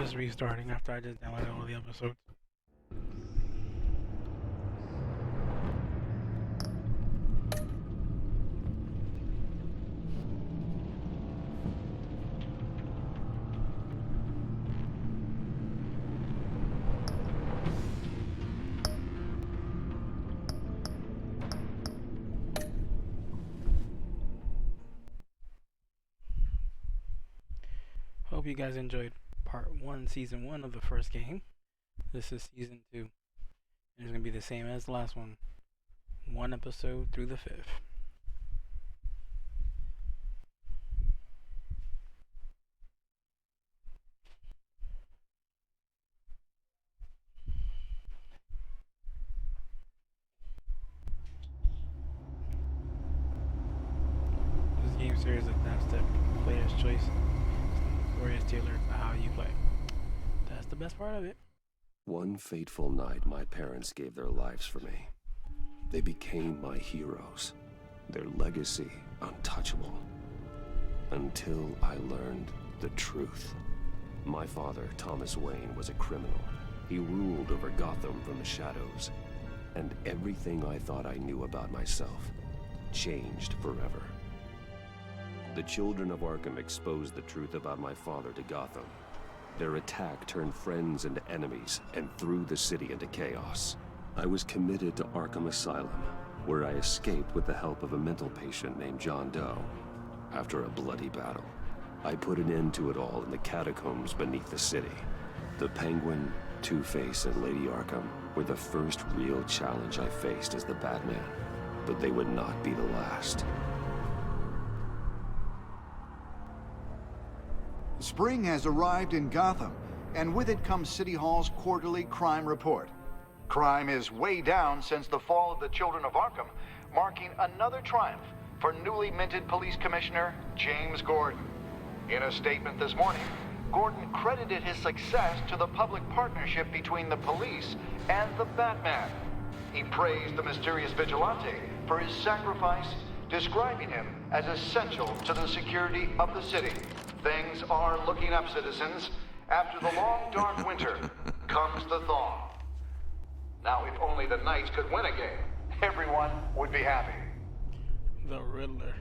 just restarting after I just downloaded all the episodes. Hope you guys enjoyed part 1, season 1 of the first game. This is season 2. And it's going to be the same as the last one. 1 episode through the 5th. This game series adapts the player's choice. The story is tailored to how you play. That's the best part of it. One fateful night, my parents gave their lives for me. They became my heroes. Their legacy untouchable. Until I learned the truth. My father, Thomas Wayne, was a criminal. He ruled over Gotham from the shadows. And everything I thought I knew about myself changed forever. The children of Arkham exposed the truth about my father to Gotham. Their attack turned friends into enemies and threw the city into chaos. I was committed to Arkham Asylum, where I escaped with the help of a mental patient named John Doe. After a bloody battle, I put an end to it all in the catacombs beneath the city. The Penguin, Two-Face, and Lady Arkham were the first real challenge I faced as the Batman, but they would not be the last. Spring has arrived in Gotham, and with it comes City Hall's quarterly crime report. Crime is way down since the fall of the Children of Arkham, marking another triumph for newly minted Police Commissioner James Gordon. In a statement this morning, Gordon credited his success to the public partnership between the police and the Batman. He praised the mysterious vigilante for his sacrifice, describing him as essential to the security of the city. Things are looking up, citizens. After the long, dark winter comes the thaw. Now, if only the Knights could win a game, everyone would be happy. The Riddler.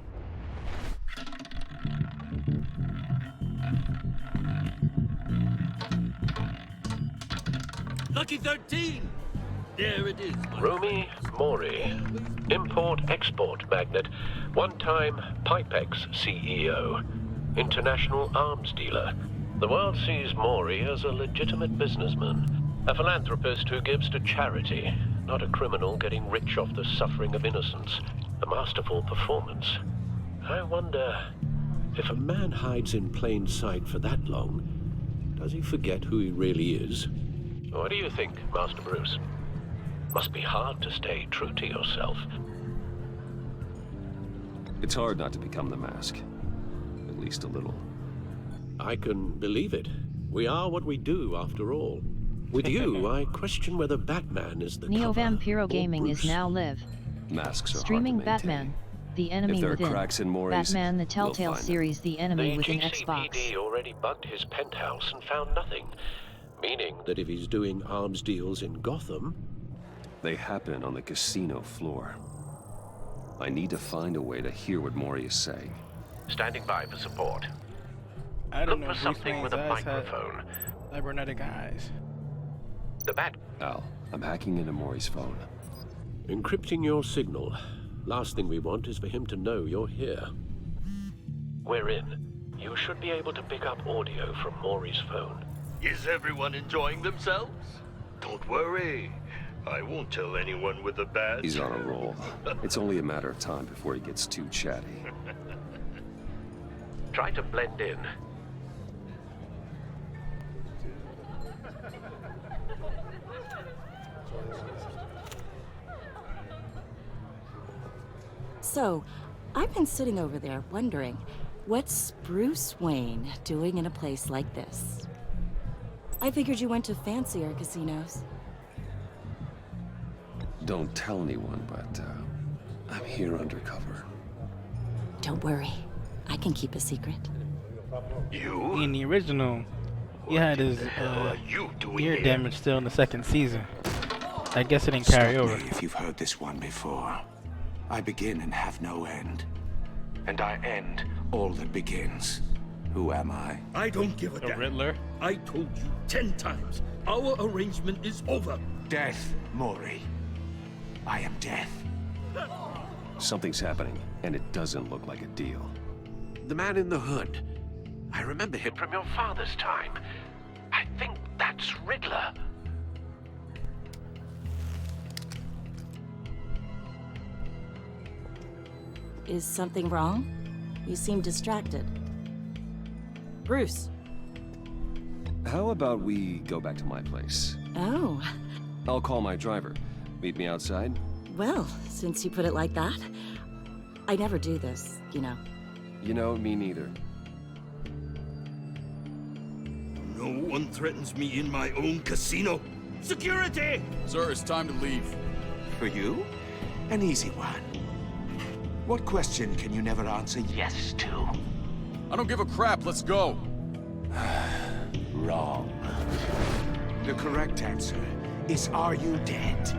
Lucky 13! There it is. Rumi Mori, import-export magnate, one-time Pipex CEO, international arms dealer. The world sees Mori as a legitimate businessman, a philanthropist who gives to charity, not a criminal getting rich off the suffering of innocence. A masterful performance. I wonder, if a man hides in plain sight for that long, does he forget who he really is? What do you think, Master Bruce? Must be hard to stay true to yourself. It's hard not to become the Mask. At least a little. I can believe it. We are what we do, after all. With you, I question whether Batman is the Neo cover, Vampiro or Gaming Bruce. is now live. Masks are Streaming hard to maintain. Batman, The Enemy If there are Within. cracks in Mori's, Batman the we'll Telltale find series, The Enemy The Within GCPD Xbox. already bugged his penthouse and found nothing. Meaning that if he's doing arms deals in Gotham... They happen on the casino floor. I need to find a way to hear what Mori is saying. Standing by for support. I don't Look know for if something with a microphone. Cybernetic eyes. The Bat... Al, I'm hacking into Mori's phone. Encrypting your signal. Last thing we want is for him to know you're here. We're in. You should be able to pick up audio from Maury's phone. Is everyone enjoying themselves? Don't worry. I won't tell anyone with a badge. He's on a roll. It's only a matter of time before he gets too chatty. Try to blend in. So, I've been sitting over there wondering, what's Bruce Wayne doing in a place like this? I figured you went to fancier casinos. Don't tell anyone, but I'm here undercover. Don't worry, I can keep a secret. You? In the original, He had his What are you doing ear here? damage still in the second season. I guess it didn't carry Stop over. me if you've heard this one before. I begin and have no end. And I end all that begins. Who am I? I don't give a The damn. Riddler. I told you 10 times. Our arrangement is over. Death, Mori. I am death. Something's happening, and it doesn't look like a deal. The man in the hood. I remember him from your father's time. I think that's Riddler. Is something wrong? You seem distracted. Bruce. How about we go back to my place? Oh, I'll call my driver. Meet me outside? well, since you put it like that. I never do this, you know. You know, me neither. No one threatens me in my own casino. Security! Sir, it's time to leave. For you? An easy one. What question can you never answer yes to? I don't give a crap, let's go. Wrong. The correct answer is, are you dead?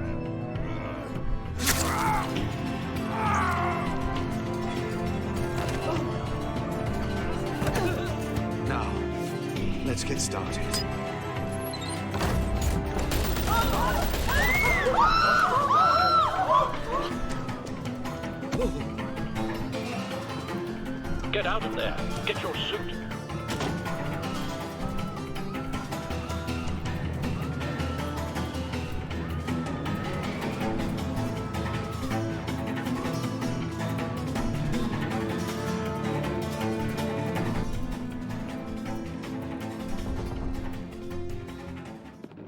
Now, let's get started. Get out of there. Get your suit.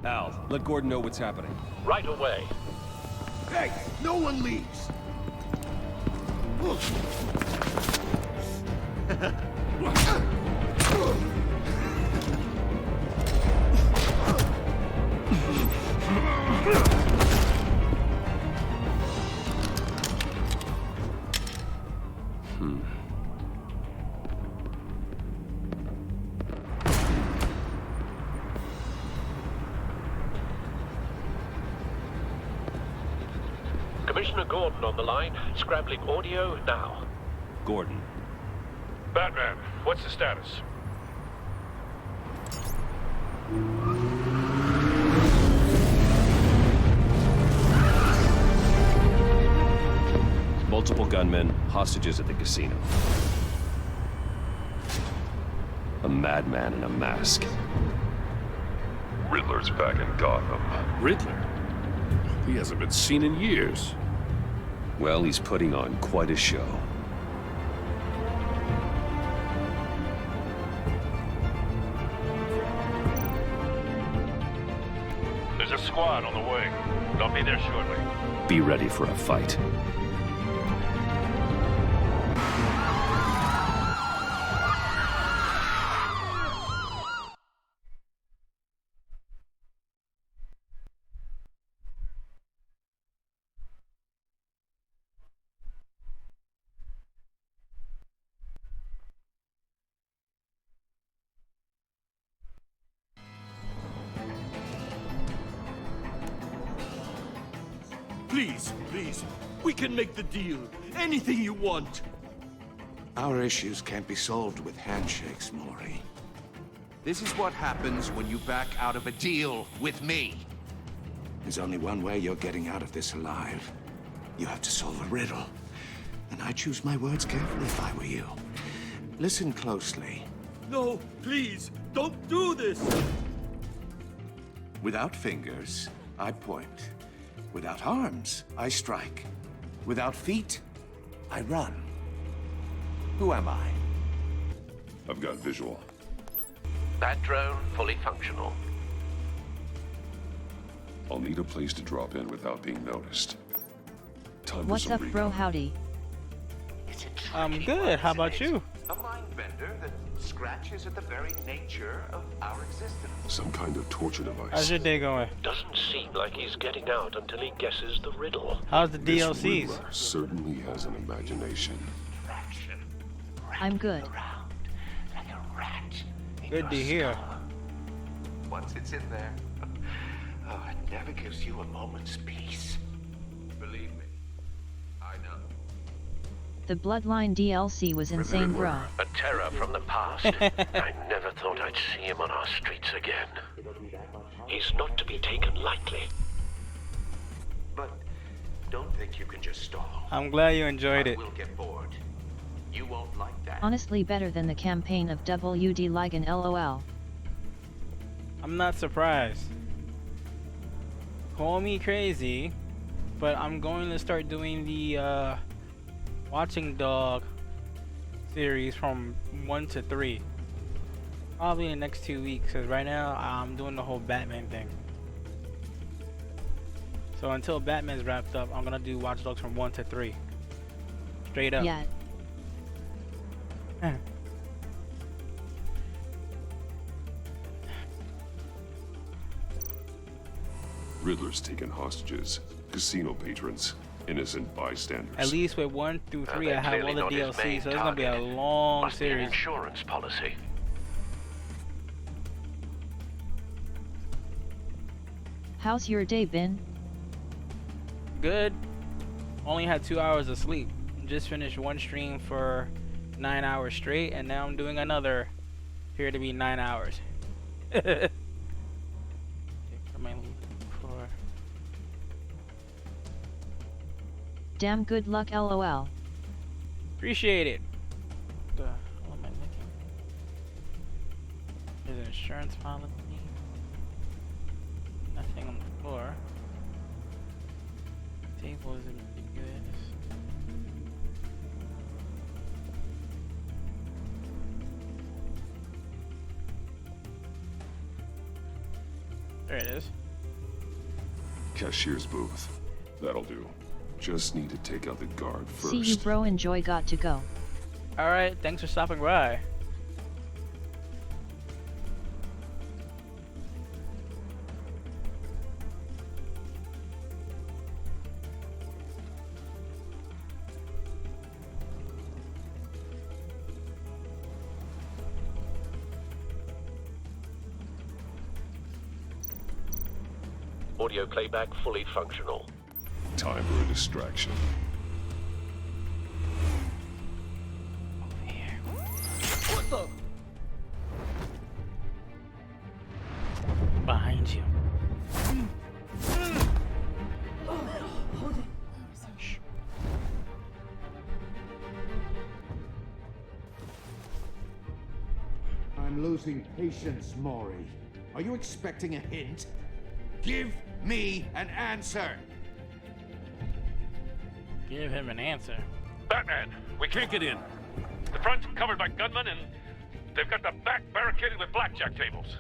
Al, let Gordon know what's happening. Right away. Hey, no one leaves. Commissioner Gordon on the line. Scrambling audio now. Gordon. Batman, what's the status? Multiple gunmen, hostages at the casino. A madman in a mask. Riddler's back in Gotham. Riddler? He hasn't been seen in years. Well, he's putting on quite a show. There's a squad on the way. They'll be there shortly. Be ready for a fight. Please, please. We can make the deal. Anything you want. Our issues can't be solved with handshakes, Mori. This is what happens when you back out of a deal with me. There's only one way you're getting out of this alive. You have to solve a riddle. And I choose my words carefully if I were you. Listen closely. No, please. Don't do this. Without fingers, I point. Without arms, I strike. Without feet, I run. Who am I? I've got visual. That drone fully functional. I'll need a place to drop in without being noticed. Time What's for up, some bro? recon. Howdy. It's a I'm tricky good. How about isn't it? you? A mind bender that scratches at the very nature of our existence. Some kind of torture device. How's your day going? Doesn't seem like he's getting out until he guesses the riddle. How's the This DLCs? Riddler certainly has an imagination. I'm good. Good to hear. once it's in there. Oh, it never gives you a moment's peace. Believe me, I know. The Bloodline DLC was insane, bro. A terror from the past. I never thought I'd see him on our streets again. He's not to be taken lightly. But don't think you can just stall. I'm glad you enjoyed it. We'll get bored. You won't like that. Honestly, better than the campaign of WD Ligon LOL. I'm not surprised. Call me crazy, but I'm going to start doing the Watching Dog series from 1 to 3. Probably in the next 2 weeks, because right now I'm doing the whole Batman thing. So until Batman's wrapped up, I'm gonna do Watch Dogs from 1 to 3. Straight up. Yeah. Riddler's taken hostages, casino patrons, innocent bystanders. At least with 1 through 3, They're I have all clearly the not his DLC, main so it's gonna be a target. long Must be an series. insurance policy. How's your day been? Good. Only had 2 hours of sleep. Just finished one stream for 9 hours straight, and now I'm doing another. Here to be 9 hours. Okay, what am I looking for? Damn good luck, LOL. Appreciate it. What am I looking? There's an insurance policy. Nothing on the floor. Table isn't pretty good. There it is. Cashier's booth. That'll do. Just need to take out the guard first. See you, bro. Enjoy. Got to go. Alright, thanks for stopping by. Audio playback fully functional. Time for a distraction. Over here. What the? Behind you. I'm losing patience, Maury. Are you expecting a hint? Give me an answer! Give him an answer. Batman, we can't get in. The front's covered by gunmen, and they've got the back barricaded with blackjack tables.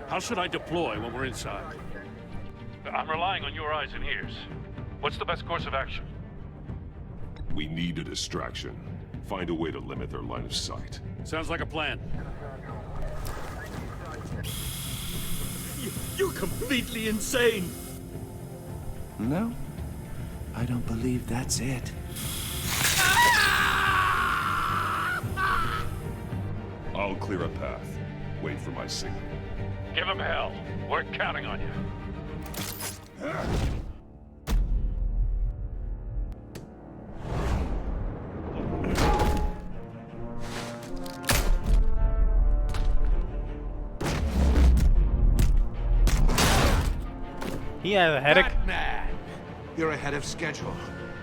How should I deploy when we're inside? I'm relying on your eyes and ears. What's the best course of action? We need a distraction. Find a way to limit their line of sight. Sounds like a plan. You're completely insane! No, I don't believe that's it. I'll clear a path. Wait for my signal. Give him hell. We're counting on you. He has a headache. Batman! You're ahead of schedule.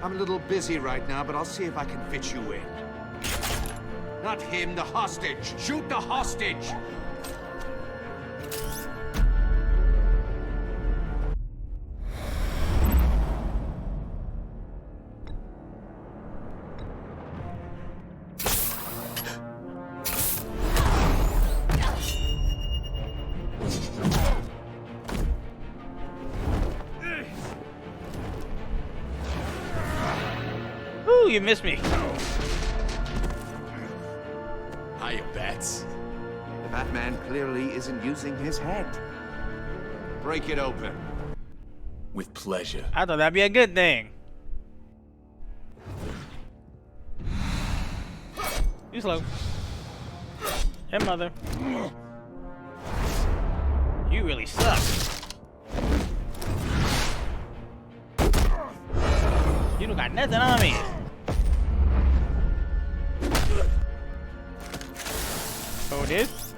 I'm a little busy right now, but I'll see if I can fit you in. Not him, the hostage! Shoot the hostage! Ooh, you missed me. Hiya, Bats. The Batman clearly isn't using his head. Break it open. With pleasure. I thought that'd be a good thing. You slow. Hey, mother. You really suck. You don't got nothing on me. Oh, it is?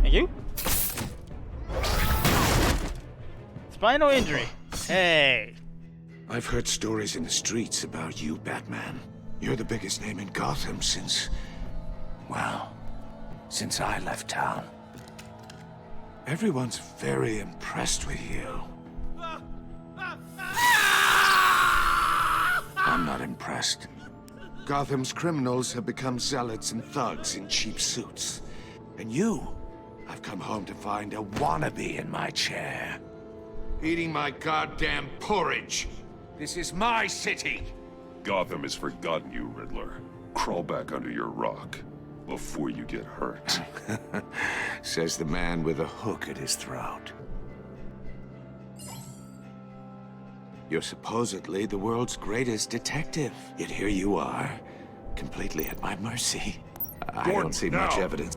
Thank you. Spinal injury. Hey. I've heard stories in the streets about you, Batman. You're the biggest name in Gotham since... well, since I left town. Everyone's very impressed with you. I'm not impressed. Gotham's criminals have become zealots and thugs in cheap suits. And you, I've come home to find a wannabe in my chair. Eating my goddamn porridge. This is my city. Gotham has forgotten you, Riddler. Crawl back under your rock before you get hurt. Says the man with a hook at his throat. You're supposedly the world's greatest detective. Yet here you are, completely at my mercy. I don't see much evidence.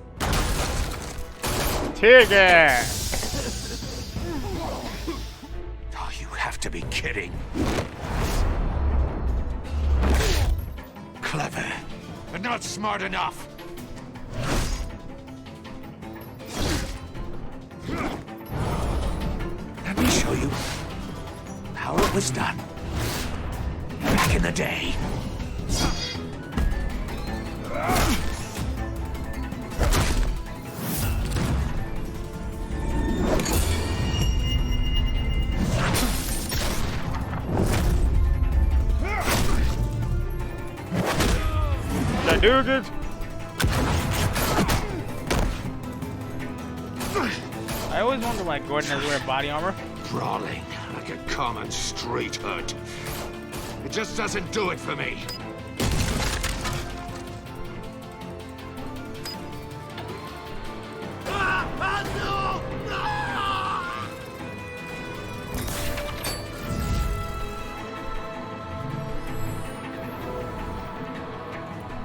Tear gas! Oh, you have to be kidding. Clever, but not smart enough. Let me show you how it was done back in the day. Do good. I always wonder why Gordon has wear body armor. Brawling like a common street hood. It just doesn't do it for me.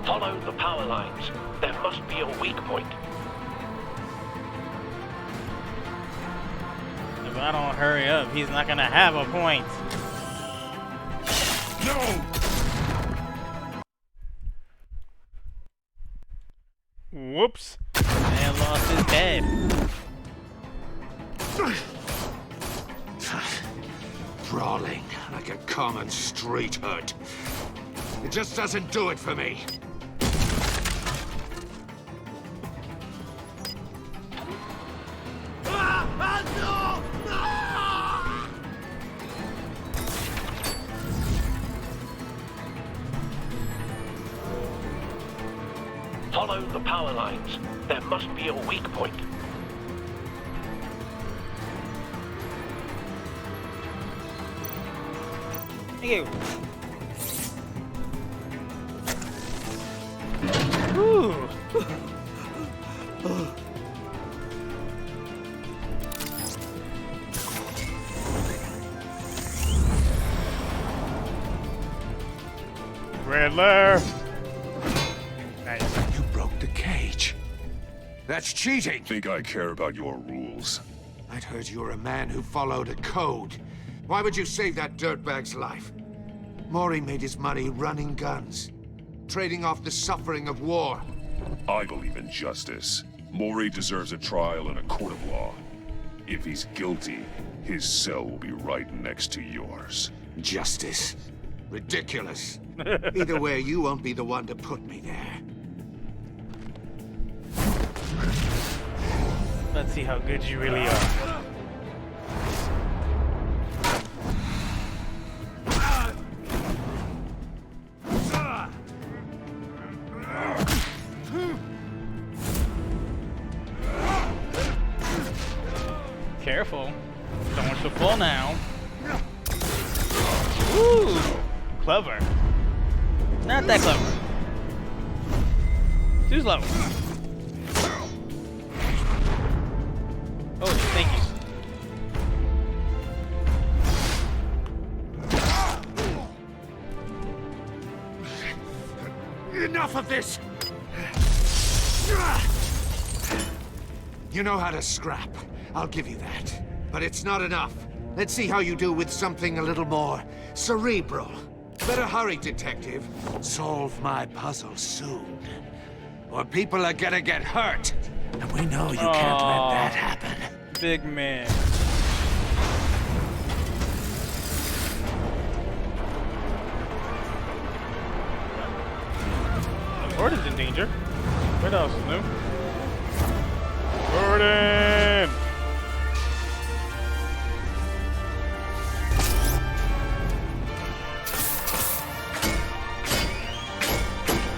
Follow the power lines. There must be a weak point. If I don't hurry up, he's not gonna have a point. No! Whoops. Man lost his head. Brawling like a common street hood. It just doesn't do it for me. Follow the power lines. There must be a weak point. Thank you. Ooh. Riddler. Nice. You broke the cage. That's cheating. Think I care about your rules? I'd heard you were a man who followed a code. Why would you save that dirtbag's life? Mori made his money running guns, trading off the suffering of war. I believe in justice. Mori deserves a trial in a court of law. If he's guilty, his cell will be right next to yours. Justice. Ridiculous. Either way, you won't be the one to put me there. Let's see how good you really are. Careful. Don't want to fall now. Ooh, clever. Not that clever. Too slow. Oh, thank you. enough of this! You know how to scrap. I'll give you that. But it's not enough. Let's see how you do with something a little more cerebral. Better hurry, detective. Solve my puzzle soon. Or people are gonna get hurt. And we know you can't let that happen. Big man. Gordon's in danger. What else, Snoop? Gordon!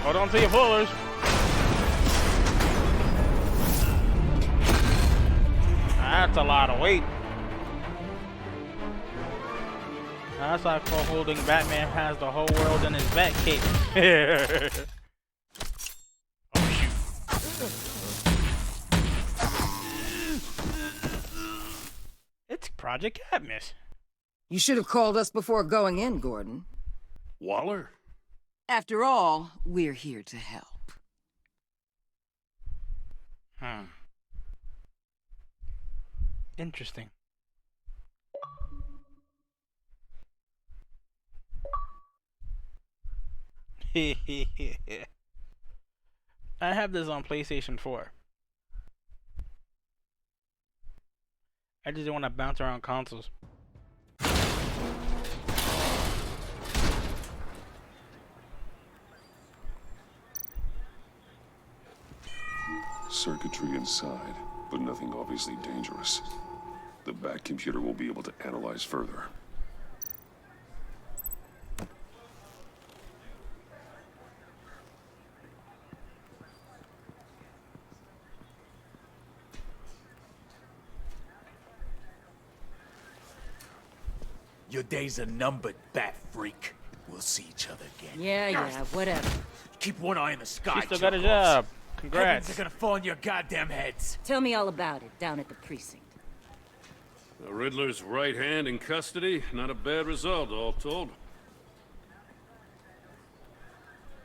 Hold on to your pullers. That's a lot of weight. That's like for holding Batman has the whole world in his back cape. Oh shoot. It's Project Cadmus. You should have called us before going in, Gordon. Waller? After all, we're here to help. Interesting. I have this on PlayStation 4. I just want to bounce around consoles. Circuitry inside, but nothing obviously dangerous. The back computer will be able to analyze further. Your days are numbered, bat freak. We'll see each other again. Yeah, whatever. Keep one eye in the sky. She still got a jerk-offs. job. Congrats. Heavens are gonna fall on your goddamn heads. Tell me all about it down at the precinct. The Riddler's right hand in custody. Not a bad result, all told.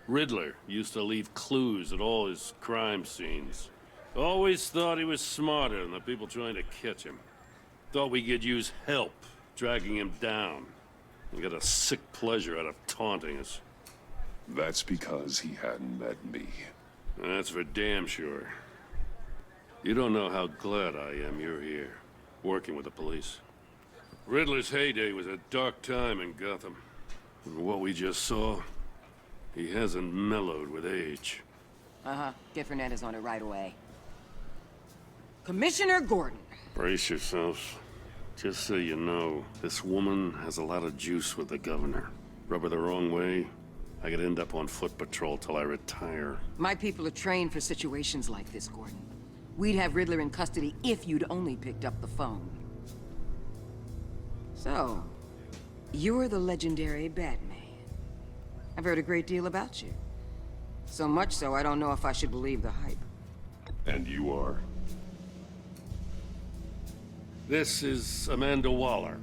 Riddler used to leave clues at all his crime scenes. Always thought he was smarter than the people trying to catch him. Thought we could use help dragging him down. He got a sick pleasure out of taunting us. That's because he hadn't met me. That's for damn sure. You don't know how glad I am you're here, working with the police. Riddler's heyday was a dark time in Gotham. And what we just saw, he hasn't mellowed with age. Get Fernandez on it right away. Commissioner Gordon. Brace yourselves. Just so you know, this woman has a lot of juice with the governor. Rub her the wrong way, I could end up on foot patrol till I retire. My people are trained for situations like this, Gordon. We'd have Riddler in custody if you'd only picked up the phone. So, you're the legendary Batman. I've heard a great deal about you. So much so, I don't know if I should believe the hype. And you are? This is Amanda Waller,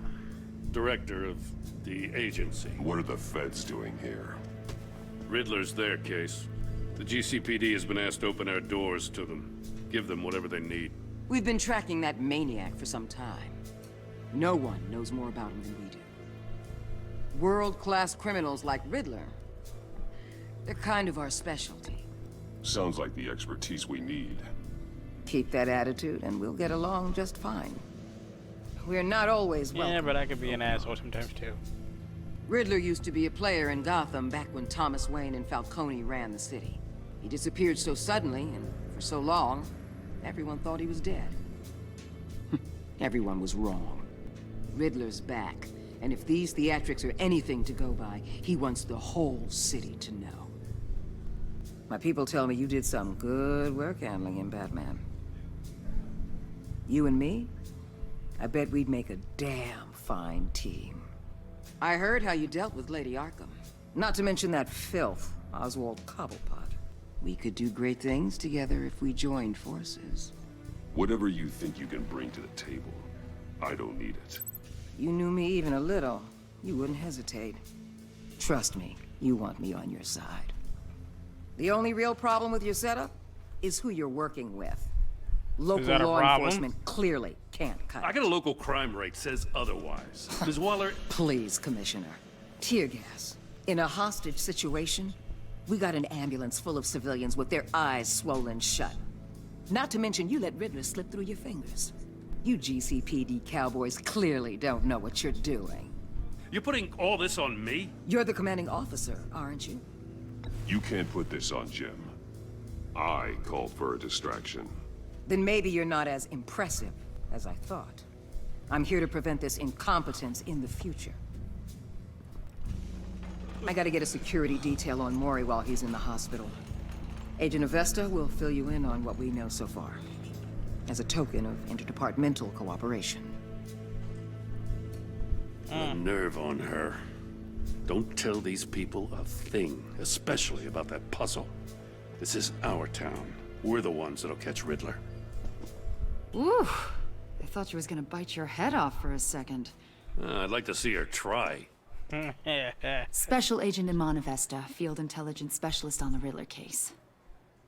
director of the agency. What are the feds doing here? Riddler's their case. The GCPD has been asked to open our doors to them. Give them whatever they need. We've been tracking that maniac for some time. No one knows more about him than we do. World-class criminals like Riddler, they're kind of our specialty. Sounds like the expertise we need. Keep that attitude and we'll get along just fine. We're not always welcome. Yeah, but I could be an asshole sometimes too. Riddler used to be a player in Gotham back when Thomas Wayne and Falcone ran the city. He disappeared so suddenly and for so long, everyone thought he was dead. Everyone was wrong. Riddler's back, and if these theatrics are anything to go by, he wants the whole city to know. My people tell me you did some good work handling him, Batman. You and me? I bet we'd make a damn fine team. I heard how you dealt with Lady Arkham. Not to mention that filth, Oswald Cobblepot. We could do great things together if we joined forces. Whatever you think you can bring to the table, I don't need it. You knew me even a little, you wouldn't hesitate. Trust me, you want me on your side. The only real problem with your setup is who you're working with. Local that a law problem? enforcement clearly can't cut I it. got a local crime rate says otherwise. Ms. Waller, Please, Commissioner. Tear gas. In a hostage situation, we got an ambulance full of civilians with their eyes swollen shut. Not to mention you let Riddler slip through your fingers. You GCPD cowboys clearly don't know what you're doing. you're putting all this on me? You're the commanding officer, aren't you? You can't put this on Jim. I called for a distraction. Then maybe you're not as impressive as I thought. I'm here to prevent this incompetence in the future. I gotta get a security detail on Mori while he's in the hospital. Agent Avesta will fill you in on what we know so far, as a token of interdepartmental cooperation. The nerve on her. Don't tell these people a thing, especially about that puzzle. This is our town. We're the ones that'll catch Riddler. Ooh, I thought you was gonna bite your head off for a second. I'd like to see her try. Special Agent Iman Avesta, Field Intelligence Specialist on the Riddler case.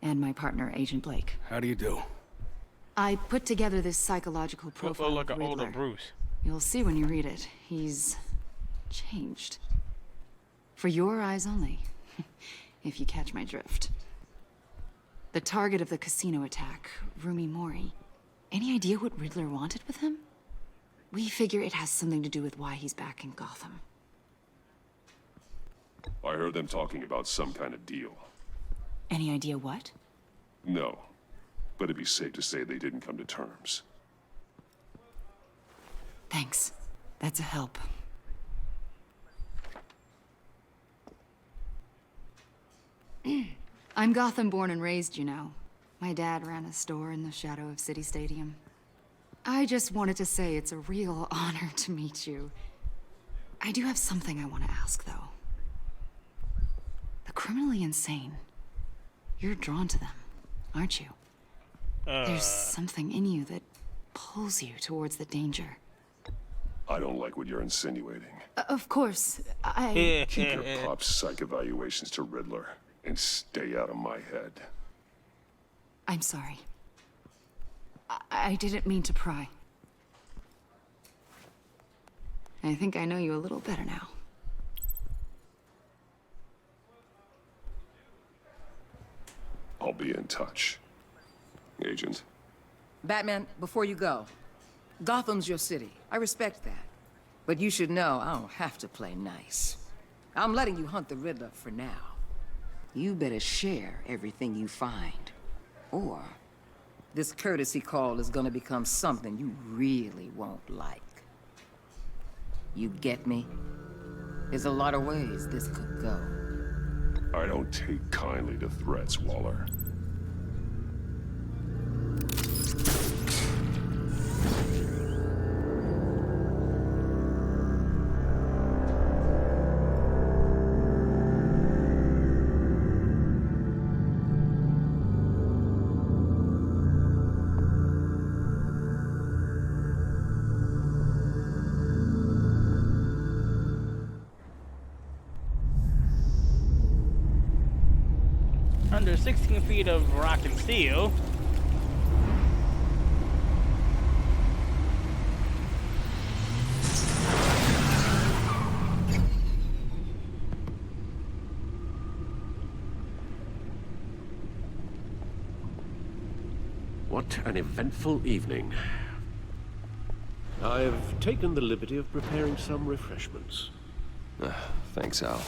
And my partner, Agent Blake. How do you do? I put together this psychological profile Look like of an older Riddler. Bruce. You'll see when you read it. He's changed. For your eyes only, if you catch my drift. The target of the casino attack, Rumi Mori. Any idea what Riddler wanted with him? We figure it has something to do with why he's back in Gotham. I heard them talking about some kind of deal. Any idea what? No, but it'd be safe to say they didn't come to terms. Thanks. That's a help. I'm Gotham born and raised, you know. My dad ran a store in the shadow of City Stadium. I just wanted to say it's a real honor to meet you. I do have something I want to ask, though. The criminally insane. You're drawn to them, aren't you? There's something in you that pulls you towards the danger. I don't like what you're insinuating. Of course, I... Keep your pop psych evaluations to Riddler and stay out of my head. I'm sorry. I didn't mean to pry. I think I know you a little better now. I'll be in touch. Agent. Batman, before you go, Gotham's your city. I respect that. But you should know I don't have to play nice. I'm letting you hunt the Riddler for now. You better share everything you find. Or this courtesy call is gonna become something you really won't like. You get me? There's a lot of ways this could go. I don't take kindly to threats, Waller. Under 16 feet of rock and steel. What an eventful evening. I've taken the liberty of preparing some refreshments. Thanks, Al.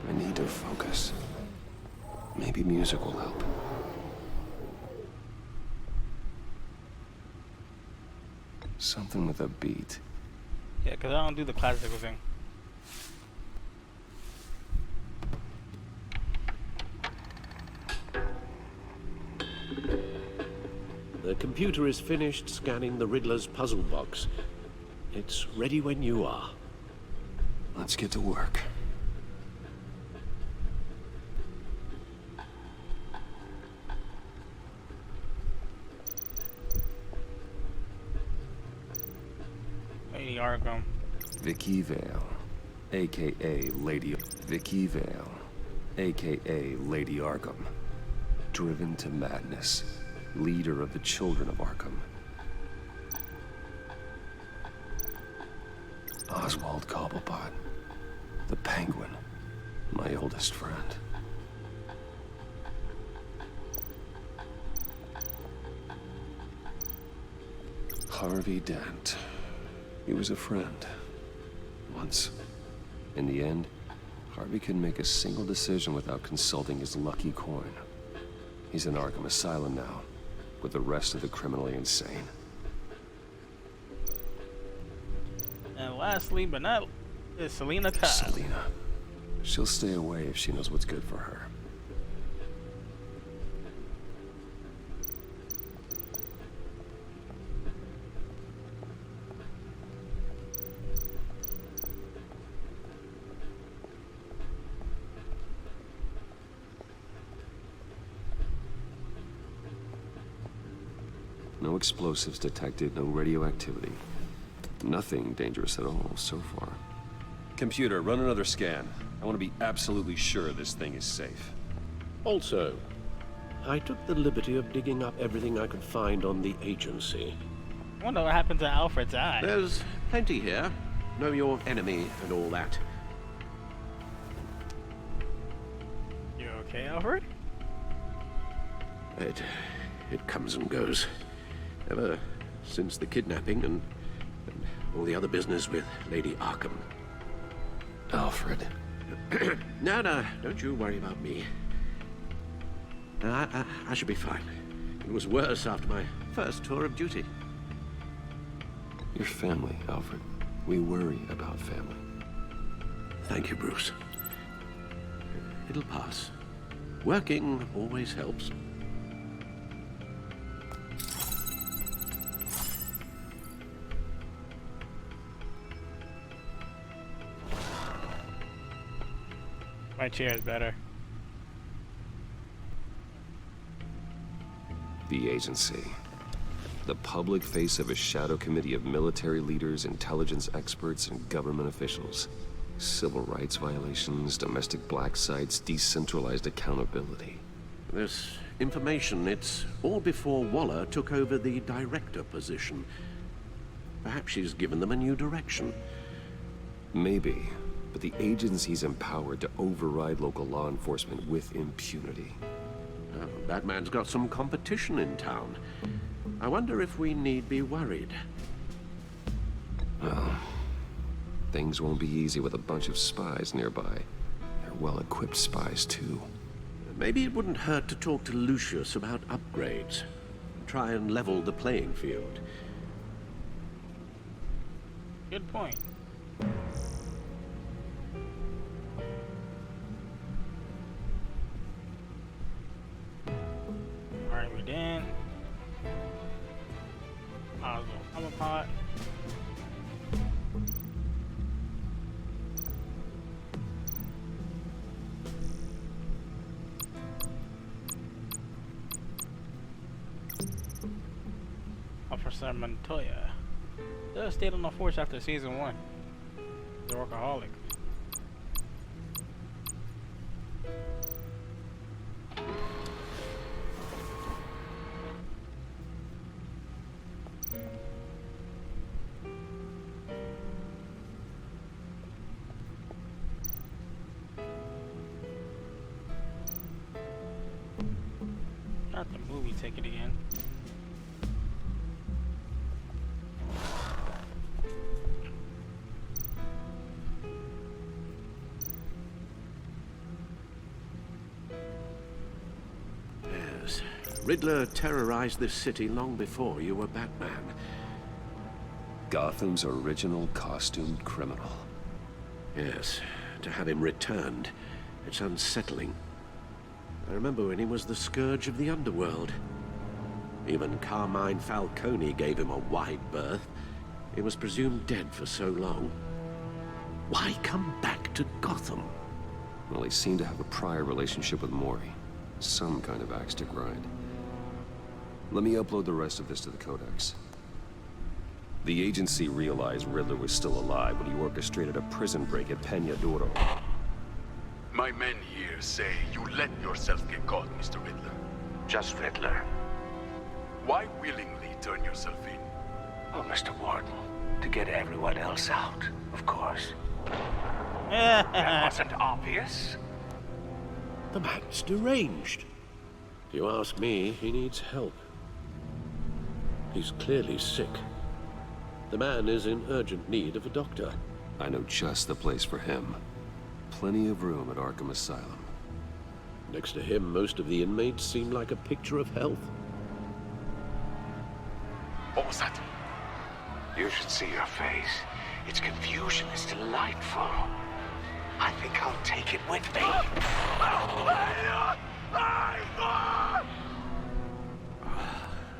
I need to focus. Maybe music will help. Something with a beat. Yeah, because I don't do the classical thing. The computer is finished scanning the Riddler's puzzle box. It's ready when you are. Let's get to work. Lady Arkham. Vicky Vale. aka Lady Vicky Vale, aka Lady Arkham. Driven to madness, leader of the Children of Arkham. Oswald Cobblepot, the Penguin, my oldest friend. Harvey Dent. He was a friend. Once. In the end, Harvey couldn't make a single decision without consulting his lucky coin. He's in Arkham Asylum now, with the rest of the criminally insane. And lastly, but not, is Selina Kyle. Selina. She'll stay away if she knows what's good for her. No explosives detected, no radioactivity. Nothing dangerous at all so far. Computer, run another scan. I want to be absolutely sure this thing is safe. Also, I took the liberty of digging up everything I could find on the agency. I wonder what happened to Alfred's eye. There's plenty here. Know your enemy and all that. You okay, Alfred? It comes and goes. Ever since the kidnapping and all the other business with Lady Arkham. Alfred. No, don't you worry about me. I should be fine. It was worse after my first tour of duty. Your family, Alfred. We worry about family. Thank you, Bruce. It'll pass. Working always helps. My chair is better. The agency. The public face of a shadow committee of military leaders, intelligence experts, and government officials. Civil rights violations, domestic black sites, decentralized accountability. This information, it's all before Waller took over the director position. Perhaps she's given them a new direction. Maybe, but the agency's empowered to override local law enforcement with impunity. Batman's got some competition in town. I wonder if we need be worried. Well, things won't be easy with a bunch of spies nearby. They're well-equipped spies, too. Maybe it wouldn't hurt to talk to Lucius about upgrades. Try and level the playing field. Good point. Alright, we done. Oswald Cobblepot. Officer Montoya. They stayed on the force after season 1. The workaholic. Not the movie ticket again. Yes. Riddler terrorized this city long before you were Batman. Gotham's original costumed criminal. Yes. To have him returned, it's unsettling. I remember when he was the scourge of the underworld. Even Carmine Falcone gave him a wide berth. He was presumed dead for so long. Why come back to Gotham? Well, he seemed to have a prior relationship with Mori. Some kind of axe to grind. Let me upload the rest of this to the Codex. The agency realized Riddler was still alive when he orchestrated a prison break at Peña Duro. My men here say you let yourself get caught, Mr. Riddler. Just Riddler. Why willingly turn yourself in? Oh, Mr. Warden, to get everyone else out, of course. That wasn't obvious. The man's deranged. If you ask me, he needs help. He's clearly sick. The man is in urgent need of a doctor. I know just the place for him. Plenty of room at Arkham Asylum. Next to him, most of the inmates seem like a picture of health. What was that? You should see your face. Its confusion is delightful. I think I'll take it with me.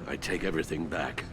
I take everything back.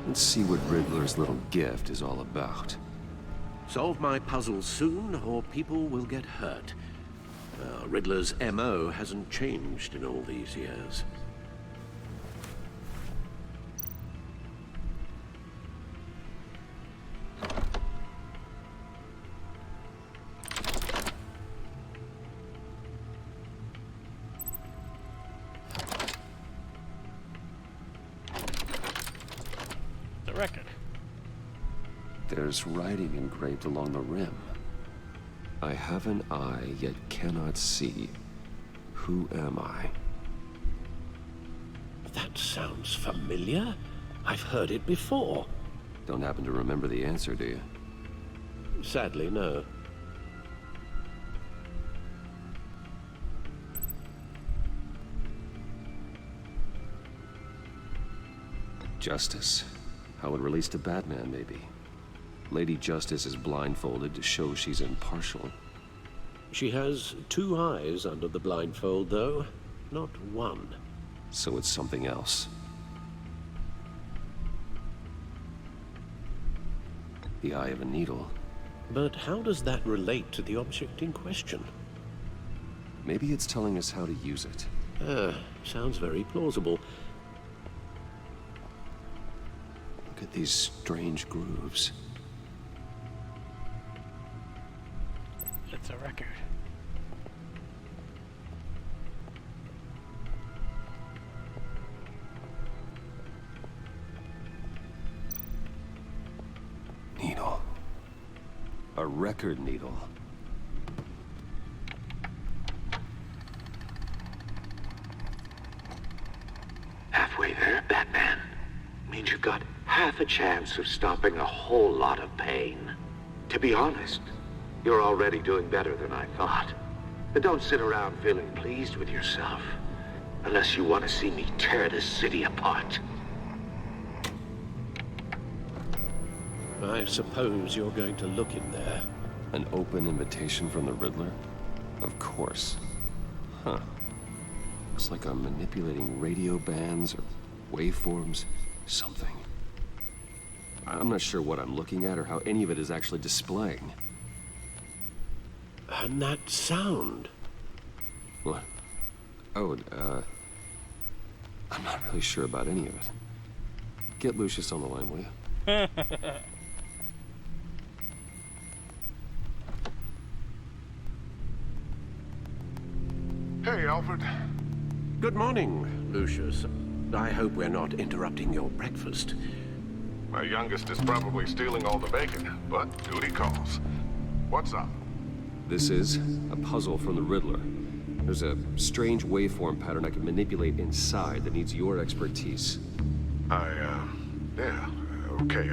Let's see what Riddler's little gift is all about. Solve my puzzles soon, or people will get hurt. Riddler's MO hasn't changed in all these years. Record. There's writing engraved along the rim. I have an eye, yet cannot see. Who am I? That sounds familiar. I've heard it before. Don't happen to remember the answer, do you? Sadly, no. Justice. How it relates to Batman, maybe. Lady Justice is blindfolded to show she's impartial. She has two eyes under the blindfold, though, not one. So it's something else. The eye of a needle. But how does that relate to the object in question? Maybe it's telling us how to use it. Sounds very plausible. Look at these strange grooves. It's a record. Needle. A record needle. Halfway there, Batman. Means you've got half a chance of stopping a whole lot of pain. To be honest, you're already doing better than I thought. But don't sit around feeling pleased with yourself. Unless you want to see me tear this city apart. I suppose you're going to look in there. An open invitation from the Riddler? Of course. Huh. Looks like I'm manipulating radio bands or waveforms. Something. I'm not sure what I'm looking at or how any of it is actually displaying. And that sound? What? Oh, I'm not really sure about any of it. Get Lucius on the line, will you? Hey, Alfred. Good morning, Lucius. I hope we're not interrupting your breakfast. My youngest is probably stealing all the bacon, but duty calls. What's up? This is a puzzle from the Riddler. There's a strange waveform pattern I can manipulate inside that needs your expertise. Yeah, okay.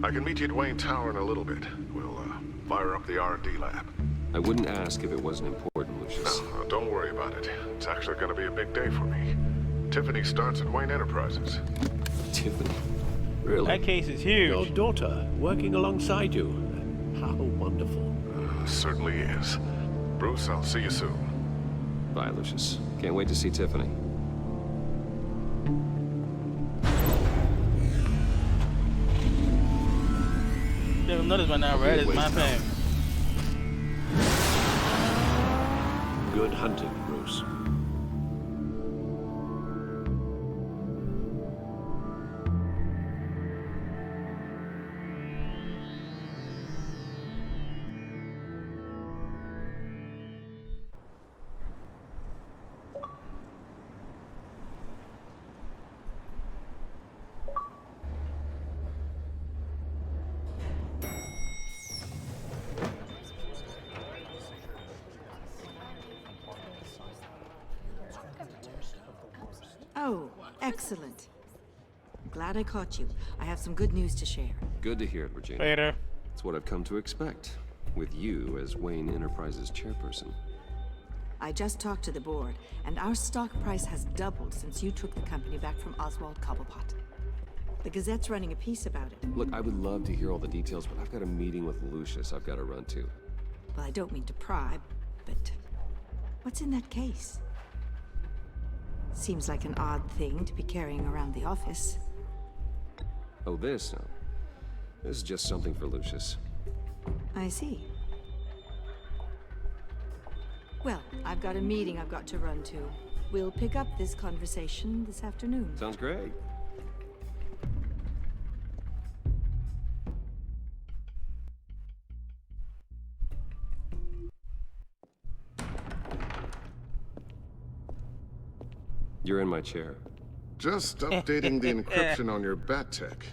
I can meet you at Wayne Tower in a little bit. We'll, fire up the R&D lab. I wouldn't ask if it wasn't important, Lucius. No, don't worry about it. It's actually going to be a big day for me. Tiffany starts at Wayne Enterprises. Tiffany? Really? That case is huge. Your daughter working alongside you. How wonderful. Certainly is. Bruce, I'll see you soon. Bye, Lucius. Can't wait to see Tiffany. You'll notice by now, red is my thing. Good hunting, Bruce. Oh, excellent. Glad I caught you. I have some good news to share. Good to hear it, Virginia. Later. It's what I've come to expect, with you as Wayne Enterprises chairperson. I just talked to the board, and our stock price has doubled since you took the company back from Oswald Cobblepot. The Gazette's running a piece about it. Look, I would love to hear all the details, but I've got a meeting with Lucius I've got to run to. Well, I don't mean to pry, but what's in that case? Seems like an odd thing to be carrying around the office. Oh, this? No. This is just something for Lucius. I see. Well, I've got a meeting I've got to run to. We'll pick up this conversation this afternoon. Sounds great. You're in my chair. Just updating the encryption on your bat tech.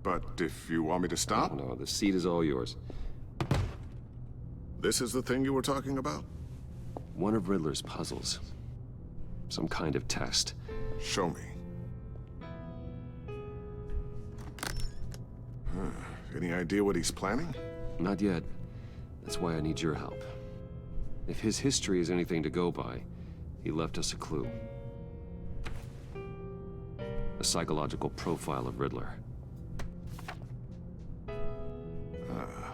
But if you want me to stop? No, the seat is all yours. This is the thing you were talking about? One of Riddler's puzzles. Some kind of test. Show me. Any idea what he's planning? Not yet. That's why I need your help. If his history is anything to go by, he left us a clue. A psychological profile of Riddler.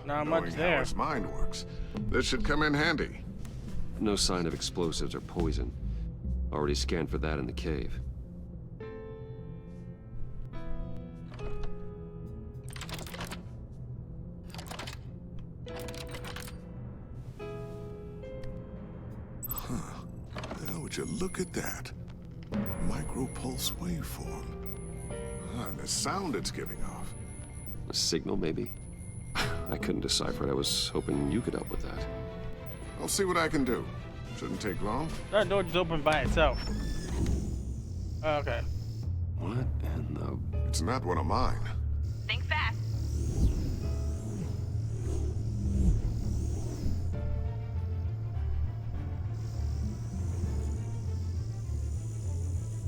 Not knowing much how there. his mind works. This should come in handy. No sign of explosives or poison. Already scanned for that in the cave. Now, would you look at that? Micropulse waveform. And the sound it's giving off. A signal, maybe? I couldn't decipher it. I was hoping you could help with that. I'll see what I can do. Shouldn't take long. That door just opened by itself. Okay. What in the... It's not one of mine. Think fast.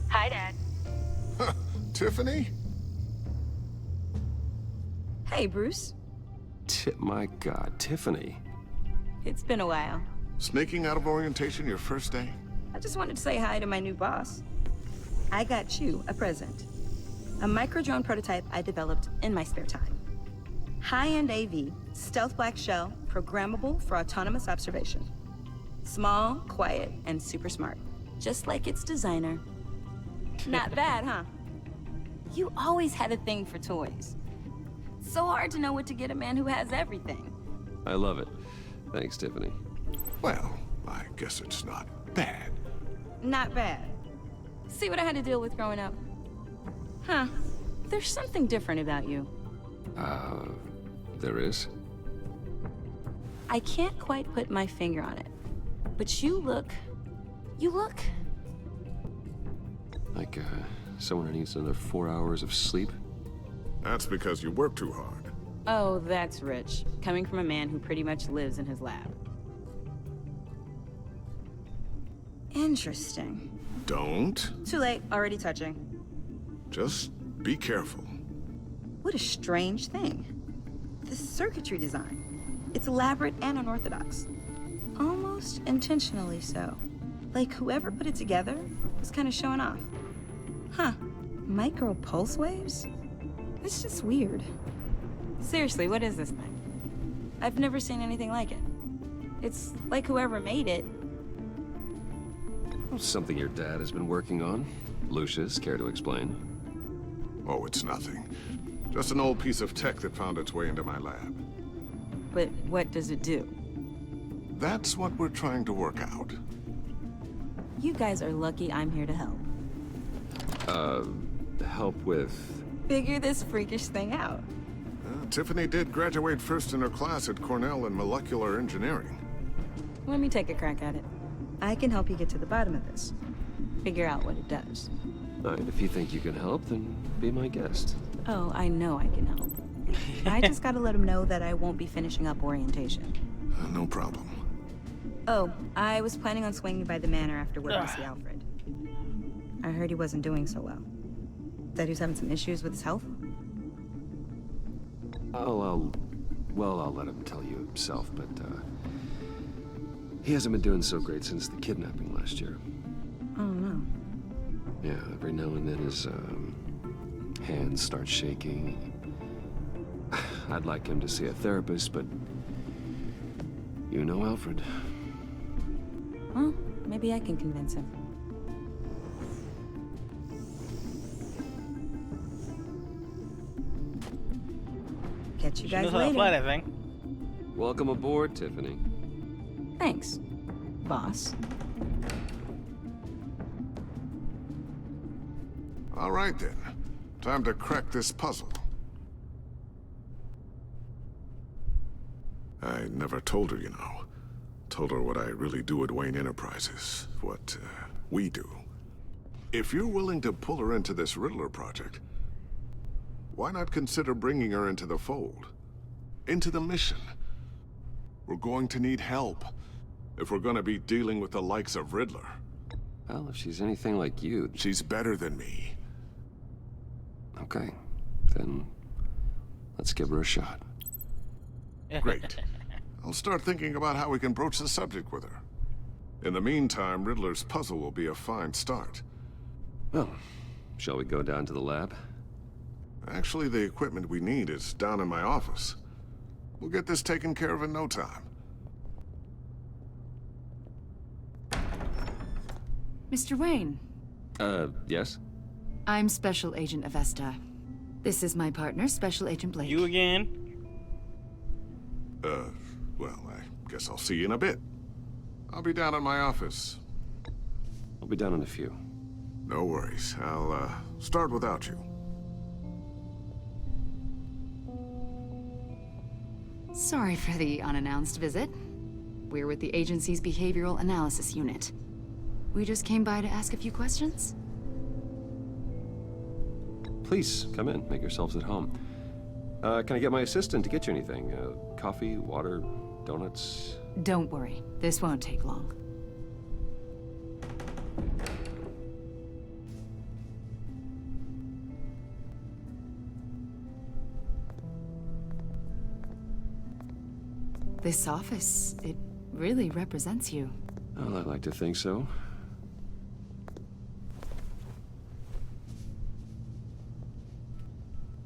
Hi, Dad. Tiffany? Hey, Bruce. My God, Tiffany. It's been a while. Sneaking out of orientation your first day? I just wanted to say hi to my new boss. I got you a present. A micro-drone prototype I developed in my spare time. High-end AV, stealth black shell, programmable for autonomous observation. Small, quiet, and super smart. Just like its designer. Not bad, huh? You always had a thing for toys. So hard to know what to get a man who has everything. I love it. Thanks, Tiffany. Well, I guess it's not bad. Not bad. See what I had to deal with growing up? Huh. There's something different about you. There is? I can't quite put my finger on it. But you look... Like, someone who needs another 4 hours of sleep? That's because you work too hard. Oh, that's rich. Coming from a man who pretty much lives in his lab. Interesting. Don't. Too late. Already touching. Just be careful. What a strange thing. The circuitry design. It's elaborate and unorthodox. Almost intentionally so. Like whoever put it together was kind of showing off. Huh. Micro pulse waves? It's just weird. Seriously, what is this thing? I've never seen anything like it. It's like whoever made it. Something your dad has been working on. Lucius, care to explain? Oh, it's nothing. Just an old piece of tech that found its way into my lab. But what does it do? That's what we're trying to work out. You guys are lucky I'm here to help. Help with... Figure this freakish thing out. Tiffany did graduate first in her class at Cornell in molecular engineering. Let me take a crack at it. I can help you get to the bottom of this. Figure out what it does. All right, if you think you can help, then be my guest. Oh, I know I can help. I just gotta let him know that I won't be finishing up orientation. No problem. Oh, I was planning on swinging by the manor afterward to see Alfred. I heard he wasn't doing so well. That he was having some issues with his health? I'll let him tell you himself, but, he hasn't been doing so great since the kidnapping last year. Oh, no. Yeah, every now and then his, hands start shaking. I'd like him to see a therapist, but you know Alfred. Well, maybe I can convince him. Catch you guys knows how to later. fly that thing. Welcome aboard, Tiffany. Thanks, boss. All right, then. Time to crack this puzzle. I never told her, you know. Told her what I really do at Wayne Enterprises. What, we do. If you're willing to pull her into this Riddler project, why not consider bringing her into the fold? Into the mission? We're going to need help if we're gonna be dealing with the likes of Riddler. Well, if she's anything like you... She's better than me. Okay, then let's give her a shot. Great. I'll start thinking about how we can broach the subject with her. In the meantime, Riddler's puzzle will be a fine start. Well, shall we go down to the lab? Actually, the equipment we need is down in my office. We'll get this taken care of in no time. Mr. Wayne. Yes? I'm Special Agent Avesta. This is my partner, Special Agent Blake. You again? Well, I guess I'll see you in a bit. I'll be down in my office. I'll be down in a few. No worries. I'll, start without you. Sorry for the unannounced visit. We're with the agency's Behavioral Analysis Unit. We just came by to ask a few questions. Please, come in. Make yourselves at home. Can I get my assistant to get you anything? Coffee, water, donuts? Don't worry. This won't take long. This office, it really represents you. Well, I'd like to think so.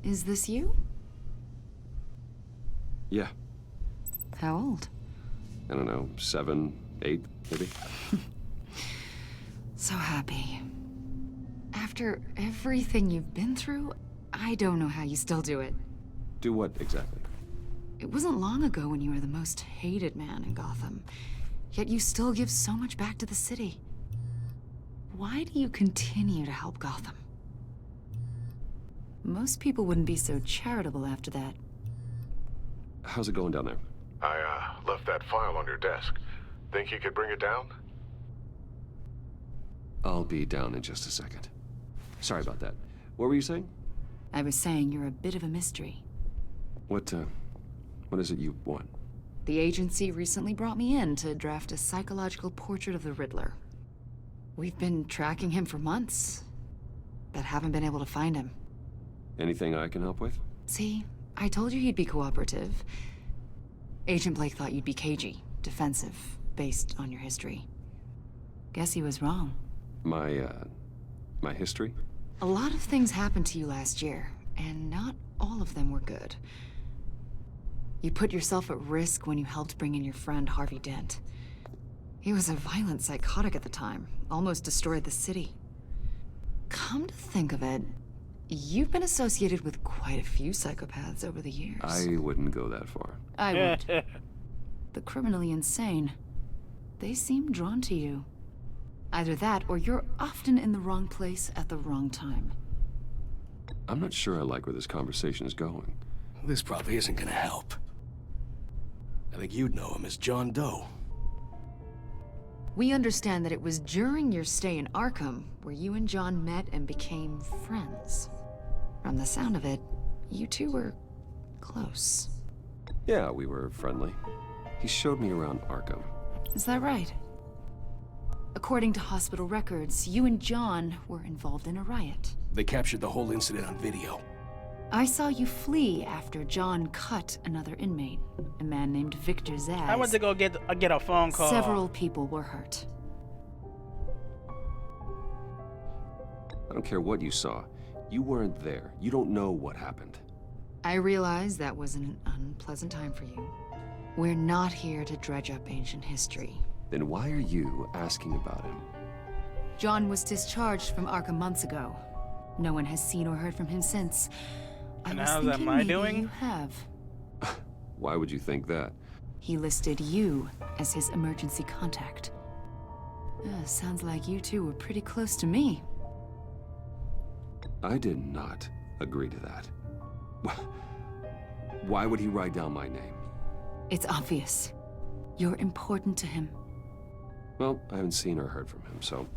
Is this you? Yeah. How old? I don't know, 7, 8, maybe? So happy. After everything you've been through, I don't know how you still do it. Do what exactly? It wasn't long ago when you were the most hated man in Gotham, yet you still give so much back to the city. Why do you continue to help Gotham? Most people wouldn't be so charitable after that. How's it going down there? I, left that file on your desk. Think you could bring it down? I'll be down in just a second. Sorry about that. What were you saying? I was saying you're a bit of a mystery. What is it you want? The agency recently brought me in to draft a psychological portrait of the Riddler. We've been tracking him for months, but haven't been able to find him. Anything I can help with? See, I told you he'd be cooperative. Agent Blake thought you'd be cagey, defensive, based on your history. Guess he was wrong. My history? A lot of things happened to you last year, and not all of them were good. You put yourself at risk when you helped bring in your friend Harvey Dent. He was a violent psychotic at the time, almost destroyed the city. Come to think of it, you've been associated with quite a few psychopaths over the years. I wouldn't go that far. I would. The criminally insane. They seem drawn to you. Either that, or you're often in the wrong place at the wrong time. I'm not sure I like where this conversation is going. This probably isn't gonna help. I think you'd know him as John Doe. We understand that it was during your stay in Arkham where you and John met and became friends. From the sound of it, you two were close. Yeah, we were friendly. He showed me around Arkham. Is that right? According to hospital records, you and John were involved in a riot. They captured the whole incident on video. I saw you flee after John cut another inmate, a man named Victor Zaz. I went to go get a phone call. Several people were hurt. I don't care what you saw. You weren't there. You don't know what happened. I realize that was an unpleasant time for you. We're not here to dredge up ancient history. Then why are you asking about him? John was discharged from Arkham months ago. No one has seen or heard from him since. And I was how's thinking that my maybe doing? you have. Why would you think that? He listed you as his emergency contact. Sounds like you two were pretty close to me. I did not agree to that. Why would he write down my name? It's obvious. You're important to him. Well, I haven't seen or heard from him, so...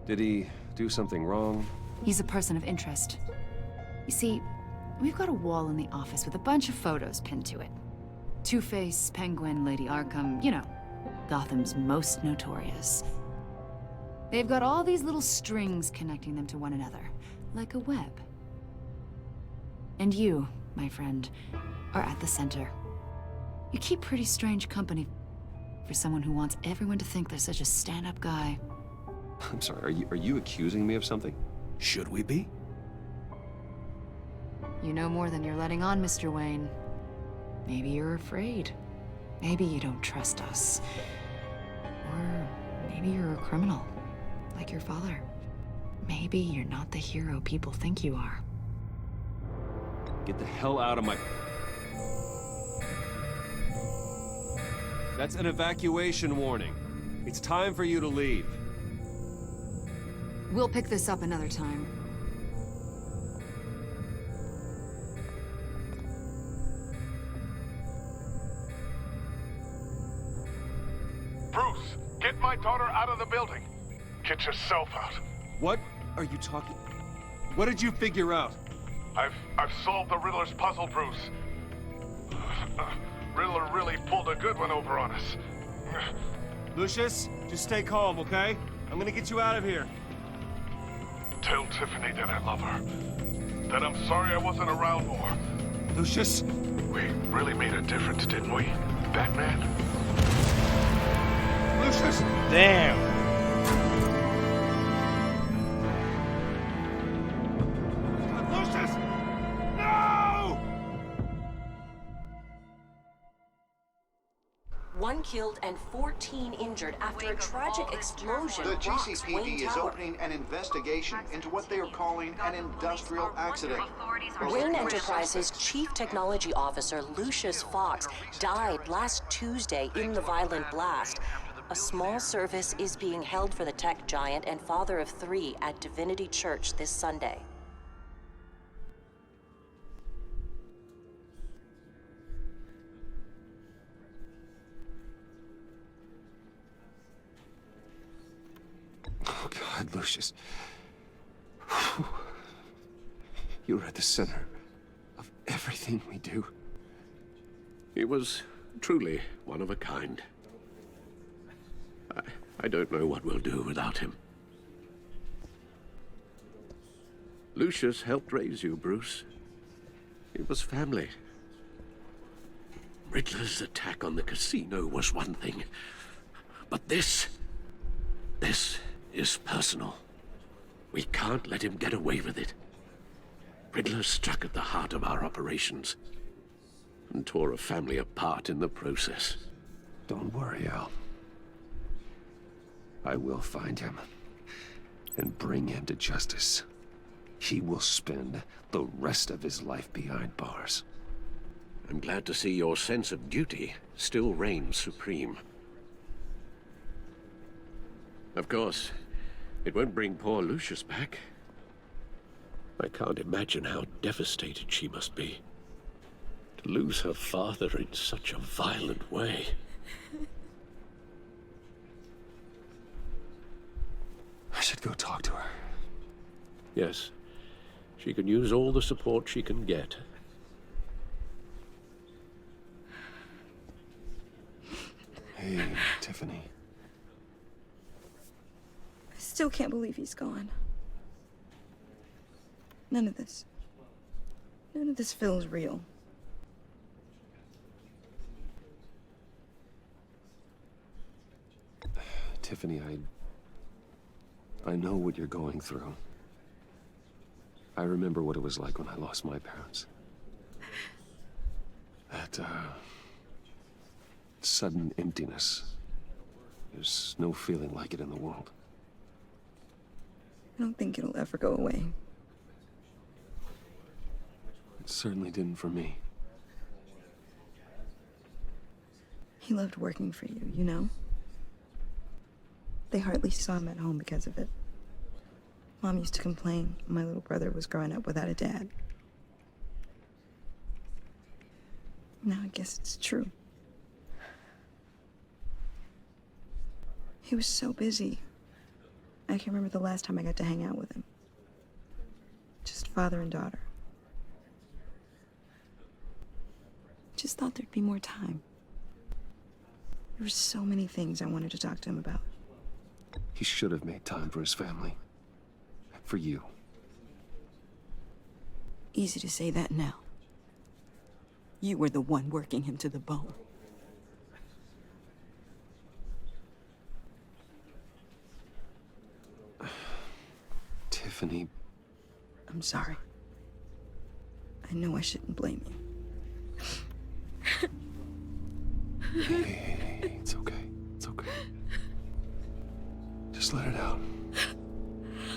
Did he do something wrong? He's a person of interest. You see, we've got a wall in the office with a bunch of photos pinned to it. Two-Face, Penguin, Lady Arkham, you know, Gotham's most notorious. They've got all these little strings connecting them to one another, like a web. And you, my friend, are at the center. You keep pretty strange company for someone who wants everyone to think they're such a stand-up guy. I'm sorry, are you accusing me of something? Should we be? You know more than you're letting on, Mr. Wayne. Maybe you're afraid. Maybe you don't trust us. Or maybe you're a criminal, like your father. Maybe you're not the hero people think you are. Get the hell out of my... That's an evacuation warning. It's time for you to leave. We'll pick this up another time. Bruce, get my daughter out of the building. Get yourself out. What are you talking... What did you figure out? I've solved the Riddler's puzzle, Bruce. Riddler really pulled a good one over on us. Lucius, just stay calm, okay? I'm gonna get you out of here. Tell Tiffany that I love her. That I'm sorry I wasn't around more. Lucius? We really made a difference, didn't we, Batman? Lucius! Damn. Lucius! No! One killed and 14 injured after a tragic explosion. The rocks GCPD Wayne is Tower. opening an investigation into what they are calling an industrial accident. Wayne Enterprises' chief technology officer, Lucius Fox, died last Tuesday in the violent blast. A small service is being held for the tech giant and father of 3 at Divinity Church this Sunday. Oh, God, Lucius. You're at the center of everything we do. He was truly one of a kind. I don't know what we'll do without him. Lucius helped raise you, Bruce. It was family. Riddler's attack on the casino was one thing. But this is personal. We can't let him get away with it. Riddler struck at the heart of our operations and tore a family apart in the process. Don't worry, Al. I will find him and bring him to justice. He will spend the rest of his life behind bars. I'm glad to see your sense of duty still reigns supreme. Of course, it won't bring poor Lucius back. I can't imagine how devastated she must be. To lose her father in such a violent way. I should go talk to her. Yes, she can use all the support she can get. Hey, Tiffany. I still can't believe he's gone. None of this feels real. Tiffany, I know what you're going through. I remember what it was like when I lost my parents. That, sudden emptiness. There's no feeling like it in the world. I don't think it'll ever go away. It certainly didn't for me. He loved working for you, you know? They hardly saw him at home because of it. Mom used to complain my little brother was growing up without a dad. Now I guess it's true. He was so busy. I can't remember the last time I got to hang out with him. Just father and daughter. Just thought there'd be more time. There were so many things I wanted to talk to him about. He should have made time for his family. For you. Easy to say that now. You were the one working him to the bone. Tiffany. I'm sorry. I know I shouldn't blame you. Hey, it's okay. It's okay. Just let it out.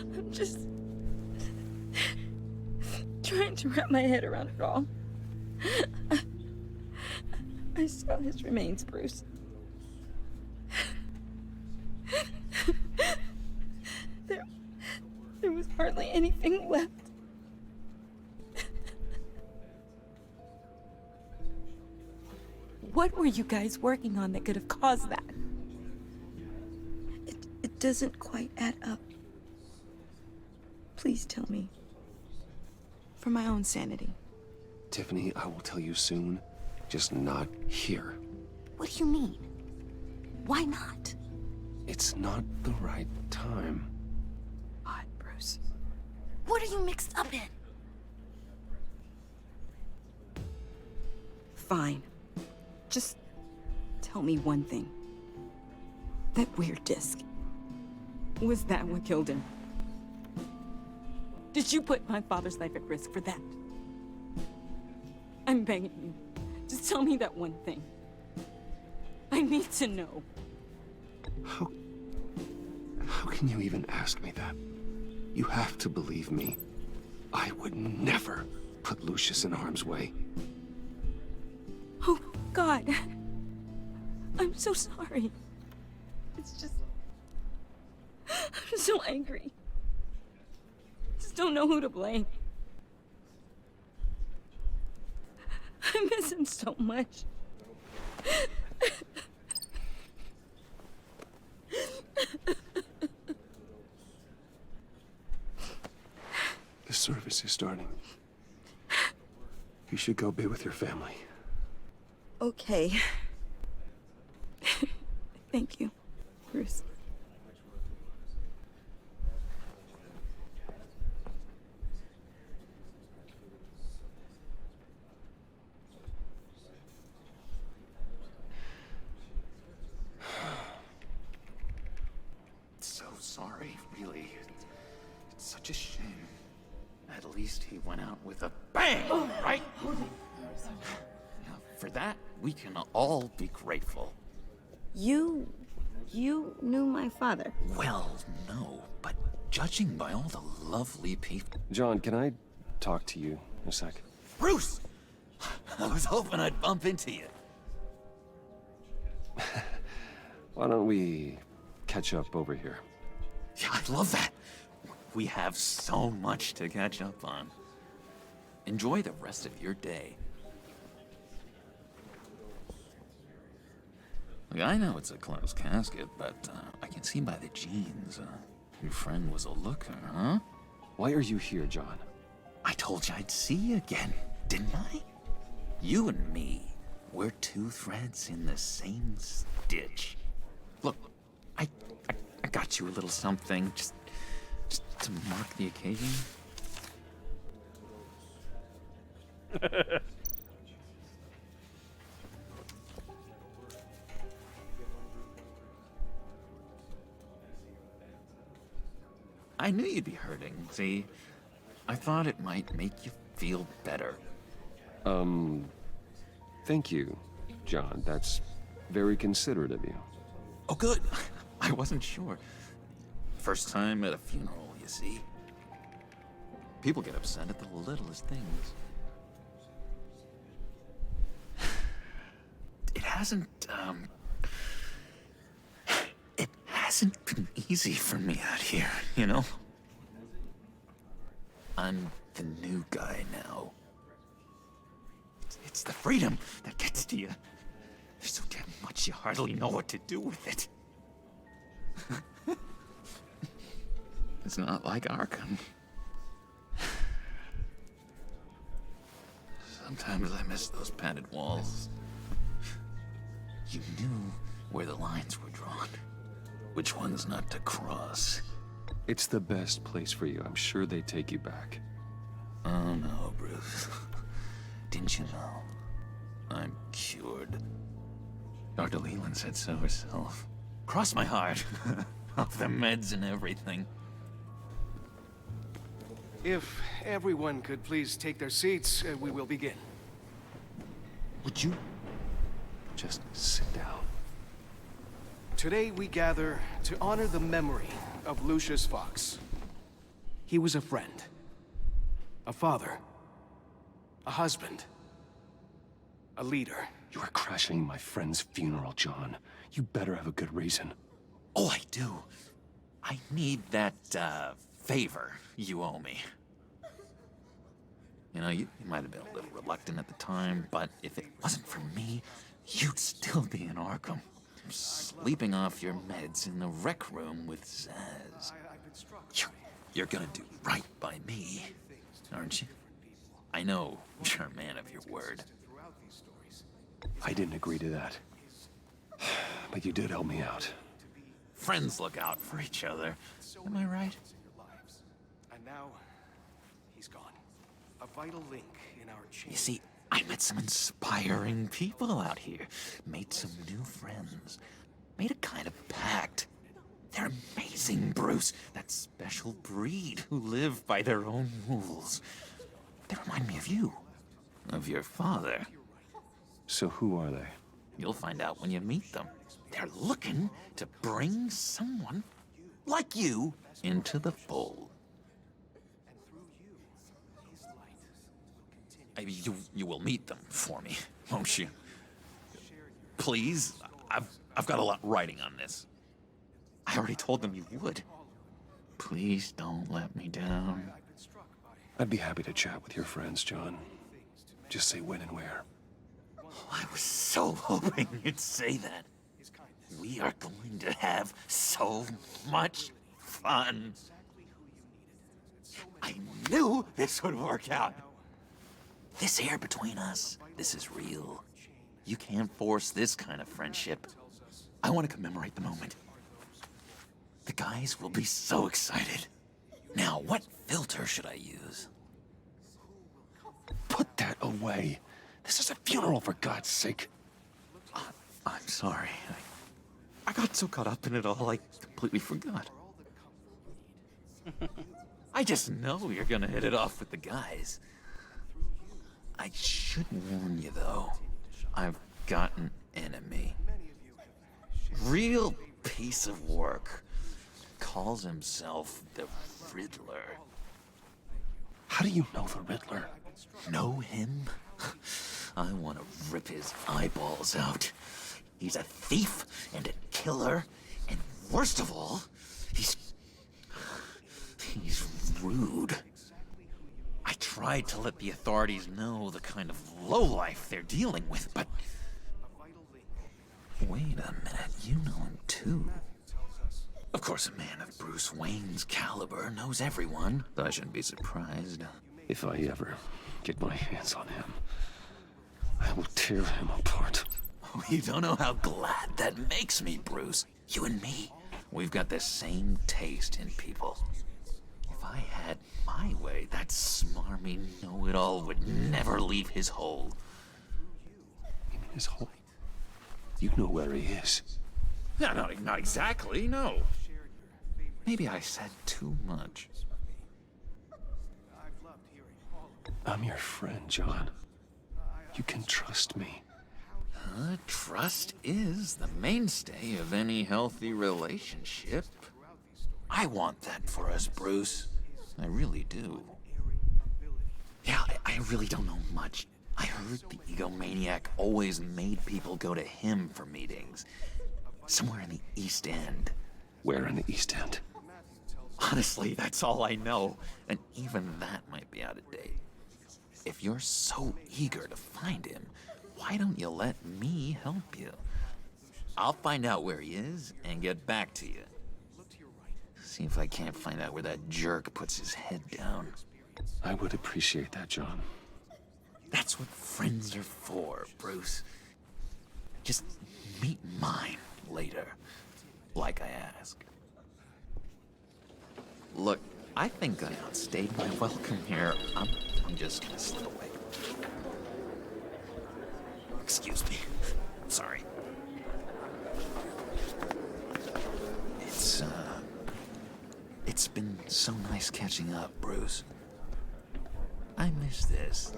I'm just trying to wrap my head around it all. I saw his remains, Bruce. There was hardly anything left. What were you guys working on that could have caused that? It doesn't quite add up. Please tell me. For my own sanity. Tiffany, I will tell you soon. Just not here. What do you mean? Why not? It's not the right time. Odd, Bruce. What are you mixed up in? Fine. Just tell me one thing. That weird disc. Was that what killed him? Did you put my father's life at risk for that? I'm begging you. Just tell me that one thing. I need to know. How can you even ask me that? You have to believe me. I would never put Lucius in harm's way. Oh, God. I'm so sorry. It's just... I'm so angry. Just don't know who to blame. I miss him so much. The service is starting. You should go be with your family. Okay. Thank you, Bruce. sorry, really. It's such a shame. At least he went out with a bang, right? Now, for that, we can all be grateful. You knew my father. Well, no, but judging by all the lovely people... John, can I talk to you a sec? Bruce! I was hoping I'd bump into you. Why don't we catch up over here? Yeah, I love that. We have so much to catch up on. Enjoy the rest of your day. Look, I know it's a closed casket, but I can see by the jeans, your friend was a looker, huh? Why are you here, John? I told you I'd see you again, didn't I? You and me, we're two threads in the same stitch. Look, I got you a little something, just to mark the occasion. I knew you'd be hurting, see? I thought it might make you feel better. Thank you, John. That's very considerate of you. Oh, good. I wasn't sure. First time at a funeral, you see. People get upset at the littlest things. It hasn't been easy for me out here, you know? I'm the new guy now. It's the freedom that gets to you. There's so damn much you hardly know what to do with it. It's not like Arkham. Sometimes I miss those padded walls. You knew where the lines were drawn. Which ones not to cross. It's the best place for you. I'm sure they take you back. Oh no, Bruce. Didn't you know? I'm cured. Dr. Leland said so herself. Cross my heart. Off the meds and everything. If everyone could please take their seats, we will begin. Would you just sit down? Today we gather to honor the memory of Lucius Fox. He was a friend, a father, a husband, a leader. You are crashing my friend's funeral, John. You better have a good reason. Oh, I do. I need that, favor you owe me. You know, you might have been a little reluctant at the time, but if it wasn't for me, you'd still be in Arkham. Sleeping off your meds in the rec room with Zaz. You're gonna do right by me, aren't you? I know you're a man of your word. I didn't agree to that. But you did help me out. Friends look out for each other. Am I right? And now, he's gone. A vital link in our chain. You see, I met some inspiring people out here. Made some new friends. Made a kind of pact. They're amazing, Bruce. That special breed who live by their own rules. They remind me of you. Of your father. So who are they? You'll find out when you meet them. They're looking to bring someone like you into the fold. You will meet them for me, won't you? Please, I've got a lot riding on this. I already told them you would. Please don't let me down. I'd be happy to chat with your friends, John. Just say when and where. I was so hoping you'd say that. We are going to have so much fun. I knew this would work out. This air between us, this is real. You can't force this kind of friendship. I want to commemorate the moment. The guys will be so excited. Now, what filter should I use? Put that away. This is a funeral, for God's sake. I'm sorry. I got so caught up in it all, I completely forgot. I just know you're gonna hit it off with the guys. I should warn you, though. I've got an enemy. Real piece of work. Calls himself the Riddler. How do you know the Riddler? Know him? I want to rip his eyeballs out. He's a thief and a killer, and worst of all, he's rude. I tried to let the authorities know the kind of lowlife they're dealing with, but... Wait a minute, you know him too. Of course, a man of Bruce Wayne's caliber knows everyone, so I shouldn't be surprised. If I ever get my hands on him, I will tear him apart. You don't know how glad that makes me, Bruce. You and me, we've got the same taste in people. If I had my way, that smarmy know-it-all would never leave his hole. You mean his hole? You know where he is. No, not exactly, no. Maybe I said too much. I'm your friend, John. You can trust me. Trust is the mainstay of any healthy relationship. I want that for us, Bruce. I really do. Yeah, I really don't know much. I heard the egomaniac always made people go to him for meetings. Somewhere in the East End. Where in the East End? Honestly, that's all I know. And even that might be out of date. If you're so eager to find him, why don't you let me help you? I'll find out where he is and get back to you. See if I can't find out where that jerk puts his head down. I would appreciate that, John. That's what friends are for, Bruce. Just meet mine later, like I asked. Look, I think I outstayed my welcome here. I'm just gonna slip away. Excuse me. Sorry. It's been so nice catching up, Bruce. I miss this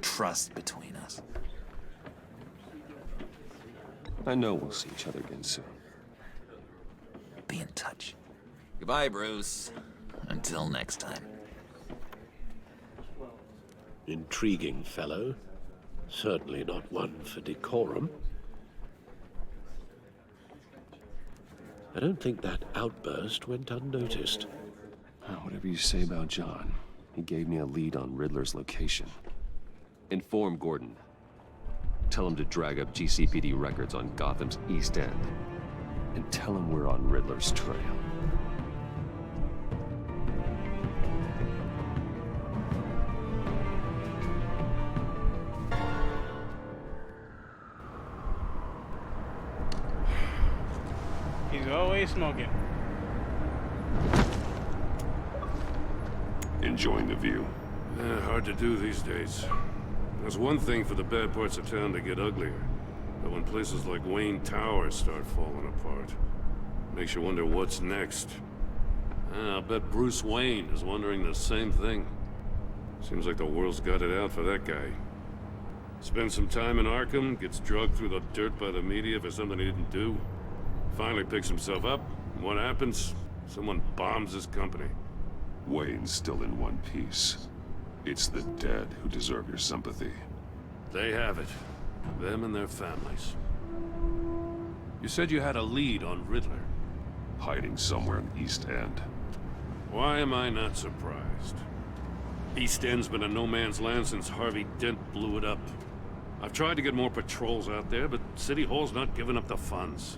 trust between us. I know we'll see each other again soon. Be in touch. Goodbye, Bruce. Until next time. Intriguing fellow. Certainly not one for decorum. I don't think that outburst went unnoticed. Whatever you say about John, he gave me a lead on Riddler's location. Inform Gordon. Tell him to drag up GCPD records on Gotham's East End. And tell him we're on Riddler's trail. He's always smoking. Enjoying the view. Hard to do these days. There's one thing for the bad parts of town to get uglier. But when places like Wayne Tower start falling apart, makes you wonder what's next. I'll bet Bruce Wayne is wondering the same thing. Seems like the world's got it out for that guy. Spends some time in Arkham, gets drugged through the dirt by the media for something he didn't do. Finally picks himself up. What happens? Someone bombs his company. Wayne's still in one piece. It's the dead who deserve your sympathy. They have it. Them and their families. You said you had a lead on Riddler. Hiding somewhere in the East End. Why am I not surprised? East End's been a no-man's land since Harvey Dent blew it up. I've tried to get more patrols out there, but City Hall's not giving up the funds.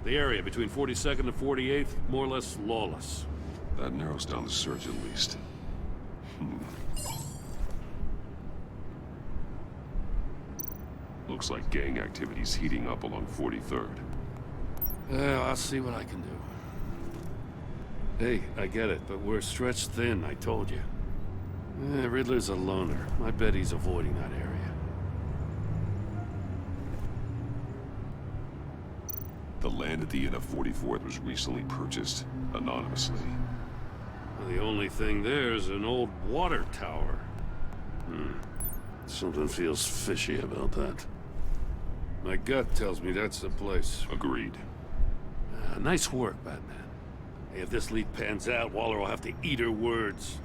The area between 42nd and 48th, more or less lawless. That narrows down the search at least. Looks like gang activity's heating up along 43rd. Well, I'll see what I can do. Hey, I get it, but we're stretched thin, I told you. Riddler's a loner. I bet he's avoiding that area. The land at the end of 44th was recently purchased anonymously. The only thing there is an old water tower. Something feels fishy about that. My gut tells me that's the place. Agreed. Nice work, Batman. Hey, if this lead pans out, Waller will have to eat her words.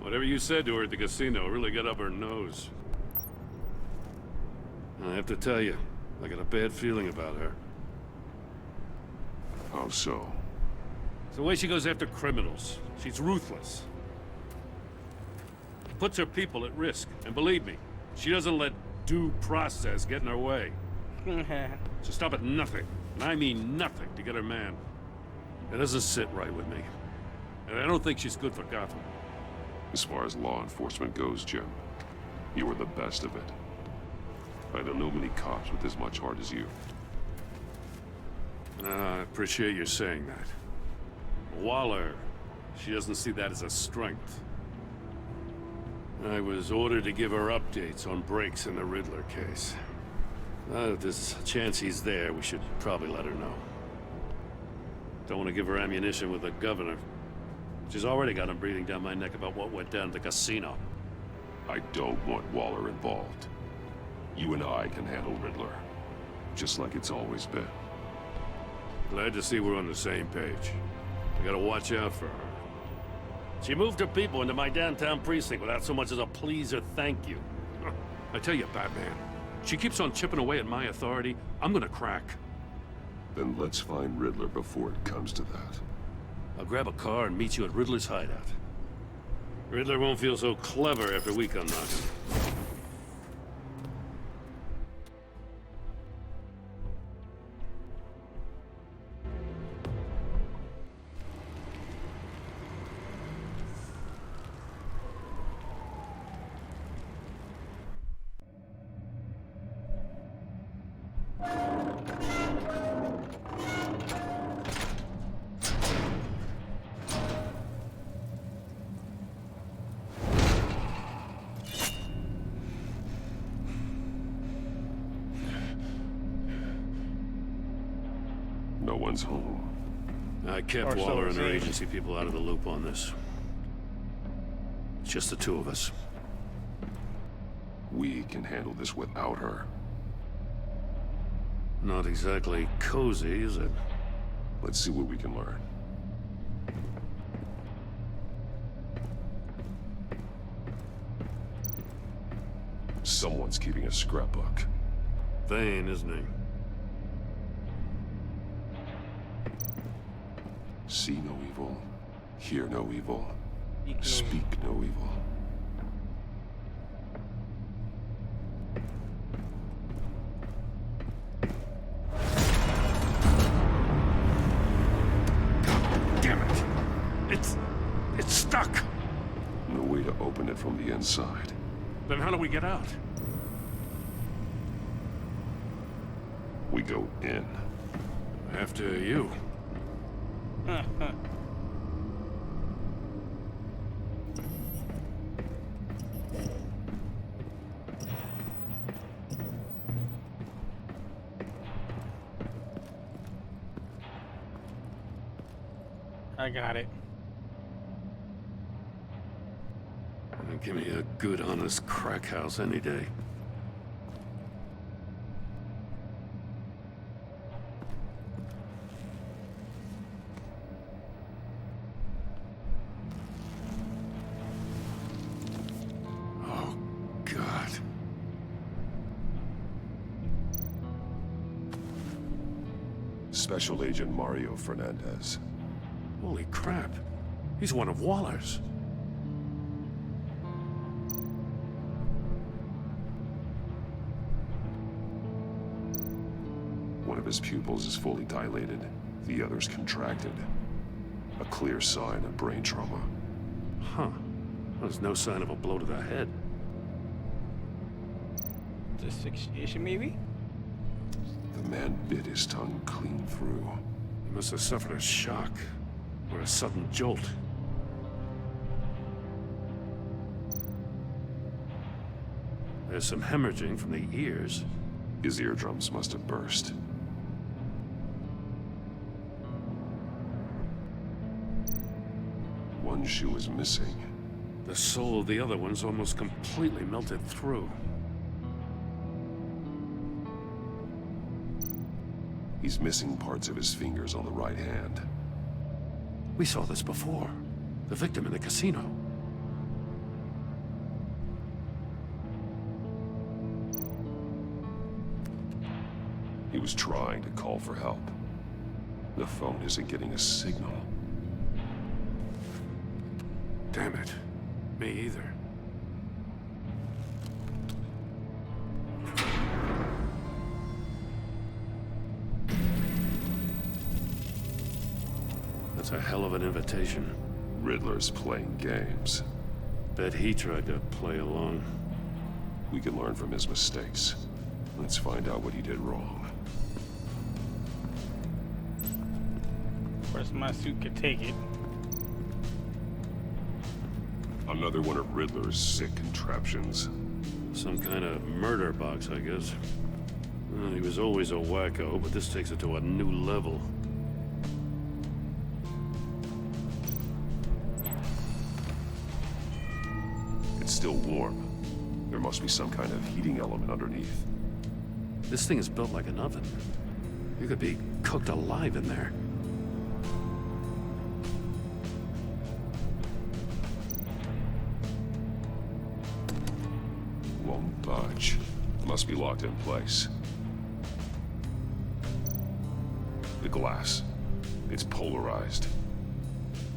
Whatever you said to her at the casino really got up her nose. I have to tell you, I got a bad feeling about her. How so? It's the way she goes after criminals. She's ruthless. Puts her people at risk. And believe me, she doesn't let due process get in her way. So stop at nothing, and I mean nothing, to get her man. It doesn't sit right with me. And I don't think she's good for Gotham. As far as law enforcement goes, Jim, you were the best of it. I don't know many cops with as much heart as you. I appreciate you saying that. Waller, she doesn't see that as a strength. I was ordered to give her updates on breaks in the Riddler case. If there's a chance he's there, we should probably let her know. Don't want to give her ammunition with the governor. She's already got him breathing down my neck about what went down at the casino. I don't want Waller involved. You and I can handle Riddler, just like it's always been. Glad to see we're on the same page. I gotta watch out for her. She moved her people into my downtown precinct without so much as a please or thank you. I tell you, Batman, she keeps on chipping away at my authority, I'm gonna crack. Then let's find Riddler before it comes to that. I'll grab a car and meet you at Riddler's hideout. Riddler won't feel so clever after we come knocking. No one's home. I kept Waller and her agency people out of the loop on this. It's just the two of us. We can handle this without her. Not exactly cozy, is it? Let's see what we can learn. Someone's keeping a scrapbook. Vane, isn't he? See no evil, hear no evil, speak no evil. God damn it! It's stuck! No way to open it from the inside. Then how do we get out? We go in. After you. I got it. Give me a good, honest crack house any day. Oh, God. Special Agent Mario Fernandez. Holy crap. He's one of Waller's. One of his pupils is fully dilated, the other's contracted. A clear sign of brain trauma. Huh. There's no sign of a blow to the head. Asphyxiation, maybe? The man bit his tongue clean through. He must have suffered a shock, or a sudden jolt. There's some hemorrhaging from the ears. His eardrums must have burst. one shoe is missing. The soul of the other one's almost completely melted through. He's missing parts of his fingers on the right hand. We saw this before. The victim in the casino. He was trying to call for help. The phone isn't getting a signal. Damn it. Me either. That's a hell of an invitation. Riddler's playing games. Bet he tried to play along. We can learn from his mistakes. Let's find out what he did wrong. Of course, my suit could take it. Another one of Riddler's sick contraptions. Some kind of murder box, I guess. Well, he was always a wacko, but this takes it to a new level. It's still warm. There must be some kind of heating element underneath. This thing is built like an oven. You could be cooked alive in there. Won't budge. Must be locked in place. The glass. It's polarized.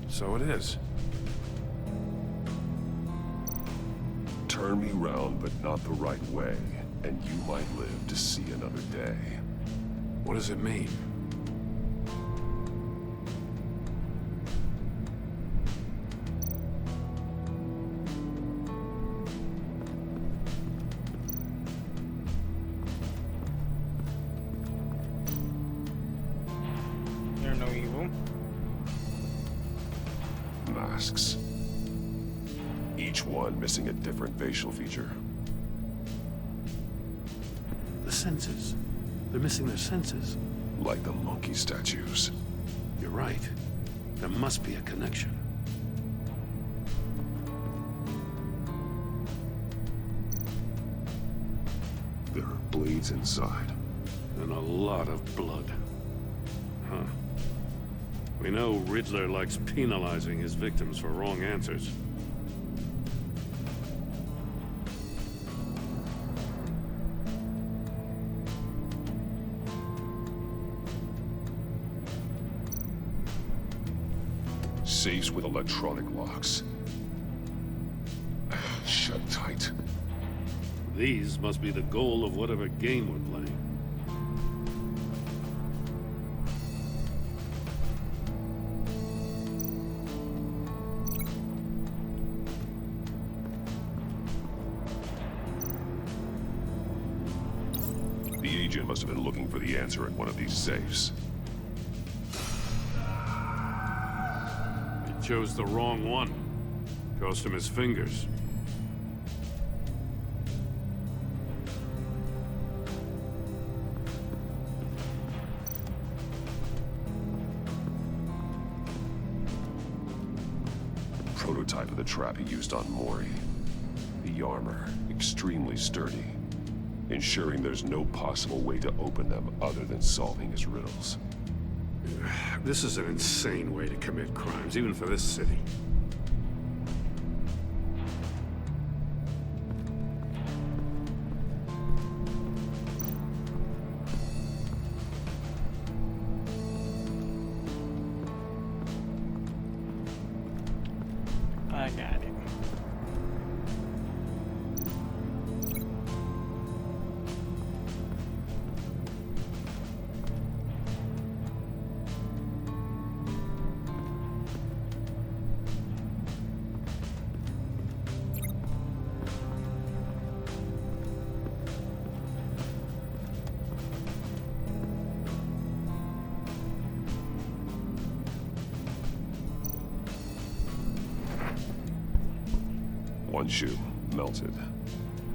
So it is. Turn me round, but not the right way, and you might live to see another day. What does it mean? You're no evil. Masks. Each one missing a different facial feature. The senses. They're missing their senses. Like the monkey statues. You're right. There must be a connection. There are bleeds inside. And a lot of blood. Huh. We know Riddler likes penalizing his victims for wrong answers. Safes with electronic locks. Shut tight. These must be the goal of whatever game we're playing. The agent must have been looking for the answer in one of these safes. He chose the wrong one. Cost him his fingers. Prototype of the trap he used on Mori. The armor, extremely sturdy, ensuring there's no possible way to open them other than solving his riddles. This is an insane way to commit crimes, even for this city. I got it. One shoe, melted.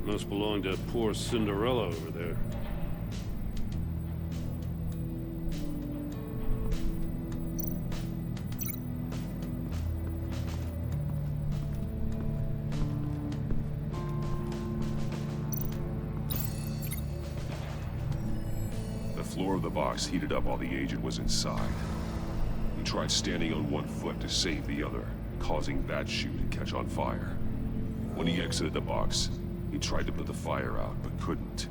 Must belong to poor Cinderella over there. floor of the box heated up while the agent was inside. He tried standing on one foot to save the other, causing that shoe to catch on fire. When he exited the box, he tried to put the fire out, but couldn't,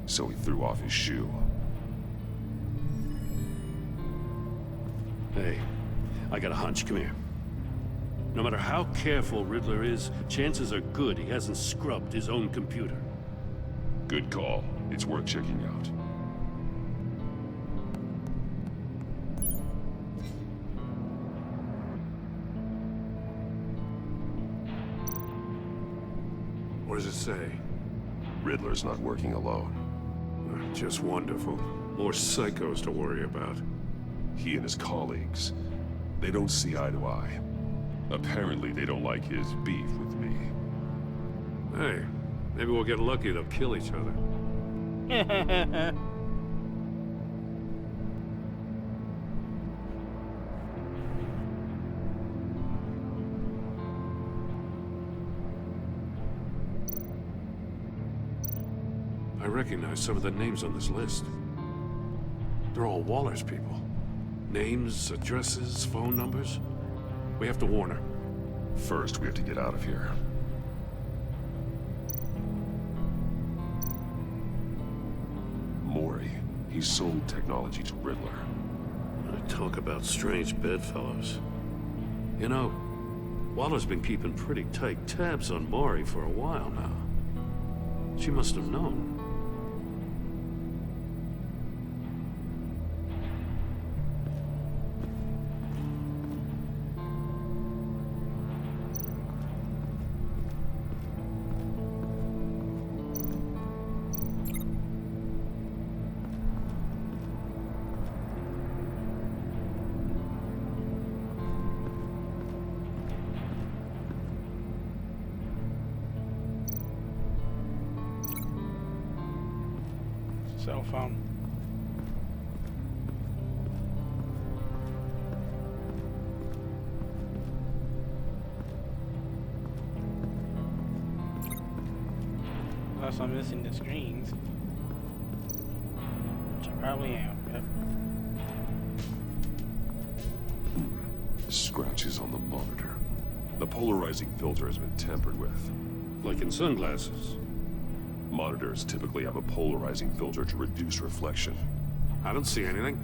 so he threw off his shoe. Hey, I got a hunch. Come here. No matter how careful Riddler is, chances are good he hasn't scrubbed his own computer. Good call. It's worth checking out. What does it say? Riddler's not working alone. Just wonderful. More psychos to worry about. He and his colleagues, they don't see eye to eye. Apparently, they don't like his beef with me. Hey, maybe we'll get lucky. They'll kill each other. I recognize some of the names on this list. They're all Waller's people. Names, addresses, phone numbers. We have to warn her. First, we have to get out of here. Mori, he sold technology to Riddler. Talk about strange bedfellows. You know, Waller's been keeping pretty tight tabs on Mori for a while now. She must have known. Cell phone. Unless I'm missing the screens. Which I probably am. Yep. Scratches on the monitor. The polarizing filter has been tampered with. Like in sunglasses. Monitors typically have a polarizing filter to reduce reflection. I don't see anything.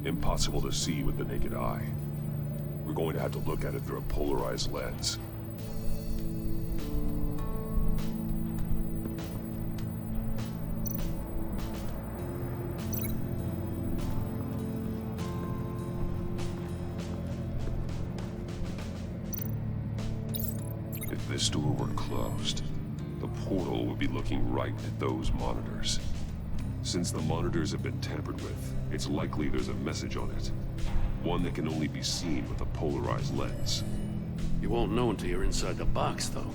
Impossible to see with the naked eye. We're going to have to look at it through a polarized lens. If this door were closed, the portal would be looking right at those monitors. Since the monitors have been tampered with, it's likely there's a message on it. One that can only be seen with a polarized lens. You won't know until you're inside the box, though.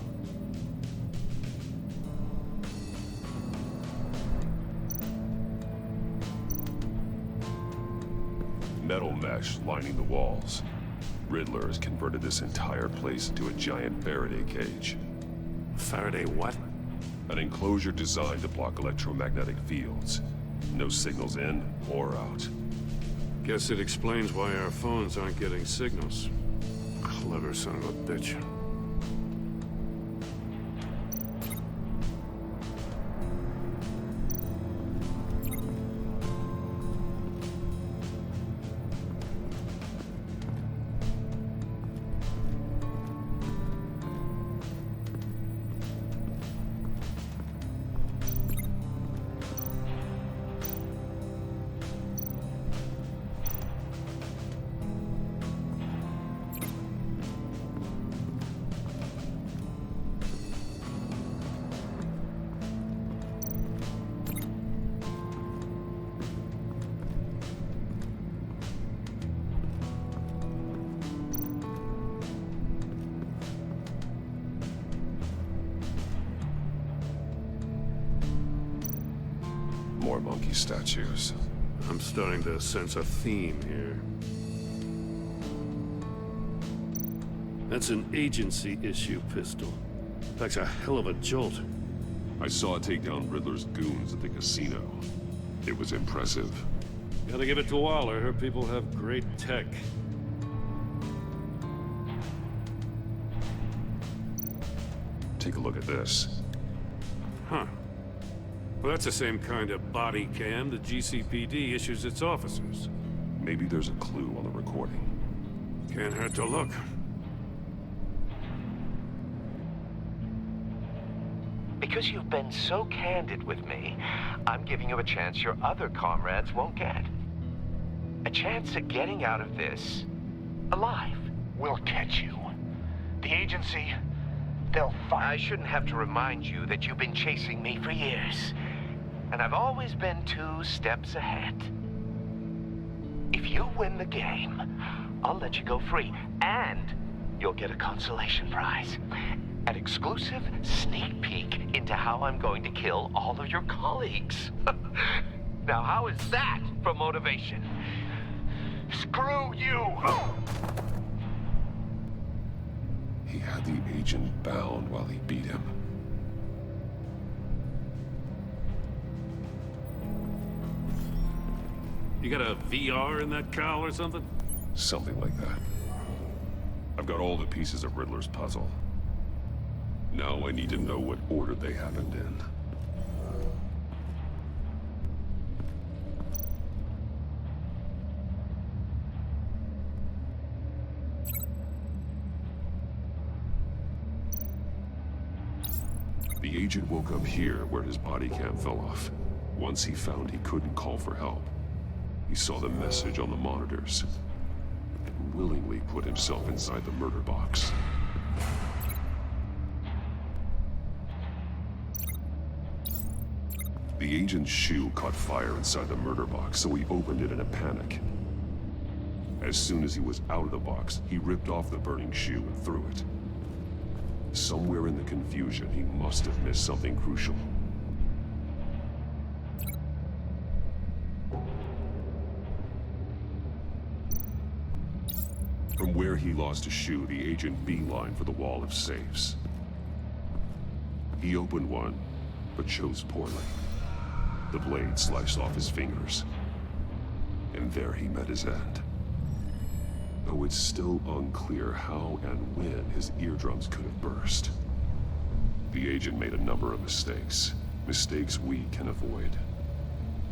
Metal mesh lining the walls. Riddler has converted this entire place into a giant Faraday cage. Faraday what? An enclosure designed to block electromagnetic fields. No signals in or out. Guess it explains why our phones aren't getting signals. Clever son of a bitch. More monkey statues. I'm starting to sense a theme here. That's an agency issue pistol. That's a hell of a jolt. I saw it take down Riddler's goons at the casino. It was impressive. Gotta give it to Waller. Her people have great tech. Take a look at this. Huh. Well, that's the same kind of body cam the GCPD issues its officers. Maybe there's a clue on the recording. Can't hurt to look. Because you've been so candid with me, I'm giving you a chance your other comrades won't get. A chance at getting out of this alive. We'll catch you. The agency, they'll find... I shouldn't have to remind you that you've been chasing me for years. And I've always been 2 steps ahead. If you win the game, I'll let you go free. And you'll get a consolation prize. An exclusive sneak peek into how I'm going to kill all of your colleagues. Now, how is that for motivation? Screw you! He had the agent bound while he beat him. You got a VR in that cowl or something? Something like that. I've got all the pieces of Riddler's puzzle. Now I need to know what order they happened in. The agent woke up here where his body cam fell off. Once he found he couldn't call for help, he saw the message on the monitors and willingly put himself inside the murder box. The agent's shoe caught fire inside the murder box, so he opened it in a panic. As soon as he was out of the box, he ripped off the burning shoe and threw it. Somewhere in the confusion, he must have missed something crucial. From where he lost a shoe, the agent beelined for the wall of safes. He opened one, but chose poorly. The blade sliced off his fingers. And there he met his end. Though it's still unclear how and when his eardrums could have burst. The agent made a number of mistakes. Mistakes we can avoid.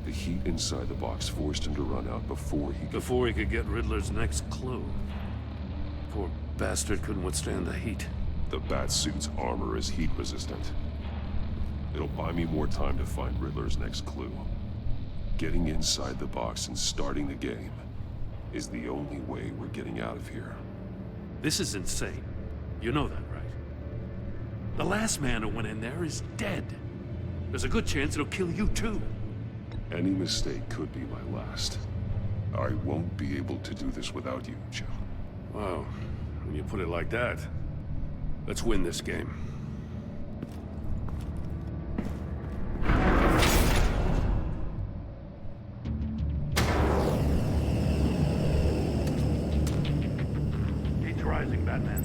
The heat inside the box forced him to run out before he could get Riddler's next clue. Poor bastard couldn't withstand the heat. The Batsuit's armor is heat resistant. It'll buy me more time to find Riddler's next clue. Getting inside the box and starting the game is the only way we're getting out of here. This is insane. You know that, right? The last man who went in there is dead. There's a good chance it'll kill you too. Any mistake could be my last. I won't be able to do this without you, Joe. Wow, when you put it like that, let's win this game. Rising, Batman.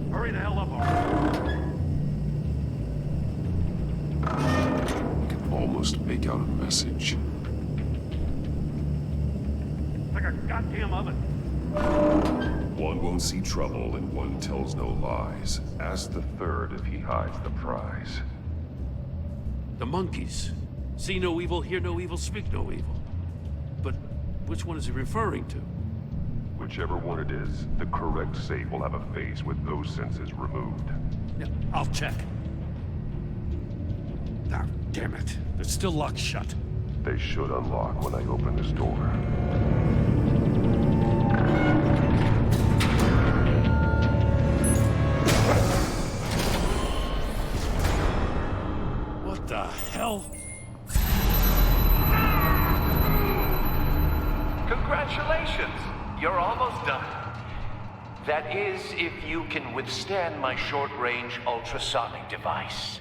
Hurry the hell up, I can almost make out a message. Like a goddamn oven. One won't see trouble and one tells no lies. Ask the third if he hides the prize. The monkeys. See no evil, hear no evil, speak no evil. But which one is he referring to? Whichever one it is, the correct safe will have a face with those senses removed. Yeah, I'll check. Ah, damn it. They're still locked shut. They should unlock when I open this door. What the hell? Congratulations! You're almost done. That is, if you can withstand my short-range ultrasonic device.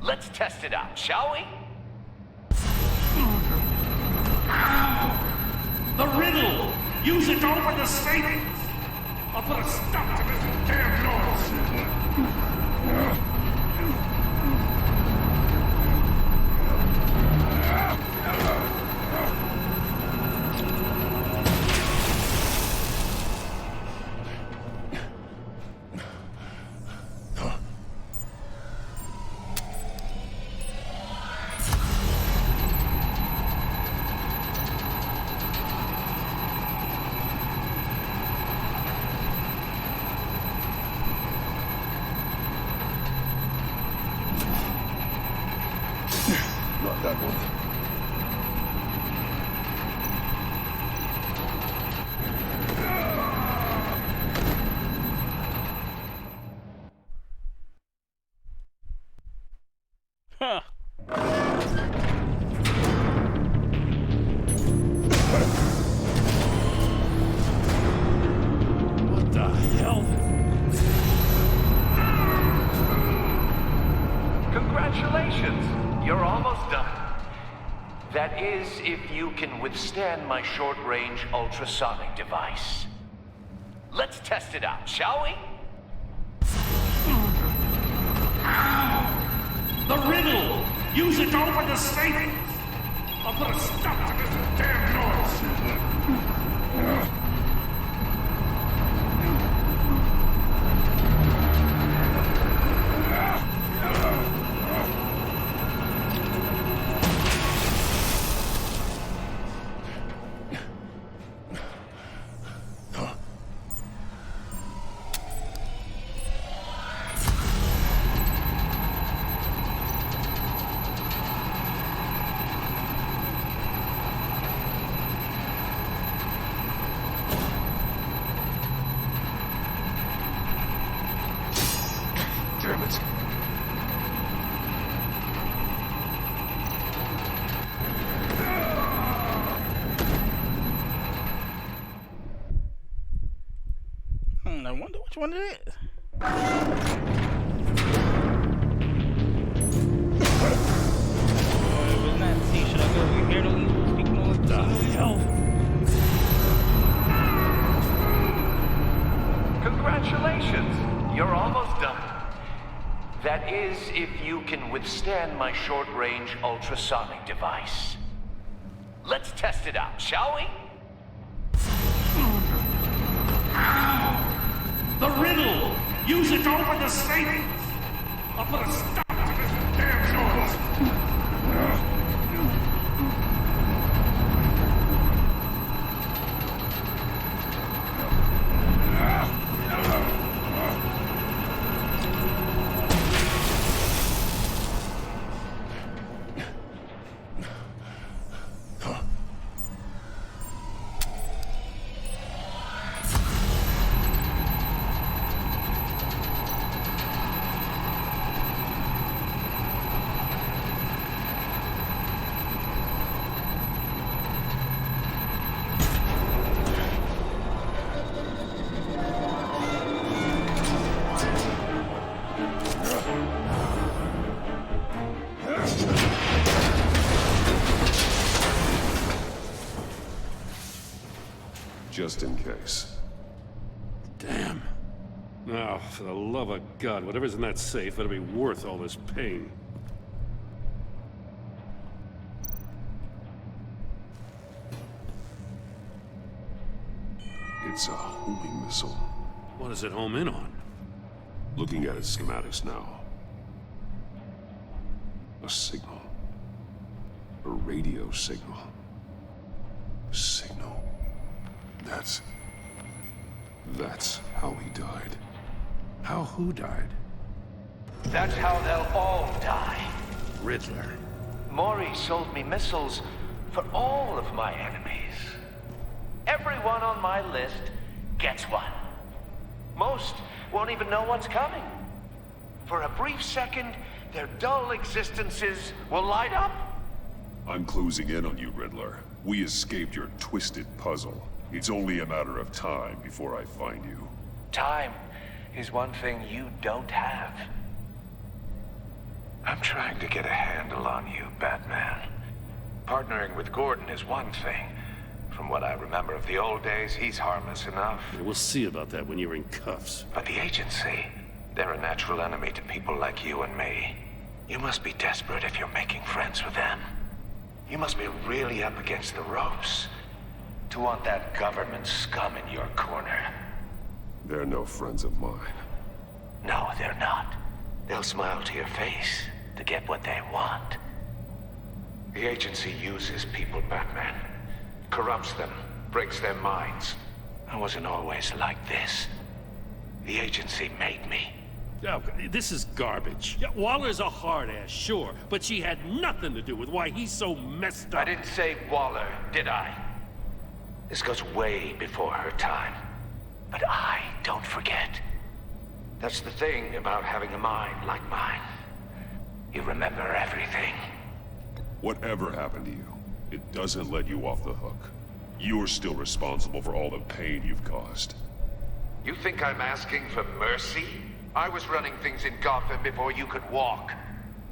Let's test it out, shall we? The riddle! Use it to open the safe! I'll put a stop to this damn noise! Not that one. Huh. What the hell? Congratulations! You're almost done. That is, if you can withstand my short-range ultrasonic device. Let's test it out, shall we? The riddle! Use it to open the safe! I'll put a stop to this damn noise! Damn it. I wonder which one it is. Wasn't that C? Should I go over here to speak more? What the hell? Congratulations! You're almost done. That is, if you can withstand my short-range ultrasonic device. Let's test it out, shall we? The riddle! Use it to open the safe! I'll put a stop to this damn noise! Just in case. Damn. Now, for the love of God, whatever's in that safe better be worth all this pain. It's a homing missile. What does it home in on? Looking at its schematics now. A signal. A radio signal. Signal. That's how he died. How who died? That's how they'll all die. Riddler. Mori sold me missiles for all of my enemies. Everyone on my list gets one. Most won't even know what's coming. For a brief second, their dull existences will light up. I'm closing in on you, Riddler. We escaped your twisted puzzle. It's only a matter of time before I find you. Time is one thing you don't have. I'm trying to get a handle on you, Batman. Partnering with Gordon is one thing. From what I remember of the old days, he's harmless enough. Yeah, we'll see about that when you're in cuffs. But the agency, they're a natural enemy to people like you and me. You must be desperate if you're making friends with them. You must be really up against the ropes to want that government scum in your corner. They're no friends of mine. No, they're not. They'll smile to your face to get what they want. The agency uses people, Batman. Corrupts them, breaks their minds. I wasn't always like this. The agency made me. Oh, this is garbage. Yeah, Waller's a hard ass, sure, but she had nothing to do with why he's so messed up. I didn't say Waller, did I? This goes way before her time. But I don't forget. That's the thing about having a mind like mine. You remember everything. Whatever happened to you, it doesn't let you off the hook. You're still responsible for all the pain you've caused. You think I'm asking for mercy? I was running things in Gotham before you could walk.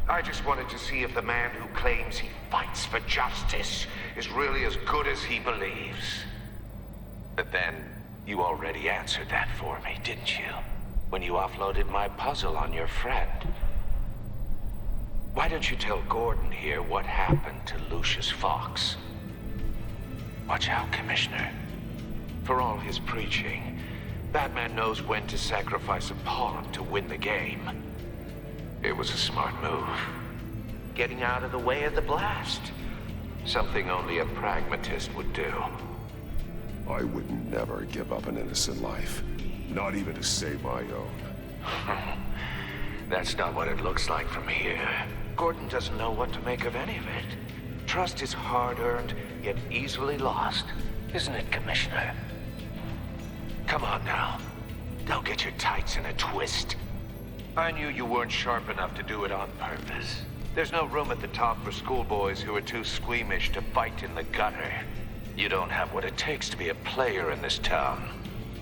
I just wanted to see if the man who claims he fights for justice is really as good as he believes. But then, you already answered that for me, didn't you? When you offloaded my puzzle on your friend. Why don't you tell Gordon here what happened to Lucius Fox? Watch out, Commissioner. For all his preaching, Batman knows when to sacrifice a pawn to win the game. It was a smart move. Getting out of the way of the blast. Something only a pragmatist would do. I would never give up an innocent life. Not even to save my own. That's not what it looks like from here. Gordon doesn't know what to make of any of it. Trust is hard-earned, yet easily lost. Isn't it, Commissioner? Come on now. Don't get your tights in a twist. I knew you weren't sharp enough to do it on purpose. There's no room at the top for schoolboys who are too squeamish to fight in the gutter. You don't have what it takes to be a player in this town.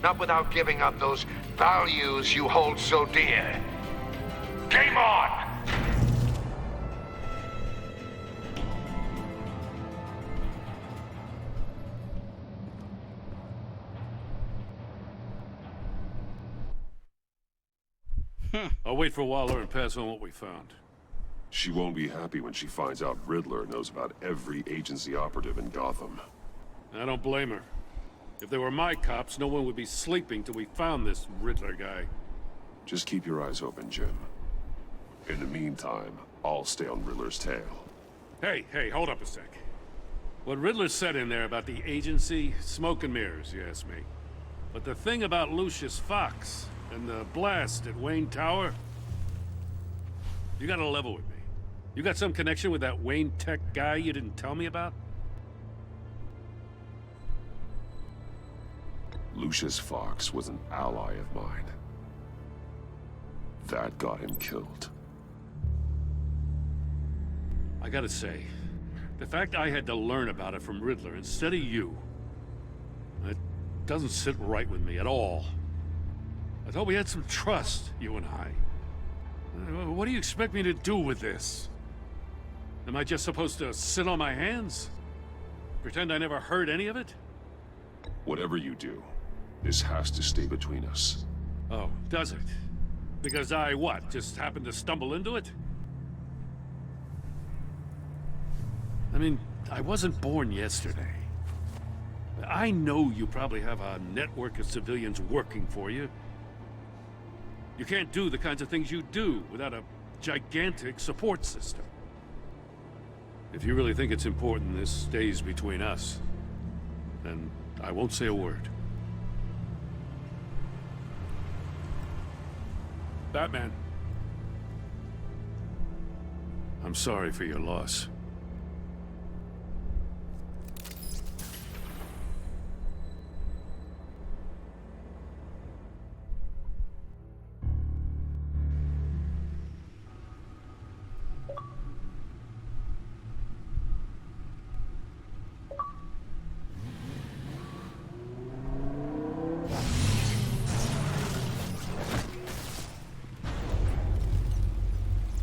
Not without giving up those values you hold so dear. Game on! I'll wait for Waller and pass on what we found. She won't be happy when she finds out Riddler knows about every agency operative in Gotham. I don't blame her. If they were my cops, no one would be sleeping till we found this Riddler guy. Just keep your eyes open, Jim. In the meantime, I'll stay on Riddler's tail. Hey, hold up a sec. What Riddler said in there about the agency, smoke and mirrors, you ask me. But the thing about Lucius Fox and the blast at Wayne Tower, you gotta level with me. You got some connection with that Wayne Tech guy you didn't tell me about? Lucius Fox was an ally of mine. That got him killed. I gotta say, the fact I had to learn about it from Riddler instead of you, it doesn't sit right with me at all. I thought we had some trust, you and I. What do you expect me to do with this? Am I just supposed to sit on my hands? Pretend I never heard any of it? Whatever you do, this has to stay between us. Oh, does it? Because I, what, just happened to stumble into it? I mean, I wasn't born yesterday. I know you probably have a network of civilians working for you. You can't do the kinds of things you do without a gigantic support system. If you really think it's important this stays between us, then I won't say a word. Batman. I'm sorry for your loss.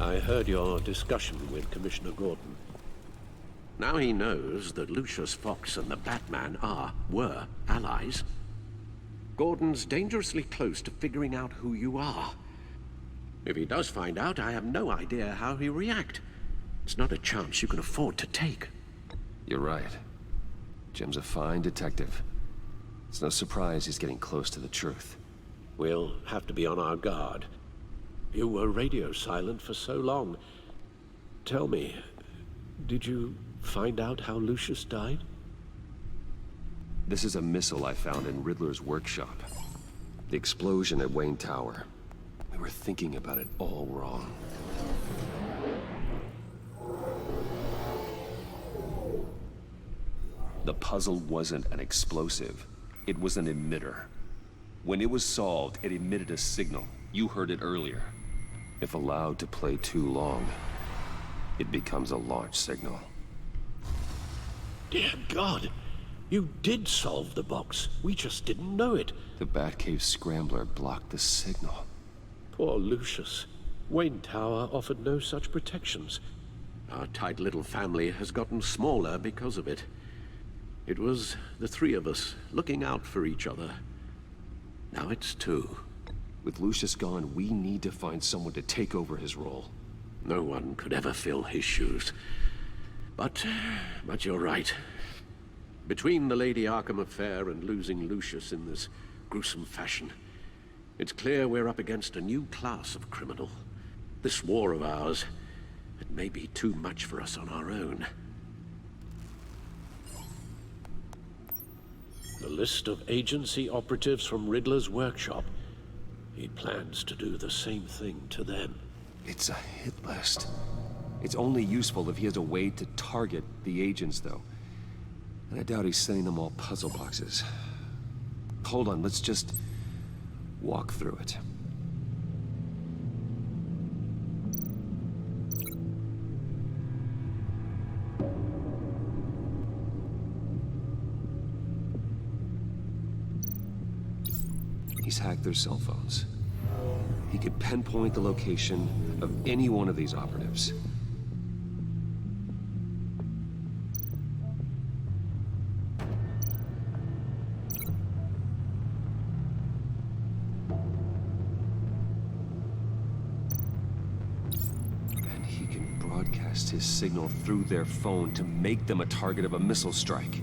I heard your discussion with Commissioner Gordon. Now he knows that Lucius Fox and the Batman were allies. Gordon's dangerously close to figuring out who you are. If he does find out, I have no idea how he'll react. It's not a chance you can afford to take. You're right. Jim's a fine detective. It's no surprise he's getting close to the truth. We'll have to be on our guard. You were radio silent for so long. Tell me, did you find out how Lucius died? This is a missile I found in Riddler's workshop. The explosion at Wayne Tower. We were thinking about it all wrong. The puzzle wasn't an explosive. It was an emitter. When it was solved, it emitted a signal. You heard it earlier. If allowed to play too long, it becomes a launch signal. Dear God! You did solve the box. We just didn't know it. The Batcave scrambler blocked the signal. Poor Lucius. Wayne Tower offered no such protections. Our tight little family has gotten smaller because of it. It was the three of us looking out for each other. Now it's two. With Lucius gone, we need to find someone to take over his role. No one could ever fill his shoes. But you're right. Between the Lady Arkham affair and losing Lucius in this gruesome fashion, it's clear we're up against a new class of criminal. This war of ours, it may be too much for us on our own. The list of agency operatives from Riddler's workshop. He plans to do the same thing to them. It's a hit list. It's only useful if he has a way to target the agents, though. And I doubt he's sending them all puzzle boxes. Hold on, let's just walk through it. He's hacked their cell phones. He could pinpoint the location of any one of these operatives. And he can broadcast his signal through their phone to make them a target of a missile strike.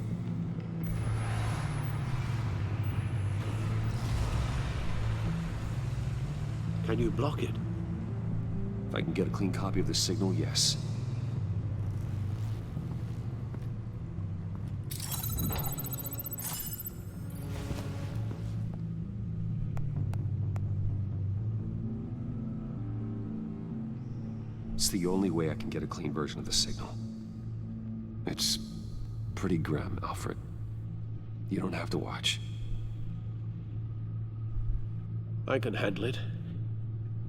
Can you block it? If I can get a clean copy of the signal, yes. It's the only way I can get a clean version of the signal. It's pretty grim, Alfred. You don't have to watch. I can handle it.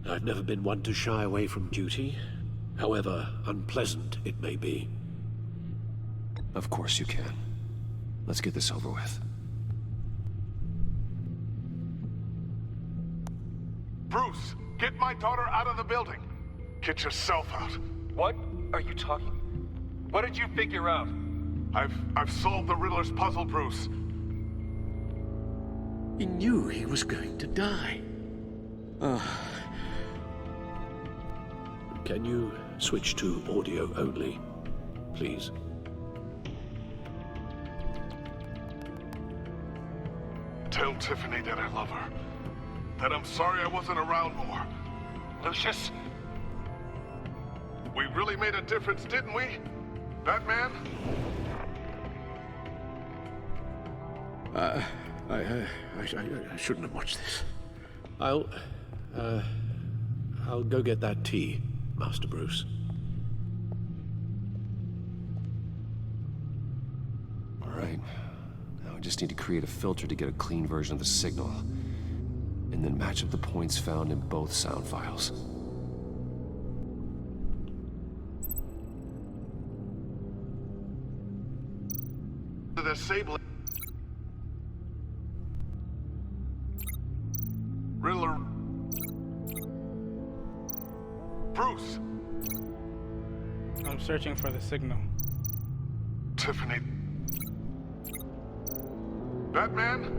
I've never been one to shy away from duty, however unpleasant it may be. Of course you can. Let's get this over with. Bruce, get my daughter out of the building. Get yourself out. What are you talking? What did you figure out? I've solved the Riddler's puzzle, Bruce. He knew he was going to die. Can you switch to audio only, please? Tell Tiffany that I love her. That I'm sorry I wasn't around more. Lucius? We really made a difference, didn't we? Batman? I shouldn't have watched this. I'll go get that tea, Master Bruce. All right. Now I just need to create a filter to get a clean version of the signal, and then match up the points found in both sound files. The disabling Riddler. Bruce. I'm searching for the signal. Tiffany. Batman?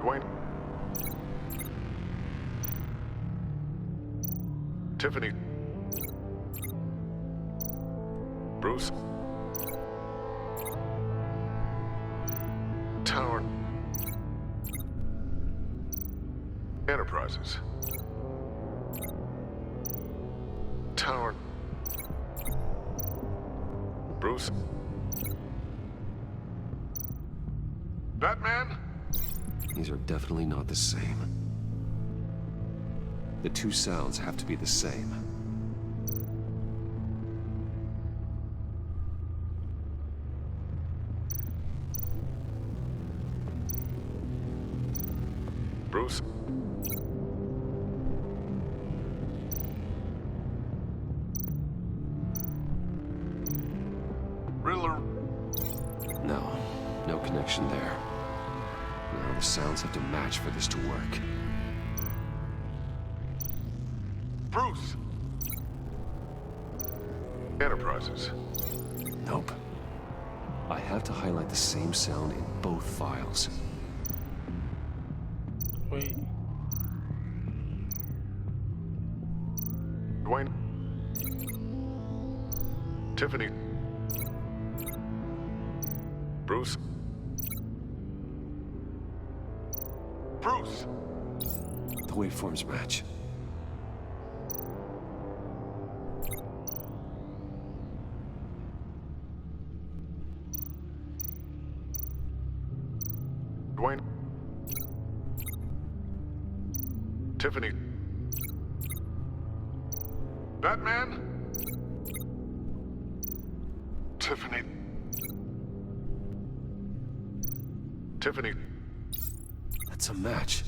Dwayne? Tiffany? Bruce? Tower? Enterprises? Tower? Bruce? Batman? These are definitely not the same. The two sounds have to be the same. Bruce? Riddler? No, no connection there. Now the sounds have to match for this to work. Bruce! Enterprises? Nope. I have to highlight the same sound in both files. Wait. Dwayne? Tiffany? Bruce? Bruce! The waveforms match. Dwayne? Tiffany? Batman? Tiffany? Tiffany? That's a match.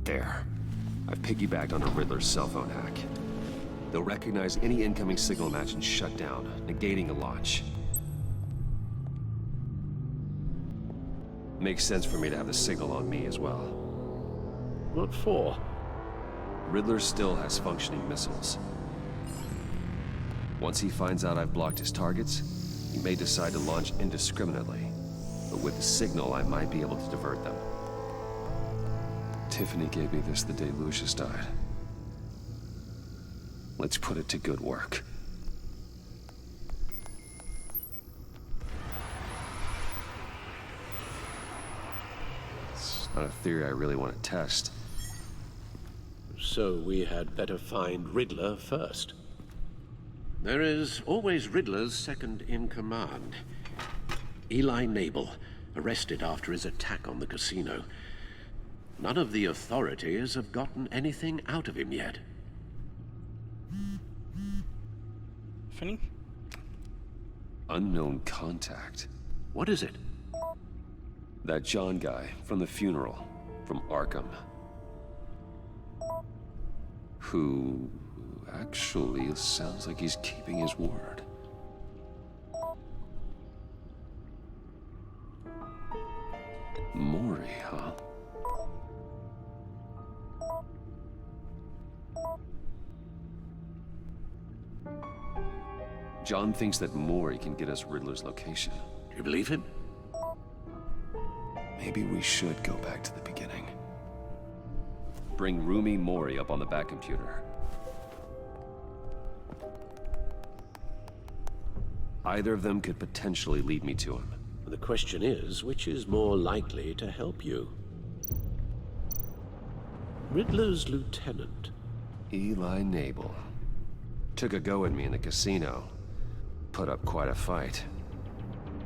There. I've piggybacked onto Riddler's cell phone hack. They'll recognize any incoming signal match and shut down, negating a launch. Makes sense for me to have the signal on me as well. What for? Riddler still has functioning missiles. Once he finds out I've blocked his targets, he may decide to launch indiscriminately. But with the signal, I might be able to divert them. Tiffany gave me this the day Lucius died. Let's put it to good work. It's not a theory I really want to test. So we had better find Riddler first. There is always Riddler's second in command. Eli Nabel, arrested after his attack on the casino. None of the authorities have gotten anything out of him yet. Funny? Unknown contact. What is it? That John guy from the funeral, from Arkham. Who actually sounds like he's keeping his word. Mori, huh? John thinks that Mori can get us Riddler's location. Do you believe him? Maybe we should go back to the beginning. Bring Rumi Mori up on the back computer. Either of them could potentially lead me to him. The question is, which is more likely to help you? Riddler's lieutenant. Eli Nabel. Took a go at me in the casino. Put up quite a fight.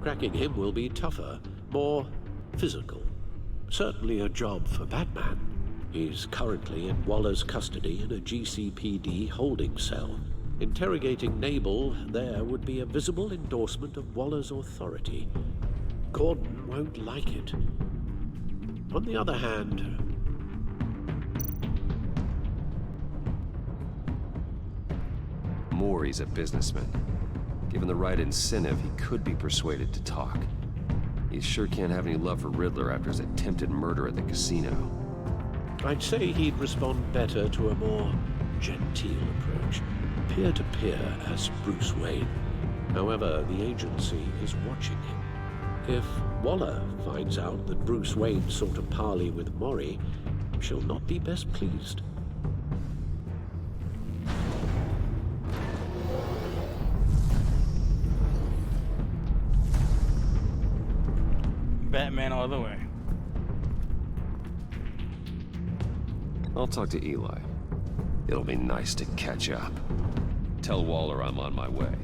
Cracking him will be tougher, more physical. Certainly a job for Batman. He's currently in Waller's custody in a GCPD holding cell. Interrogating Nabel there would be a visible endorsement of Waller's authority. Gordon won't like it. On the other hand, Mori's a businessman. Given the right incentive, he could be persuaded to talk. He sure can't have any love for Riddler after his attempted murder at the casino. I'd say he'd respond better to a more genteel approach. peer-to-peer as Bruce Wayne. However, the agency is watching him. If Waller finds out that Bruce Wayne sought a parley with Mori, she'll not be best pleased. Batman all the way. I'll talk to Eli. It'll be nice to catch up. Tell Waller I'm on my way.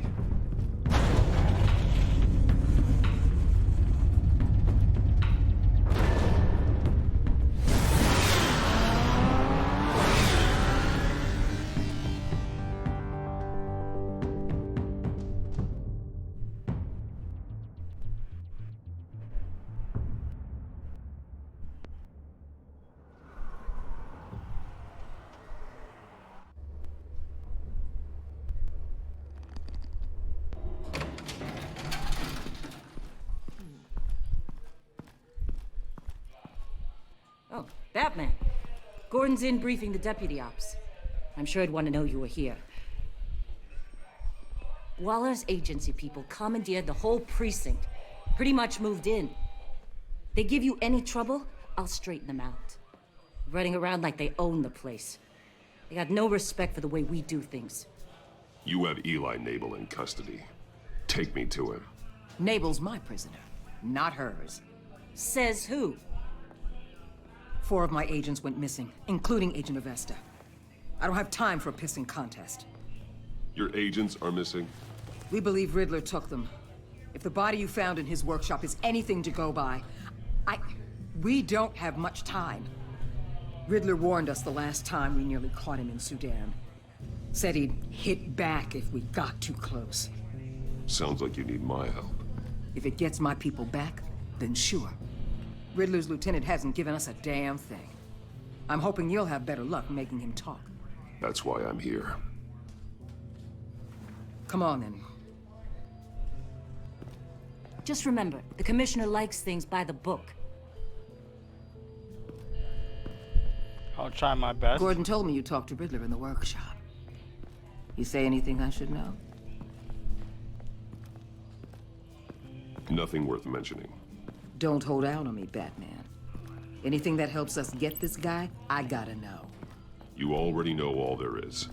Oh, Batman. Gordon's in briefing the deputy ops. I'm sure he'd want to know you were here. Waller's agency people commandeered the whole precinct. Pretty much moved in. They give you any trouble, I'll straighten them out. Running around like they own the place. They got no respect for the way we do things. You have Eli Nabel in custody. Take me to him. Nabel's my prisoner, not hers. Says who? 4 of my agents went missing, including Agent Avesta. I don't have time for a pissing contest. Your agents are missing? We believe Riddler took them. If the body you found in his workshop is anything to go by, we don't have much time. Riddler warned us the last time we nearly caught him in Sudan. Said he'd hit back if we got too close. Sounds like you need my help. If it gets my people back, then sure. Riddler's lieutenant hasn't given us a damn thing. I'm hoping you'll have better luck making him talk. That's why I'm here. Come on, then. Just remember, the commissioner likes things by the book. I'll try my best. Gordon told me you talked to Riddler in the workshop. You say anything I should know? Nothing worth mentioning. Don't hold out on me, Batman. Anything that helps us get this guy, I gotta know. You already know all there is.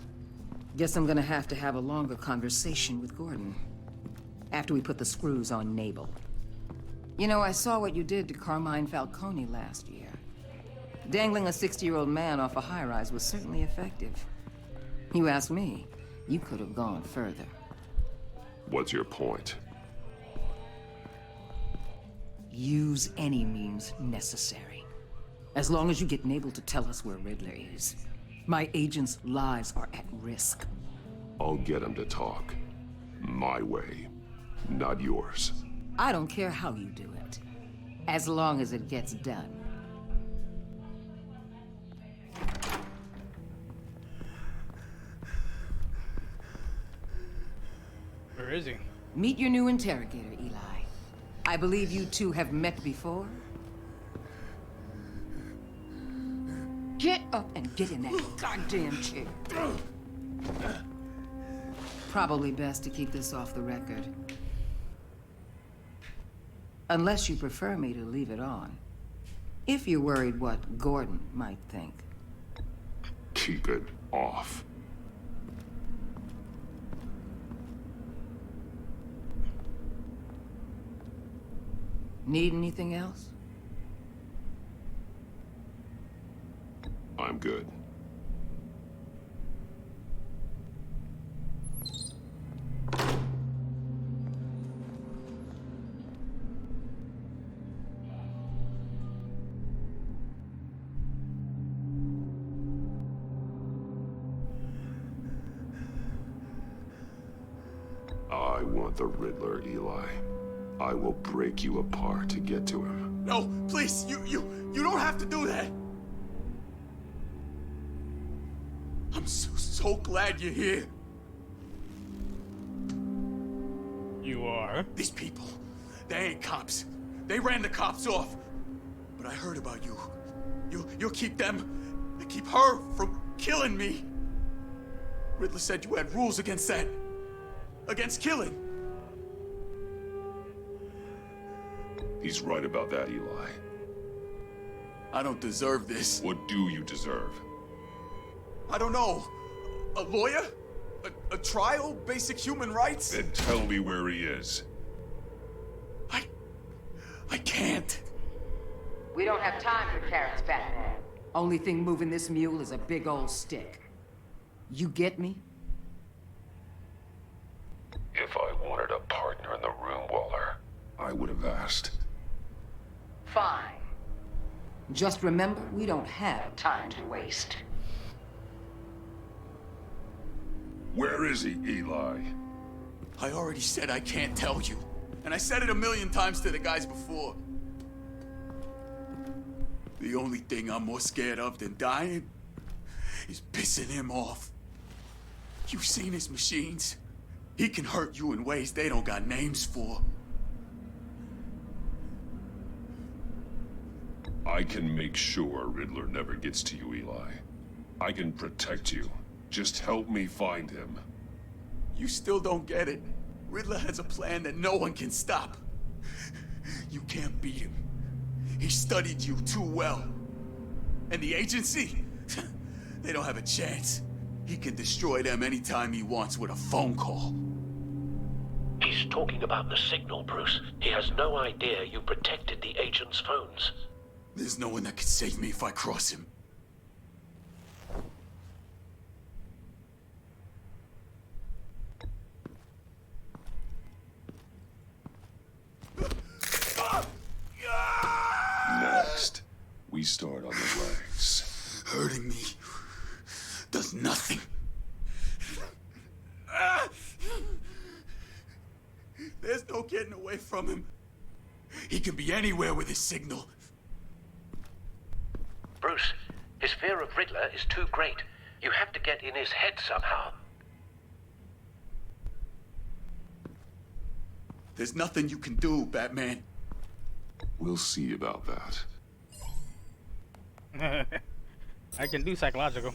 Guess I'm gonna have to have a longer conversation with Gordon. After we put the screws on Nabel. You know, I saw what you did to Carmine Falcone last year. Dangling a 60-year-old man off a high-rise was certainly effective. You ask me, you could have gone further. What's your point? Use any means necessary. As long as you get Nabel to tell us where Riddler is. My agents' lives are at risk. I'll get him to talk. My way, not yours. I don't care how you do it, as long as it gets done. Where is he? Meet your new interrogator, Eli. I believe you two have met before. Get up and get in that goddamn chair. Probably best to keep this off the record. Unless you prefer me to leave it on. If you're worried what Gordon might think. Keep it off. Need anything else? I'm good. I want the Riddler, Eli. I will break you apart to get to him. No, please, you don't have to do that. I'm so glad you're here. You are? These people, they ain't cops. They ran the cops off. But I heard about you. You'll keep them, and keep her from killing me. Riddler said you had rules against that. Against killing. He's right about that, Eli. I don't deserve this. What do you deserve? I don't know. A lawyer? A trial? Basic human rights? Then tell me where he is. I can't. We don't have time for carrots, Batman. Only thing moving this mule is a big old stick. You get me? If I wanted a partner in the room, Waller, I would have asked. Fine. Just remember, we don't have time to waste. Where is he, Eli? I already said I can't tell you. And I said it 1,000,000 times to the guys before. The only thing I'm more scared of than dying is pissing him off. You've seen his machines. He can hurt you in ways they don't got names for. I can make sure Riddler never gets to you, Eli. I can protect you. Just help me find him. You still don't get it. Riddler has a plan that no one can stop. You can't beat him. He studied you too well. And the agency? They don't have a chance. He can destroy them anytime he wants with a phone call. He's talking about the signal, Bruce. He has no idea you protected the agent's phones. There's no one that can save me if I cross him. Next, we start on the legs. Hurting me does nothing. There's no getting away from him. He can be anywhere with his signal. Bruce, his fear of Riddler is too great. You have to get in his head somehow. There's nothing you can do, Batman. We'll see about that. I can do psychological.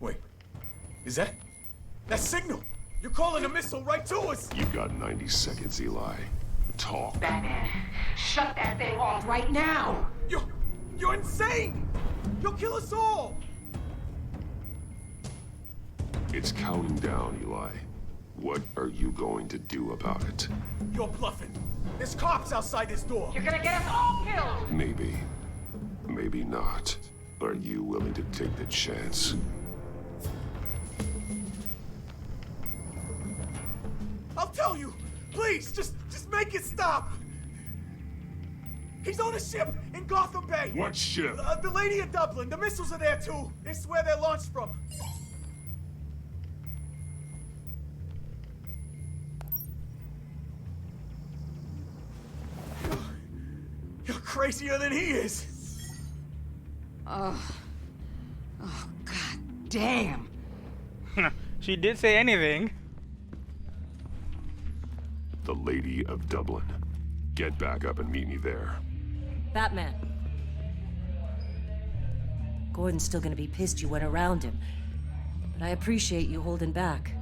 Wait, is that signal? You're calling a missile right to us! You've got 90 seconds, Eli. Talk. Batman, shut that thing off right now! You're insane! You'll kill us all! It's counting down, Eli. What are you going to do about it? You're bluffing. There's cops outside this door. You're gonna get us all killed! Maybe. Maybe not. Are you willing to take the chance? I'll tell you! Please, just make it stop! He's on a ship in Gotham Bay! What ship? The Lady of Dublin. The missiles are there, too. It's where they're launched from. You're crazier than he is! Oh, god damn! She did say anything. The Lady of Dublin. Get back up and meet me there. Batman. Gordon's still gonna be pissed you went around him. But I appreciate you holding back.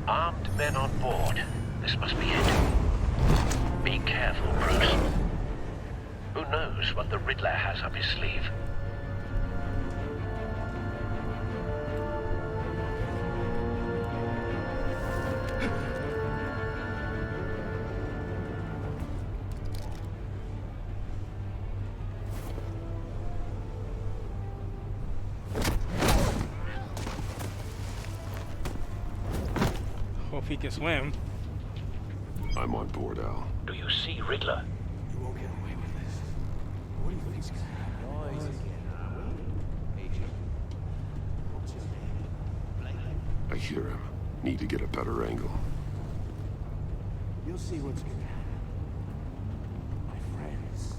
Armed men on board. This must be it. Be careful, Bruce. Who knows what the Riddler has up his sleeve? Hope he can swim. I'm on board, Al. Do you see Riddler? You won't get away with this. What do you think he's gonna have? Noise again, are we? Agent. What's your name? Blake? I hear him. Need to get a better angle. You'll see what's gonna happen. My friends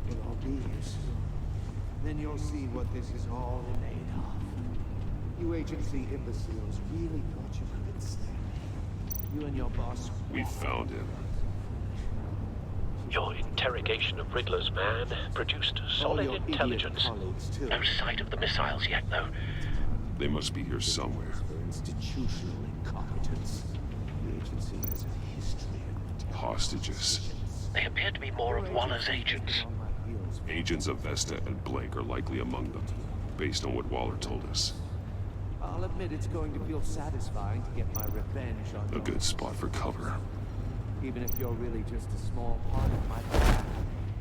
will all be here soon. Then you'll see what this is all made of. You agency imbeciles really thought you could stand me. You and your boss. We found him. Your interrogation of Riddler's man produced solid intelligence. No sight of the missiles yet, though. They must be here somewhere. For institutional incompetence. The agency has a history of Hostages. They appear to be more of Waller's agents. Agents of Vesta and Blake are likely among them, based on what Waller told us. I'll admit it's going to feel satisfying to get my revenge on A good spot for cover. even if you're really just a small part of my plan.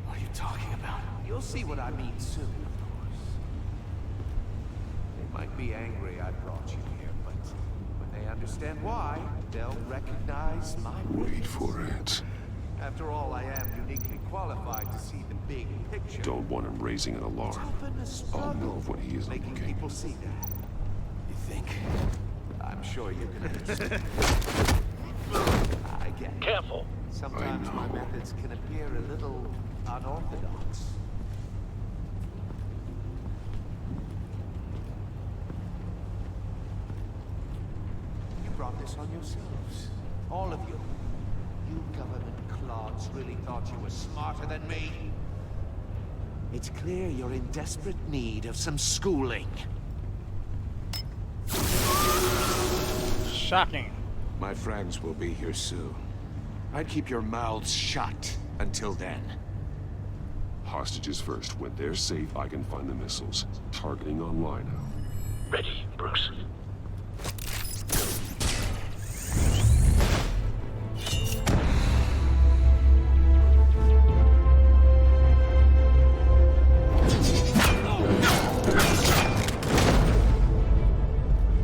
What are you talking about? You'll see what I mean soon, of course. They might be angry I brought you here, but when they understand why, they'll recognize my Wait for it. After all, I am uniquely qualified to see the big picture. Don't want him raising an alarm. I'll know when he is making looking. people see that. You think? I'm sure you can understand. I get it. Careful. Sometimes my methods can appear a little unorthodox. You brought this on yourselves. All of you. You government clods really thought you were smarter than me. It's clear you're in desperate need of some schooling. Shocking. My friends will be here soon. I'd keep your mouths shut until then. Hostages first. When they're safe, I can find the missiles. Targeting online now. Ready, Bruce.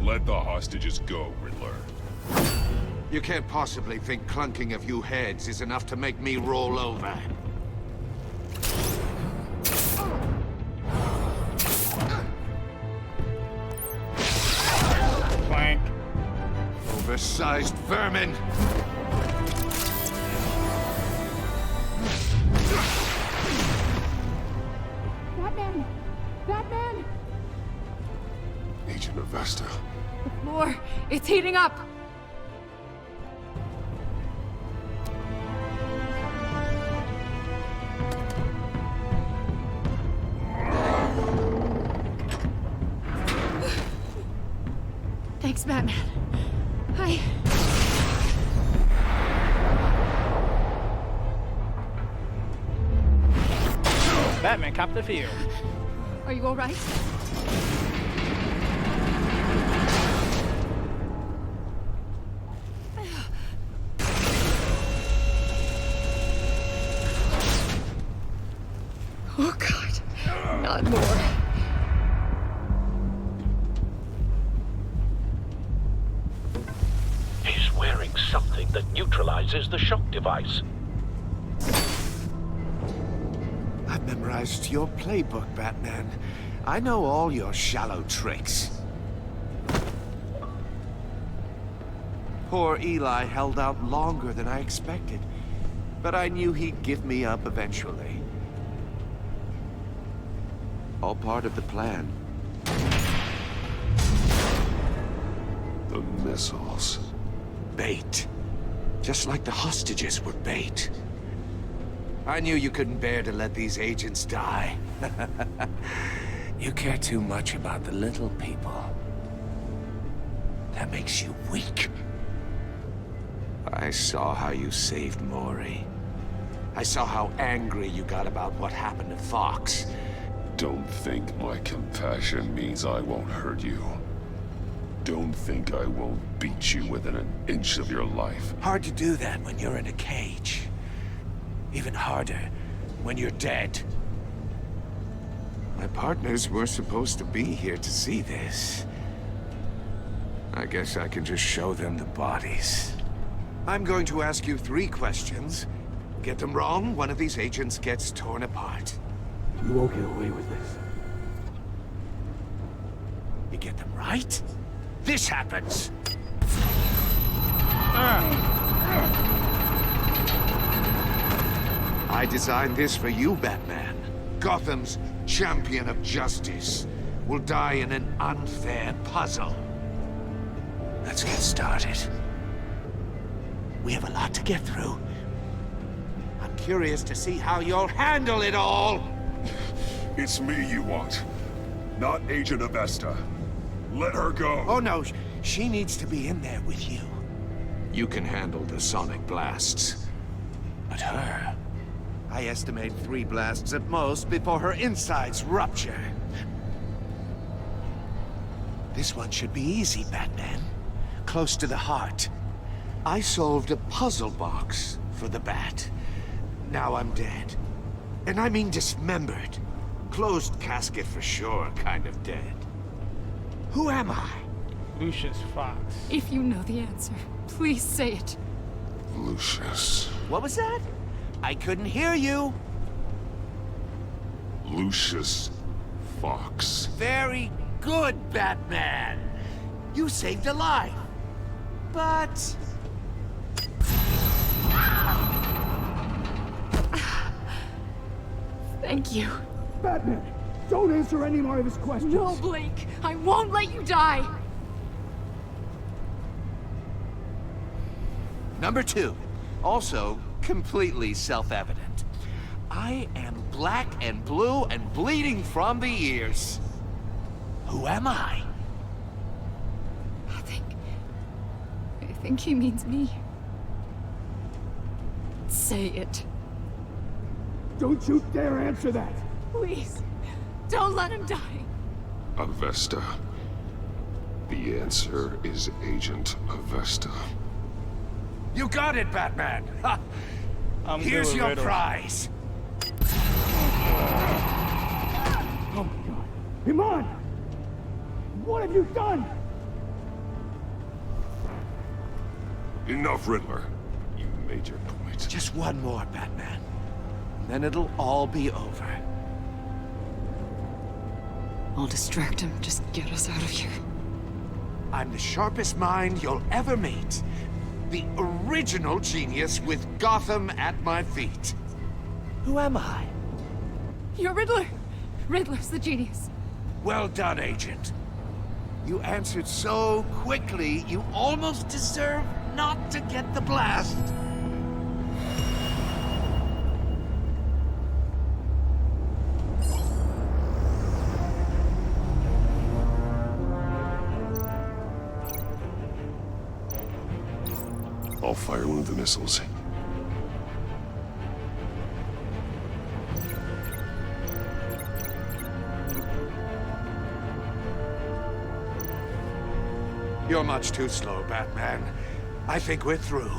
Let the hostages go, Riddler. You can't possibly think clunking a few heads is enough to make me roll over. Clank. Oversized vermin! Batman! Batman! Agent of Vesta. The floor, it's heating up! Thanks, Batman. Batman, cop the field. Are you all right? Oh, God. Not more. He's wearing something that neutralizes the shock device. I've memorized your playbook, Batman. I know all your shallow tricks. Poor Eli held out longer than I expected, but I knew he'd give me up eventually. All part of the plan. The missiles. Bait. Just like the hostages were bait. I knew you couldn't bear to let these agents die. You care too much about the little people. That makes you weak. I saw how you saved Maury. I saw how angry you got about what happened to Fox. Don't think my compassion means I won't hurt you. Don't think I won't beat you within an inch of your life. Hard to do that when you're in a cage. Even harder when you're dead. My partners were supposed to be here to see this. I guess I can just show them the bodies. I'm going to ask you 3 questions. Get them wrong, one of these agents gets torn apart. You won't get away with this. You get them right, this happens. I designed this for you, Batman. Gotham's champion of justice will die in an unfair puzzle. Let's get started. We have a lot to get through. I'm curious to see how you'll handle it all. It's me you want, not Agent Avesta. Let her go. Oh no, she needs to be in there with you. You can handle the sonic blasts. But her, I estimate 3 blasts at most before her insides rupture. This one should be easy, Batman. Close to the heart. I solved a puzzle box for the Bat. Now I'm dead. And I mean dismembered. Closed casket for sure, kind of dead. Who am I? Lucius Fox. If you know the answer, please say it. Lucius. What was that? I couldn't hear you. Lucius Fox. Very good, Batman. You saved a life. But... Thank you. Batman, don't answer any more of his questions. No, Blake. I won't let you die. Number 2. Also completely self-evident. I am black and blue and bleeding from the ears. Who am I? I think he means me. Say it. Don't you dare answer that! Please, don't let him die. Avesta. The answer is Agent Avesta. You got it, Batman! Ha. Here's your prize! Oh my god. Iman! What have you done? Enough, Riddler. You made your point. Just one more, Batman. Then it'll all be over. I'll distract him. Just get us out of here. I'm the sharpest mind you'll ever meet. The original genius with Gotham at my feet. Who am I? You're Riddler. Riddler's the genius. Well done, Agent. You answered so quickly, you almost deserve not to get the blast. I'll fire one of the missiles. You're much too slow, Batman. I think we're through.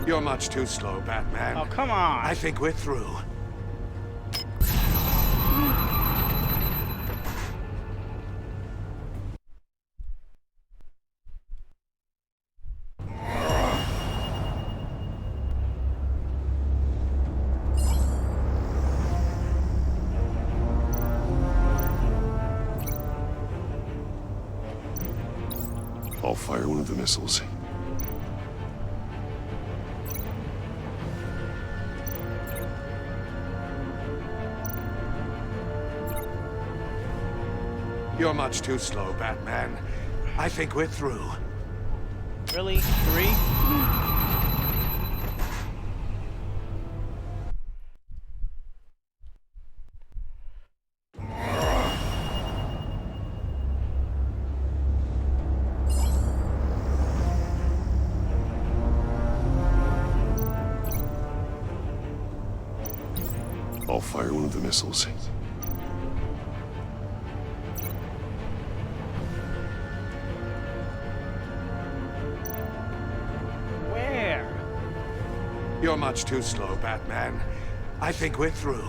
You're much too slow, Batman. Oh, come on. I think we're through. I'll fire one of the missiles. You're much too slow, Batman. I think we're through. Really? 3? fire one of the missiles. Where? You're much too slow, Batman. I think we're through.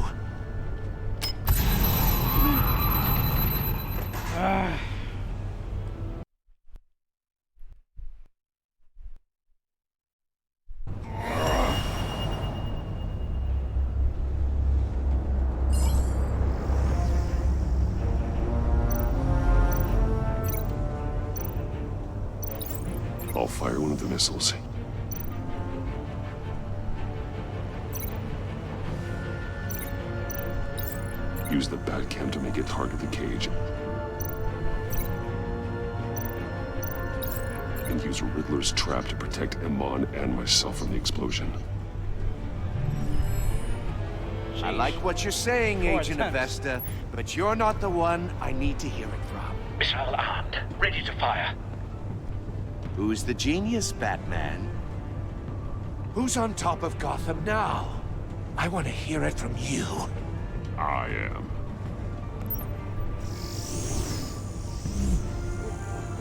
I'll fire one of the missiles. Use the Batcam to make it target the cage. And use Riddler's trap to protect Iman and myself from the explosion. I like what you're saying, More Agent attempts. Avesta, but you're not the one I need to hear it from. Missile armed, ready to fire. Who's the genius, Batman? Who's on top of Gotham now? I want to hear it from you. I am.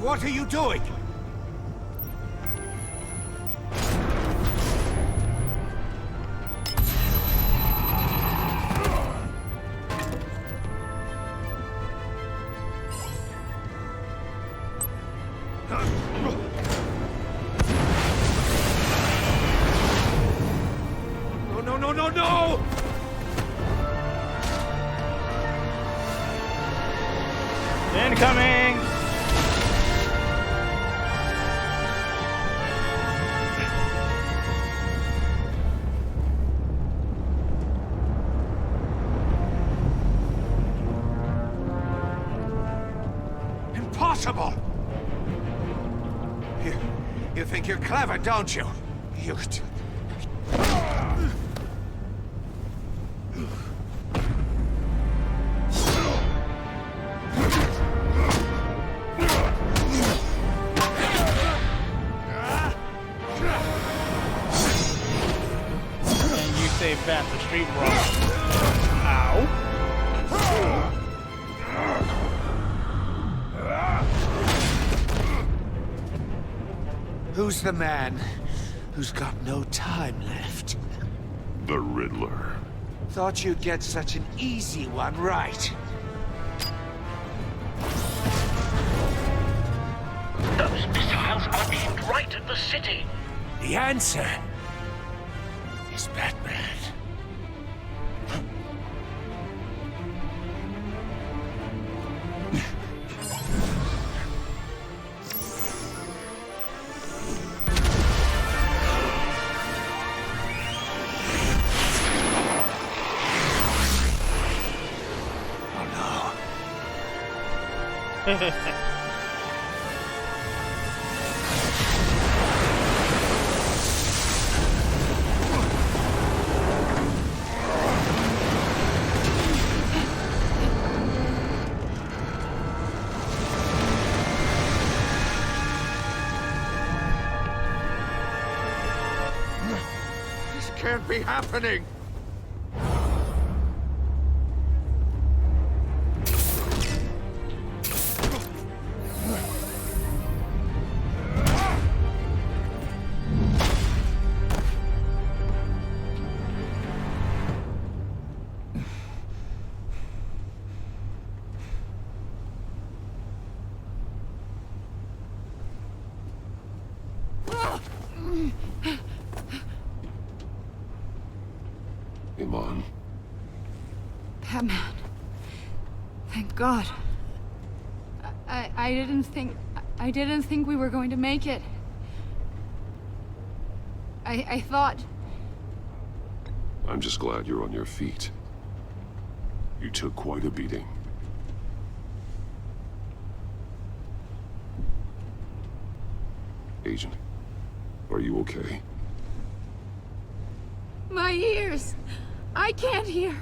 What are you doing? No! Incoming! Impossible! You think you're clever, don't you? You... And you say Bat the street brawl. Ow. Who's the man who's got no time left? The Riddler. Thought you'd get such an easy one right. Those missiles are aimed right at the city. The answer is Batman. This can't be happening! Iman. Batman. Thank God. I didn't think we were going to make it. I thought... I'm just glad you're on your feet. You took quite a beating. Agent, are you okay? My ears! I can't hear!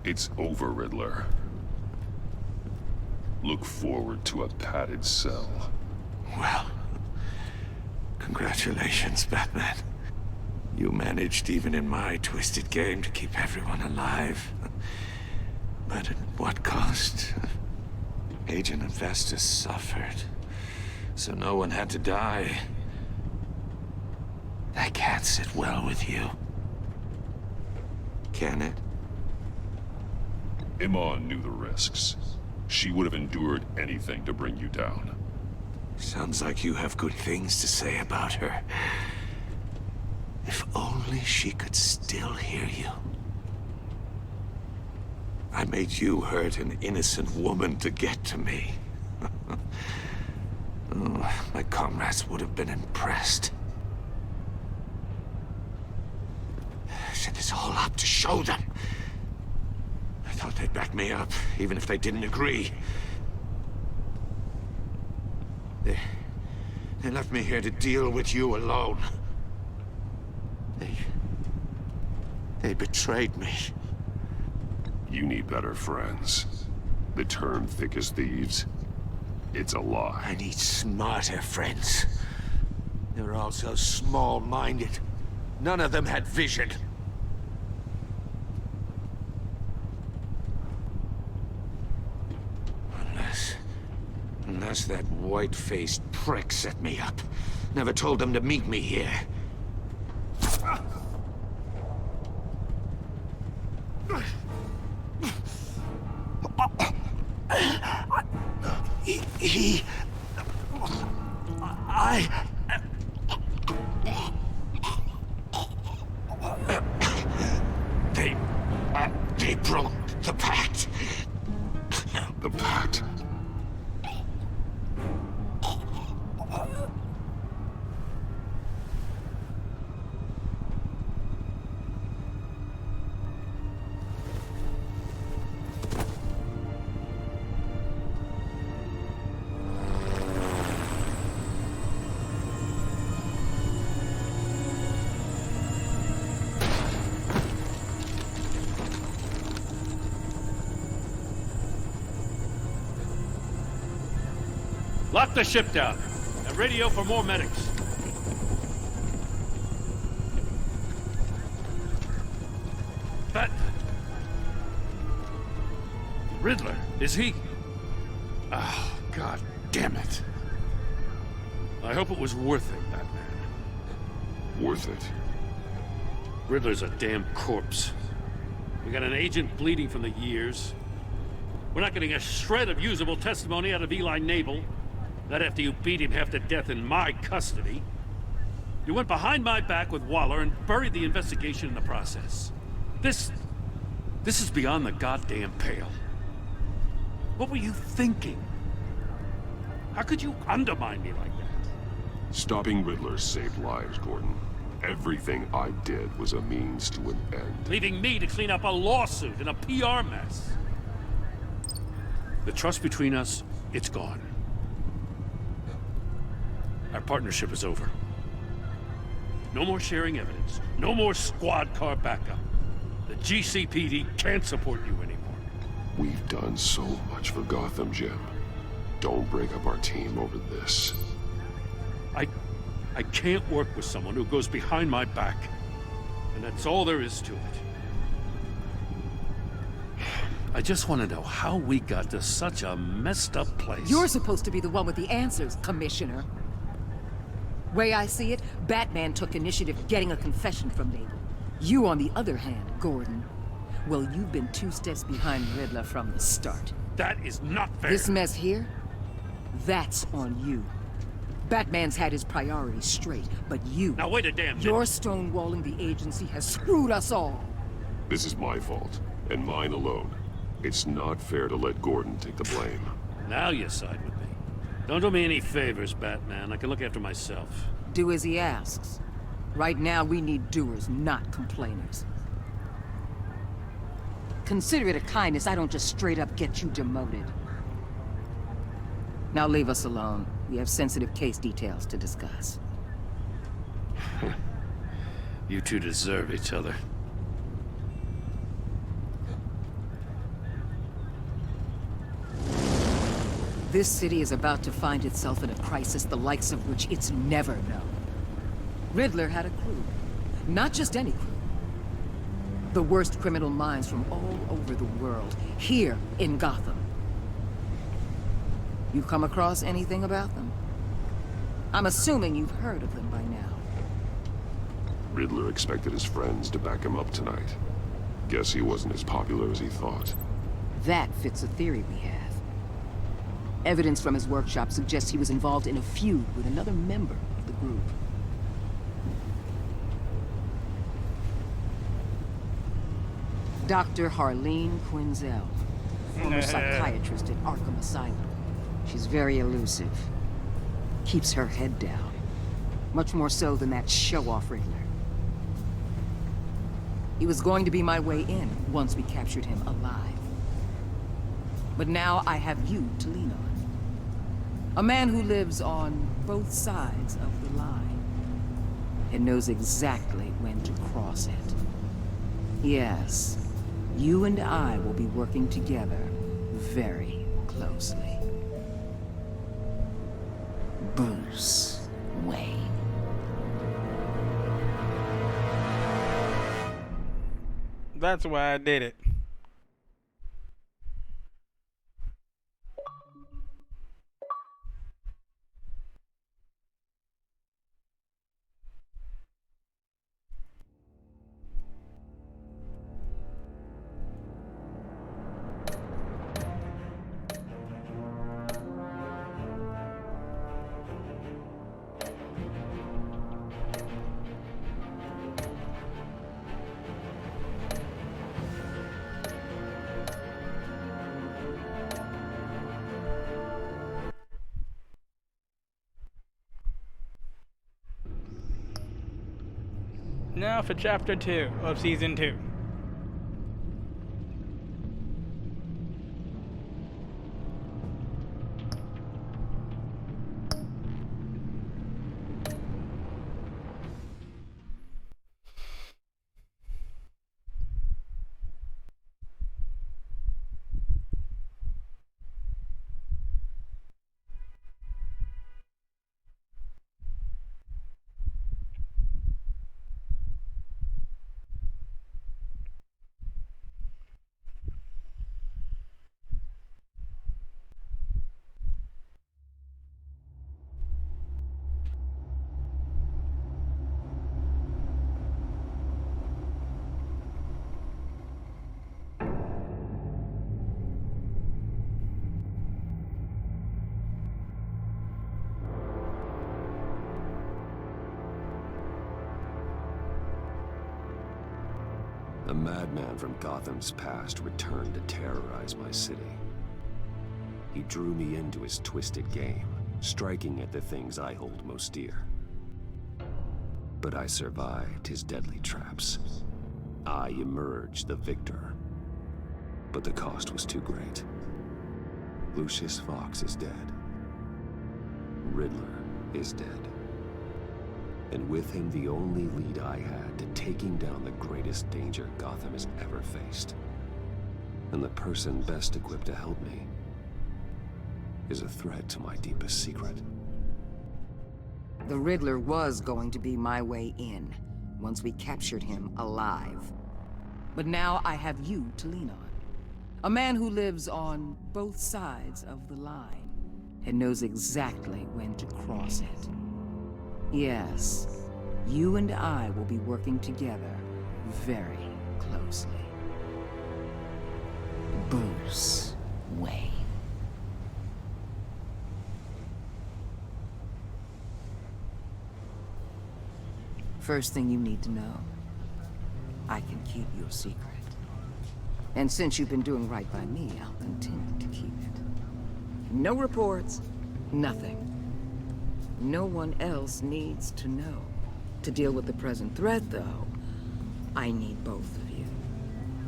It's over, Riddler. Look forward to a padded cell. Well, congratulations, Batman. You managed, even in my twisted game, to keep everyone alive. But at what cost? Agent Infestus suffered, so no one had to die. That can't sit well with you. Can it? Iman knew the risks. She would have endured anything to bring you down. Sounds like you have good things to say about her. If only she could still hear you. I made you hurt an innocent woman to get to me. Oh, my comrades would have been impressed. Set this all up to show them. I thought they'd back me up, even if they didn't agree. They left me here to deal with you alone. They betrayed me. You need better friends. The term thick as thieves, it's a lie. I need smarter friends. They're all so small-minded. None of them had vision. Unless that white-faced prick set me up. Never told them to meet me here. They broke the pact. The pact? Lock the ship down and radio for more medics. Riddler, is he? Oh, God damn it. I hope it was worth it, Batman. Worth it? Riddler's a damn corpse. We got an agent bleeding from the years. We're not getting a shred of usable testimony out of Eli Nabel. Not after you beat him half to death in my custody. You went behind my back with Waller and buried the investigation in the process. This is beyond the goddamn pale. What were you thinking? How could you undermine me like that? Stopping Riddler saved lives, Gordon. Everything I did was a means to an end. Leaving me to clean up a lawsuit and a PR mess. The trust between us, it's gone. Our partnership is over. No more sharing evidence. No more squad car backup. The GCPD can't support you anymore. We've done so much for Gotham, Jim. Don't break up our team over this. I can't work with someone who goes behind my back. And that's all there is to it. I just want to know how we got to such a messed up place. You're supposed to be the one with the answers, Commissioner. Way I see it, Batman took initiative getting a confession from Nabel. You, on the other hand, Gordon, well, you've been 2 steps behind Riddler from the start. That is not fair. This mess here, that's on you. Batman's had his priorities straight, but you... Now wait a damn minute. Your stonewalling the agency has screwed us all. This is my fault, and mine alone. It's not fair to let Gordon take the blame. Now you side with me. Don't do me any favors, Batman. I can look after myself. Do as he asks. Right now, we need doers, not complainers. Consider it a kindness I don't just straight up get you demoted. Now leave us alone. We have sensitive case details to discuss. You two deserve each other. This city is about to find itself in a crisis the likes of which it's never known. Riddler had a crew. Not just any crew. The worst criminal minds from all over the world, here in Gotham. You come across anything about them? I'm assuming you've heard of them by now. Riddler expected his friends to back him up tonight. Guess he wasn't as popular as he thought. That fits a theory we have. Evidence from his workshop suggests he was involved in a feud with another member of the group. Dr. Harleen Quinzel, former psychiatrist at Arkham Asylum. She's very elusive. Keeps her head down. Much more so than that show-off Riddler. He was going to be my way in once we captured him alive. But now I have you to lean on. A man who lives on both sides of the line and knows exactly when to cross it. Yes, you and I will be working together very closely. Bruce Wayne. That's why I did it. Now for chapter 2 of season 2. A madman from Gotham's past returned to terrorize my city. He drew me into his twisted game, striking at the things I hold most dear. But I survived his deadly traps. I emerged the victor. But the cost was too great. Lucius Fox is dead. Riddler is dead. And with him the only lead I had to taking down the greatest danger Gotham has ever faced. And the person best equipped to help me is a threat to my deepest secret. The Riddler was going to be my way in, once we captured him alive. But now I have you to lean on. A man who lives on both sides of the line, and knows exactly when to cross it. Yes, you and I will be working together very closely. Bruce Wayne. First thing you need to know, I can keep your secret. And since you've been doing right by me, I'll continue to keep it. No reports, nothing. No one else needs to know. To deal with the present threat, though, I need both of you.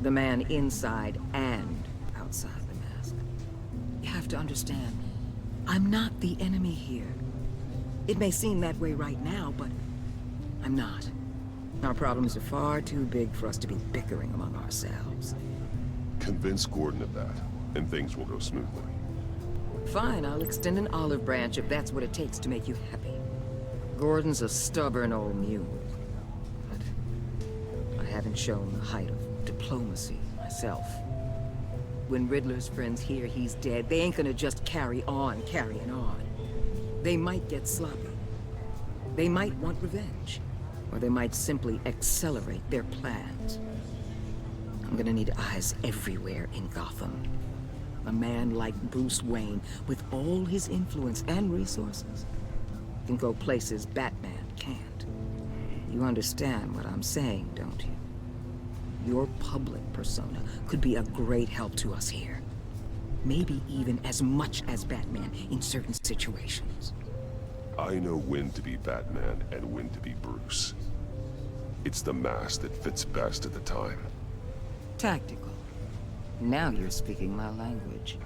The man inside and outside the mask. You have to understand, I'm not the enemy here. It may seem that way right now, but I'm not. Our problems are far too big for us to be bickering among ourselves. Convince Gordon of that, and things will go smoothly. Fine, I'll extend an olive branch if that's what it takes to make you happy. Gordon's a stubborn old mule. But I haven't shown the height of diplomacy myself. When Riddler's friends hear he's dead, they ain't gonna just carry on carrying on. They might get sloppy. They might want revenge. Or they might simply accelerate their plans. I'm gonna need eyes everywhere in Gotham. A man like Bruce Wayne, with all his influence and resources, can go places Batman can't. You understand what I'm saying, don't you? Your public persona could be a great help to us here. Maybe even as much as Batman in certain situations. I know when to be Batman and when to be Bruce. It's the mask that fits best at the time. Tactical. Now you're speaking my language.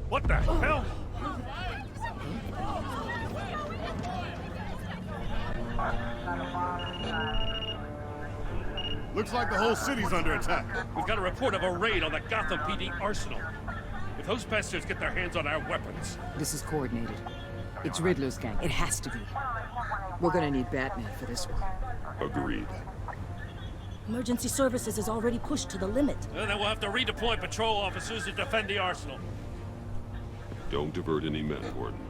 What the hell? Looks like the whole city's under attack. We've got a report of a raid on the Gotham PD arsenal. If those bastards get their hands on our weapons... This is coordinated. It's Riddler's gang. It has to be. We're gonna need Batman for this one. Agreed. Emergency services is already pushed to the limit. Then we'll have to redeploy patrol officers to defend the arsenal. Don't divert any men, Gordon.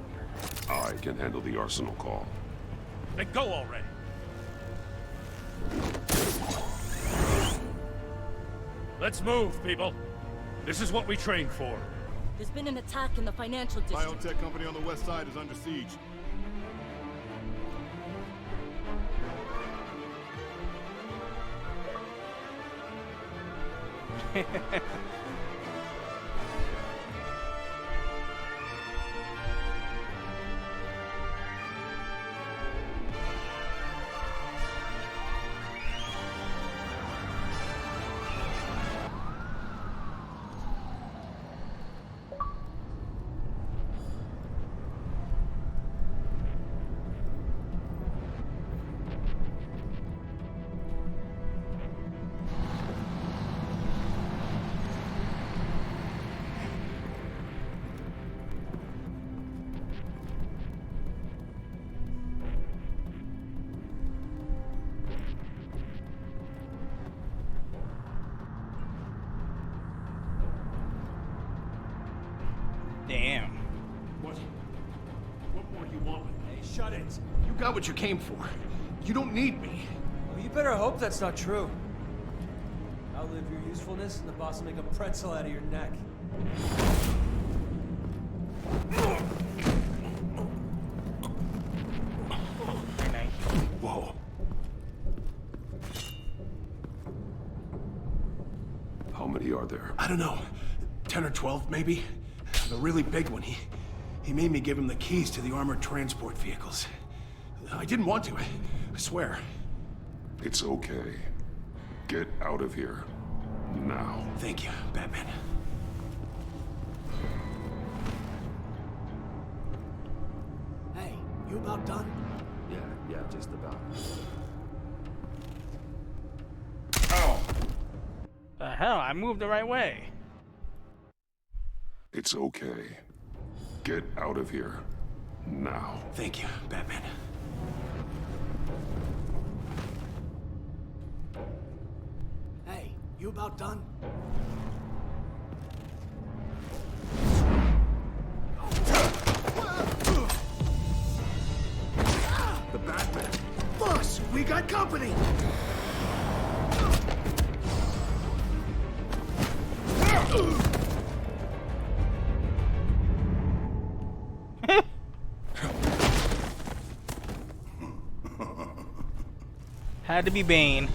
I can handle the arsenal call. Then go already. Let's move, people. This is what we trained for. There's been an attack in the financial district. Biotech company on the west side is under siege. Damn. What more do you want with me? Hey, shut it. You got what you came for. You don't need me. Well, you better hope that's not true. Outlive your usefulness, and the boss will make a pretzel out of your neck. Whoa. How many are there? I don't know. 10 or 12, maybe? The really big one, he made me give him the keys to the armored transport vehicles. I didn't want to, I swear. It's okay. Get out of here. Now. Thank you, Batman. Hey, you about done? Yeah, just about. The hell? I moved the right way. It's okay. Get out of here. Now. Thank you, Batman. Hey, you about done? The Batman. Boss, we got company! Had to be Bane.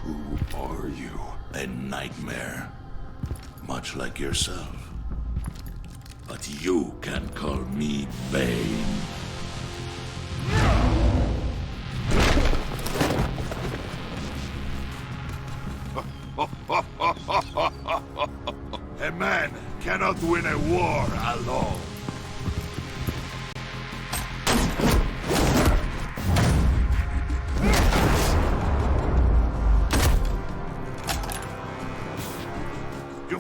Who are you? A nightmare. Much like yourself. But you can call me Bane. A man cannot win a war alone.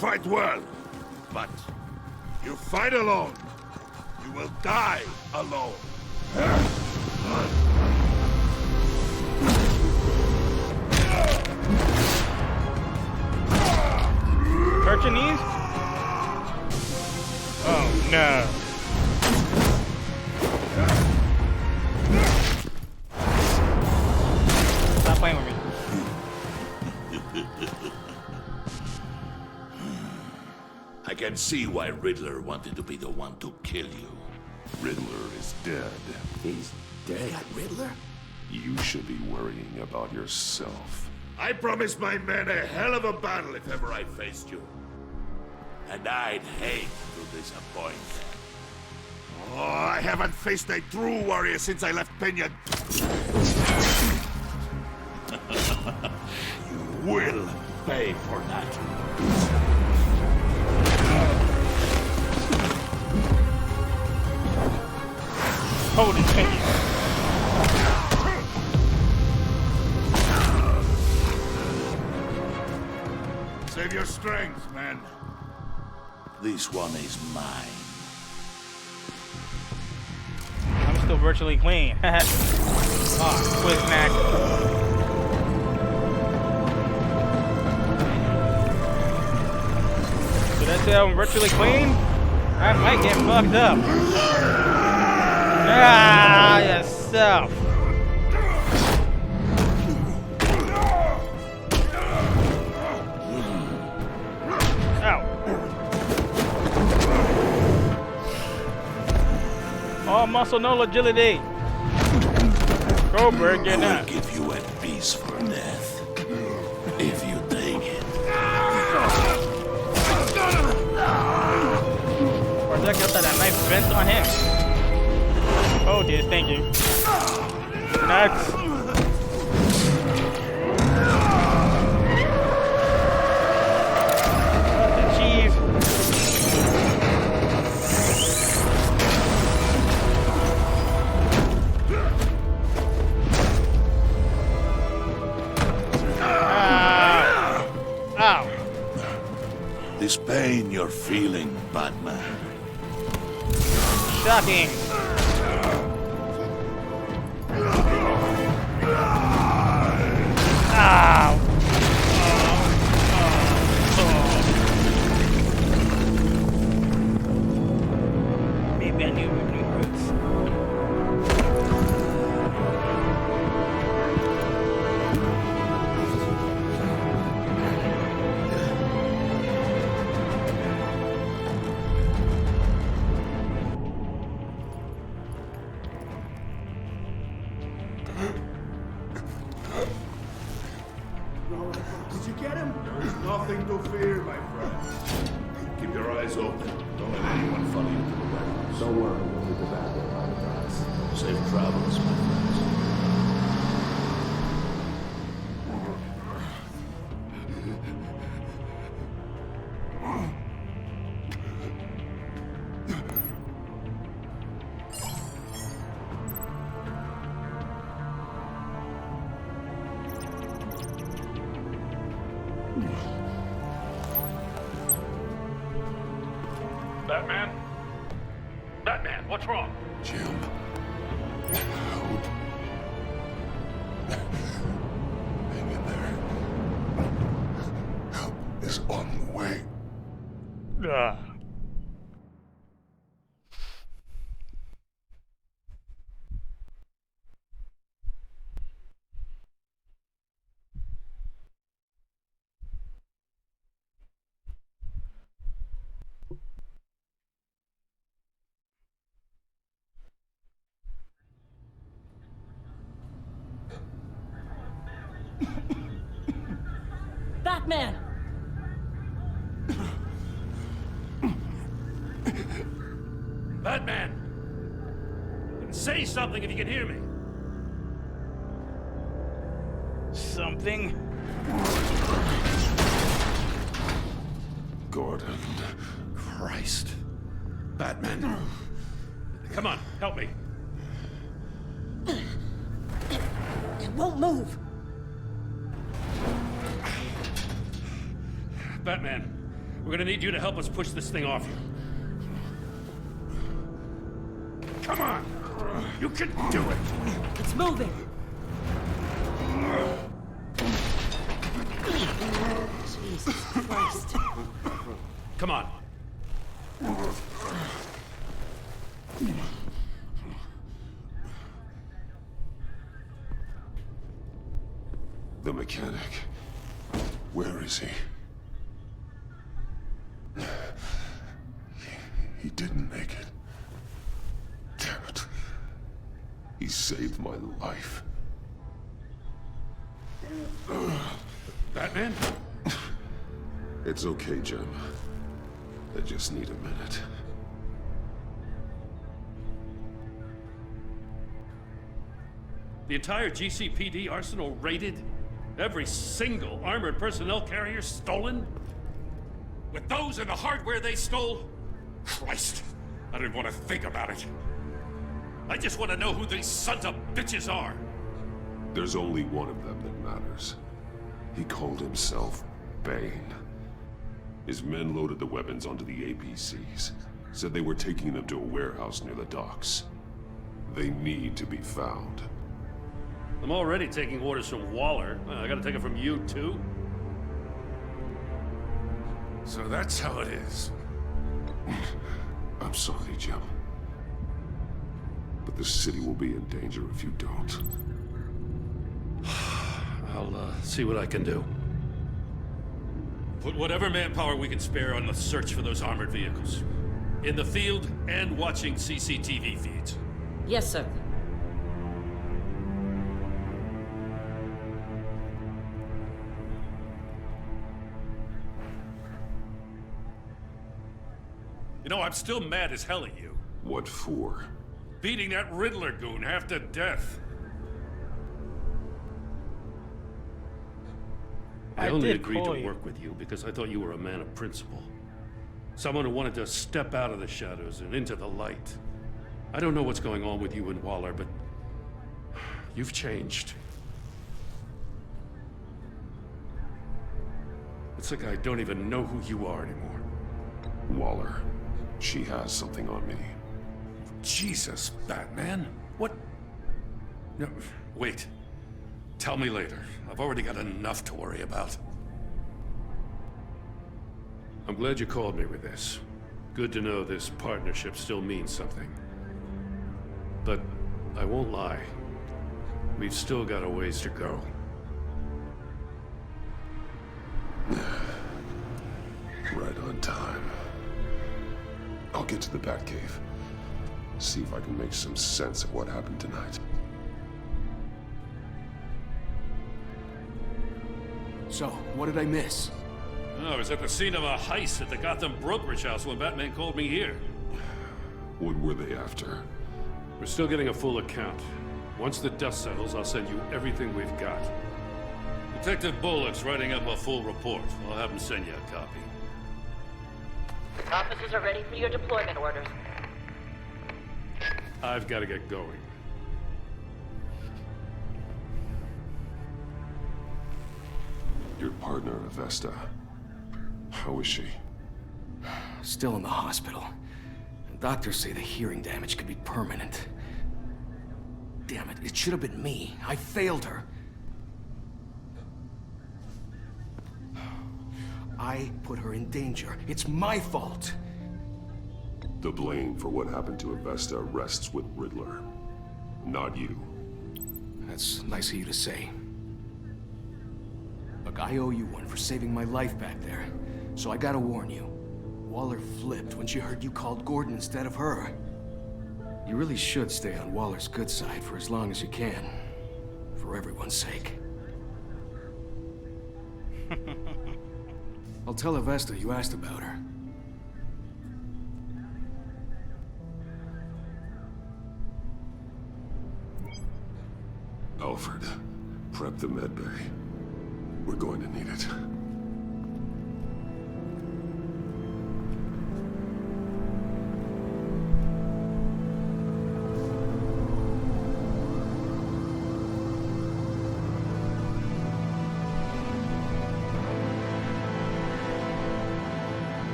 fight well, but you fight alone. You will die alone. Hurt your knees? Oh no. Stop playing with me. I can see why Riddler wanted to be the one to kill you. Riddler is dead. He's dead. Riddler? You should be worrying about yourself. I promised my men a hell of a battle if ever I faced you. And I'd hate to disappoint. Oh, I haven't faced a true warrior since I left Peña. You will pay for that. Hold it, Peña. Save your strength, man. This one is mine. I'm still virtually clean. Oh, quick snack. Did I say I'm virtually clean? I might get fucked up. Ah, yourself. All muscle, no agility. Goldberg, get I out. will give you a piece for death, if you take it. Where's that got that knife bent on him? Oh dear, thank you. Next. The cheese. Ow. This pain you're feeling, Batman. Shocking. Ow. Maybe I knew new roots. Did you get him? There's nothing to fear, my friend. Keep your eyes open. Don't let anyone follow you to the warehouse. Don't worry, we'll keep the back door behind the glass. Safe travels, my friends. Batman? Batman, what's wrong? Jim. Hang in there. Help is on the way. Batman! Batman! Say something if you can hear me. Something. Gordon. Christ. Batman. Come on, help me. It won't move. Batman, We're gonna need you to help us push this thing off you. Come on! You can do it! It's moving! Jesus Christ. Come on. The mechanic. Where is he? He didn't make it. Damn it. He saved my life. Batman? It's okay, Jim. I just need a minute. The entire GCPD arsenal raided? Every single armored personnel carrier stolen? With those and the hardware they stole? Christ, I didn't want to think about it. I just want to know who these sons of bitches are. There's only one of them that matters. He called himself Bane. His men loaded the weapons onto the APCs. Said they were taking them to a warehouse near the docks. They need to be found. I'm already taking orders from Waller. I gotta take it from you, too? So that's how it is. I'm sorry, Jim. But the city will be in danger if you don't. I'll see what I can do. Put whatever manpower we can spare on the search for those armored vehicles. In the field and watching CCTV feeds. Yes, sir. You know, I'm still mad as hell at you. What for? Beating that Riddler goon half to death. I only agreed to work with you because I thought you were a man of principle. Someone who wanted to step out of the shadows and into the light. I don't know what's going on with you and Waller, but you've changed. It's like I don't even know who you are anymore. Waller. She has something on me. Jesus, Batman. What? No, wait. Tell me later. I've already got enough to worry about. I'm glad you called me with this. Good to know this partnership still means something. But I won't lie. We've still got a ways to go. Right on time. I'll get to the Batcave. See if I can make some sense of what happened tonight. So, what did I miss? I was at the scene of a heist at the Gotham brokerage house when Batman called me here. What were they after? We're still getting a full account. Once the dust settles, I'll send you everything we've got. Detective Bullock's writing up a full report. I'll have him send you a copy. Officers are ready for your deployment orders. I've got to get going. Your partner, Avesta. How is she? Still in the hospital. Doctors say the hearing damage could be permanent. Damn it, it should have been me. I failed her. I put her in danger. It's my fault. The blame for what happened to Avesta rests with Riddler, not you. That's nice of you to say. Look, I owe you one for saving my life back there. So I gotta warn you. Waller flipped when she heard you called Gordon instead of her. You really should stay on Waller's good side for as long as you can. For everyone's sake. I'll tell Avesta you asked about her. Alfred, prep the med bay. We're going to need it.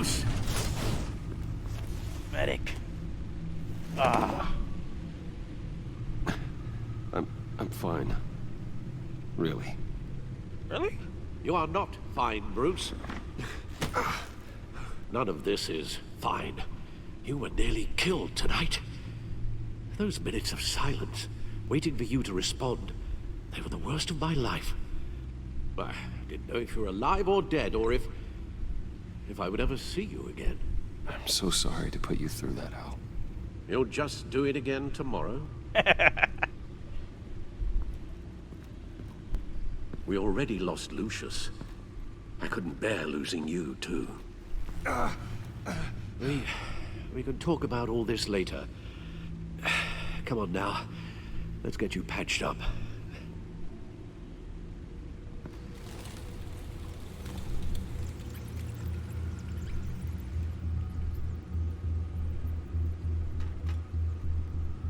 Bruce? Medic. Ah. I'm fine. Really. Really? You are not fine, Bruce. None of this is fine. You were nearly killed tonight. Those minutes of silence, waiting for you to respond, they were the worst of my life. I didn't know if you were alive or dead, or if I would ever see you again. I'm so sorry to put you through that, Al. You'll just do it again tomorrow? We already lost Lucius. I couldn't bear losing you, too. We can talk about all this later. Come on now. Let's get you patched up.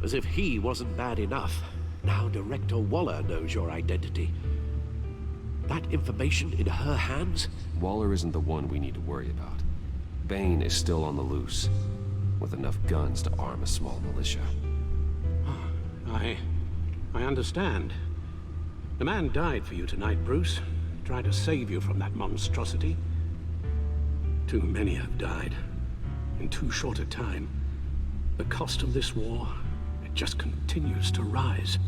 As if he wasn't bad enough, now Director Waller knows your identity. That information in her hands? Waller isn't the one we need to worry about. Bane is still on the loose, with enough guns to arm a small militia. I understand. The man died for you tonight, Bruce. Tried to save you from that monstrosity. Too many have died. In too short a time. The cost of this war, it just continues to rise.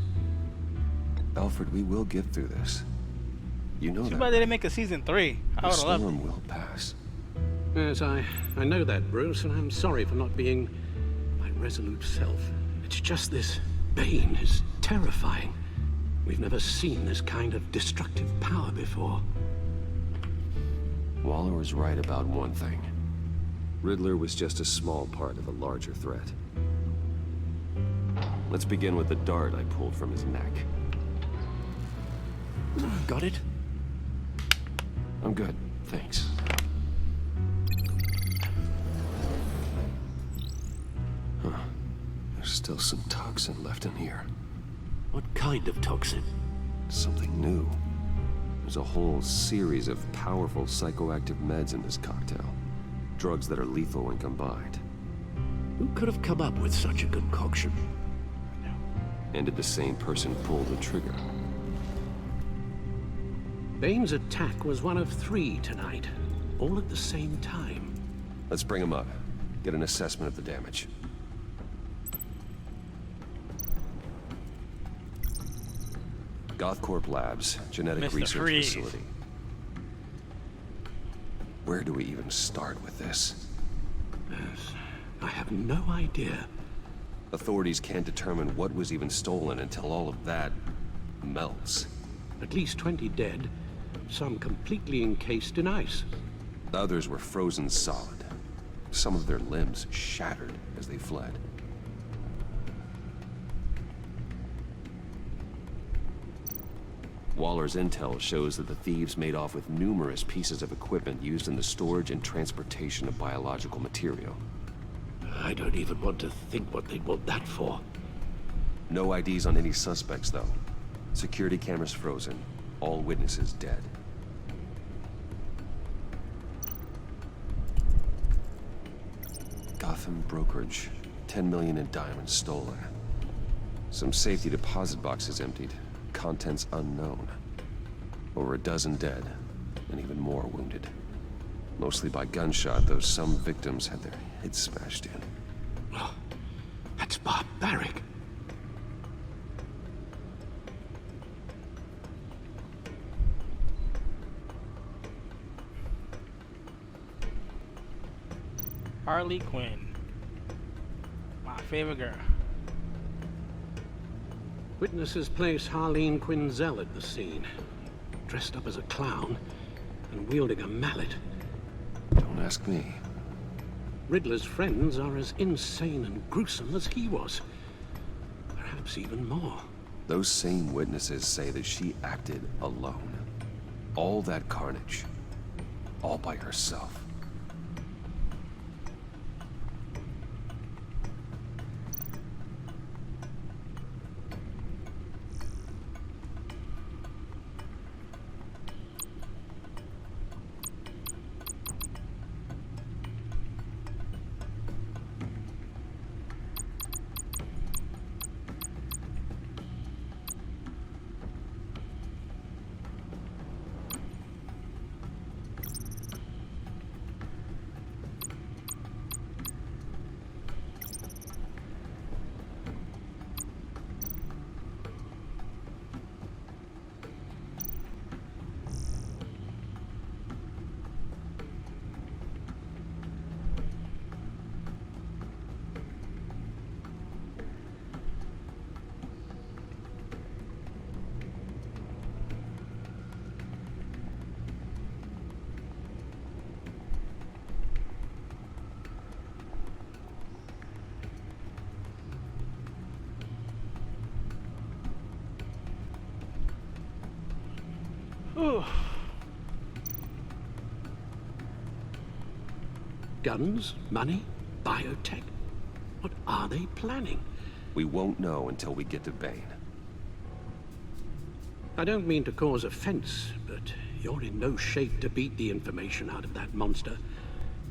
Alfred, we will get through this. You know Too that. bad they didn't make a season 3. I The would have loved storm it. will pass. Yes, I know that, Bruce, and I'm sorry for not being my resolute self. It's just this Bane is terrifying. We've never seen this kind of destructive power before. Waller was right about one thing. Riddler was just a small part of a larger threat. Let's begin with the dart I pulled from his neck. Got it? I'm good, thanks. Huh. There's still some toxin left in here. What kind of toxin? Something new. There's a whole series of powerful psychoactive meds in this cocktail. Drugs that are lethal when combined. Who could have come up with such a concoction? And did the same person pull the trigger? Bane's attack was one of 3 tonight, all at the same time. Let's bring him up. Get an assessment of the damage. Gothcorp Labs, genetic Mr. research Freeze. facility. Where do we even start with this? Yes, I have no idea. Authorities can't determine what was even stolen until all of that melts. At least 20 dead, some completely encased in ice. Others were frozen solid. Some of their limbs shattered as they fled. Waller's intel shows that the thieves made off with numerous pieces of equipment used in the storage and transportation of biological material. I don't even want to think what they'd want that for. No IDs on any suspects, though. Security cameras frozen. All witnesses dead. Gotham brokerage. 10 million in diamonds stolen. Some safety deposit boxes emptied. Contents unknown. Over a dozen dead, and even more wounded. Mostly by gunshot, though some victims had their heads smashed in. Oh, that's barbaric. Harley Quinn. My favorite girl. Witnesses place Harleen Quinzel at the scene, dressed up as a clown and wielding a mallet. Don't ask me. Riddler's friends are as insane and gruesome as he was. Perhaps even more. Those same witnesses say that she acted alone. All that carnage. All by herself. Guns, money, biotech. What are they planning? We won't know until we get to Bane. I don't mean to cause offense, but you're in no shape to beat the information out of that monster,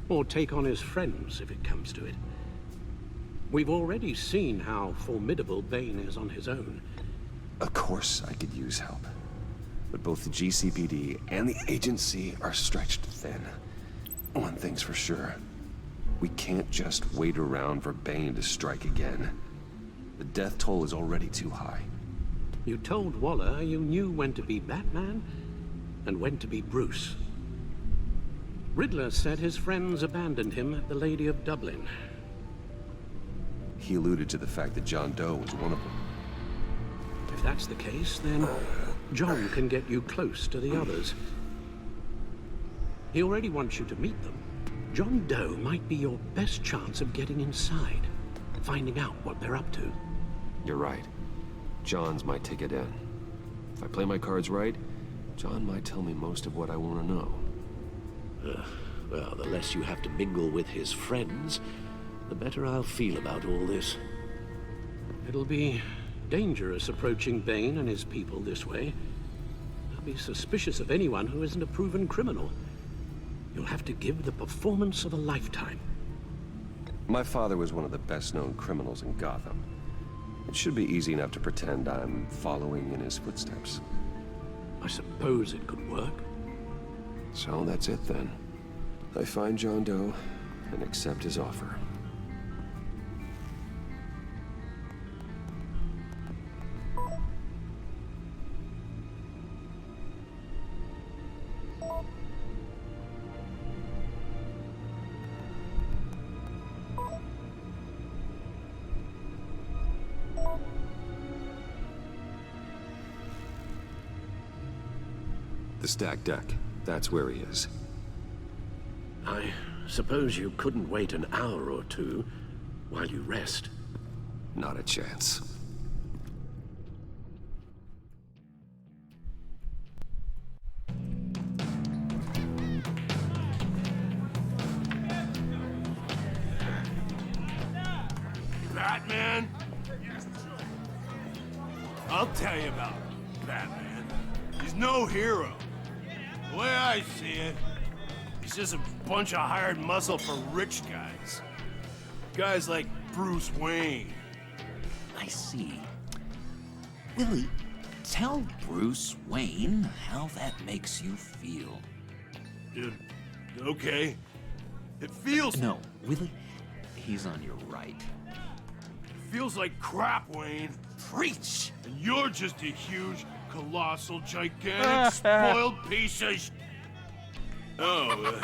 or take on his friends if it comes to it. We've already seen how formidable Bane is on his own. Of course I could use help. But both the GCPD and the agency are stretched thin. One thing's for sure. We can't just wait around for Bane to strike again. The death toll is already too high. You told Waller you knew when to be Batman and when to be Bruce. Riddler said his friends abandoned him at the Lady of Dublin. He alluded to the fact that John Doe was one of them. If that's the case, then John can get you close to the others. He already wants you to meet them. John Doe might be your best chance of getting inside, finding out what they're up to. You're right. John's my ticket in. If I play my cards right, John might tell me most of what I want to know. Well, the less you have to mingle with his friends, the better I'll feel about all this. It'll be dangerous approaching Bane and his people this way. They'll be suspicious of anyone who isn't a proven criminal. You'll have to give the performance of a lifetime. My father was one of the best-known criminals in Gotham. It should be easy enough to pretend I'm following in his footsteps. I suppose it could work. So that's it then. I find John Doe and accept his offer. The stacked deck. That's where he is. I suppose you couldn't wait an hour or two while you rest. Not a chance. Batman? I'll tell you about Batman. He's no hero. The way I see it, he's just a bunch of hired muscle for rich guys. Guys like Bruce Wayne. I see. Willie, tell Bruce Wayne how that makes you feel. Okay. It feels... No, Willie, he's on your right. It feels like crap, Wayne. Preach! And you're just a huge, colossal, gigantic, spoiled piece of sh... Oh,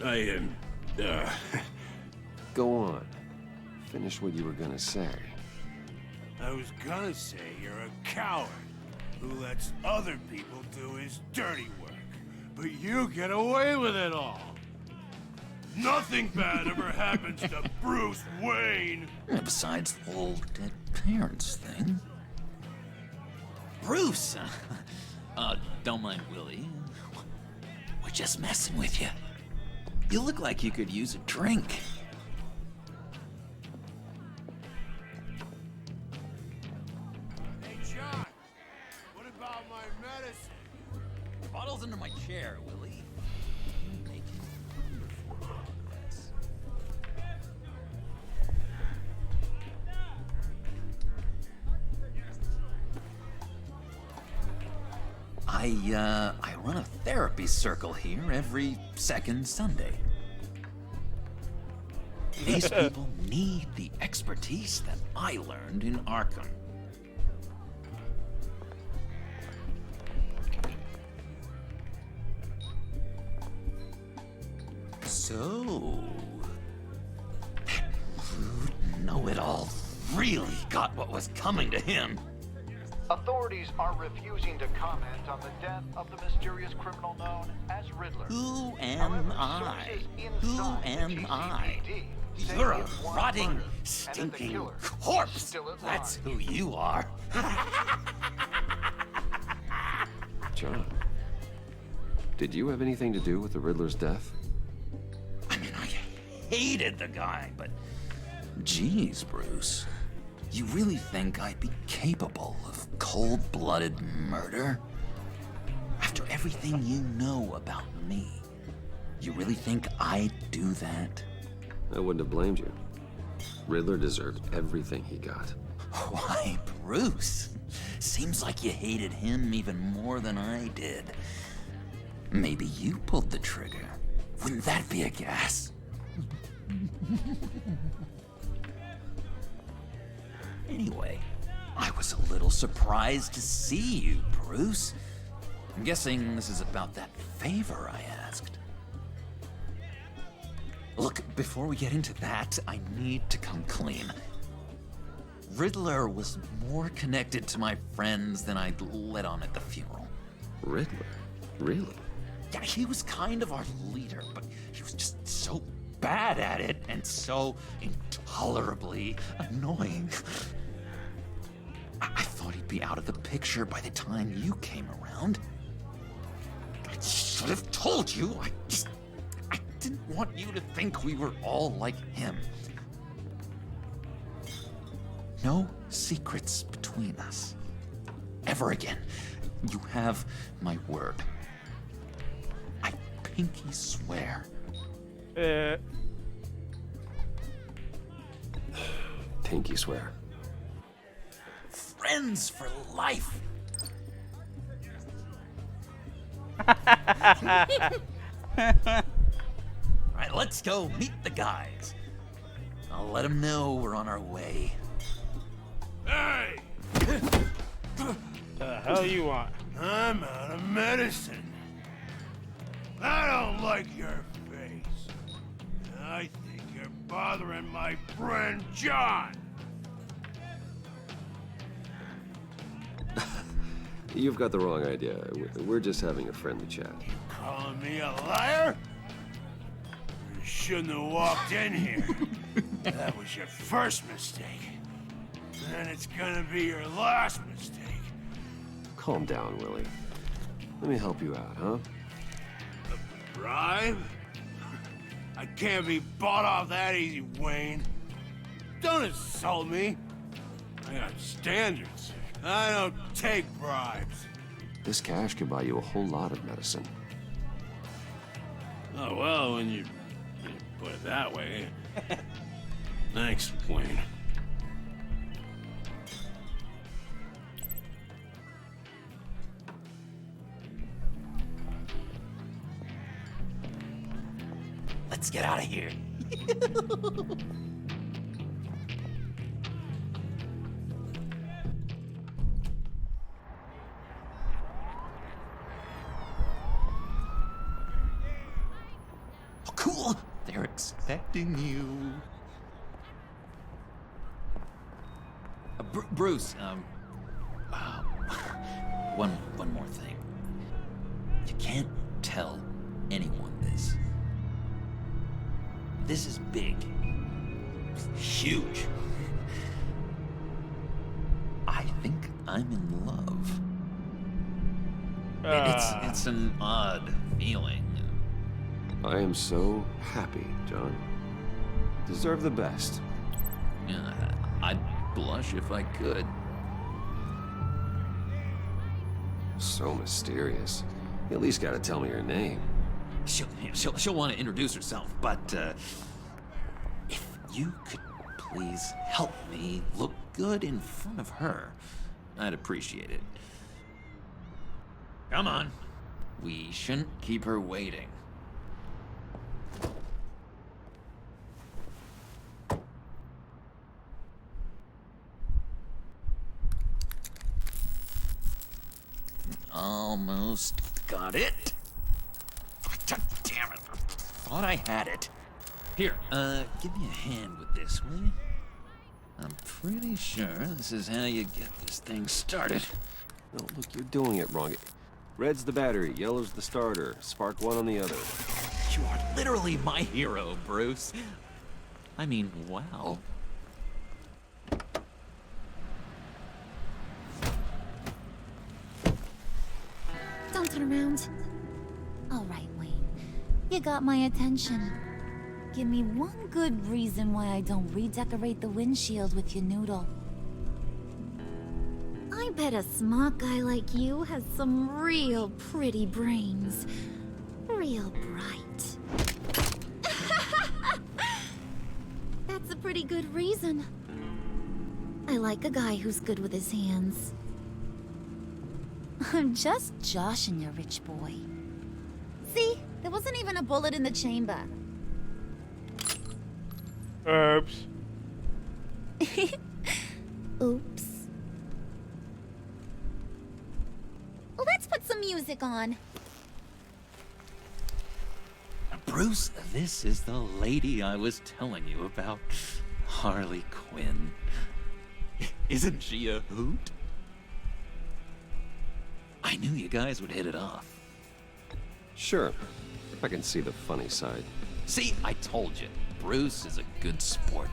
I am... Go on. Finish what you were gonna say. I was gonna say you're a coward who lets other people do his dirty work. But you get away with it all. Nothing bad ever happens to Bruce Wayne. Besides the whole dead parents thing. Bruce! Don't mind Willie. We're just messing with you. You look like you could use a drink. Hey, John. What about my medicine? The bottle's under my chair, Willie. You make it wonderful. I run a therapy circle here every second Sunday. These people need the expertise that I learned in Arkham. So, that rude know-it-all really got what was coming to him. Authorities are refusing to comment on the death of the mysterious criminal known as Riddler. Who am I? Who am I? You're a rotting, stinking corpse. That's who you are. John, Did you have anything to do with the Riddler's death? I mean, I hated the guy, but... Geez, Bruce. You really think I'd be capable of cold-blooded murder? After everything you know about me, you really think I'd do that? I wouldn't have blamed you. Riddler deserved everything he got. Why, Bruce? Seems like you hated him even more than I did. Maybe you pulled the trigger. Wouldn't that be a gas? Anyway, I was a little surprised to see you, Bruce. I'm guessing this is about that favor I asked. Look, before we get into that, I need to come clean. Riddler was more connected to my friends than I'd let on at the funeral. Riddler? Really? Yeah, he was kind of our leader, but he was just so bad at it and so intolerably annoying. I thought he'd be out of the picture by the time you came around. I should have told you. I didn't want you to think we were all like him. No secrets between us. Ever again. You have my word. I pinky swear. Pinky swear. Friends for life. Alright, let's go meet the guys. I'll let them know we're on our way. Hey! The hell you want? I'm out of medicine. I don't like your face. I think you're bothering my friend John. You've got the wrong idea. We're just having a friendly chat. Calling me a liar? You shouldn't have walked in here. That was your first mistake. And it's gonna be your last mistake. Calm down, Willie. Let me help you out, huh? A bribe? I can't be bought off that easy, Wayne. Don't insult me. I got standards. I don't take bribes. This cash could buy you a whole lot of medicine. Oh, well, when you put it that way. Thanks, Wayne. Let's get out of here. Oh, cool. They're expecting you. Bruce, one more thing. You can't tell anyone this. This is big. Huge. I think I'm in love. It's an odd feeling. I am so happy, John. Deserve the best. I'd blush if I could. So mysterious. You at least gotta tell me your name. She'll want to introduce herself, but if you could please help me look good in front of her, I'd appreciate it. Come on. We shouldn't keep her waiting. Almost got it. God damn it. Thought I had it. Here, give me a hand with this, will you? I'm pretty sure this is how you get this thing started. Oh, look, you're doing it wrong. Red's the battery, yellow's the starter. Spark one on the other. You are literally my hero, Bruce. I mean, wow. Don't turn around. You got my attention. Give me one good reason why I don't redecorate the windshield with your noodle. I bet a smart guy like you has some real pretty brains. Real bright. That's a pretty good reason. I like a guy who's good with his hands. I'm just joshing you, rich boy. See? There wasn't even a bullet in the chamber. Oops. Oops. Well, let's put some music on. Bruce, this is the lady I was telling you about. Harley Quinn. Isn't she a hoot? I knew you guys would hit it off. Sure. I can see the funny side. See, I told you. Bruce is a good sport.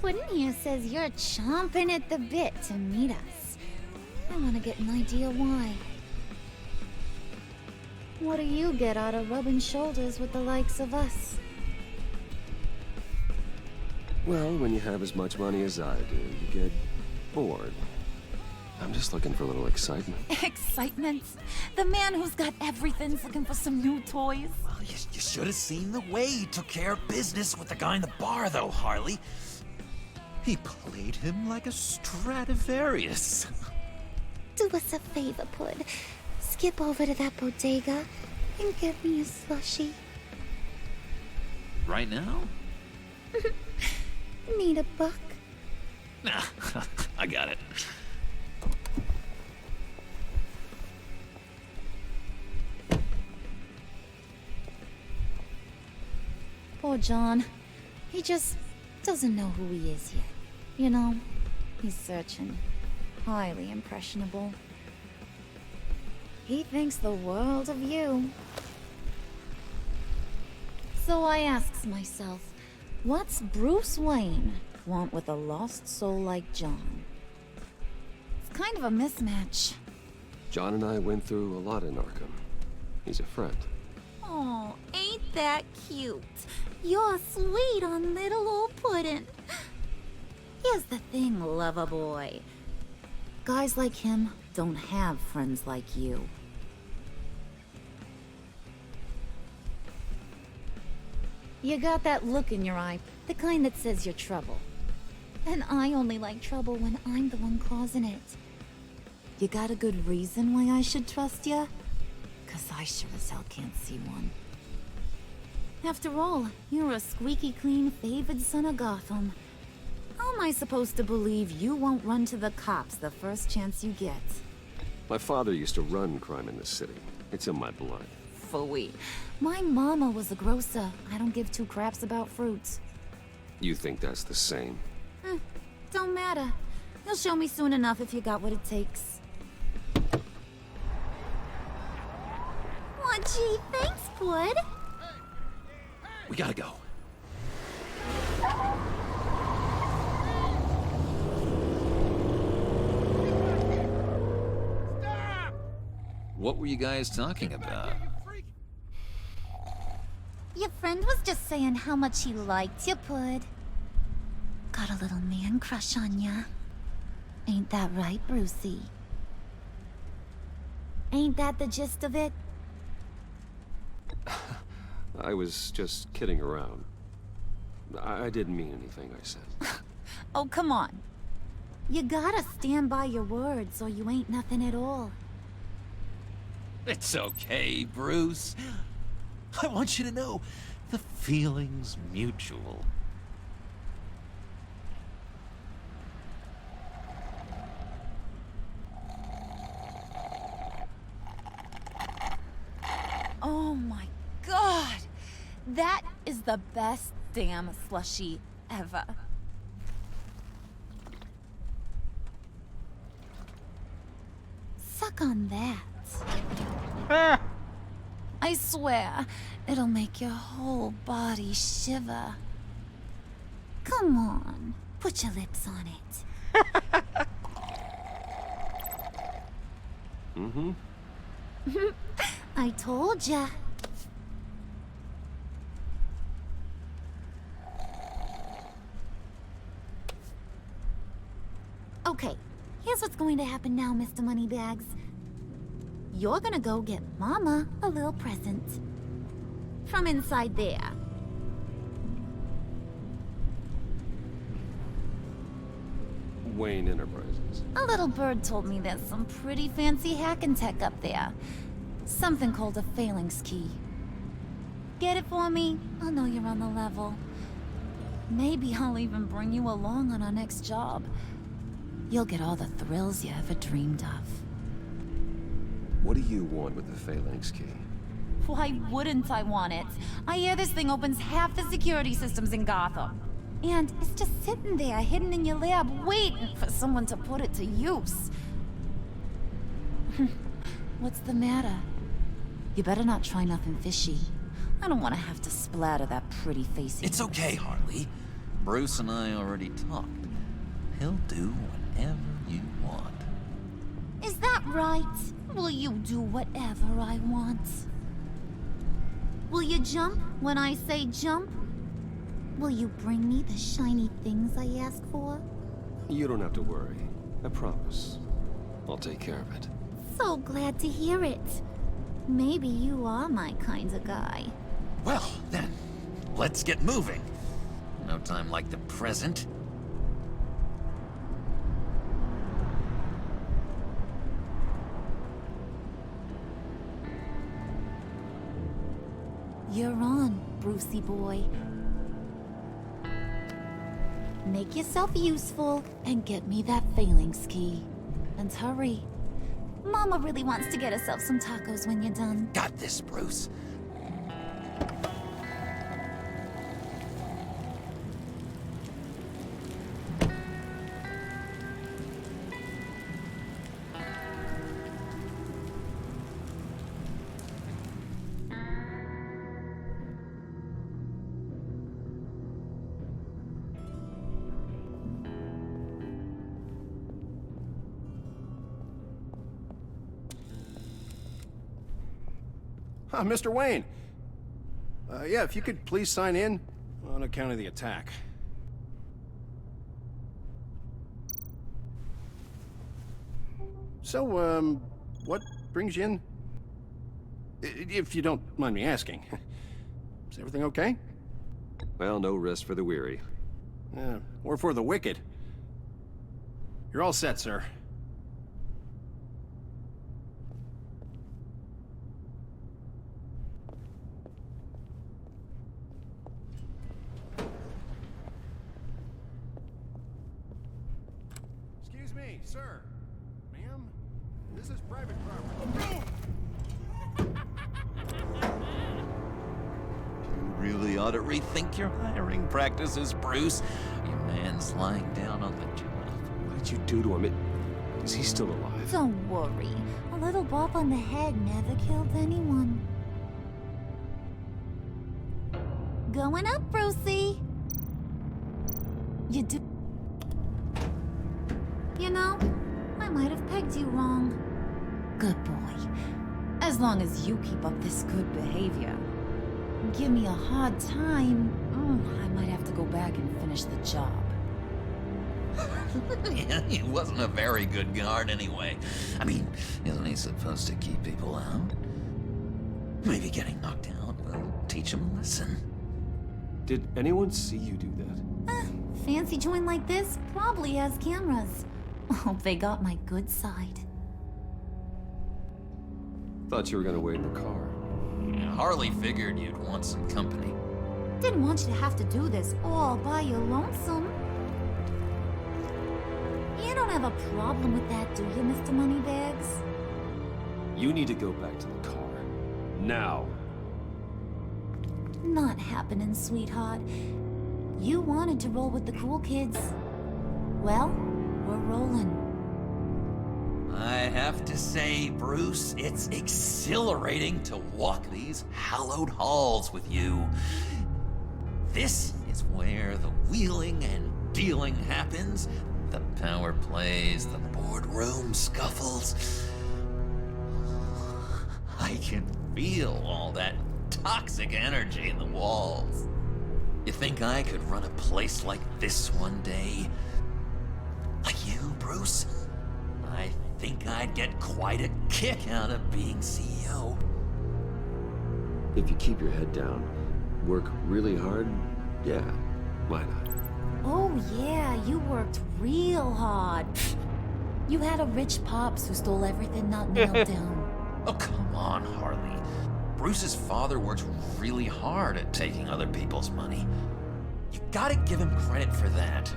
Puddin' here says you're chomping at the bit to meet us. I want to get an idea why. What do you get out of rubbing shoulders with the likes of us? Well, when you have as much money as I do, you get bored. I'm just looking for a little excitement. Excitement? The man who's got everything's looking for some new toys. Well, you should have seen the way he took care of business with the guy in the bar, though, Harley. He played him like a Stradivarius. Do us a favor, Pud. Skip over to that bodega and get me a slushie. Right now? Need a buck? Nah, I got it. Poor John. He just doesn't know who he is yet. You know, he's searching. Highly impressionable. He thinks the world of you. So I asks myself, what's Bruce Wayne want with a lost soul like John? It's kind of a mismatch. John and I went through a lot in Arkham. He's a friend. Oh, ain't that cute? You're sweet on little old Puddin'. Here's the thing, lover boy. Guys like him don't have friends like you. You got that look in your eye, the kind that says you're trouble. And I only like trouble when I'm the one causing it. You got a good reason why I should trust you? 'Cause I sure as hell can't see one. After all, you're a squeaky clean favored son of Gotham. How am I supposed to believe you won't run to the cops the first chance you get? My father used to run crime in this city. It's in my blood. Phooey. My mama was a grocer. I don't give two craps about fruits. You think that's the same? Don't matter. You'll show me soon enough if you got what it takes. Aw, gee, thanks, Bud. We gotta go. What were you guys talking about? Your friend was just saying how much he liked you, Bud. Got a little man crush on ya. Ain't that right, Brucey? Ain't that the gist of it? I was just kidding around. I didn't mean anything I said. Oh, come on. You gotta stand by your words or you ain't nothing at all. It's okay, Bruce. I want you to know the feeling's mutual. Oh my god! That is the best damn slushie ever. Suck on that. I swear, it'll make your whole body shiver. Come on, put your lips on it. Mm-hmm. I told ya. Okay, here's what's going to happen now, Mr. Moneybags. You're gonna go get Mama a little present. From inside there. Wayne Enterprises. A little bird told me there's some pretty fancy hacking tech up there. Something called a phalanx key. Get it for me? I'll know you're on the level. Maybe I'll even bring you along on our next job. You'll get all the thrills you ever dreamed of. What do you want with the phalanx key? Why wouldn't I want it? I hear this thing opens half the security systems in Gotham. And it's just sitting there, hidden in your lab, waiting for someone to put it to use. What's the matter? You better not try nothing fishy. I don't want to have to splatter that pretty face. It's okay, Harley. Bruce and I already talked. He'll do whatever you want. Is that right? Will you do whatever I want? Will you jump when I say jump? Will you bring me the shiny things I ask for? You don't have to worry. I promise. I'll take care of it. So glad to hear it. Maybe you are my kind of guy. Well, then, let's get moving. No time like the present. You're on, Brucey boy. Make yourself useful and get me that phalanx key. And hurry. Mama really wants to get herself some tacos when you're done. Got this, Bruce. Mr. Wayne. Yeah, if you could please sign in on account of the attack. So, what brings you in? If you don't mind me asking. Is everything okay? Well, no rest for the weary. Or for the wicked. You're all set, sir. Excuse me, sir. Ma'am, this is private property. You really ought to rethink your hiring practices, Bruce. Your man's lying down on the job. What did you do to him? Is he still alive? Don't worry. A little bump on the head never killed anyone. Going up, Brucey. You do... You know, I might have pegged you wrong. Good boy. As long as you keep up this good behavior. Give me a hard time, I might have to go back and finish the job. Yeah, he wasn't a very good guard anyway. I mean, isn't he supposed to keep people out? Maybe getting knocked out will teach him a lesson. Did anyone see you do that? Fancy joint like this probably has cameras. Hope they got my good side. Thought you were gonna wait in the car. Harley figured you'd want some company. Didn't want you to have to do this all by your lonesome. You don't have a problem with that, do you, Mr. Moneybags? You need to go back to the car. Now. Not happening, sweetheart. You wanted to roll with the cool kids. Well, we're rolling. I have to say, Bruce, it's exhilarating to walk these hallowed halls with you. This is where the wheeling and dealing happens, the power plays, the boardroom scuffles. I can feel all that toxic energy in the walls. You think I could run a place like this one day? Like you, Bruce? Bruce? I think I'd get quite a kick out of being CEO. If you keep your head down, work really hard, yeah, why not? Oh yeah, you worked real hard. You had a rich pops who stole everything not nailed down. Oh, come on, Harley. Bruce's father worked really hard at taking other people's money. You gotta give him credit for that.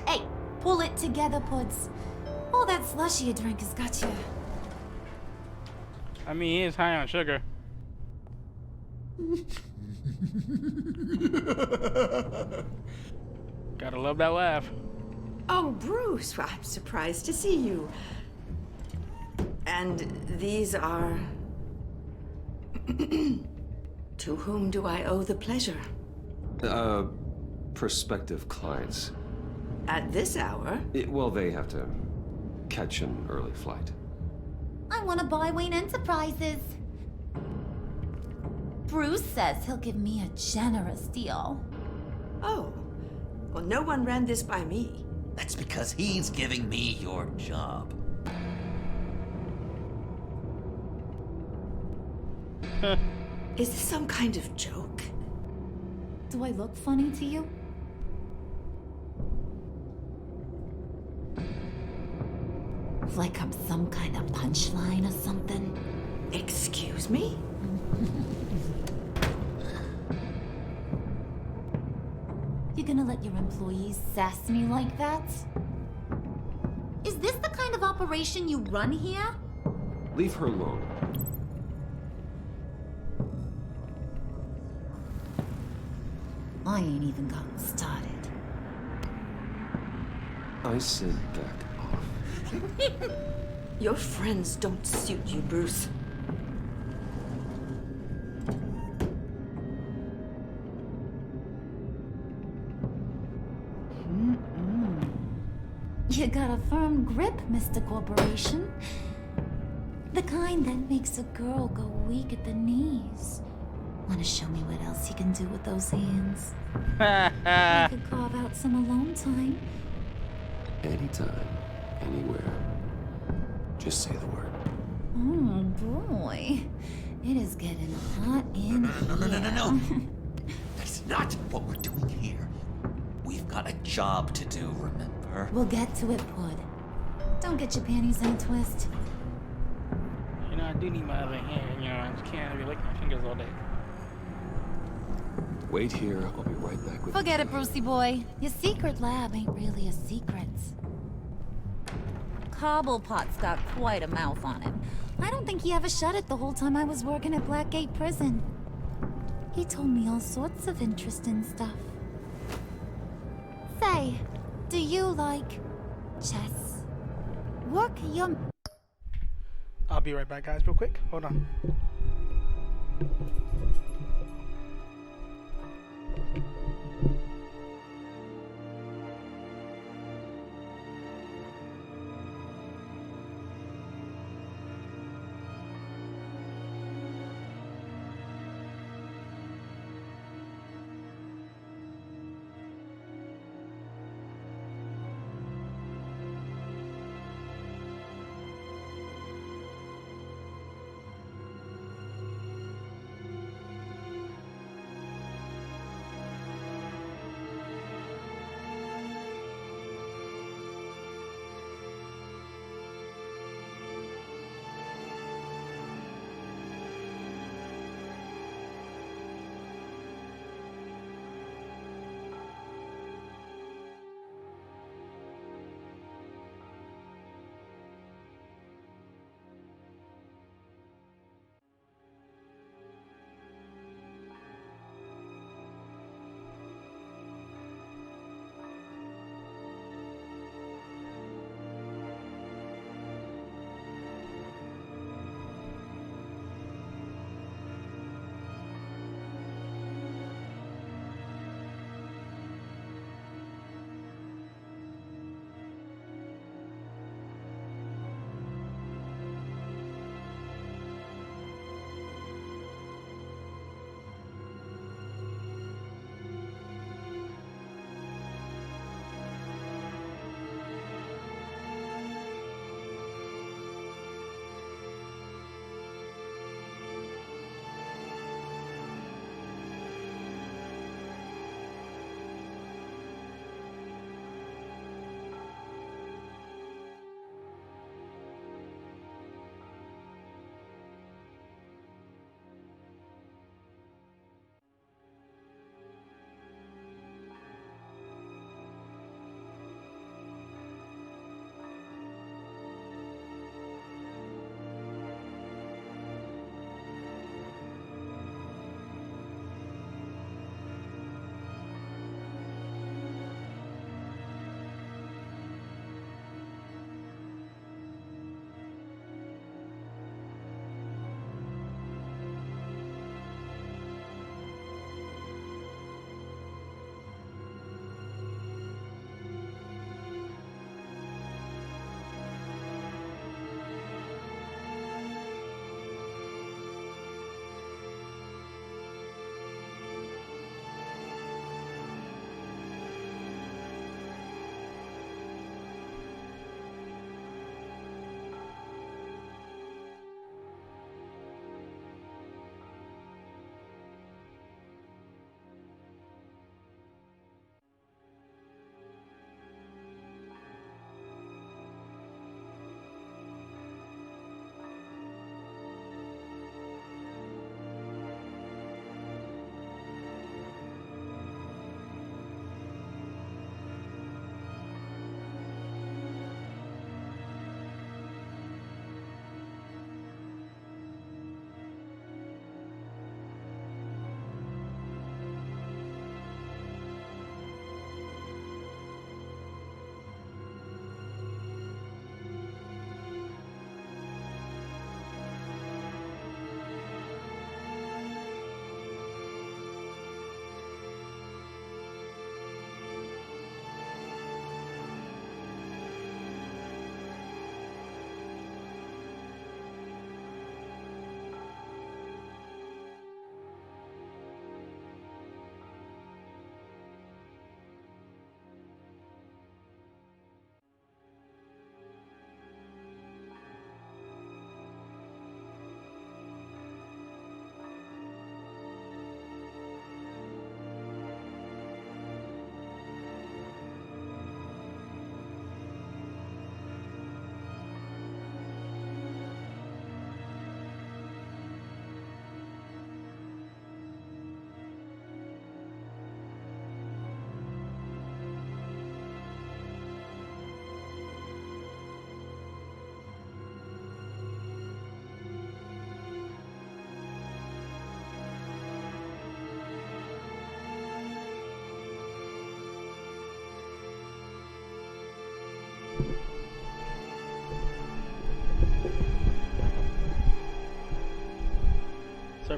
Hey, pull it together, Puds. All that slushy you drank has got you. I mean, he is high on sugar. Gotta love that laugh. Oh, Bruce, I'm surprised to see you. And these are... To whom do I owe the pleasure? Prospective clients. At this hour? Well, they have to catch an early flight. I want to buy Wayne Enterprises. Bruce says he'll give me a generous deal. Oh, well, no one ran this by me. That's because he's giving me your job. Is this some kind of joke? Do I look funny to you? Like I'm some kind of punchline or something? Excuse me? You gonna let your employees sass me like that? Is this the kind of operation you run here? Leave her alone. I ain't even gotten started. I said back off. Your friends don't suit you, Bruce. You got a firm grip, Mr. Corporation. The kind that makes a girl go weak at the knees. Wanna show me what else you can do with those hands? I could carve out some alone time. Anytime, anywhere. Just say the word. Oh boy. It is getting hot in here. No. That's not what we're doing here. We've got a job to do, remember? We'll get to it, Pud. Don't get your panties in a twist. You know, I do need my other hand. You know, I just can't be licking my fingers all day. Wait here, I'll be right back with Forget it, Brucey boy. Your secret lab ain't really a secret. Cobblepot's got quite a mouth on him. I don't think he ever shut it the whole time I was working at Blackgate Prison. He told me all sorts of interesting stuff. Say, do you like chess? Work your... I'll be right back, guys, real quick. Hold on.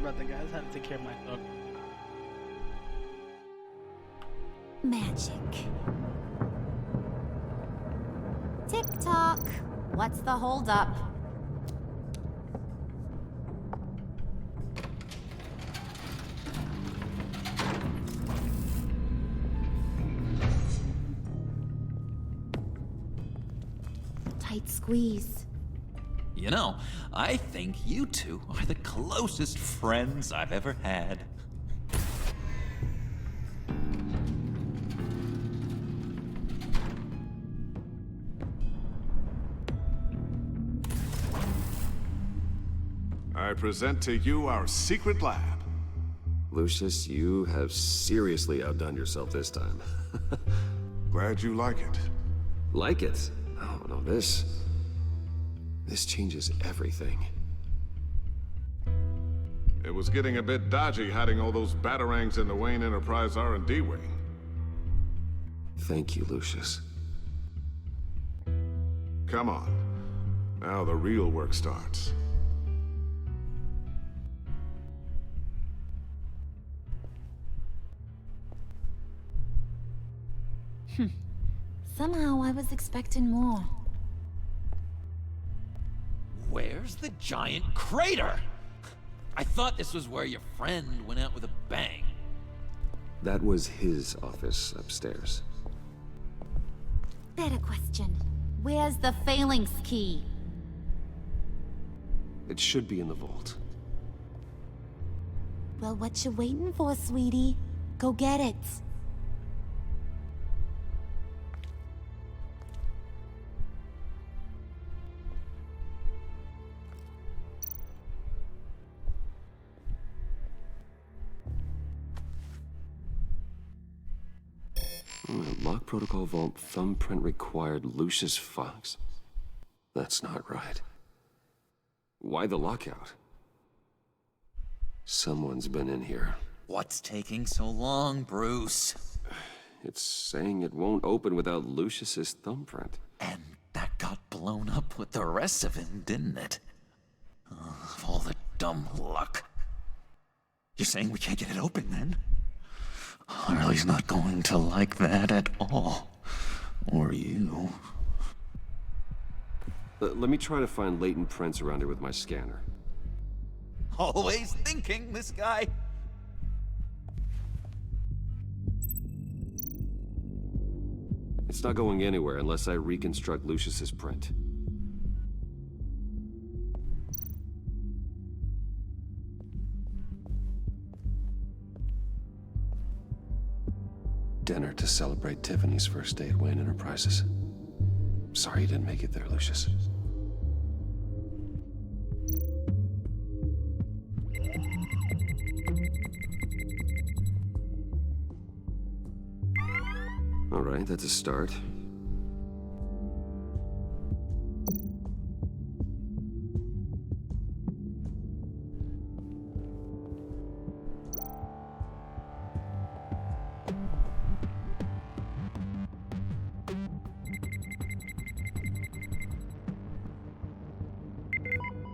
about that, guys. I had to take care of my dog. Magic. Tick-tock. What's the holdup? Tight squeeze. You know, I think you two are the closest friends I've ever had. I present to you our secret lab. Lucius, you have seriously outdone yourself this time. Glad you like it. Like it? Oh, no, this changes everything. It was getting a bit dodgy hiding all those batarangs in the Wayne Enterprise R&D wing. Thank you, Lucius. Come on. Now the real work starts. Somehow I was expecting more. Where's the giant crater? I thought this was where your friend went out with a bang. That was his office upstairs. Better question. Where's the phalanx key? It should be in the vault. Well, what you waiting for, sweetie? Go get it. Lock protocol vault thumbprint required Lucius Fox. That's not right. Why the lockout? Someone's been in here. What's taking so long, Bruce? It's saying it won't open without Lucius's thumbprint. And that got blown up with the rest of him, didn't it? All the dumb luck. You're saying we can't get it open, then? Harley's not going to like that at all. Or you. Let me try to find latent prints around here with my scanner. Always thinking, this guy. It's not going anywhere unless I reconstruct Lucius's print. Dinner to celebrate Tiffany's first day at Wayne Enterprises. Sorry you didn't make it there, Lucius. All right, that's a start.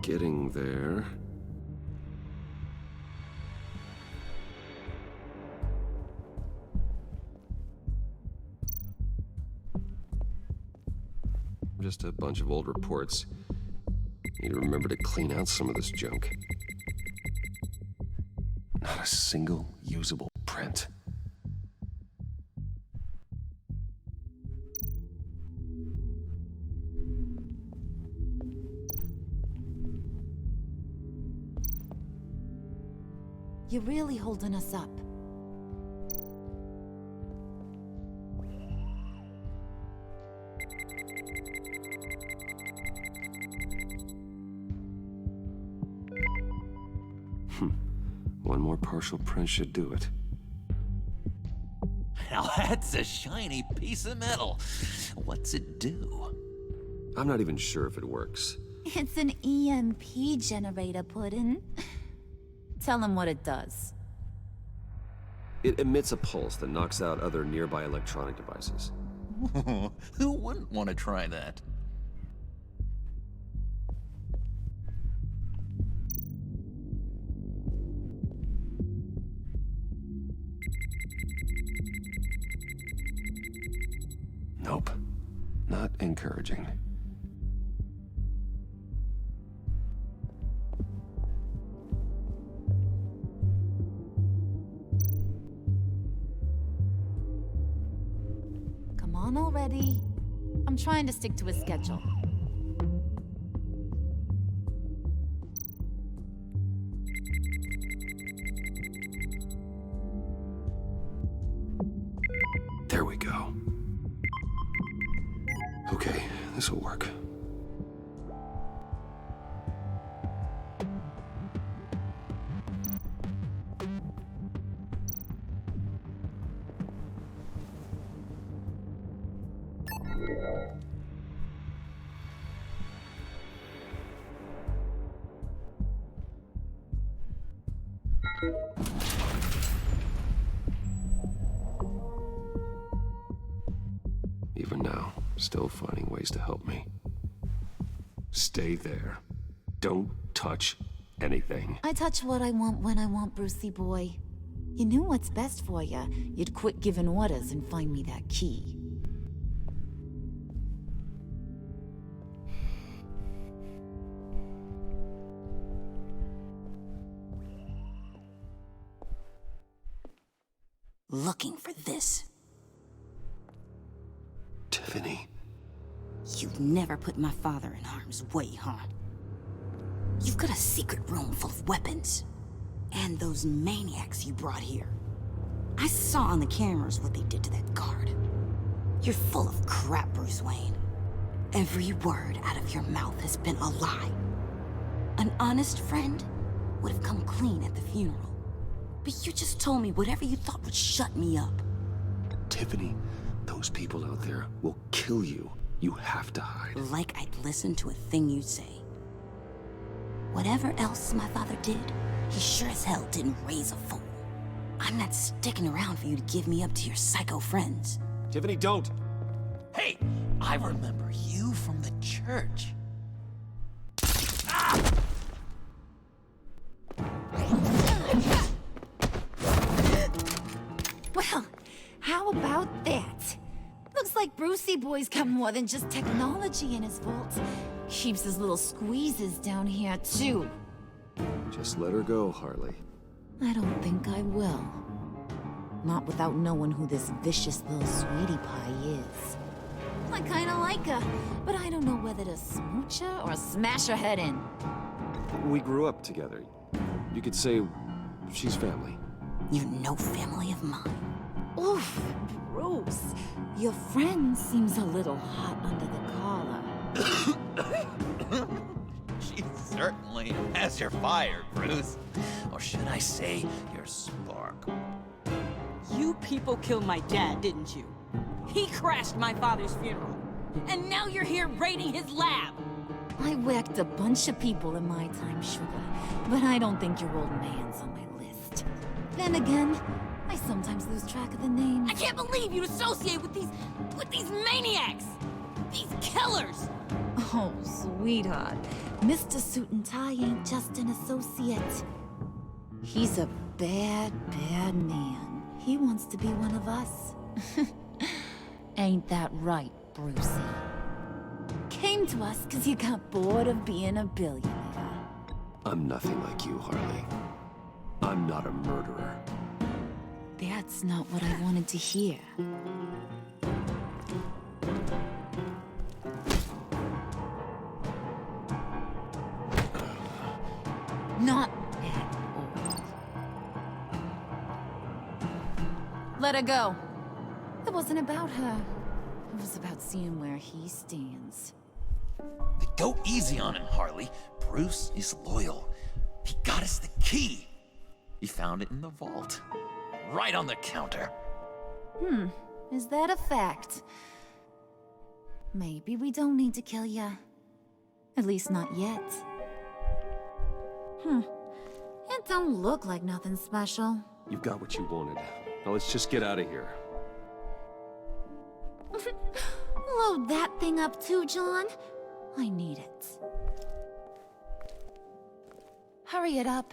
Getting there. Just a bunch of old reports. Need to remember to clean out some of this junk. Not a single usable print. You're really holding us up. One more partial print should do it. Now that's a shiny piece of metal. What's it do? I'm not even sure if it works. It's an EMP generator, Puddin'. Tell him what it does. It emits a pulse that knocks out other nearby electronic devices. Who wouldn't want to try that? Nope. Not encouraging. Come on already. I'm trying to stick to a schedule. There we go. Okay, this'll work. Even now, still finding ways to help me. Stay there. Don't touch anything. I touch what I want when I want, Brucey boy. You knew what's best for you. You'd quit giving orders and find me that key. Looking for this. Tiffany. You've never put my father in harm's way, huh? You've got a secret room full of weapons. And those maniacs you brought here. I saw on the cameras what they did to that guard. You're full of crap, Bruce Wayne. Every word out of your mouth has been a lie. An honest friend would have come clean at the funeral. But you just told me whatever you thought would shut me up. Tiffany, those people out there will kill you. You have to hide. Like I'd listen to a thing you say. Whatever else my father did, he sure as hell didn't raise a fool. I'm not sticking around for you to give me up to your psycho friends. Tiffany, don't! Hey, I remember you from the church. Well, how about that? Looks like Brucey boy's got more than just technology in his vault. Keeps his little squeezes down here, too. Just let her go, Harley. I don't think I will. Not without knowing who this vicious little sweetie pie is. I kinda like her, but I don't know whether to smooch her or smash her head in. We grew up together. You could say she's family. You're no family of mine. Oof, Bruce. Your friend seems a little hot under the collar. She certainly has your fire, Bruce. Or should I say, your spark. You people killed my dad, didn't you? He crashed my father's funeral. And now you're here raiding his lab. I whacked a bunch of people in my time, sugar. But I don't think your old man's on my list. Then again, I sometimes lose track of the names. I can't believe you'd associate with these maniacs! These killers! Oh, sweetheart. Mr. Suit and Tie ain't just an associate. He's a bad, bad man. He wants to be one of us. Ain't that right, Brucey? Came to us because you got bored of being a billionaire. I'm nothing like you, Harley. I'm not a murderer. That's not what I wanted to hear. Not at all. Let her go. It wasn't about her. It was about seeing where he stands. Go easy on him, Harley. Bruce is loyal. He got us the key. He found it in the vault. Right on the counter. Is that a fact? Maybe we don't need to kill ya. At least not yet. It don't look like nothing special. You've got what you wanted. Now let's just get out of here. Load that thing up too, John. I need it. Hurry it up.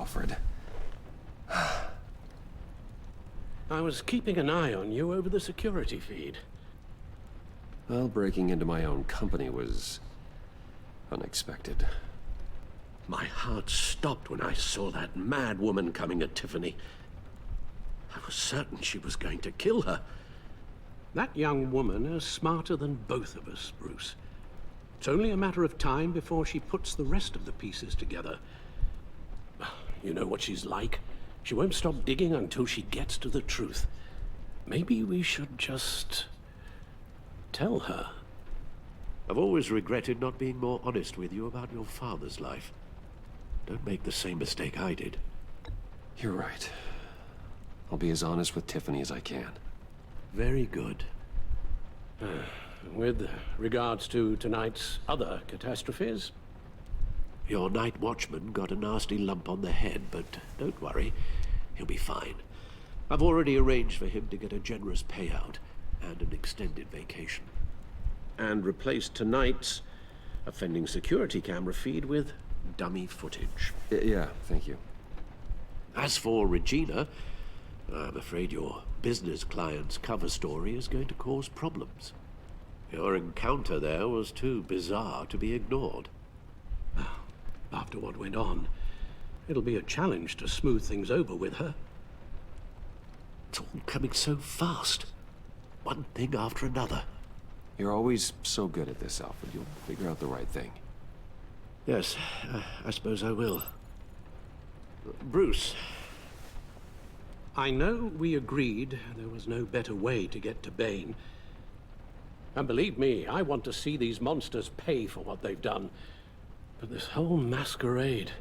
Alfred. I was keeping an eye on you over the security feed. Well, breaking into my own company was unexpected. My heart stopped when I saw that mad woman coming at Tiffany. I was certain she was going to kill her. That young woman is smarter than both of us, Bruce. It's only a matter of time before she puts the rest of the pieces together. You know what she's like. She won't stop digging until she gets to the truth. Maybe we should just tell her. I've always regretted not being more honest with you about your father's life. Don't make the same mistake I did. You're right. I'll be as honest with Tiffany as I can. Very good. With regards to tonight's other catastrophes? Your night watchman got a nasty lump on the head, but don't worry. He'll be fine. I've already arranged for him to get a generous payout and an extended vacation. And replaced tonight's offending security camera feed with dummy footage. Yeah, thank you. As for Regina, I'm afraid your business client's cover story is going to cause problems. Your encounter there was too bizarre to be ignored. After what went on, it'll be a challenge to smooth things over with her. It's all coming so fast. One thing after another. You're always so good at this, Alfred. You'll figure out the right thing. Yes, I suppose I will. Bruce. I know we agreed there was no better way to get to Bane. And believe me, I want to see these monsters pay for what they've done. But this whole masquerade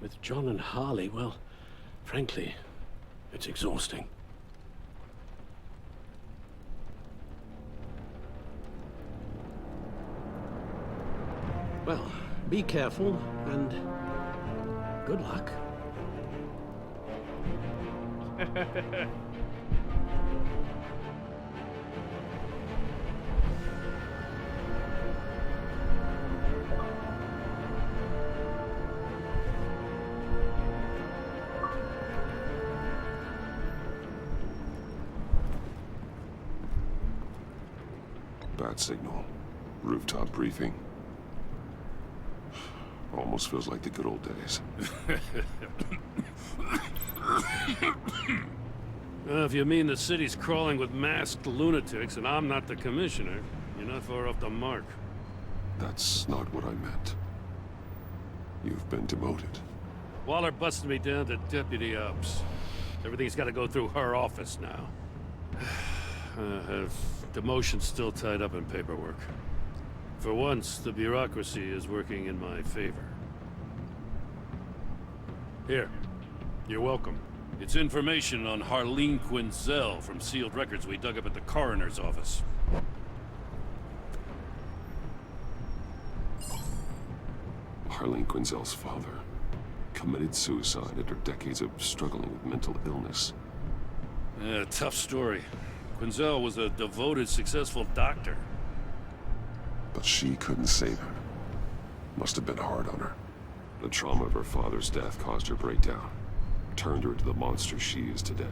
with John and Harley, well, frankly, it's exhausting. Well, be careful and good luck. Bat signal. Rooftop briefing. Almost feels like the good old days. If you mean the city's crawling with masked lunatics and I'm not the commissioner, you're not far off the mark. That's not what I meant. You've been demoted. Waller busted me down to deputy ops. Everything's got to go through her office now. Demotion's still tied up in paperwork. For once, the bureaucracy is working in my favor. Here, you're welcome. It's information on Harleen Quinzel from sealed records we dug up at the coroner's office. Harleen Quinzel's father committed suicide after decades of struggling with mental illness. Yeah, tough story. Quinzel was a devoted, successful doctor. But she couldn't save him. Must have been hard on her. The trauma of her father's death caused her breakdown. Turned her into the monster she is today.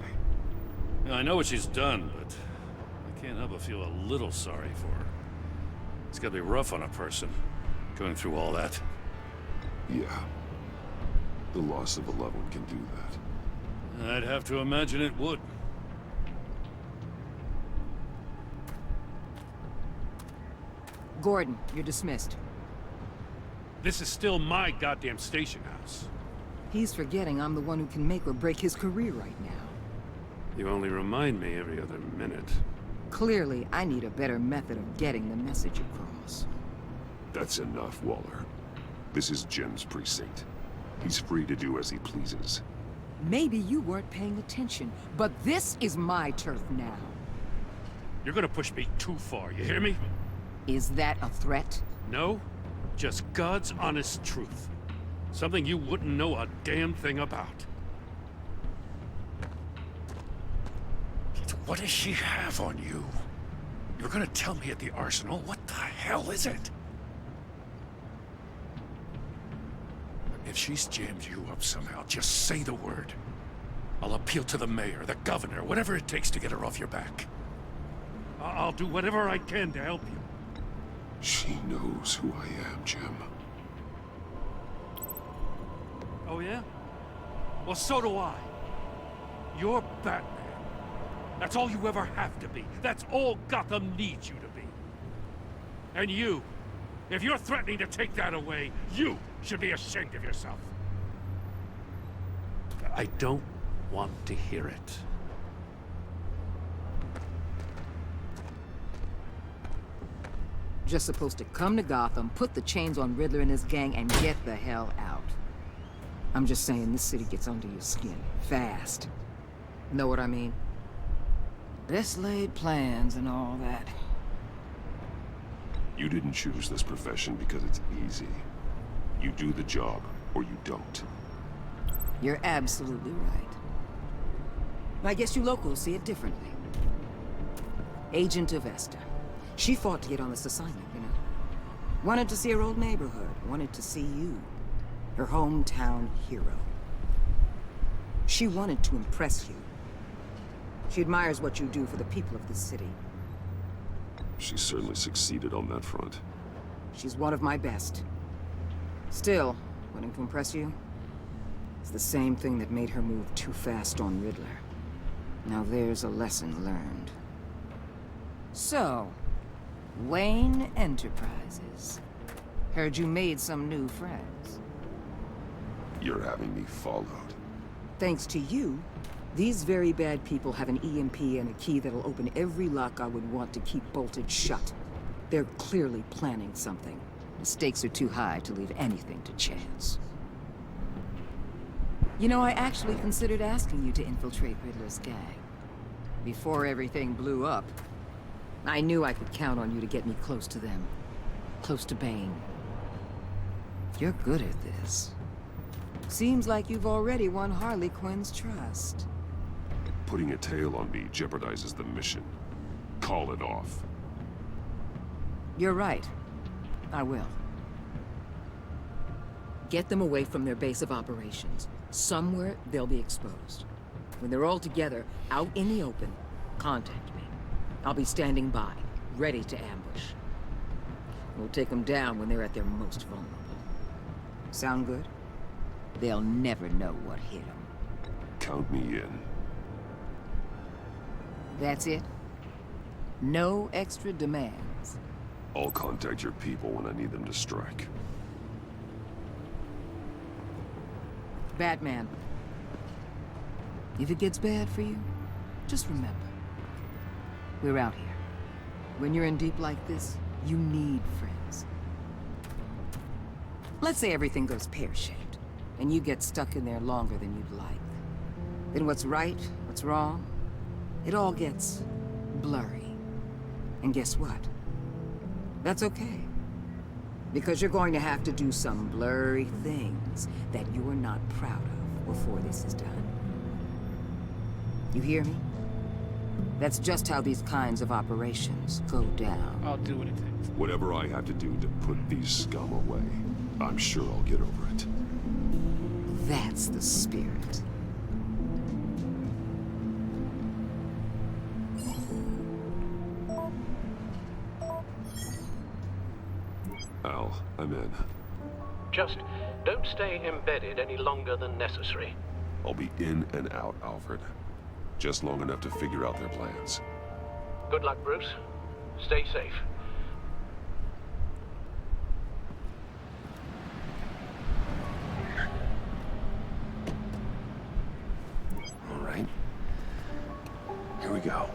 I know what she's done, but I can't help but feel a little sorry for her. It's gotta be rough on a person, going through all that. Yeah. The loss of a loved one can do that. I'd have to imagine it would. Gordon, you're dismissed. This is still my goddamn station house. He's forgetting I'm the one who can make or break his career right now. You only remind me every other minute. Clearly, I need a better method of getting the message across. That's enough, Waller. This is Jim's precinct. He's free to do as he pleases. Maybe you weren't paying attention, but this is my turf now. You're gonna push me too far, you hear me? Is that a threat? No, just God's honest truth. Something you wouldn't know a damn thing about. What does she have on you? You're gonna tell me at the arsenal? What the hell is it? If she's jammed you up somehow, just say the word. I'll appeal to the mayor, the governor, whatever it takes to get her off your back. I'll do whatever I can to help you. She knows who I am, Jim. Oh, yeah? Well, so do I. You're Batman. That's all you ever have to be. That's all Gotham needs you to be. And you, if you're threatening to take that away, you should be ashamed of yourself. I don't want to hear it. Just supposed to come to Gotham, put the chains on Riddler and his gang, and get the hell out. I'm just saying, this city gets under your skin. Fast. Know what I mean? Best laid plans and all that. You didn't choose this profession because it's easy. You do the job, or you don't. You're absolutely right. I guess you locals see it differently. Agent of Esther. She fought to get on this assignment, you know. Wanted to see her old neighborhood. Wanted to see you. Her hometown hero. She wanted to impress you. She admires what you do for the people of this city. She certainly succeeded on that front. She's one of my best. Still, wanting to impress you? It's the same thing that made her move too fast on Riddler. Now there's a lesson learned. So, Wayne Enterprises. Heard you made some new friends. You're having me followed. Thanks to you, these very bad people have an EMP and a key that'll open every lock I would want to keep bolted shut. They're clearly planning something. The stakes are too high to leave anything to chance. You know, I actually considered asking you to infiltrate Riddler's gang. Before everything blew up, I knew I could count on you to get me close to them. Close to Bane. You're good at this. Seems like you've already won Harley Quinn's trust. Putting a tail on me jeopardizes the mission. Call it off. You're right. I will. Get them away from their base of operations. Somewhere they'll be exposed. When they're all together, out in the open, contact me. I'll be standing by, ready to ambush. We'll take them down when they're at their most vulnerable. Sound good? They'll never know what hit them. Count me in. That's it? No extra demands? I'll contact your people when I need them to strike. Batman. If it gets bad for you, just remember. We're out here. When you're in deep like this, you need friends. Let's say everything goes pear-shaped, and you get stuck in there longer than you'd like. Then what's right, what's wrong, it all gets blurry. And guess what? That's okay. Because you're going to have to do some blurry things that you're not proud of before this is done. You hear me? That's just how these kinds of operations go down. I'll do what it takes. Whatever I have to do to put these scum away, I'm sure I'll get over it. That's the spirit. Al, I'm in. Just don't stay embedded any longer than necessary. I'll be in and out, Alfred. Just long enough to figure out their plans. Good luck, Bruce. Stay safe. All right. Here we go.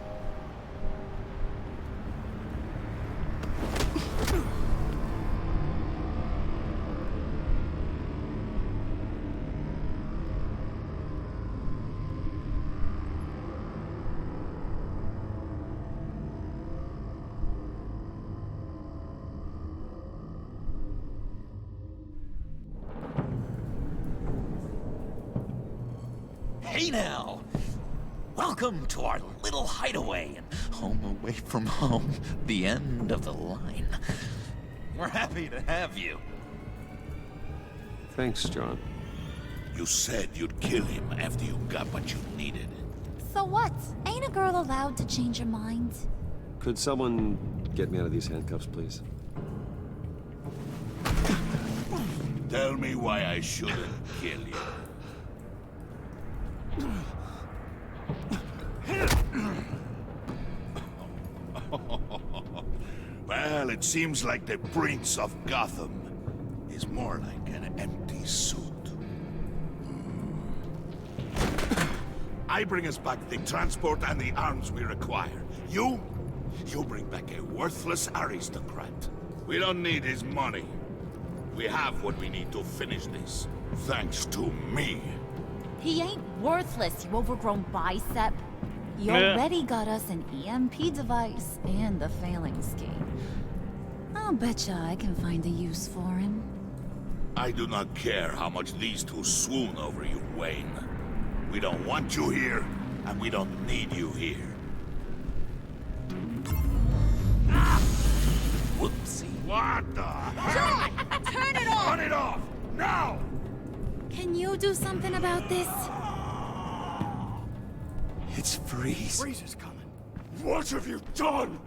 Hey now! Welcome to our little hideaway and home away from home, the end of the line. We're happy to have you. Thanks, John. You said you'd kill him after you got what you needed. So what? Ain't a girl allowed to change her mind? Could someone get me out of these handcuffs, please? Tell me why I shouldn't kill you. Well, it seems like the Prince of Gotham is more like an empty suit. I bring us back the transport and the arms we require. You bring back a worthless aristocrat. We don't need his money. We have what we need to finish this. Thanks to me. He ain't worthless, you overgrown bicep. You Yeah. already got us an EMP device and the failing scheme. I'll betcha I can find a use for him. I do not care how much these two swoon over you, Wayne. We don't want you here, and we don't need you here. Whoopsie. What the John! Turn it off! Turn it off! Now! Can you do something about this? It's Freeze. Freeze is coming. What have you done?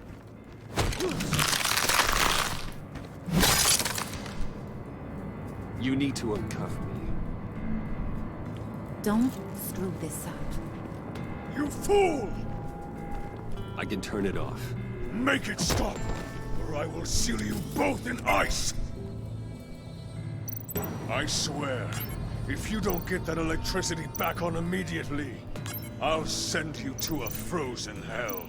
You need to uncuff me. Don't screw this up. You fool! I can turn it off. Make it stop, or I will seal you both in ice! I swear, if you don't get that electricity back on immediately, I'll send you to a frozen hell.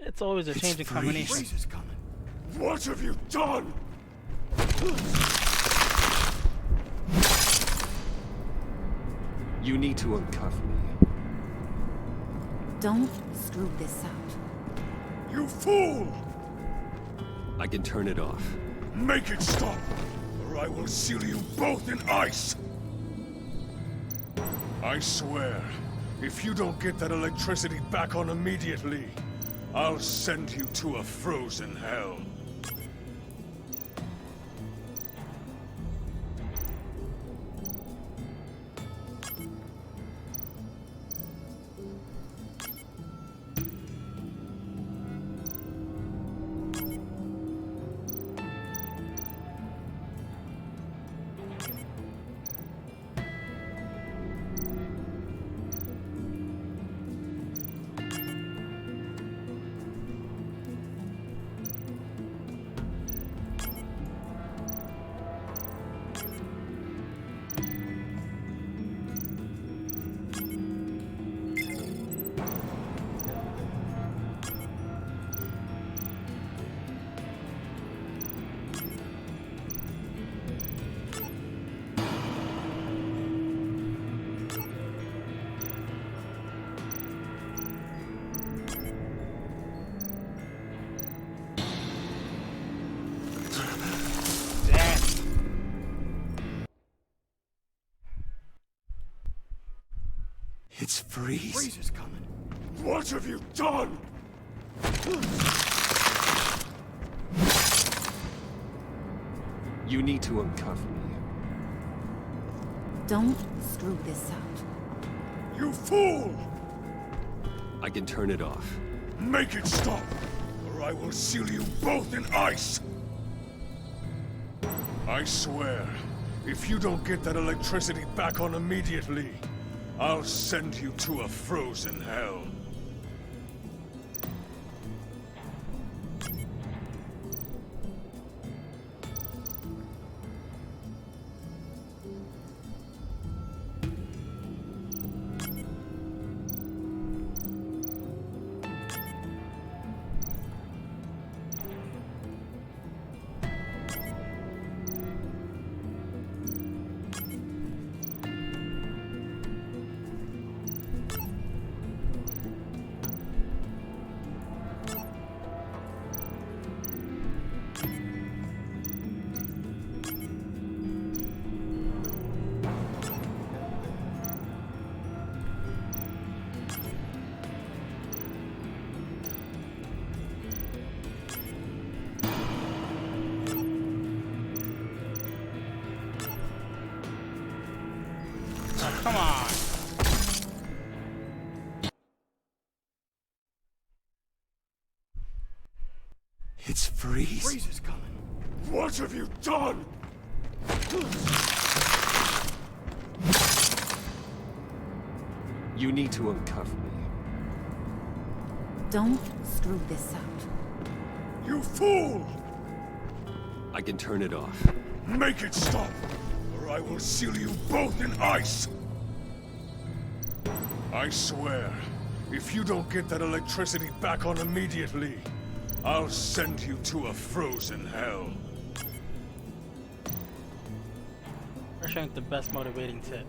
It's always a changing combination. Freeze is coming. What have you done? You need to uncuff me. Don't screw this up. You fool! I can turn it off. Make it stop, or I will seal you both in ice! I swear, if you don't get that electricity back on immediately, I'll send you to a frozen hell. It's Freeze. Freeze is coming. What have you done? You need to uncuff me. Don't screw this up. You fool! I can turn it off. Make it stop, or I will seal you both in ice! I swear, if you don't get that electricity back on immediately, I'll send you to a frozen hell. Oh, come on. It's Freeze. Freeze is coming. What have you done? You need to uncuff me. Don't screw this up. You fool! I can turn it off. Make it stop, or I will seal you both in ice! I swear, if you don't get that electricity back on immediately, I'll send you to a frozen hell. Pressure ain't the best motivating tip.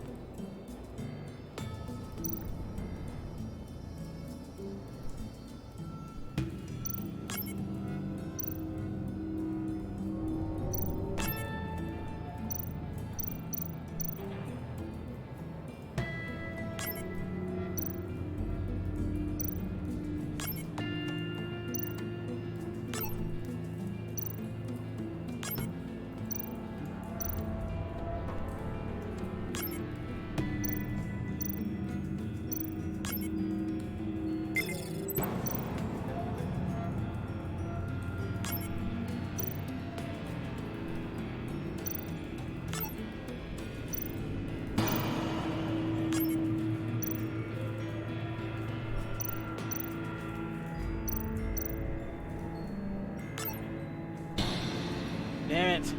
Damn it.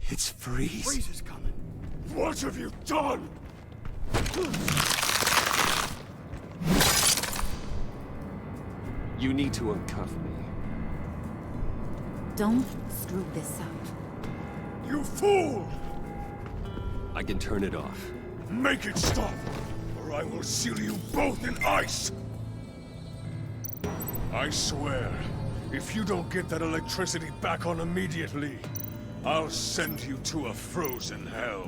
It's Freeze. Freeze is coming. What have you done? You need to uncuff me. Don't screw this up. You fool! I can turn it off. Make it stop, or I will seal you both in ice! I swear, if you don't get that electricity back on immediately, I'll send you to a frozen hell.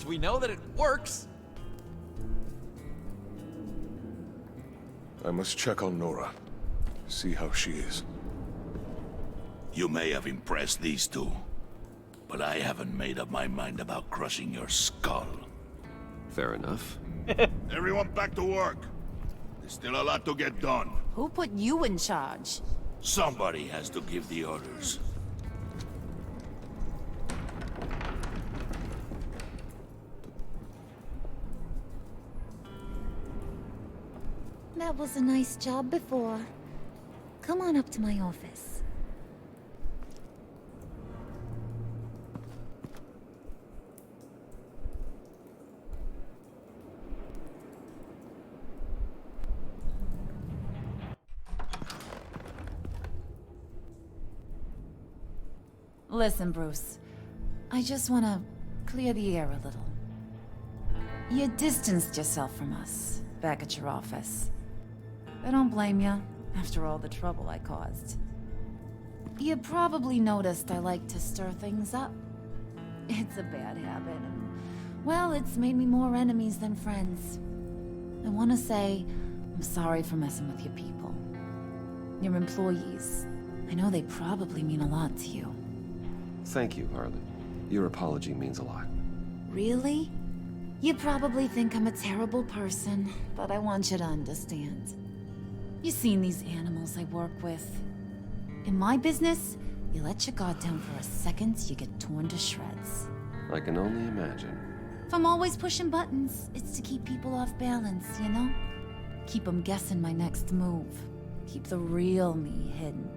we know that it works. I must check on Nora. See how she is. You may have impressed these two, but I haven't made up my mind about crushing your skull. Fair enough. Everyone back to work. There's still a lot to get done. Who put you in charge? Somebody has to give the orders. That was a nice job before. Come on up to my office. Listen, Bruce. I just want to clear the air a little. You distanced yourself from us back at your office. I don't blame you, after all the trouble I caused. You probably noticed I like to stir things up. It's a bad habit, and, well, it's made me more enemies than friends. I want to say I'm sorry for messing with your people. Your employees. I know they probably mean a lot to you. Thank you, Harlan. Your apology means a lot. Really? You probably think I'm a terrible person, but I want you to understand. You seen these animals I work with. In my business, you let your guard down for a second, you get torn to shreds. I can only imagine. If I'm always pushing buttons, it's to keep people off balance, you know? Keep them guessing my next move. Keep the real me hidden.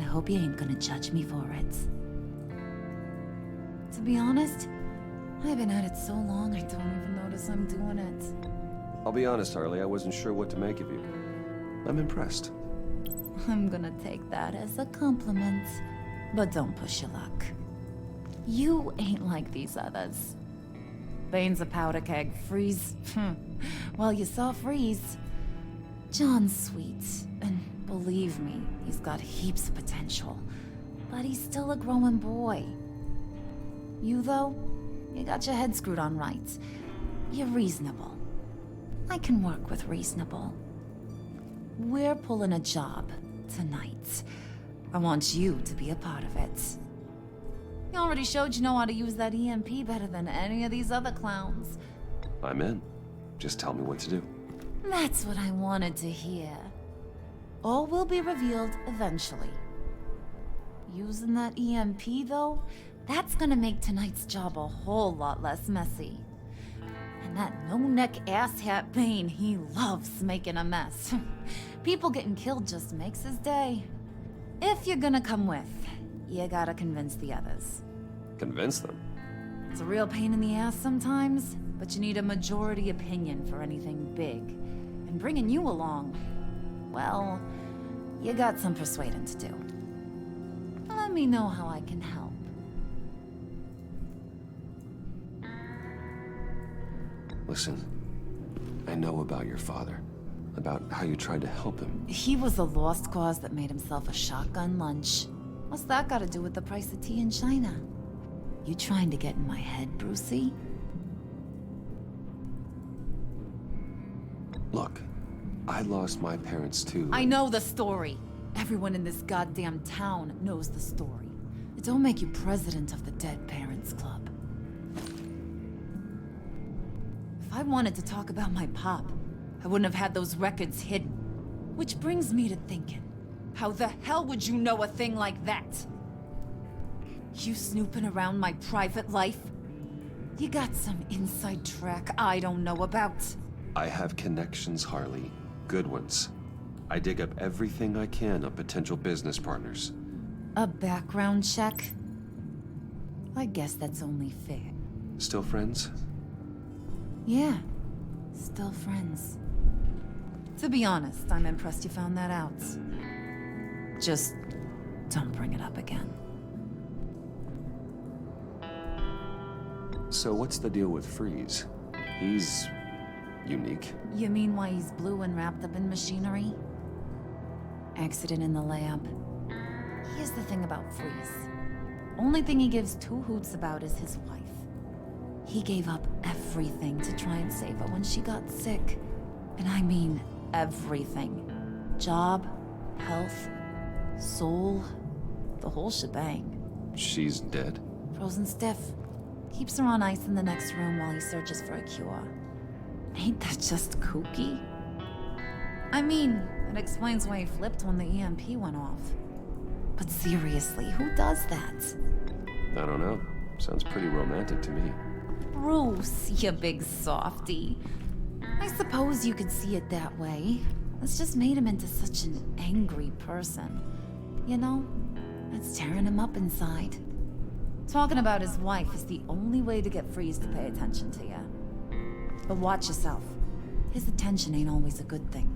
I hope you ain't gonna judge me for it. To be honest, I've been at it so long I don't even notice I'm doing it. I'll be honest, Harley, I wasn't sure what to make of you. I'm impressed. I'm gonna take that as a compliment. But don't push your luck. You ain't like these others. Bane's a powder keg. Freeze. Well, you saw Freeze. John's sweet, and believe me, he's got heaps of potential. But he's still a growing boy. You, though, you got your head screwed on right. You're reasonable. I can work with reasonable. We're pulling a job tonight. I want you to be a part of it. You already showed you know how to use that EMP better than any of these other clowns. I'm in. Just tell me what to do. That's what I wanted to hear. All will be revealed eventually. Using that EMP, though, that's gonna make tonight's job a whole lot less messy. And that no-neck asshat Bane, he loves making a mess. People getting killed just makes his day. If you're gonna come with, you gotta convince the others. Convince them? It's a real pain in the ass sometimes, but you need a majority opinion for anything big. And bringing you along, well, you got some persuading to do. Let me know how I can help. Listen, I know about your father. About how you tried to help him. He was a lost cause that made himself a shotgun lunch. What's that got to do with the price of tea in China? You trying to get in my head, Brucey? Look, I lost my parents too. I know the story. Everyone in this goddamn town knows the story. It don't make you president of the Dead Parents Club. If I wanted to talk about my pop, I wouldn't have had those records hidden. Which brings me to thinking, how the hell would you know a thing like that? You snooping around my private life? You got some inside track I don't know about. I have connections, Harley. Good ones. I dig up everything I can on potential business partners. A background check? I guess that's only fair. Still friends? Yeah, still friends. To be honest, I'm impressed you found that out. Just don't bring it up again. So what's the deal with Freeze? He's unique. You mean why he's blue and wrapped up in machinery? Accident in the lab. Here's the thing about Freeze. Only thing he gives two hoots about is his wife. He gave up everything to try and save her when she got sick. And I mean everything. Job, health, soul, the whole shebang. She's dead? Frozen stiff. Keeps her on ice in the next room while he searches for a cure. Ain't that just kooky? I mean, it explains why he flipped when the EMP went off. But seriously, who does that? I don't know. Sounds pretty romantic to me. Bruce, you big softy. I suppose you could see it that way. It's just made him into such an angry person. You know, it's tearing him up inside. Talking about his wife is the only way to get Freeze to pay attention to you. But watch yourself. His attention ain't always a good thing.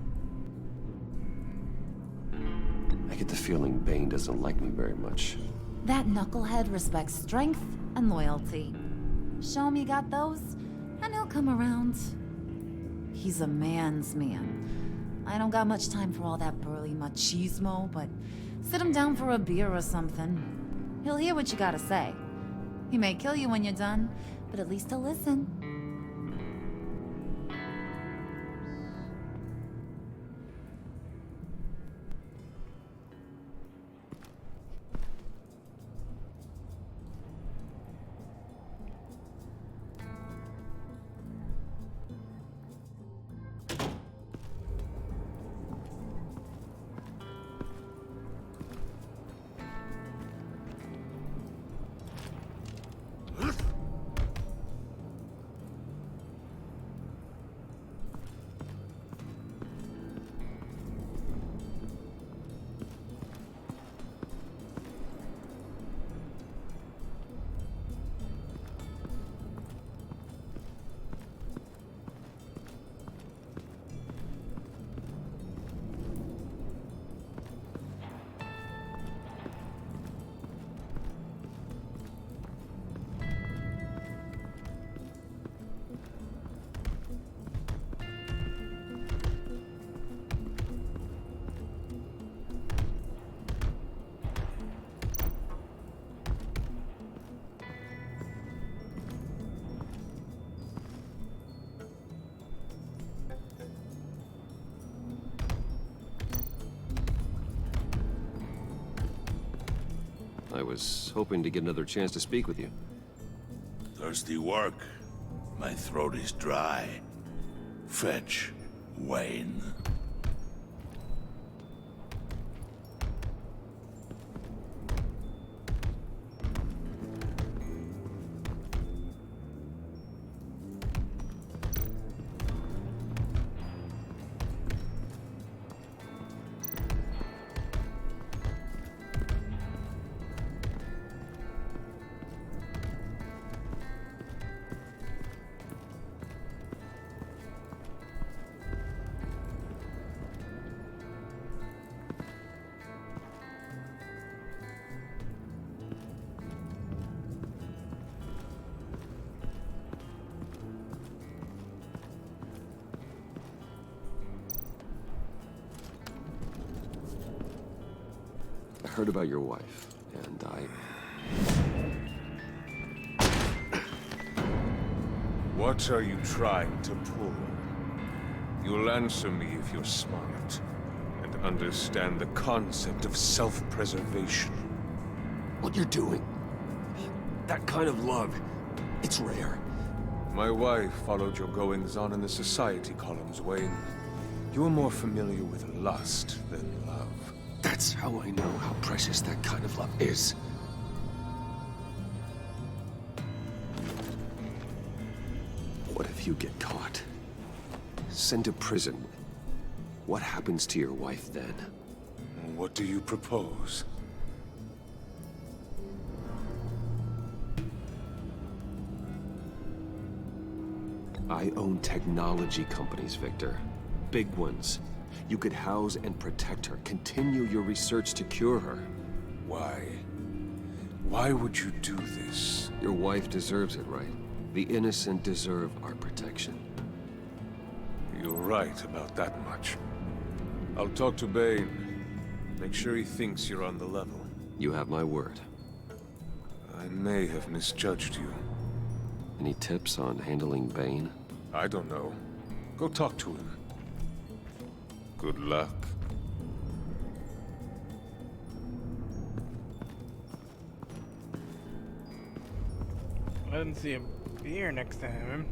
I get the feeling Bane doesn't like me very much. That knucklehead respects strength and loyalty. Show him you got those, and he'll come around. He's a man's man. I don't got much time for all that burly machismo, but sit him down for a beer or something. He'll hear what you gotta say. He may kill you when you're done, but at least he'll listen. I was hoping to get another chance to speak with you. Thirsty work? My throat is dry. Fetch Wayne. I heard about your wife, and What are you trying to pull? You'll answer me if you're smart, and understand the concept of self-preservation. What you're doing, that kind of love, it's rare. My wife followed your goings-on in the society columns, Wayne. You're more familiar with lust than love. That's how I know how precious that kind of love is. What if you get caught? Sent to prison? What happens to your wife then? What do you propose? I own technology companies, Victor. Big ones. You could house and protect her, continue your research to cure her. Why? Why would you do this? Your wife deserves it, right? The innocent deserve our protection. You're right about that much. I'll talk to Bane. Make sure he thinks you're on the level. You have my word. I may have misjudged you. Any tips on handling Bane? I don't know. Go talk to him. Good luck. I didn't see a beer next to him.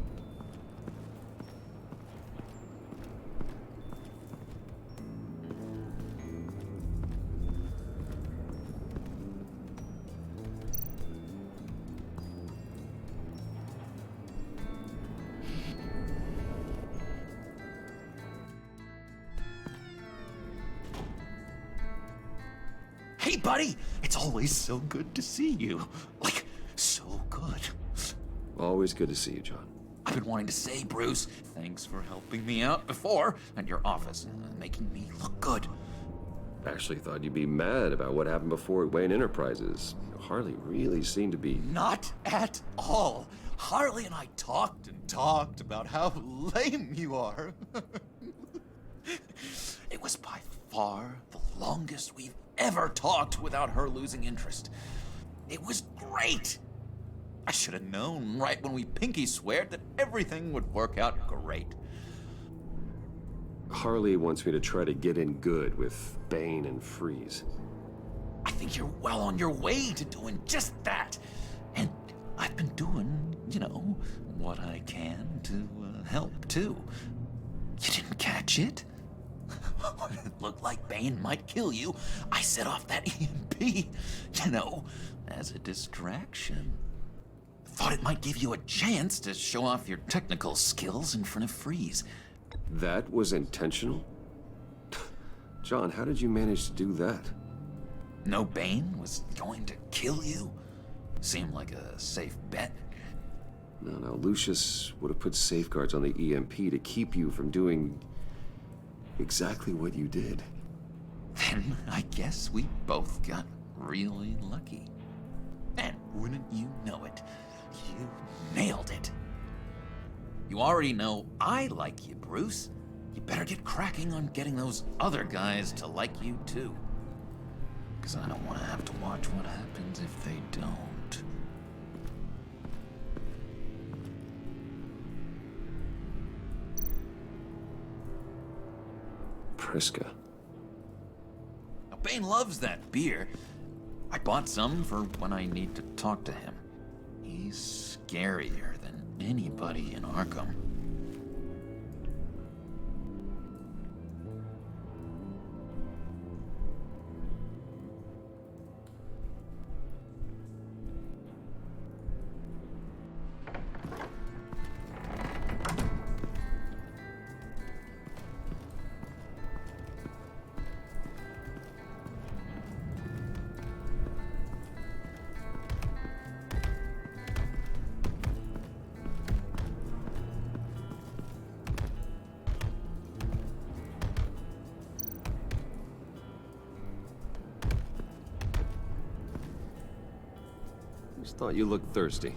Hey, buddy! It's always so good to see you. Like, so good. Always good to see you, John. I've been wanting to say, Bruce, thanks for helping me out before at your office, making me look good. Actually thought you'd be mad about what happened before at Wayne Enterprises. Harley really seemed to be... Not at all. Harley and I talked and talked about how lame you are. It was by far the longest we've ever talked without her losing interest. It was great. I should have known right when we pinky sweared that everything would work out great. Harley wants me to try to get in good with Bane and Freeze. I think you're well on your way to doing just that. And I've been doing, you know, what I can to help, too. You didn't catch it? When it looked like Bane might kill you, I set off that EMP, you know, as a distraction. Thought it might give you a chance to show off your technical skills in front of Freeze. That was intentional? John, how did you manage to do that? No Bane was going to kill you? Seemed like a safe bet. No, Lucius would have put safeguards on the EMP to keep you from doing exactly what you did. Then I guess we both got really lucky. And wouldn't you know it, you nailed it. You already know I like you, Bruce. You better get cracking on getting those other guys to like you too. Because I don't want to have to watch what happens if they don't. Priska. Now, Bane loves that beer. I bought some for when I need to talk to him. He's scarier than anybody in Arkham. Just thought you looked thirsty.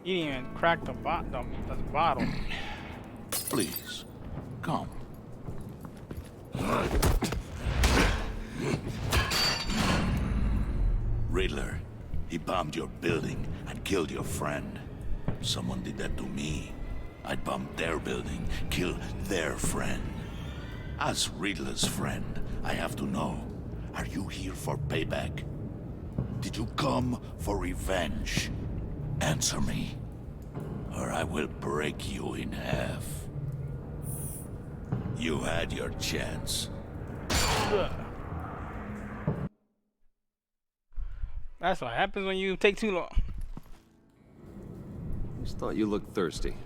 You didn't even crack the bottle. Please, come. Riddler, he bombed your building and killed your friend. Someone did that to me. I'd bomb their building, kill their friend. As Riddler's friend, I have to know, are you here for payback? Did you come for revenge? Answer me, or I will break you in half. You had your chance. That's what happens when you take too long. Just thought you looked thirsty.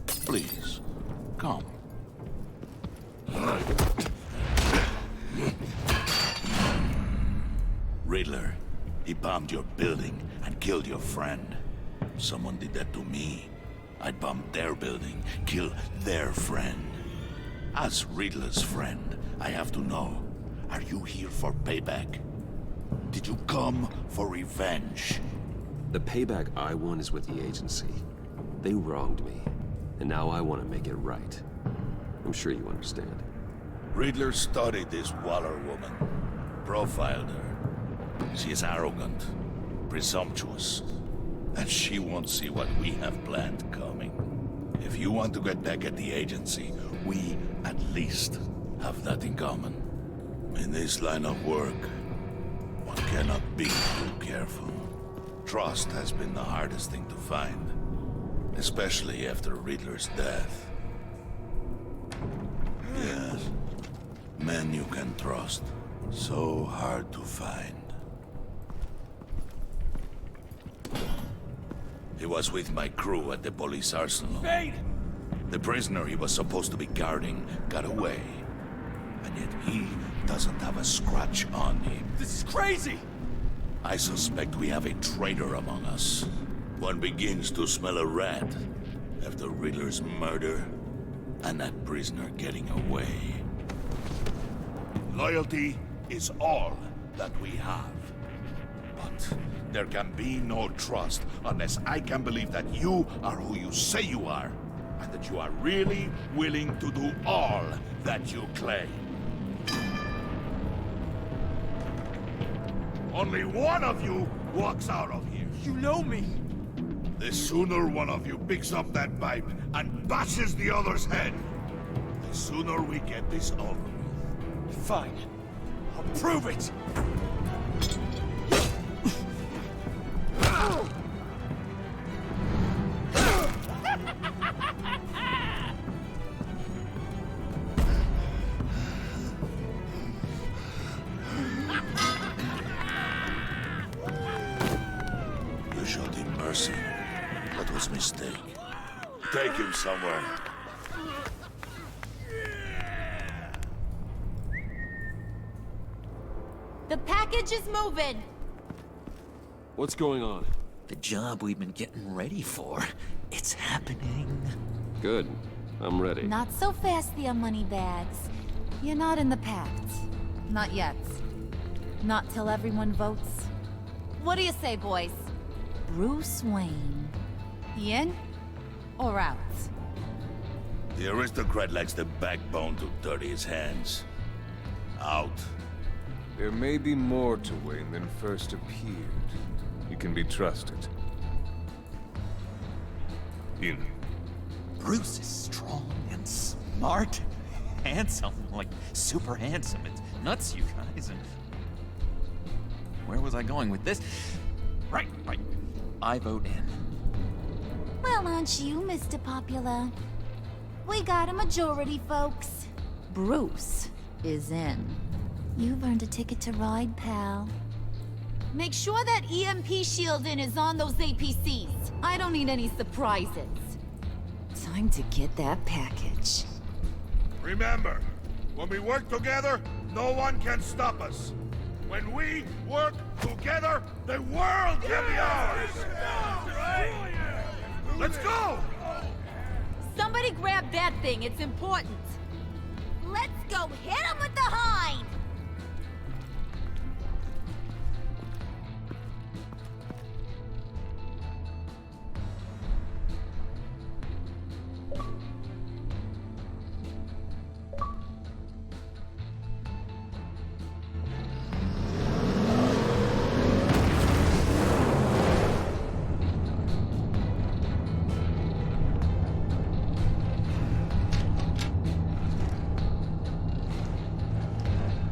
Please, come. Riddler, he bombed your building and killed your friend. Someone did that to me. I'd bomb their building, kill their friend. As Riddler's friend, I have to know, are you here for payback? Did you come for revenge? The payback I want is with the agency. They wronged me, and now I want to make it right. I'm sure you understand. Riddler studied this Waller woman, profiled her. She is arrogant, presumptuous, and she won't see what we have planned coming. If you want to get back at the agency, we at least have that in common. In this line of work, one cannot be too careful. Trust has been the hardest thing to find, especially after Riddler's death. Yes, men you can trust. So hard to find. He was with my crew at the police arsenal. Bane! The prisoner he was supposed to be guarding got away. And yet he doesn't have a scratch on him. This is crazy! I suspect we have a traitor among us. One begins to smell a rat after Riddler's murder and that prisoner getting away. Loyalty is all that we have. But there can be no trust unless I can believe that you are who you say you are, and that you are really willing to do all that you claim. Only one of you walks out of here. You know me! The sooner one of you picks up that pipe and bashes the other's head, the sooner we get this over with. Fine. I'll prove it! You showed him mercy. That was a mistake. Take him somewhere. The package is moving! What's going on? The job we've been getting ready for. It's happening. Good. I'm ready. Not so fast, the money bags. You're not in the pact. Not yet. Not till everyone votes. What do you say, boys? Bruce Wayne. In or out? The aristocrat lacks the backbone to dirty his hands. Out. There may be more to Wayne than first appeared. He can be trusted. In. Bruce is strong and smart, handsome, like super handsome. It's nuts, you guys. And where was I going with this? Right. I vote in. Well, aren't you, Mr. Popular? We got a majority, folks. Bruce is in. You've earned a ticket to ride, pal. Make sure that EMP shielding is on those APCs. I don't need any surprises. Time to get that package. Remember, when we work together, no one can stop us. When we work together, the world can be ours! Let's go! Somebody grab that thing, it's important. Let's go hit him with the hind!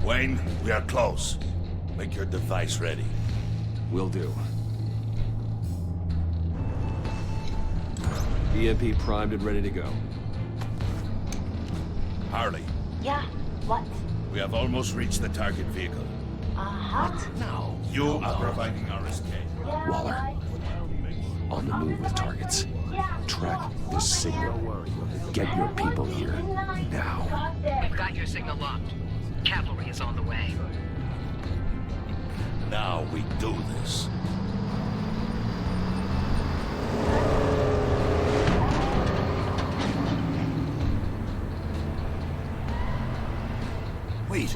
Wayne, we are close. Make your device ready. Will do. EMP primed and ready to go. Harley, Yeah, what? we have almost reached the target vehicle. Uh-huh. No. You are providing our escape. Waller. On the move with targets. Track this signal. Get your people here. Now. We've got your signal locked. Cavalry is on the way. Now we do this. Wait,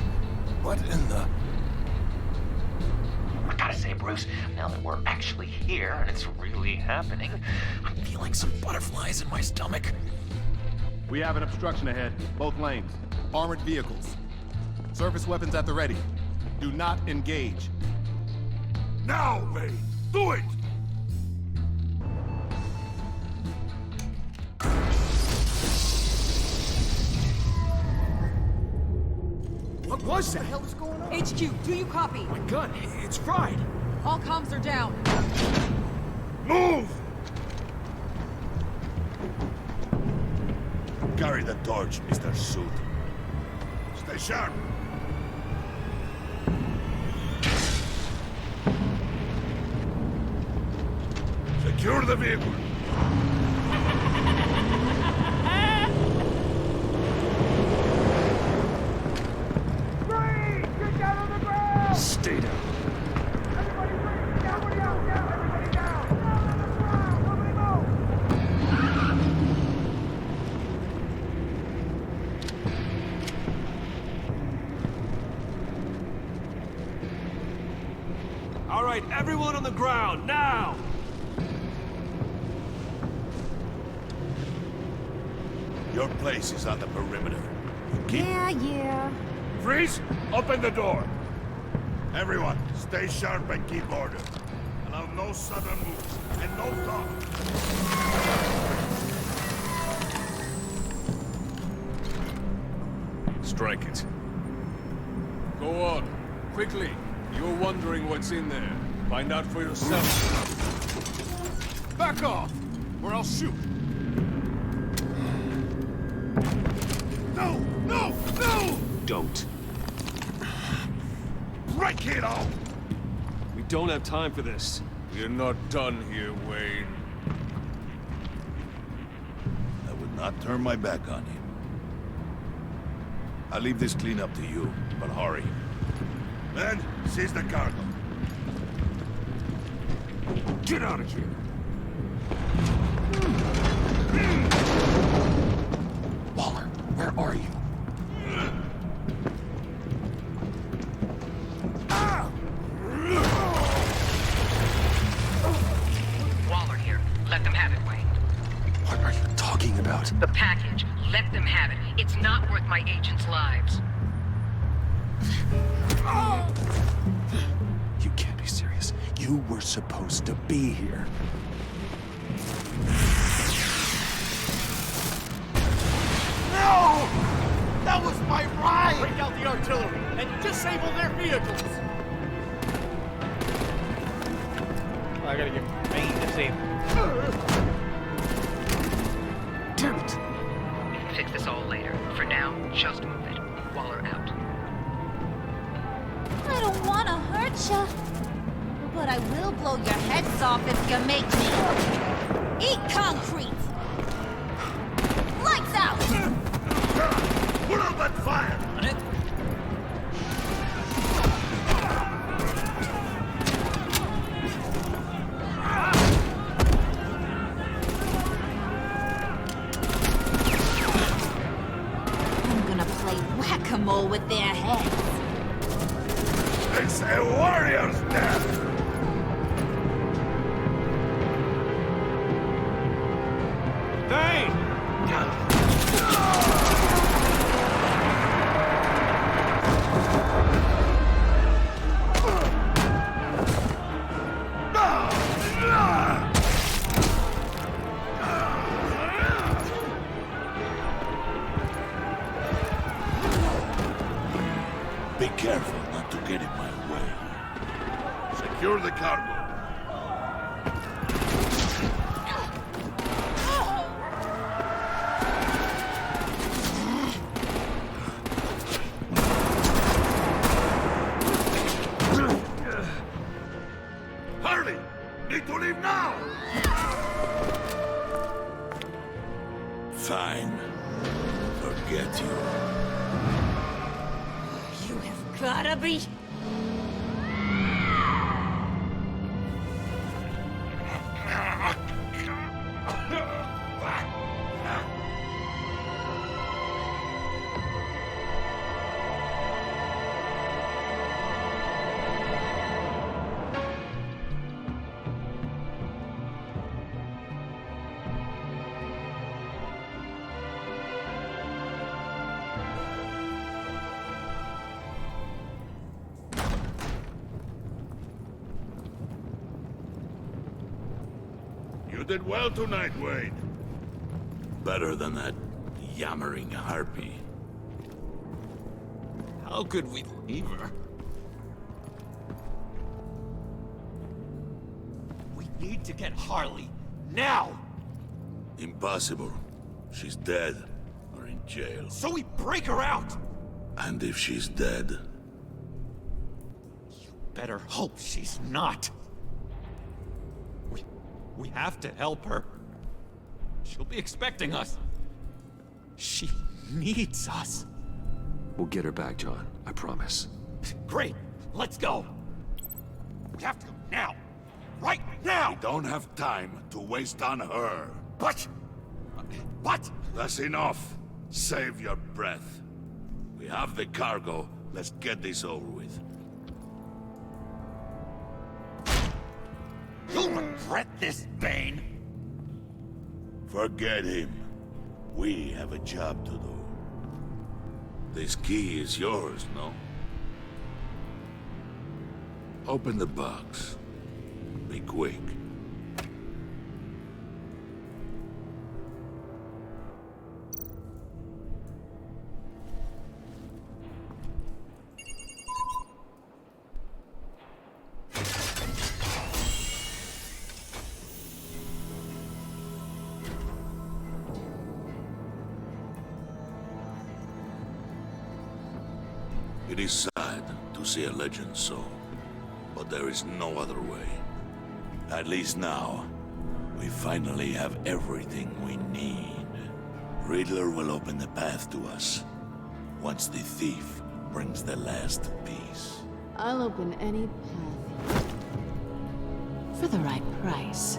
what in the... I gotta say, Bruce, now that we're actually here and it's really happening, I'm feeling some butterflies in my stomach. We have an obstruction ahead, both lanes. Armored vehicles. Surface weapons at the ready. Do not engage. Now, Bane! Do it! What was that? What the hell is going on? HQ, do you copy? My gun, it's fried. All comms are down. Move! Carry the torch, Mr. Suit. Stay sharp. Secure the vehicle. Stay down. All right, everyone on the ground, now! Your place is on the perimeter. Yeah. Freeze! Open the door! Everyone, stay sharp and keep order. Allow no sudden moves, and no talk. Strike it. Go on. Quickly. You're wondering what's in there. Find out for yourself. Back off, or I'll shoot. No! No! No! Don't. Break it off! We don't have time for this. We're not done here, Wayne. I would not turn my back on him. I'll leave this cleanup to you, but hurry. Men, seize the cargo. Get out of here! Waller, where are you? Waller here. Let them have it, Wayne. What are you talking about? The package. Let them have it. It's not worth my agents' lives. You can't be serious. You were supposed to be here. No! That was my ride! Break out the artillery and disable their vehicles! I gotta get Bane to save. Damn it! We can fix this all later. For now, just move it. Waller out. I don't want to hurt ya, but I will blow your heads off if you make me. Eat concrete! Lights out! Put out that fire! I'm gonna play whack-a-mole with their heads. It's a warrior's death! Be careful not to get in my way. Secure the cargo. Hurry! Need to leave now! Fine. Forget you. You have gotta be... You did well tonight, Wayne. Better than that yammering harpy. How could we leave her? We need to get Harley, now! Impossible. She's dead, or in jail. So we break her out! And if she's dead... Better hope she's not. We have to help her. She'll be expecting us. She needs us. We'll get her back, John. I promise. Great. Let's go. We have to go now. Right now! We don't have time to waste on her. But... That's enough. Save your breath. We have the cargo. Let's get this over with. You'll regret this, Bane! Forget him. We have a job to do. This key is yours, no? Open the box. Be quick. It is sad to see a legend so, but there is no other way. At least now, we finally have everything we need. Riddler will open the path to us, once the thief brings the last piece. I'll open any path. For the right price.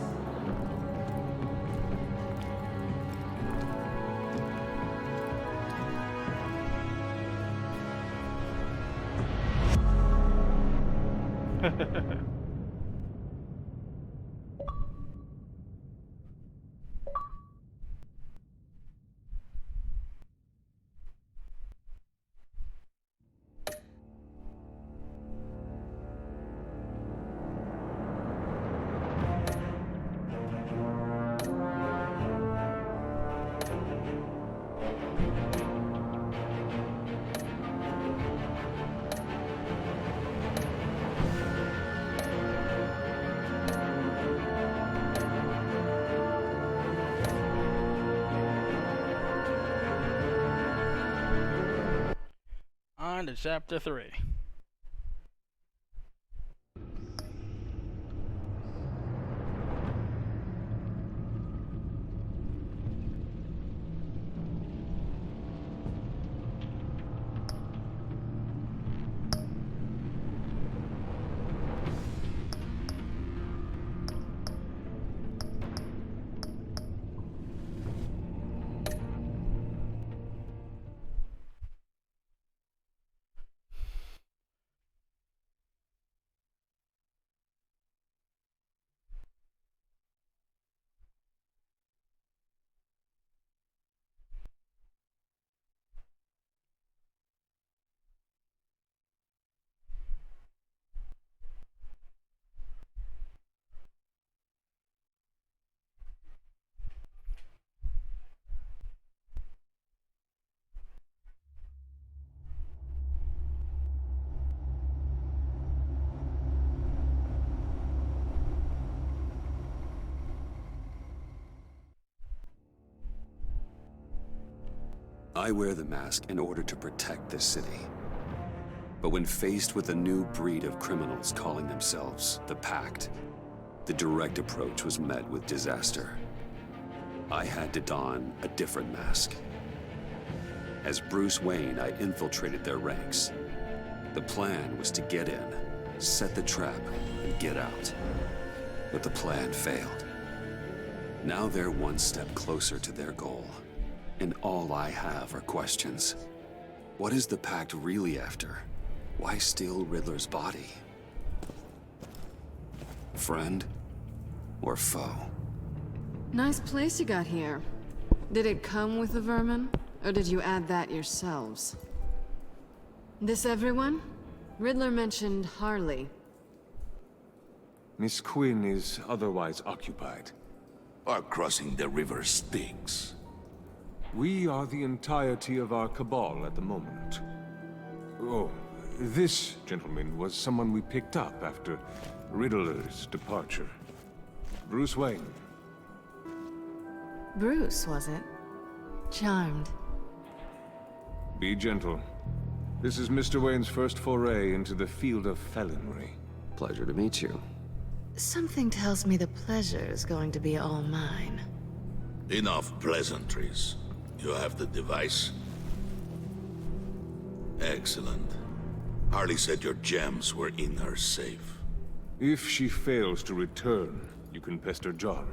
On to chapter 3. I wear the mask in order to protect this city. But when faced with a new breed of criminals calling themselves the Pact, the direct approach was met with disaster. I had to don a different mask. As Bruce Wayne, I infiltrated their ranks. The plan was to get in, set the trap, and get out. But the plan failed. Now they're one step closer to their goal. And all I have are questions. What is the Pact really after? Why steal Riddler's body? Friend or foe? Nice place you got here. Did it come with the vermin? Or did you add that yourselves? This everyone? Riddler mentioned Harley. Miss Quinn is otherwise occupied. or crossing the river Styx? We are the entirety of our cabal at the moment. Oh, this gentleman was someone we picked up after Riddler's departure. Bruce Wayne. Bruce, was it? Charmed. Be gentle. This is Mr. Wayne's first foray into the field of felonry. Pleasure to meet you. Something tells me the pleasure is going to be all mine. Enough pleasantries. You have the device? Excellent. Harley said your gems were in her safe. If she fails to return, you can pester John.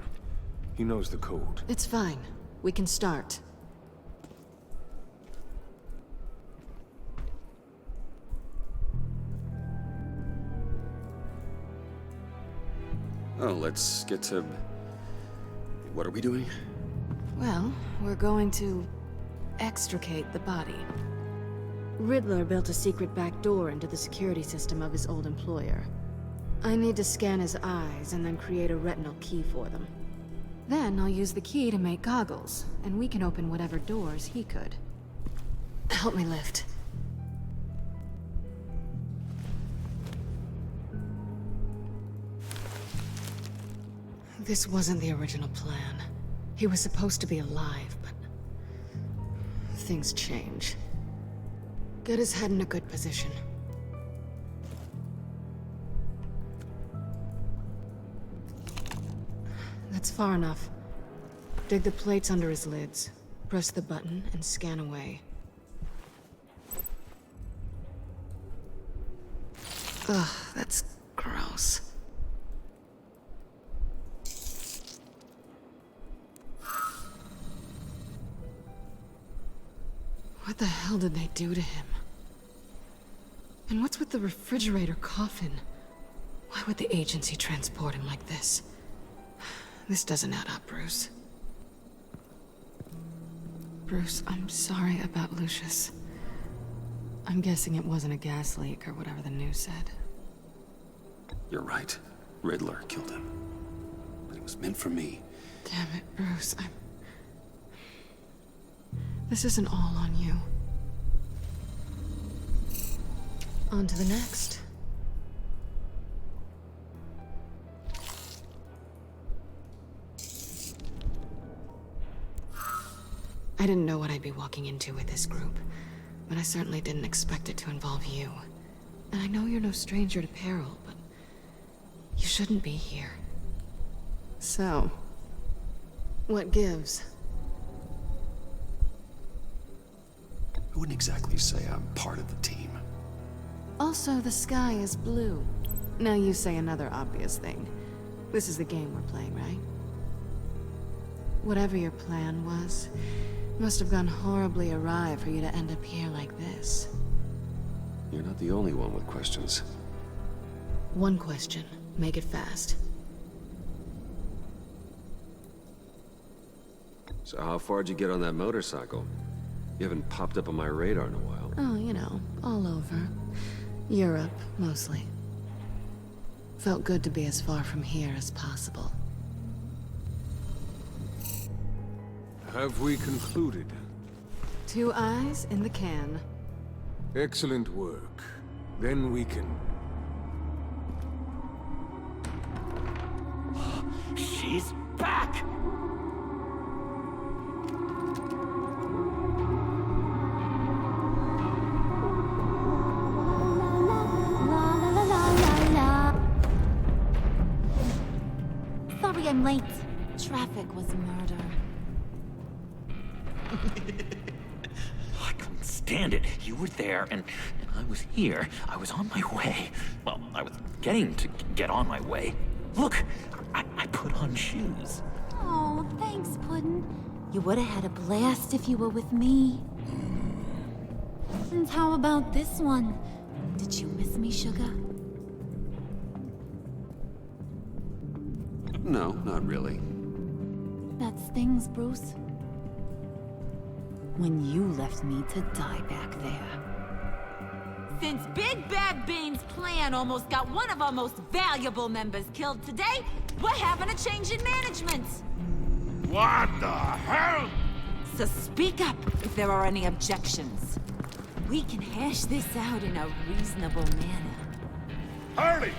He knows the code. It's fine. We can start. Oh, let's get to... What are we doing? Well, we're going to extricate the body. Riddler built a secret back door into the security system of his old employer. I need to scan his eyes and then create a retinal key for them. Then I'll use the key to make goggles, and we can open whatever doors he could. Help me lift. This wasn't the original plan. He was supposed to be alive, but things change. Get his head in a good position. That's far enough. Dig the plates under his lids. Press the button and scan away. Ugh, that's gross. What the hell did they do to him? And what's with the refrigerator coffin? Why would the agency transport him like this? This doesn't add up, Bruce. Bruce, I'm sorry about Lucius. I'm guessing it wasn't a gas leak or whatever the news said. You're right. Riddler killed him. But it was meant for me. Damn it, Bruce, This isn't all on you. On to the next. I didn't know what I'd be walking into with this group, but I certainly didn't expect it to involve you. And I know you're no stranger to peril, but you shouldn't be here. So, what gives? I wouldn't exactly say I'm part of the team. Also, the sky is blue. Now you say another obvious thing. This is the game we're playing, right? Whatever your plan was, must have gone horribly awry for you to end up here like this. You're not the only one with questions. One question. Make it fast. So how far'd you get on that motorcycle? You haven't popped up on my radar in a while. Oh, you know, all over. Europe, mostly. Felt good to be as far from here as possible. Have we concluded? 2 eyes in the can. Excellent work. Then we can... She's back! Sorry I'm late. Traffic was murder. I couldn't stand it. You were there, and I was here. I was on my way. Well, I was getting to get on my way. Look, I put on shoes. Oh, thanks, Puddin'. You would have had a blast if you were with me. And how about this one? Did you miss me, sugar? No, not really. That stings, Bruce. When you left me to die back there. Since Big Bad Bean's plan almost got one of our most valuable members killed today, we're having a change in management. What the hell? So speak up if there are any objections. We can hash this out in a reasonable manner. Hurley!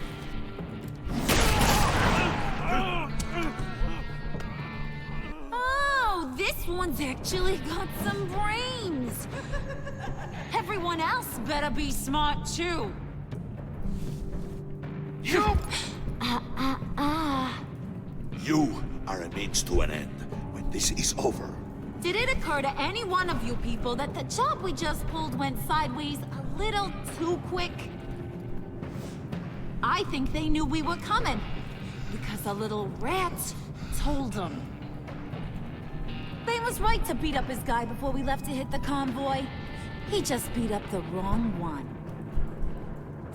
Oh, this one's actually got some brains. Everyone else better be smart too. You! Ah. You are a means to an end. When this is over, Did it occur to any one of you people that the job we just pulled went sideways a little too quick? I think they knew we were coming, because a little rat told them. They was right to beat up his guy before we left to hit the convoy. He just beat up the wrong one.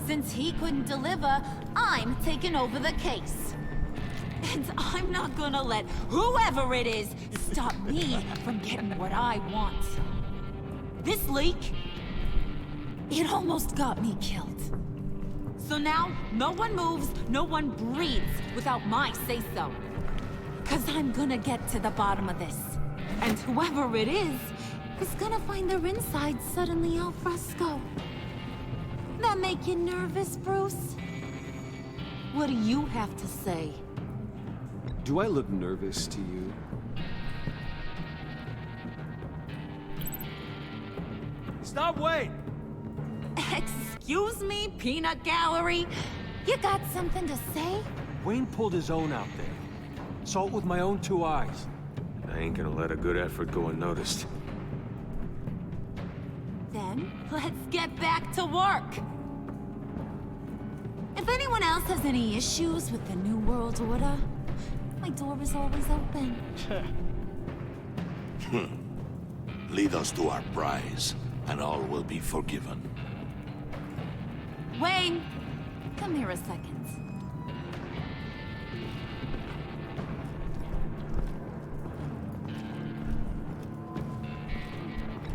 Since he couldn't deliver, I'm taking over the case. And I'm not gonna let whoever it is stop me from getting what I want. This leak, it almost got me killed. So now, no one moves, no one breathes without my say-so. 'Cause I'm gonna get to the bottom of this. And whoever it is gonna find their insides suddenly al fresco. That make you nervous, Bruce? What do you have to say? Do I look nervous to you? Stop, wait! Excuse me, peanut gallery? You got something to say? Wayne pulled his own out there. Saw it with my own 2 eyes. I ain't gonna let a good effort go unnoticed. Then, let's get back to work. If anyone else has any issues with the New World Order, my door is always open. lead us to our prize, and all will be forgiven. Wayne, come here a second.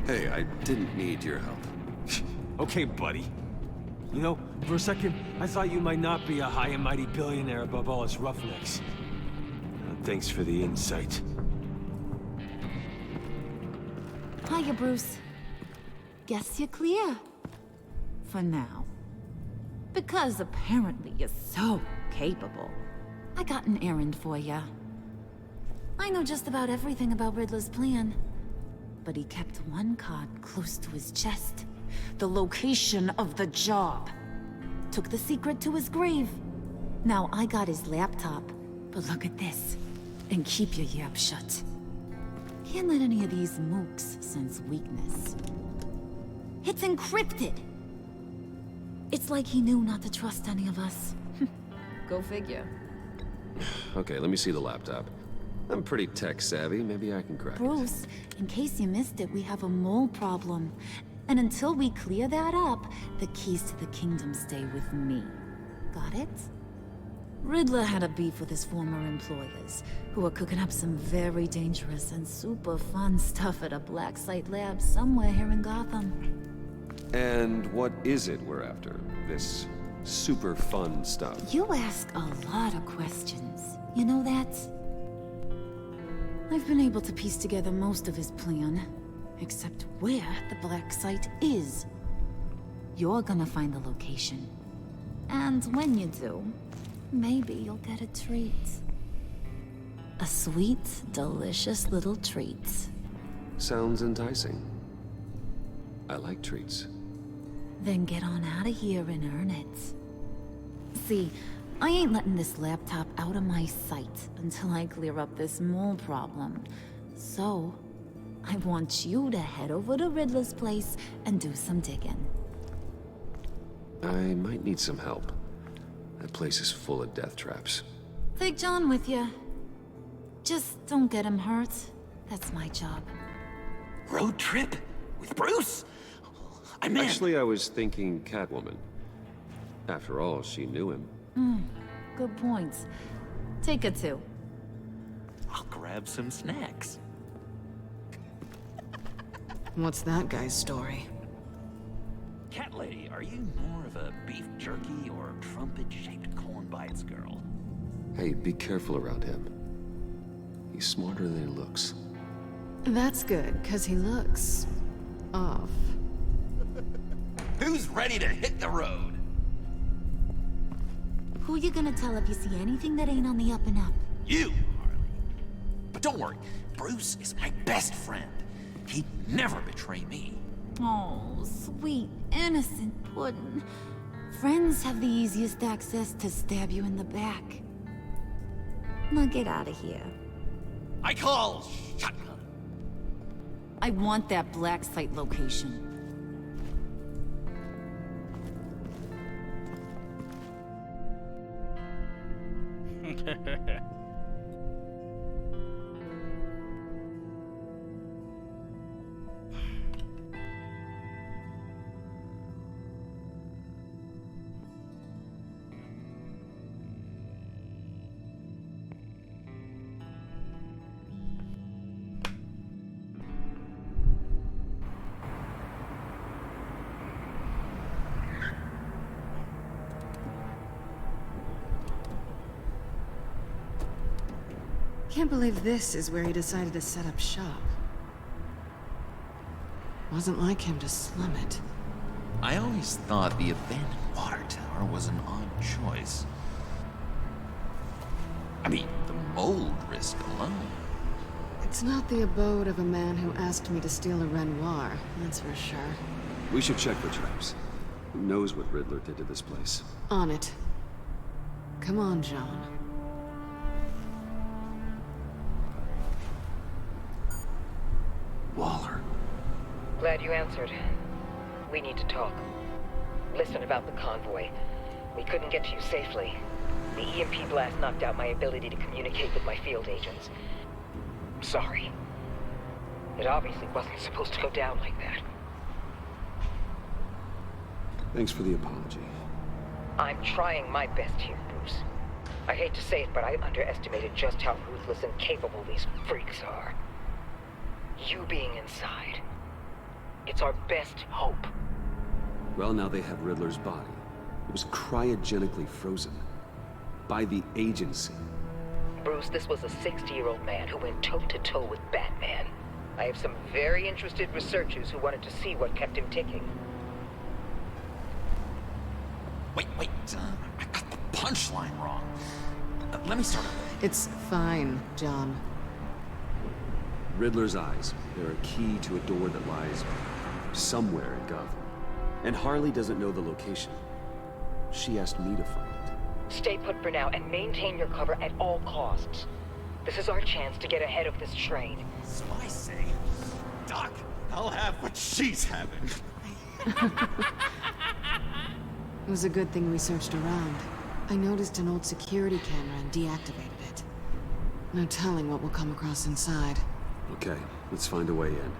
Hey, I didn't need your help. Okay, buddy. You know, for a second, I thought you might not be a high and mighty billionaire above all us roughnecks. Thanks for the insight. Hiya, Bruce. Guess you're clear. For now. Because apparently you're so capable. I got an errand for you. I know just about everything about Riddler's plan. But he kept one card close to his chest. The location of the job. Took the secret to his grave. Now I got his laptop. But look at this. And keep your yap shut. Can't let any of these mooks sense weakness. It's encrypted. It's like he knew not to trust any of us. Go figure. Okay, let me see the laptop. I'm pretty tech savvy. Maybe I can crack it. Bruce, in case you missed it, we have a mole problem. And until we clear that up, the keys to the kingdom stay with me. Got it? Riddler had a beef with his former employers, who were cooking up some very dangerous and super fun stuff at a black site lab somewhere here in Gotham. And what is it we're after? This super fun stuff? You ask a lot of questions. You know that? I've been able to piece together most of his plan, except where the black site is. You're gonna find the location. And when you do, maybe you'll get a treat. A sweet, delicious little treat. Sounds enticing. I like treats. Then get on out of here and earn it. See, I ain't letting this laptop out of my sight until I clear up this mole problem. So, I want you to head over to Riddler's place and do some digging. I might need some help. That place is full of death traps. Take John with you. Just don't get him hurt. That's my job. Road trip? With Bruce? I'm in. Actually, I was thinking Catwoman. After all, she knew him. Good point. Take her too. I'll grab some snacks. What's that guy's story? Cat lady, are you more of a beef jerky or trumpet-shaped corn bites girl? Hey, be careful around him. He's smarter than he looks. That's good, because he looks... off. Who's ready to hit the road? Who you gonna tell if you see anything that ain't on the up and up? You, Harley. But don't worry, Bruce is my best friend. He'd never betray me. Oh, sweet, innocent puddin'. Friends have the easiest access to stab you in the back. Now get out of here. I call shotgun. I want that black site location. Can't believe this is where he decided to set up shop. Wasn't like him to slum it. I always thought the abandoned water tower was an odd choice. I mean, the mold risk alone. It's not the abode of a man who asked me to steal a Renoir, that's for sure. We should check for traps. Who knows what Riddler did to this place? On it. Come on, John. Waller. Glad you answered. We need to talk. Listen about the convoy. We couldn't get to you safely. The EMP blast knocked out my ability to communicate with my field agents. I'm sorry. It obviously wasn't supposed to go down like that. Thanks for the apology. I'm trying my best here, Bruce. I hate to say it, but I underestimated just how ruthless and capable these freaks are. You being inside, it's our best hope. Well, now they have Riddler's body. It was cryogenically frozen. By the agency. Bruce, this was a 60-year-old man who went toe-to-toe with Batman. I have some very interested researchers who wanted to see what kept him ticking. Wait, I got the punchline wrong. Let me start over. It's fine, John. Riddler's eyes. They're a key to a door that lies somewhere in Gotham. And Harley doesn't know the location. She asked me to find it. Stay put for now and maintain your cover at all costs. This is our chance to get ahead of this train. So I say, Doc, I'll have what she's having. It was a good thing we searched around. I noticed an old security camera and deactivated it. No telling what we'll come across inside. Okay, let's find a way in.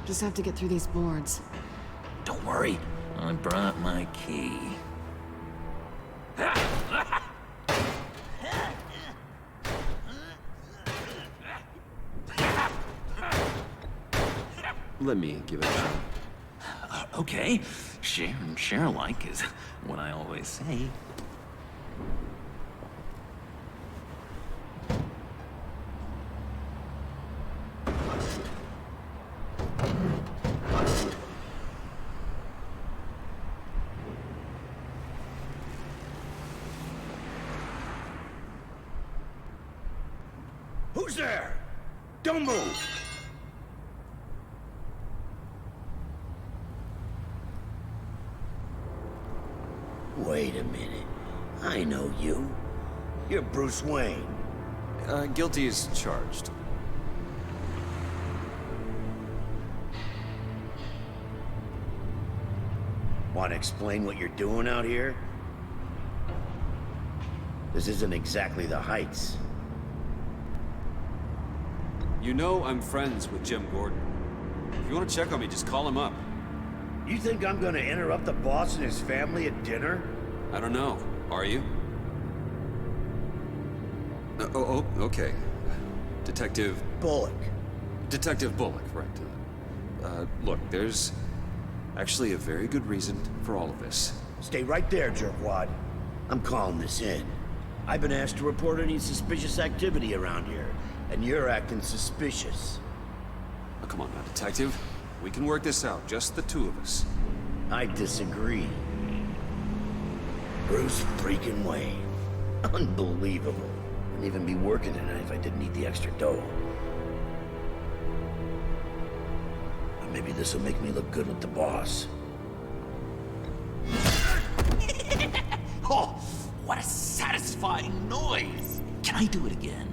Just have to get through these boards. Don't worry, I brought my key. Let me give it a shot. Okay, share and share alike is what I always say. Who's there? Don't move! Wait a minute. I know you. You're Bruce Wayne. Guilty as charged. Want to explain what you're doing out here? This isn't exactly the Heights. You know I'm friends with Jim Gordon. If you want to check on me, just call him up. You think I'm gonna interrupt the boss and his family at dinner? I don't know. Are you? Okay. Detective... Bullock. Detective Bullock, right. Look, there's actually a very good reason for all of this. Stay right there, jerkwad. I'm calling this in. I've been asked to report any suspicious activity around here, and you're acting suspicious. Oh, come on now, Detective. We can work this out, just the two of us. I disagree. Bruce freaking Wayne. Unbelievable. Wouldn't even be working tonight if I didn't need the extra dough. Or maybe this will make me look good with the boss. Oh, what a satisfying noise! Can I do it again?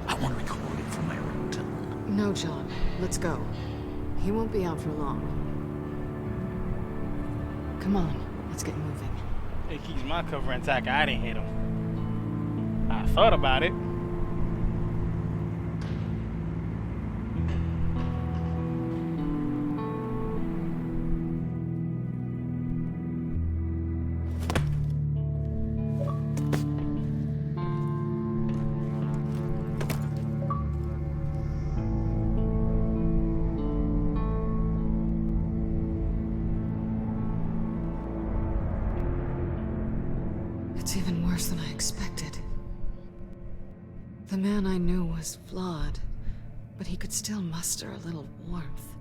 I want to record it for my ringtone. No, John. Let's go. He won't be out for long. Come on, let's get moving. It keeps my cover intact. I didn't hit him. I thought about it. It's even worse than I expected. The man I knew was flawed, but he could still muster a little warmth.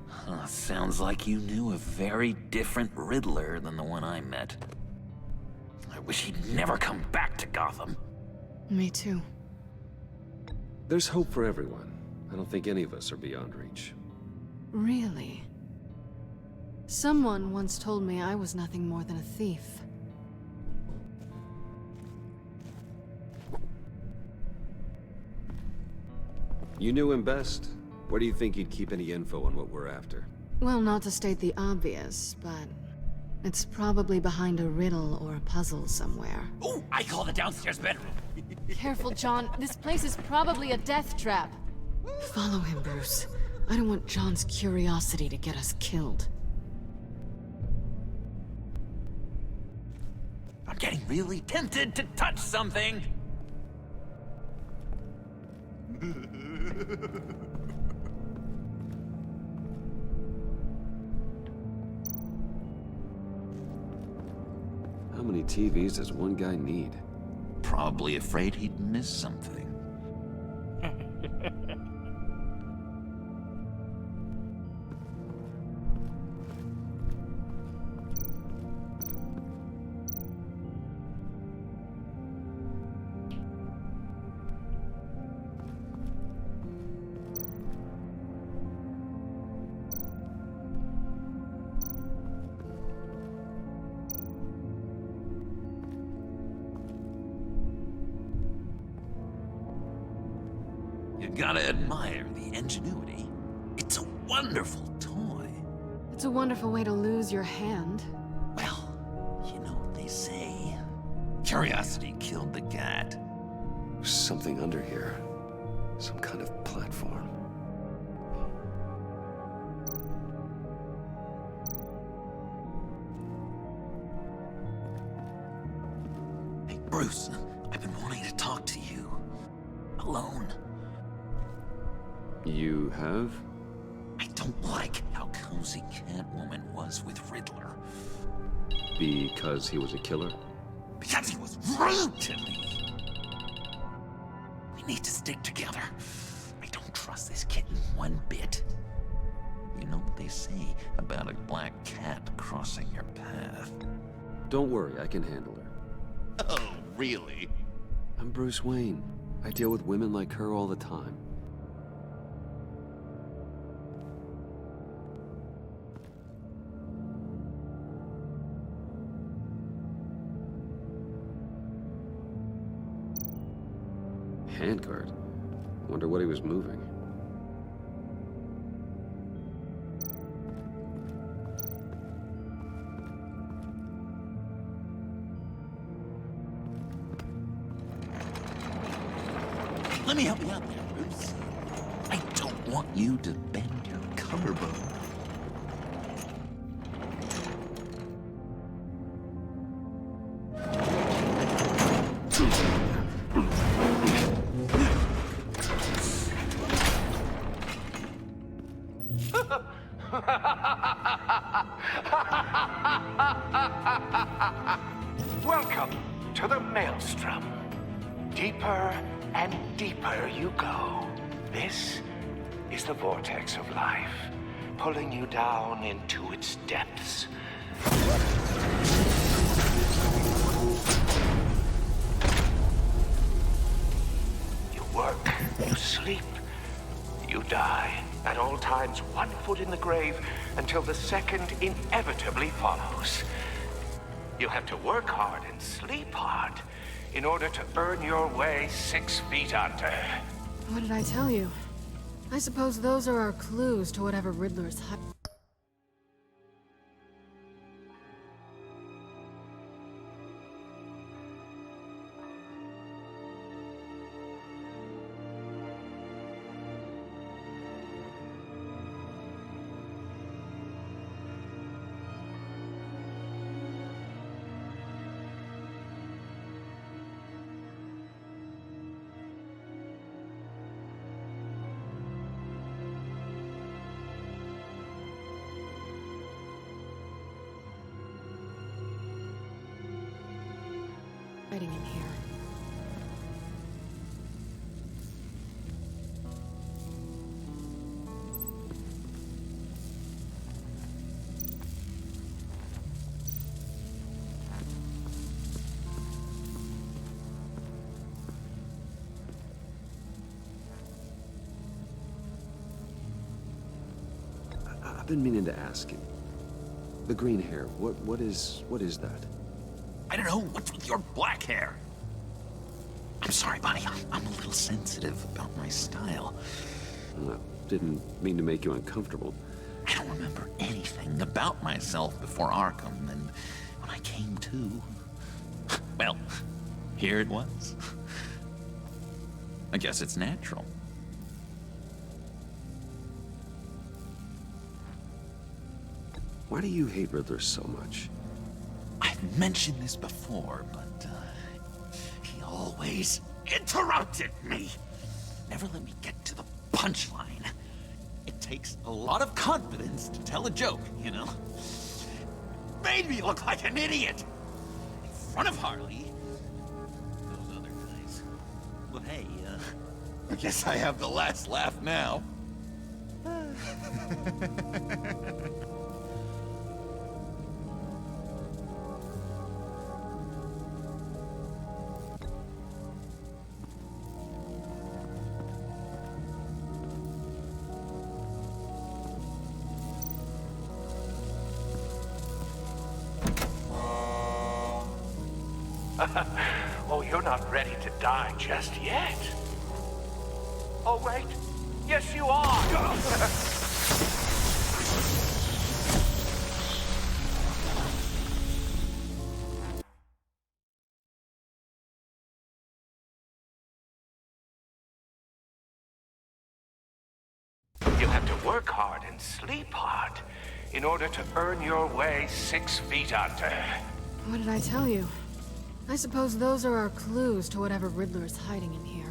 Huh, sounds like you knew a very different Riddler than the one I met. I wish he'd never come back to Gotham. Me too. There's hope for everyone. I don't think any of us are beyond reach. Really? Someone once told me I was nothing more than a thief. You knew him best. Where do you think he'd keep any info on what we're after? Well, not to state the obvious, but it's probably behind a riddle or a puzzle somewhere. Oh, I call the downstairs bedroom. Careful, John. This place is probably a death trap. Follow him, Bruce. I don't want John's curiosity to get us killed. I'm getting really tempted to touch something. How many TVs does one guy need? Probably afraid he'd miss something. You gotta admire the ingenuity. It's a wonderful toy. It's a wonderful way to lose your hand. Well, you know what they say. Curiosity killed the cat. There's something under here. Some kind of platform. Hey, Bruce, I've been wanting to talk to you. Alone. You have? I don't like how cozy Catwoman was with Riddler. Because he was a killer? Because he was rude to me. We need to stick together. I don't trust this kitten one bit. You know what they say about a black cat crossing your path? Don't worry, I can handle her. Oh, really? I'm Bruce Wayne. I deal with women like her all the time. Handguard? Wonder what he was moving. Let me help you out there, Bruce. I don't want you to bend your collarbone. Welcome to the Maelstrom. Deeper and deeper you go. This is the vortex of life, pulling you down into its depths. You work, you sleep, you die. At all times, 1 foot in the grave until the second inevitably follows. You have to work hard and sleep hard in order to earn your way 6 feet under. What did I tell you? I suppose those are our clues to whatever Riddler's hiding in here. I've been meaning to ask him. The green hair, what is that? I don't know. What's with your black hair? I'm sorry, buddy. I'm a little sensitive about my style. Didn't mean to make you uncomfortable. I don't remember anything about myself before Arkham, and when I came to, well, here it was. I guess it's natural. Why do you hate Riddler so much? I've mentioned this before, but he always interrupted me. Never let me get to the punchline. It takes a lot of confidence to tell a joke, you know? Made me look like an idiot. In front of Harley. Those other guys. Well, hey, I guess I have the last laugh now. Oh, you're not ready to die just yet. Oh, wait. Yes, you are. You have to work hard and sleep hard in order to earn your way 6 feet under. What did I tell you? I suppose those are our clues to whatever Riddler's hiding in here.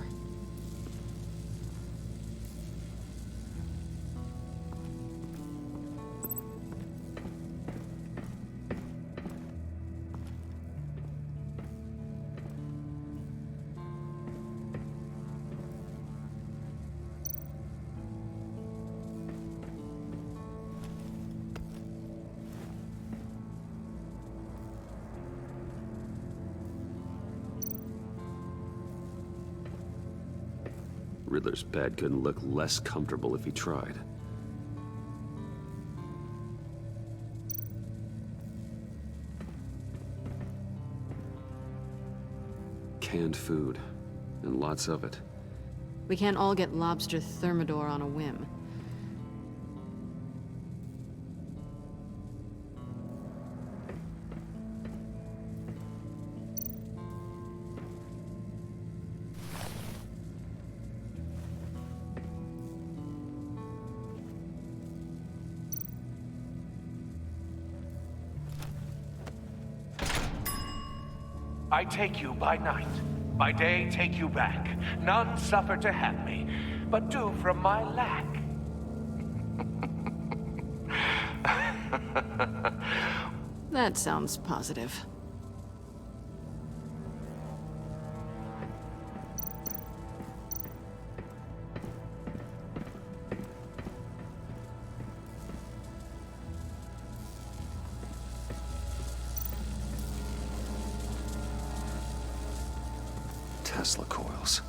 Riddler's bed couldn't look less comfortable if he tried. Canned food, and lots of it. We can't all get lobster thermidor on a whim. I take you by night, by day take you back. None suffer to have me, but do from my lack. That sounds positive. Tesla coils.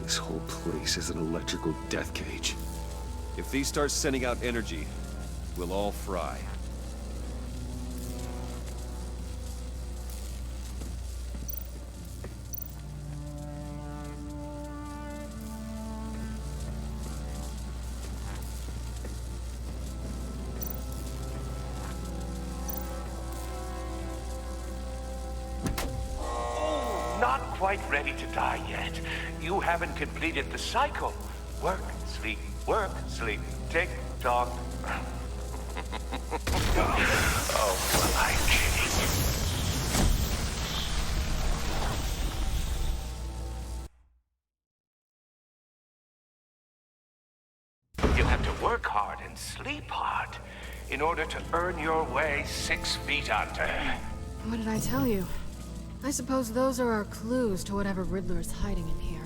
This whole place is an electrical death cage. If these start sending out energy, we'll all fry. Not quite ready to die yet. You haven't completed the cycle. Work, sleep, tick tock. Oh, am I kidding? You have to work hard and sleep hard in order to earn your way 6 feet under. What did I tell you? I suppose those are our clues to whatever Riddler is hiding in here.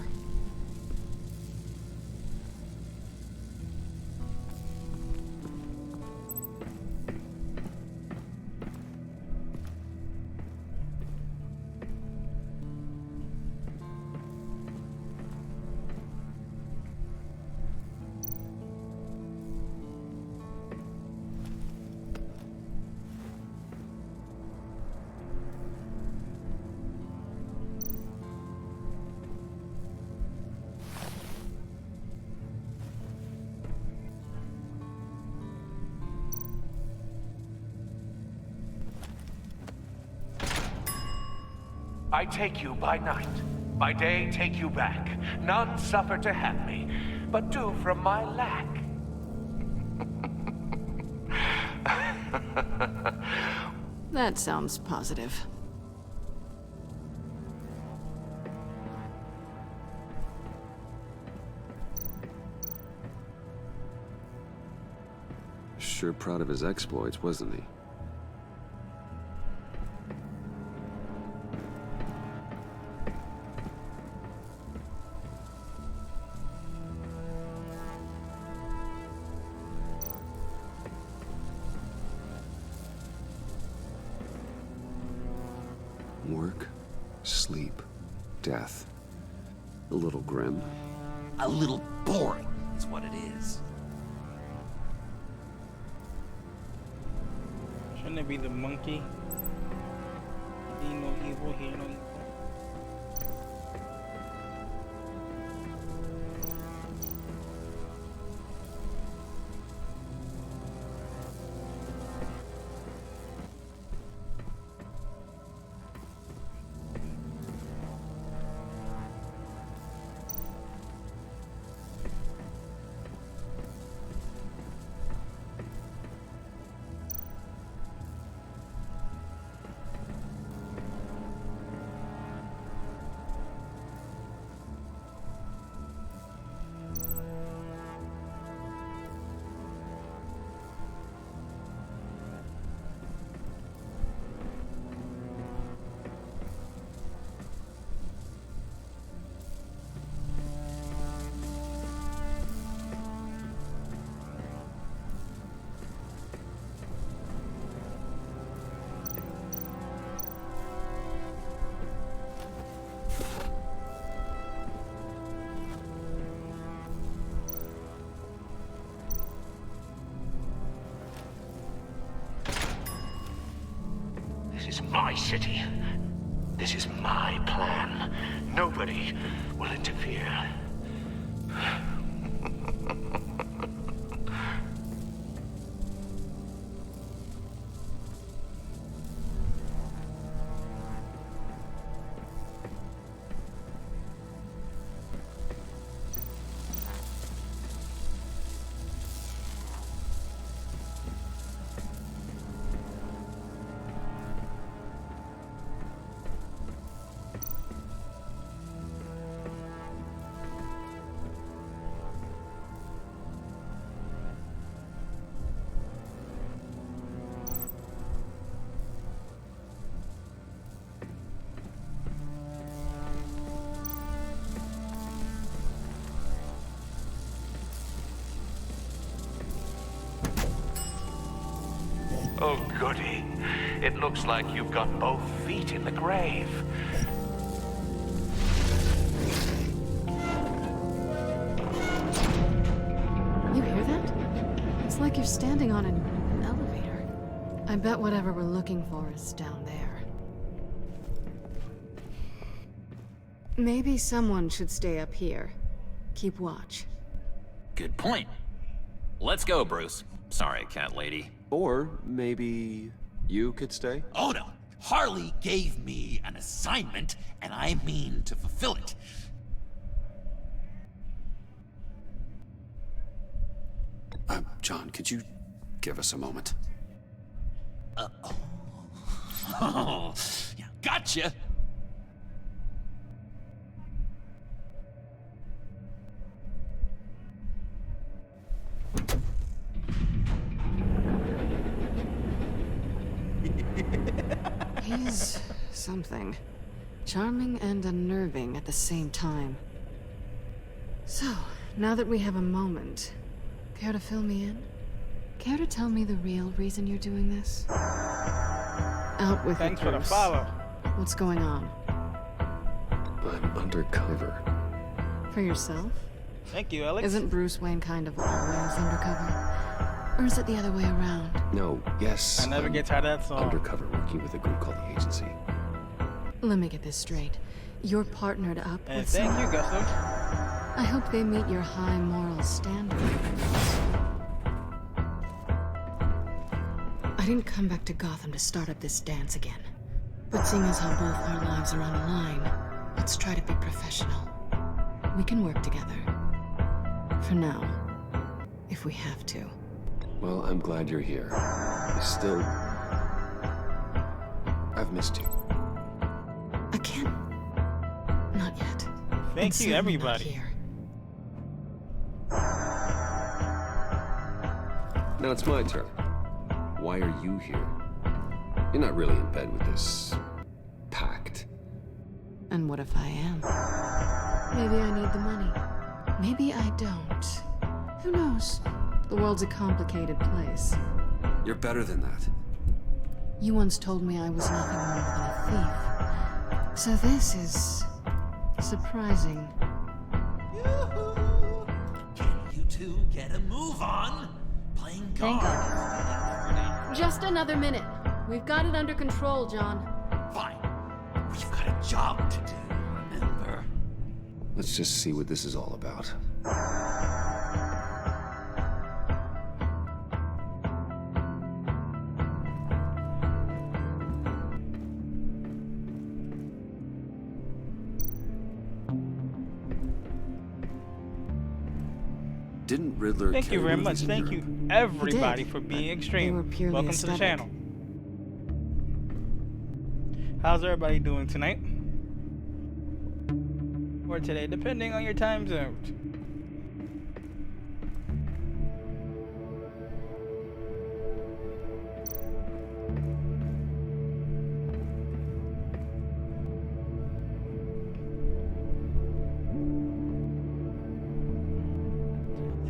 I take you by night, by day take you back. None suffer to have me, but do from my lack. That sounds positive. Sure proud of his exploits, wasn't he? Work, sleep, death. A little grim. A little boring is what it is. Shouldn't it be the monkey? He no evil, he no evil. This is my city. This is my plan. Nobody will interfere. goody. It looks like you've got both feet in the grave. You hear that? It's like you're standing on an elevator. I bet whatever we're looking for is down there. Maybe someone should stay up here. Keep watch. Good point. Let's go, Bruce. Sorry, cat lady. Or maybe you could stay? Oh no! Harley gave me an assignment, and I mean to fulfill it. John, could you give us a moment? Oh, yeah, gotcha! He's something. Charming and unnerving at the same time. So, now that we have a moment, care to fill me in? Care to tell me the real reason you're doing this? Out with it, Thanks for the Bruce. follow. What's going on? I'm undercover. For yourself? Thank you, Alex. Isn't Bruce Wayne kind of always undercover? Or is it the other way around? No, yes. I never get tired of that song. Undercover, working with a group called the Agency. Let me get this straight. You're partnered up And with thank someone? you, Gusto. I hope they meet your high moral standards. I didn't come back to Gotham to start up this dance again. But seeing as how both our lives are on the line, let's try to be professional. We can work together. For now. If we have to. Well, I'm glad you're here. I've missed you. Again? Not yet. Thank you, certainly not everybody. here. Now it's my turn. Why are you here? You're not really in bed with this pact. And what if I am? Maybe I need the money. Maybe I don't. Who knows? The world's a complicated place. You're better than that. You once told me I was nothing more than a thief. So this is surprising. Can you two get a move on? Playing guard. Just another minute. We've got it under control, John. Fine. We've got a job to do, remember? Let's just see what this is all about. Didn't Riddler Thank you carry very one of much. these in Thank Europe? you, everybody, did. for being They extreme. were purely Welcome to the aesthetic. channel. How's everybody doing tonight? Or today, depending on your time zone.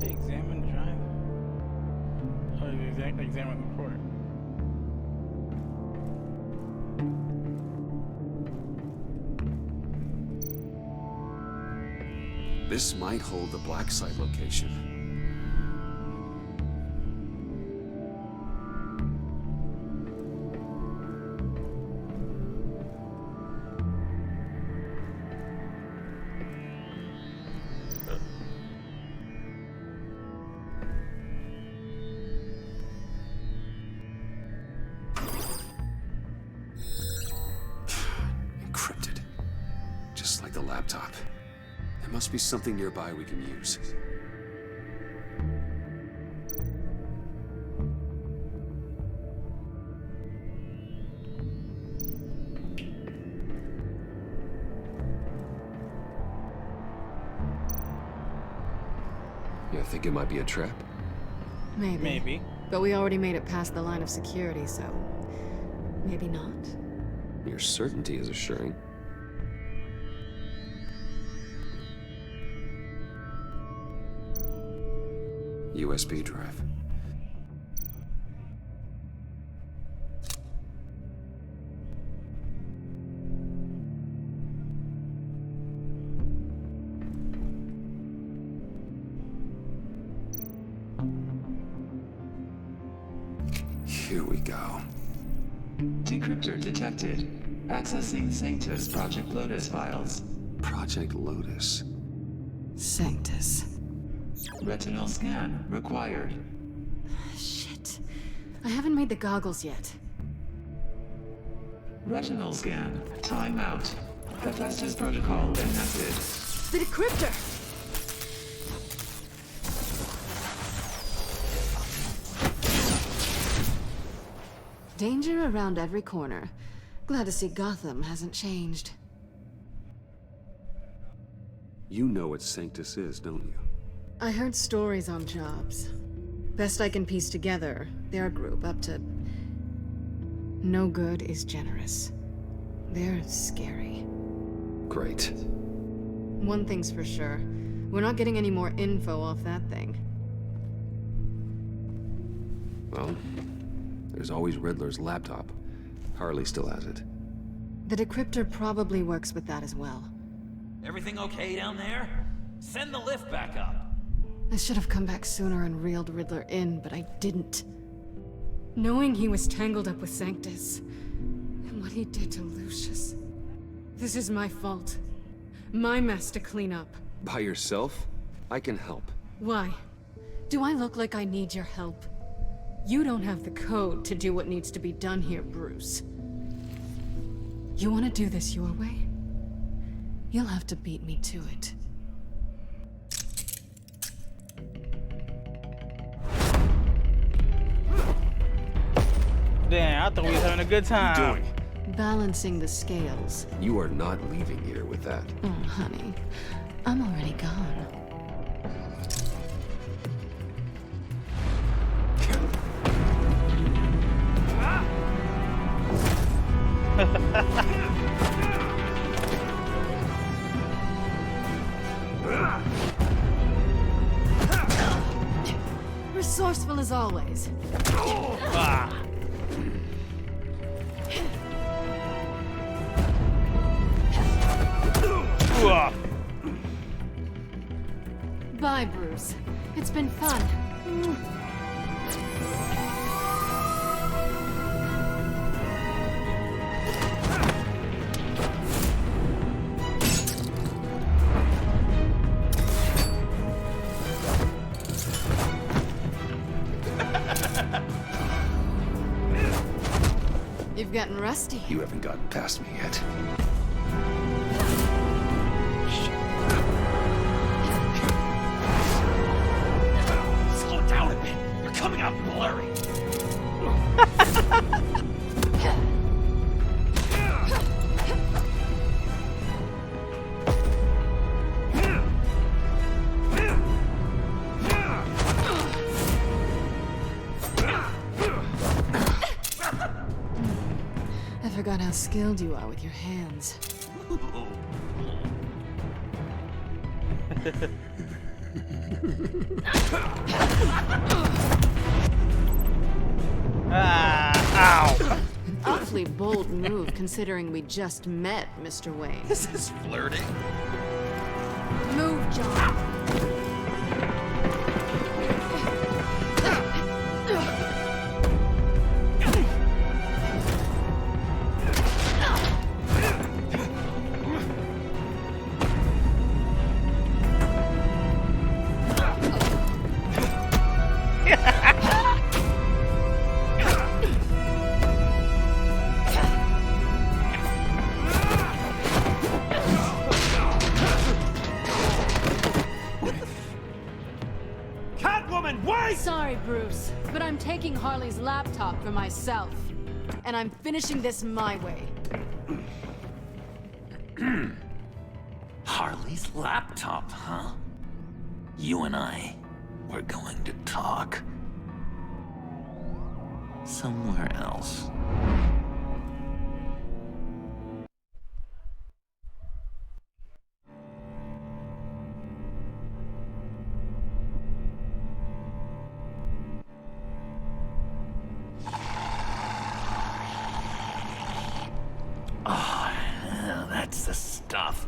Examine drive. Oh, examine report. This might hold the black site location. Encrypted. Just like the laptop. There must be something nearby we can use. You think it might be a trap? Maybe. Maybe. But we already made it past the line of security, so maybe not. Your certainty is assuring. USB drive. Here we go. Decryptor detected. Accessing Sanctus Project Lotus files. Project Lotus. Sanctus. Retinal scan required. Shit. I haven't made the goggles yet. Retinal scan. Timeout. Hephaestus protocol enacted. The decryptor! Danger around every corner. Glad to see Gotham hasn't changed. You know what Sanctus is, don't you? I heard stories on jobs. Best I can piece together, they're a group up to... No good is generous. They're scary. Great. One thing's for sure. We're not getting any more info off that thing. Well, there's always Riddler's laptop. Harley still has it. The decryptor probably works with that as well. Everything okay down there? Send the lift back up. I should have come back sooner and reeled Riddler in, but I didn't. Knowing he was tangled up with Sanctus, and what he did to Lucius. This is my fault. My mess to clean up. By yourself? I can help. Why? Do I look like I need your help? You don't have the code to do what needs to be done here, Bruce. You want to do this your way? You'll have to beat me to it. Damn, I thought we was having a good time. What are you doing? Balancing the scales. You are not leaving here with that. Oh, honey. I'm already gone. Resourceful as always. Bye, Bruce. It's been fun. You've gotten rusty. You haven't gotten past me yet. Slow down a bit. You're coming out blurry. I forgot how skilled you are with your hands. Ow! Awfully bold move considering we just met, Mr. Wayne. This is flirting. Move, John. Sorry, Bruce, but I'm taking Harley's laptop for myself. And I'm finishing this my way. Harley's laptop, huh? You and I, we're going to talk. Somewhere else. That's the stuff.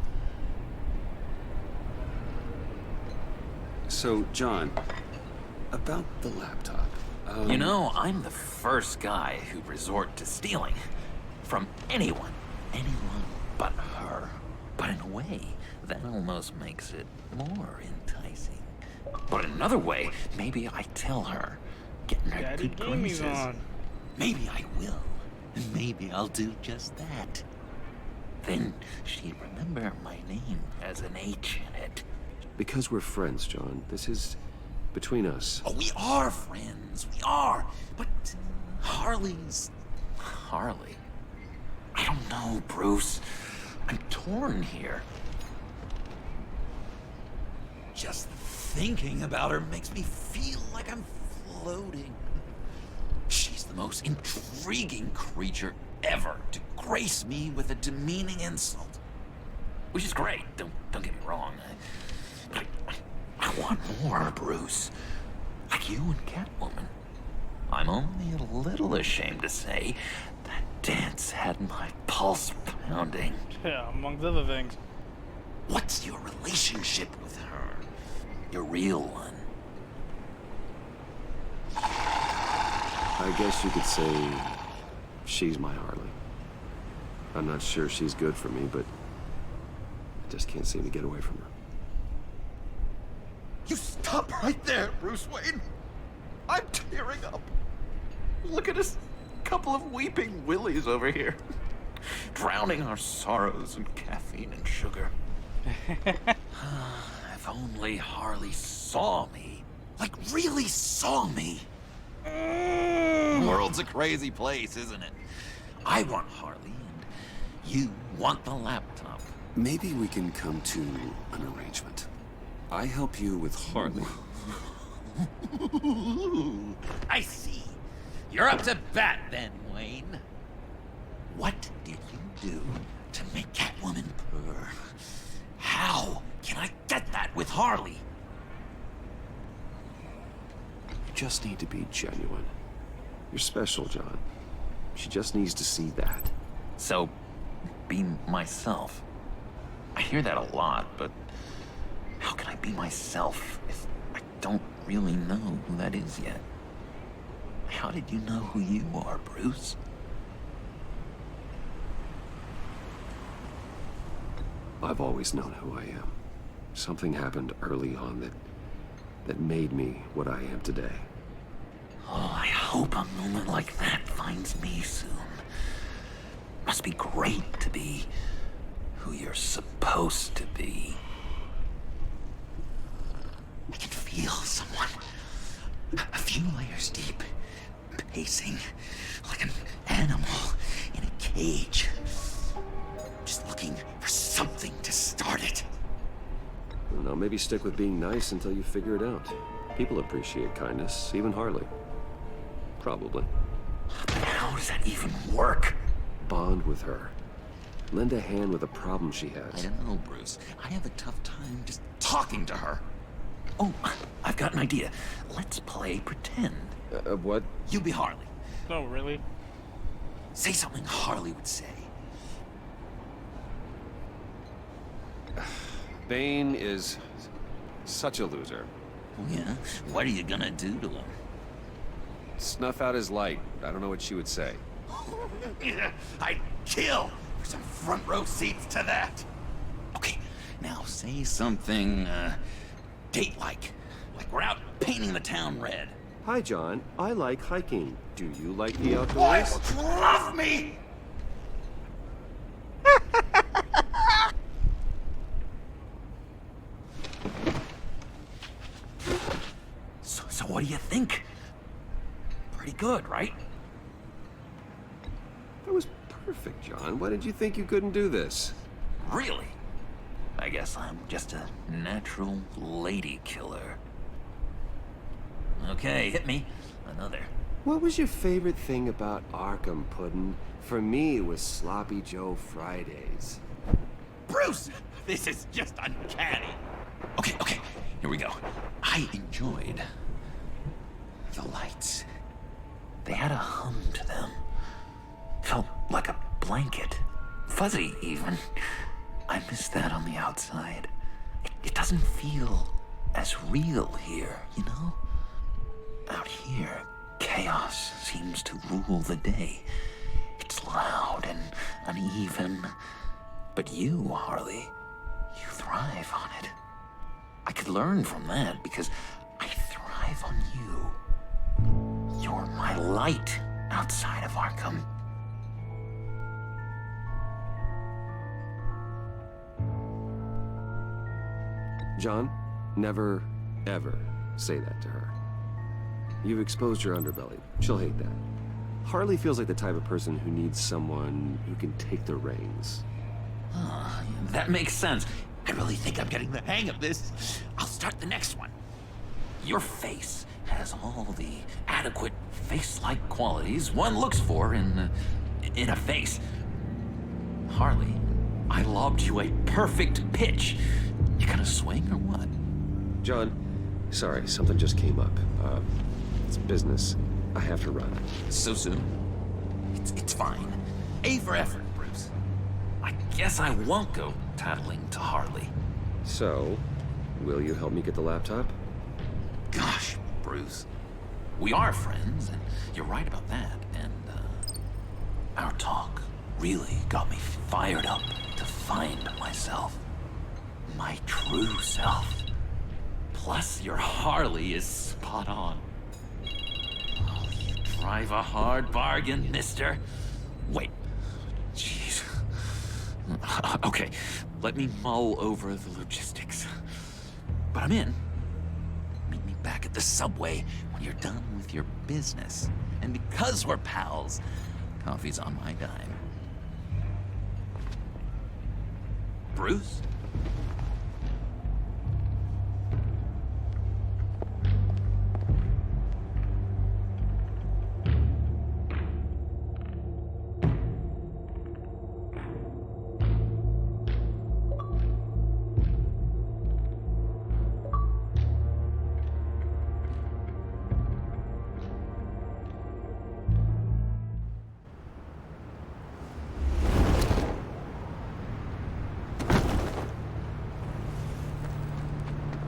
So, John, about the laptop. You know, I'm the first guy who'd resort to stealing. From anyone. Anyone but her. But in a way, that almost makes it more enticing. But in another way, maybe I tell her, getting her Daddy good Gamey's graces. on. Maybe I will. And maybe I'll do just that. Then she'd remember my name has an H in it. Because we're friends, John. This is between us. Oh, we are friends. We are. But Harley's... Harley? I don't know, Bruce. I'm torn here. Just thinking about her makes me feel like I'm floating. She's the most intriguing creature ever to grace me with a demeaning insult. Which is great, don't get me wrong. But I want more, Bruce. Like you and Catwoman. I'm only a little ashamed to say that dance had my pulse pounding. Yeah, amongst other things. What's your relationship with her? Your real one? I guess you could say she's my Harley. I'm not sure she's good for me, but I just can't seem to get away from her. You stop right there, Bruce Wayne. I'm tearing up. Look at us, couple of weeping willies over here. Drowning our sorrows in caffeine and sugar. If only Harley saw me. Like, really saw me. The world's a crazy place, isn't it? I want Harley, and you want the laptop. Maybe we can come to an arrangement. I help you with Harley. I see. You're up to bat then, Wayne. What did you do to make Catwoman purr? How can I get that with Harley? You just need to be genuine. You're special, John. She just needs to see that. So, be myself. I hear that a lot, but how can I be myself if I don't really know who that is yet? How did you know who you are, Bruce? I've always known who I am. Something happened early on that made me what I am today. Oh, I hope a moment like that finds me soon. Must be great to be who you're supposed to be. I can feel someone a few layers deep, pacing like an animal in a cage. Just looking for something to start it. I don't know, maybe stick with being nice until you figure it out. People appreciate kindness, even Harley. Probably. How does that even work? Bond with her. Lend a hand with a problem she has. I don't know, Bruce. I have a tough time just talking to her. Oh, I've got an idea. Let's play pretend. What? You be Harley. Oh, really? Say something Harley would say. Bane is such a loser. Oh, yeah? What are you gonna do to him? Snuff out his light. I don't know what she would say. I'd kill for some front row seats to that. Okay, now say something, date-like. Like we're out painting the town red. Hi, John. I like hiking. Do you like the outdoors? Boys, love me! So what do you think? Pretty good, right? That was perfect, John. Why did you think you couldn't do this? Really? I guess I'm just a natural lady killer. Okay, hit me. Another. What was your favorite thing about Arkham, Puddin'? For me, it was Sloppy Joe Fridays. Bruce! This is just uncanny. Okay, here we go. I enjoyed the lights. They had a hum to them. Felt like a blanket. Fuzzy, even. I miss that on the outside. It doesn't feel as real here, you know? Out here, chaos seems to rule the day. It's loud and uneven. But you, Harley, you thrive on it. I could learn from that because I thrive on you. You're my light outside of Arkham. John, never, ever say that to her. You've exposed your underbelly. She'll hate that. Harley feels like the type of person who needs someone who can take the reins. That makes sense. I really think I'm getting the hang of this. I'll start the next one. Your face has all the adequate face-like qualities one looks for in a face. Harley, I lobbed you a perfect pitch. You gonna swing or what? John, sorry, something just came up. It's business. I have to run. So soon? It's fine. A for effort, Bruce. I guess I won't go tattling to Harley. So, will you help me get the laptop? Gosh, Bruce. We are friends, and you're right about that. And, our talk really got me fired up to find myself. My true self. Plus, your Harley is spot on. Oh, you drive a hard bargain, mister. Wait. Jeez. Okay, let me mull over the logistics. But I'm in. Meet me back at the subway when you're done with your business. And because we're pals, coffee's on my dime. Bruce?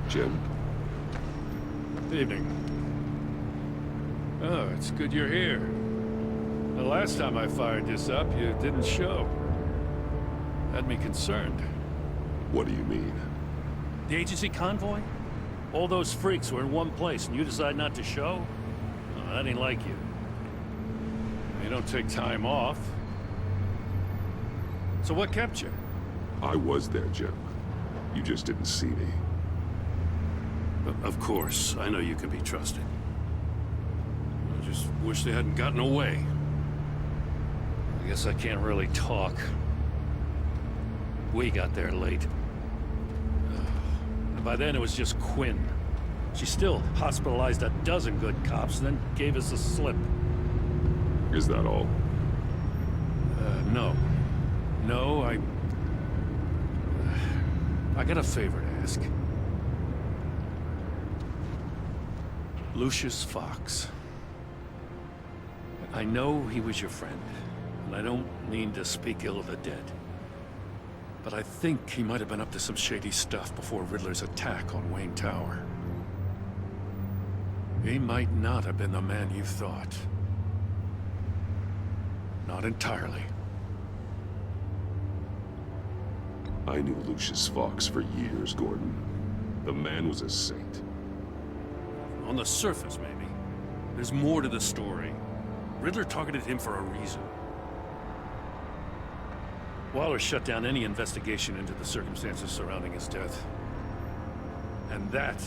Jim? Evening. Oh, it's good you're here. The last time I fired this up, you didn't show. Had me concerned. What do you mean? The agency convoy? All those freaks were in one place, and you decide not to show? Oh, that ain't like you. You don't take time off. So what kept you? I was there, Jim. You just didn't see me. Of course, I know you can be trusted. I just wish they hadn't gotten away. I guess I can't really talk. We got there late. And by then it was just Quinn. She still hospitalized a dozen good cops, then gave us a slip. Is that all? No. No, I got a favor to ask. Lucius Fox. I know he was your friend, and I don't mean to speak ill of the dead. But I think he might have been up to some shady stuff before Riddler's attack on Wayne Tower. He might not have been the man you thought. Not entirely. I knew Lucius Fox for years, Gordon. The man was a saint. On the surface, maybe. There's more to the story. Riddler targeted him for a reason. Waller shut down any investigation into the circumstances surrounding his death. And that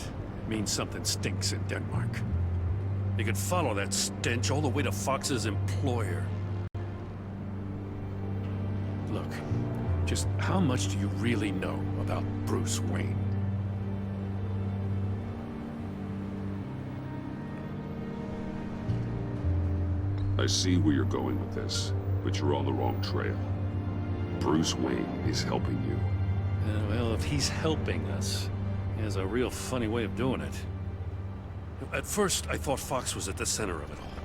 means something stinks in Denmark. You could follow that stench all the way to Fox's employer. Look, just how much do you really know about Bruce Wayne? I see where you're going with this, but you're on the wrong trail. Bruce Wayne is helping you. Well, if he's helping us, he has a real funny way of doing it. At first, I thought Fox was at the center of it all.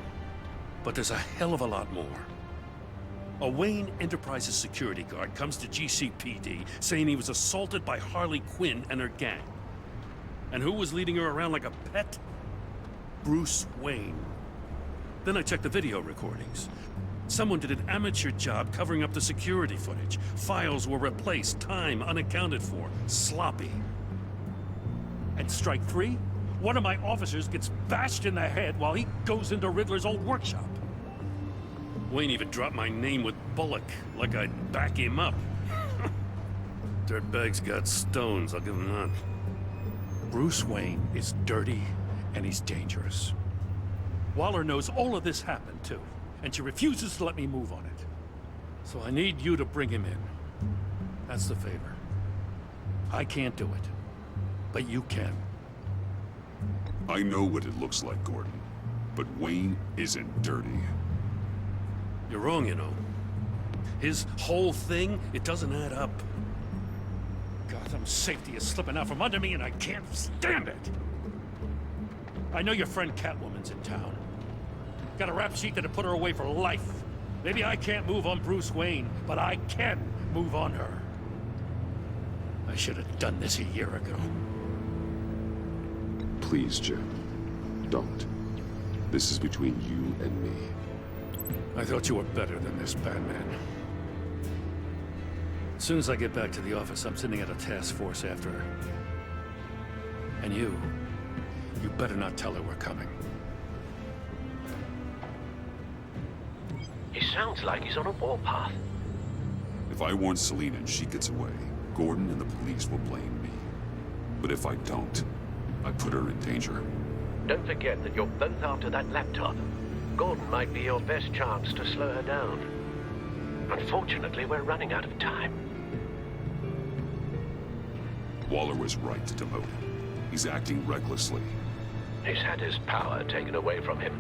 But there's a hell of a lot more. A Wayne Enterprises security guard comes to GCPD saying he was assaulted by Harley Quinn and her gang. And who was leading her around like a pet? Bruce Wayne. Then I checked the video recordings. Someone did an amateur job covering up the security footage. Files were replaced, time unaccounted for, sloppy. And strike 3? One of my officers gets bashed in the head while he goes into Riddler's old workshop. Wayne even dropped my name with Bullock, like I'd back him up. Dirtbag's got stones, I'll give him that. Bruce Wayne is dirty, and he's dangerous. Waller knows all of this happened, too, and she refuses to let me move on it. So I need you to bring him in. That's the favor. I can't do it, but you can. I know what it looks like, Gordon, but Wayne isn't dirty. You're wrong, you know. His whole thing, it doesn't add up. Gotham's safety is slipping out from under me, and I can't stand it! I know your friend Catwoman's in town. Got a rap sheet that'll put her away for life. Maybe I can't move on Bruce Wayne, but I can move on her. I should have done this a year ago. Please, Jim. Don't. This is between you and me. I thought you were better than this, Batman. As soon as I get back to the office, I'm sending out a task force after her. And you better not tell her we're coming. He sounds like he's on a warpath. If I warn Selina and she gets away, Gordon and the police will blame me. But if I don't, I put her in danger. Don't forget that you're both after that laptop. Gordon might be your best chance to slow her down. Unfortunately, we're running out of time. Waller was right to demote him. He's acting recklessly. He's had his power taken away from him.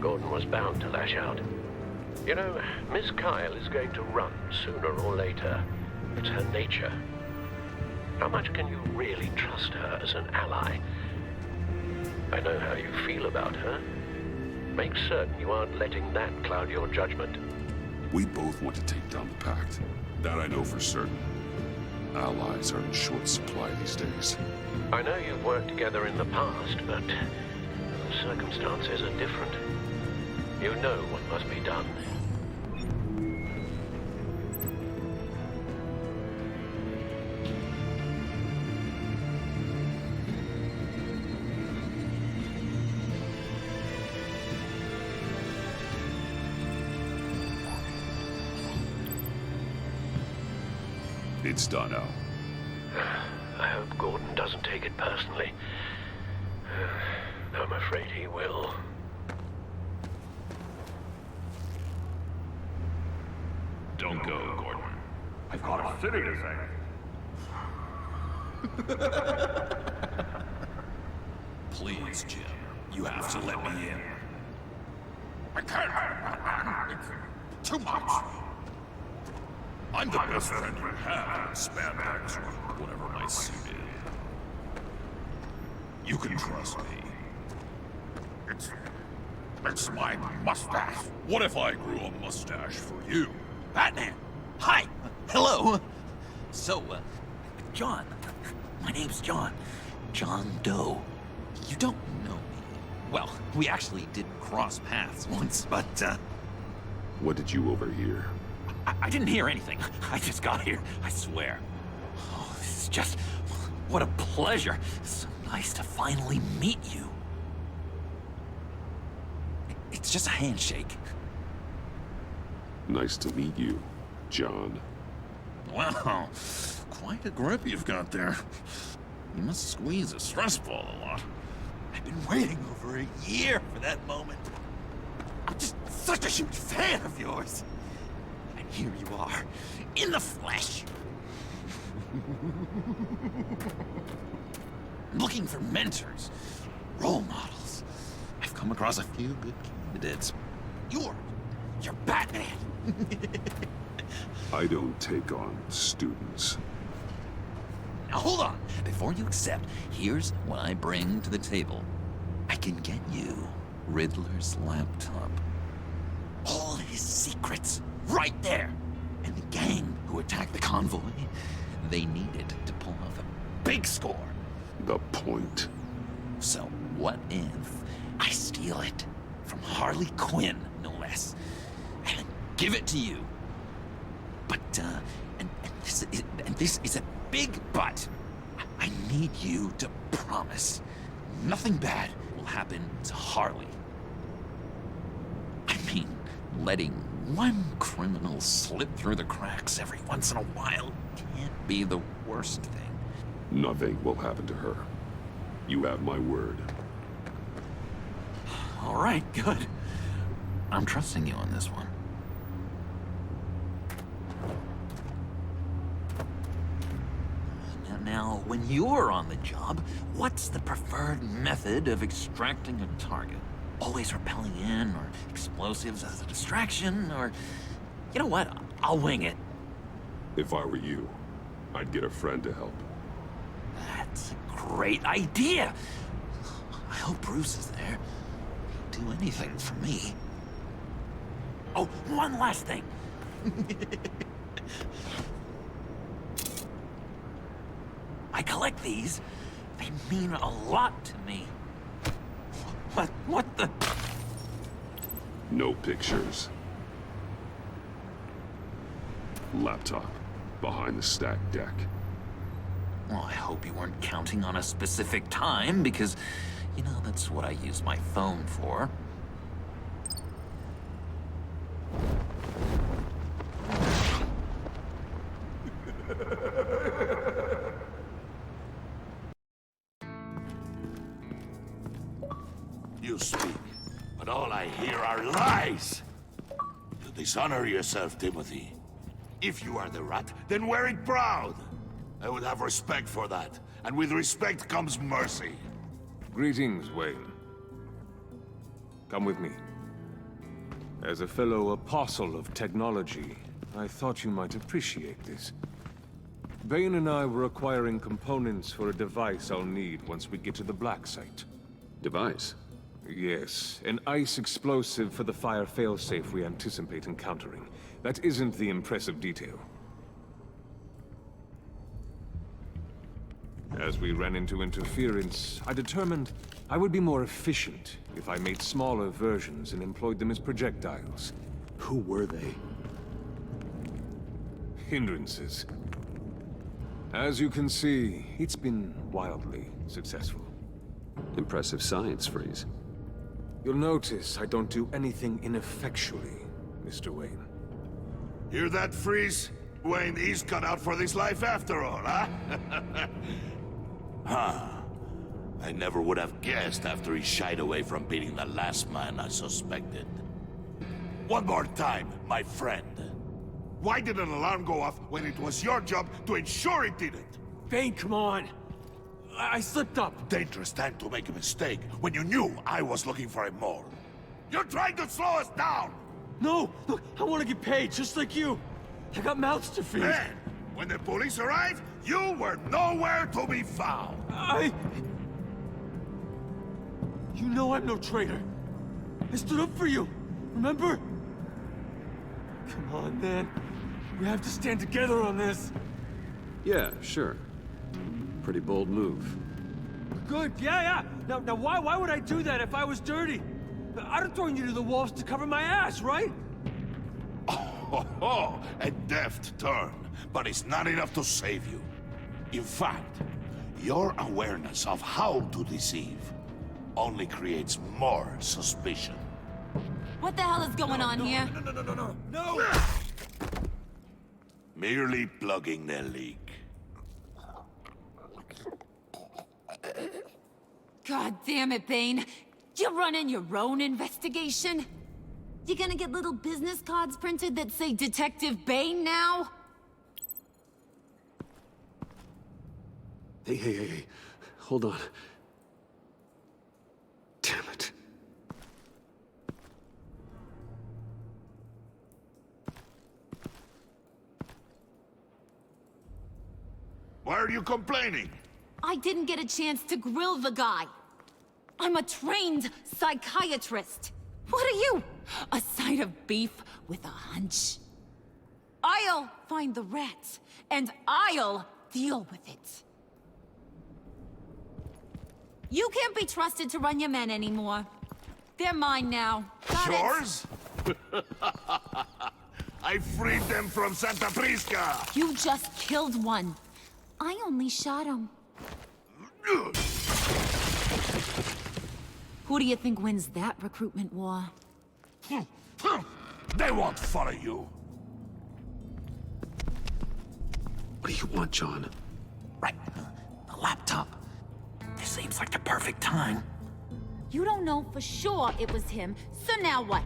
Gordon was bound to lash out. You know, Miss Kyle is going to run sooner or later. It's her nature. How much can you really trust her as an ally? I know how you feel about her. Make certain you aren't letting that cloud your judgment. We both want to take down the Pact. That I know for certain. Allies are in short supply these days. I know you've worked together in the past, but the circumstances are different. You know what must be done. It's done now. I hope Gordon doesn't take it personally. I'm afraid he will. Don't go, Gordon. I've got a city to save. Please, Jim. You have to let me in. I can't. It's too much. I'm the best friend you have in spandex or whatever my suit is. You can trust me. It's my mustache. What if I grew a mustache for you? Batman! Hi! Hello! So, John. My name's John. John Doe. You don't know me. Well, we actually did cross paths once, but, What did you overhear? I didn't hear anything. I just got here, I swear. Oh, this is just... what a pleasure. So nice to finally meet you. It's just a handshake. Nice to meet you, John. Wow, quite a grip you've got there. You must squeeze a stress ball a lot. I've been waiting over a year for that moment. I'm just such a huge fan of yours. And here you are, in the flesh. Looking for mentors, role models. I've come across a few good candidates. You're Batman. I don't take on students. Now hold on. Before you accept, here's what I bring to the table. I can get you Riddler's laptop. All his secrets, right there. And the gang who attacked the convoy, they needed to pull off a big score. The point. So what if I steal it From Harley Quinn, no less. And give it to you. But, and this is a big but. I need you to promise nothing bad will happen to Harley. I mean, letting one criminal slip through the cracks every once in a while can't be the worst thing. Nothing will happen to her. You have my word. All right, good. I'm trusting you on this one. Now, when you're on the job, what's the preferred method of extracting a target? Always rappelling in, or explosives as a distraction, or... You know what? I'll wing it. If I were you, I'd get a friend to help. That's a great idea! I hope Bruce is there. He'd do anything for me. Oh, one last thing! I collect these. They mean a lot to me. What the... No pictures. Laptop. Behind the stacked deck. Well, I hope you weren't counting on a specific time, because, you know, that's what I use my phone for. You speak, but all I hear are lies! You dishonor yourself, Timothy. If you are the rat, then wear it proud! I would have respect for that, and with respect comes mercy. Greetings, Wayne. Come with me. As a fellow apostle of technology, I thought you might appreciate this. Bane and I were acquiring components for a device I'll need once we get to the Black Site. Device? Yes, an ice explosive for the fire failsafe we anticipate encountering. That isn't the impressive detail. As we ran into interference, I determined I would be more efficient if I made smaller versions and employed them as projectiles. Who were they? Hindrances. As you can see, it's been wildly successful. Impressive science, Freeze. You'll notice I don't do anything ineffectually, Mr. Wayne. Hear that, Freeze? Wayne is cut out for this life after all, huh? Huh. I never would have guessed after he shied away from beating the last man I suspected. One more time, my friend. Why did an alarm go off when it was your job to ensure it didn't? Bane, come on! I slipped up! Dangerous time to make a mistake when you knew I was looking for a mole. You're trying to slow us down! No! Look, I want to get paid, just like you! I got mouths to feed! Then, when the police arrived, you were nowhere to be found! You know I'm no traitor! I stood up for you, remember? Come on, man. We have to stand together on this! Yeah, sure. Pretty bold move. Good, yeah. Now why would I do that if I was dirty? I'd have thrown you to the wolves to cover my ass, right? Oh, a deft turn, but it's not enough to save you. In fact, your awareness of how to deceive only creates more suspicion. What the hell is going on here? No! Merely plugging the leak. God damn it, Bane. You running your own investigation? You gonna get little business cards printed that say Detective Bane now? Hey. Hold on. Damn it. Why are you complaining? I didn't get a chance to grill the guy. I'm a trained psychiatrist. What are you? A side of beef with a hunch? I'll find the rat, and I'll deal with it. You can't be trusted to run your men anymore. They're mine now. Got it. Yours? I freed them from Santa Prisca! You just killed one. I only shot him. Who do you think wins that recruitment war? They won't follow you. What do you want, John? Right, the laptop. This seems like the perfect time. You don't know for sure it was him, so now what?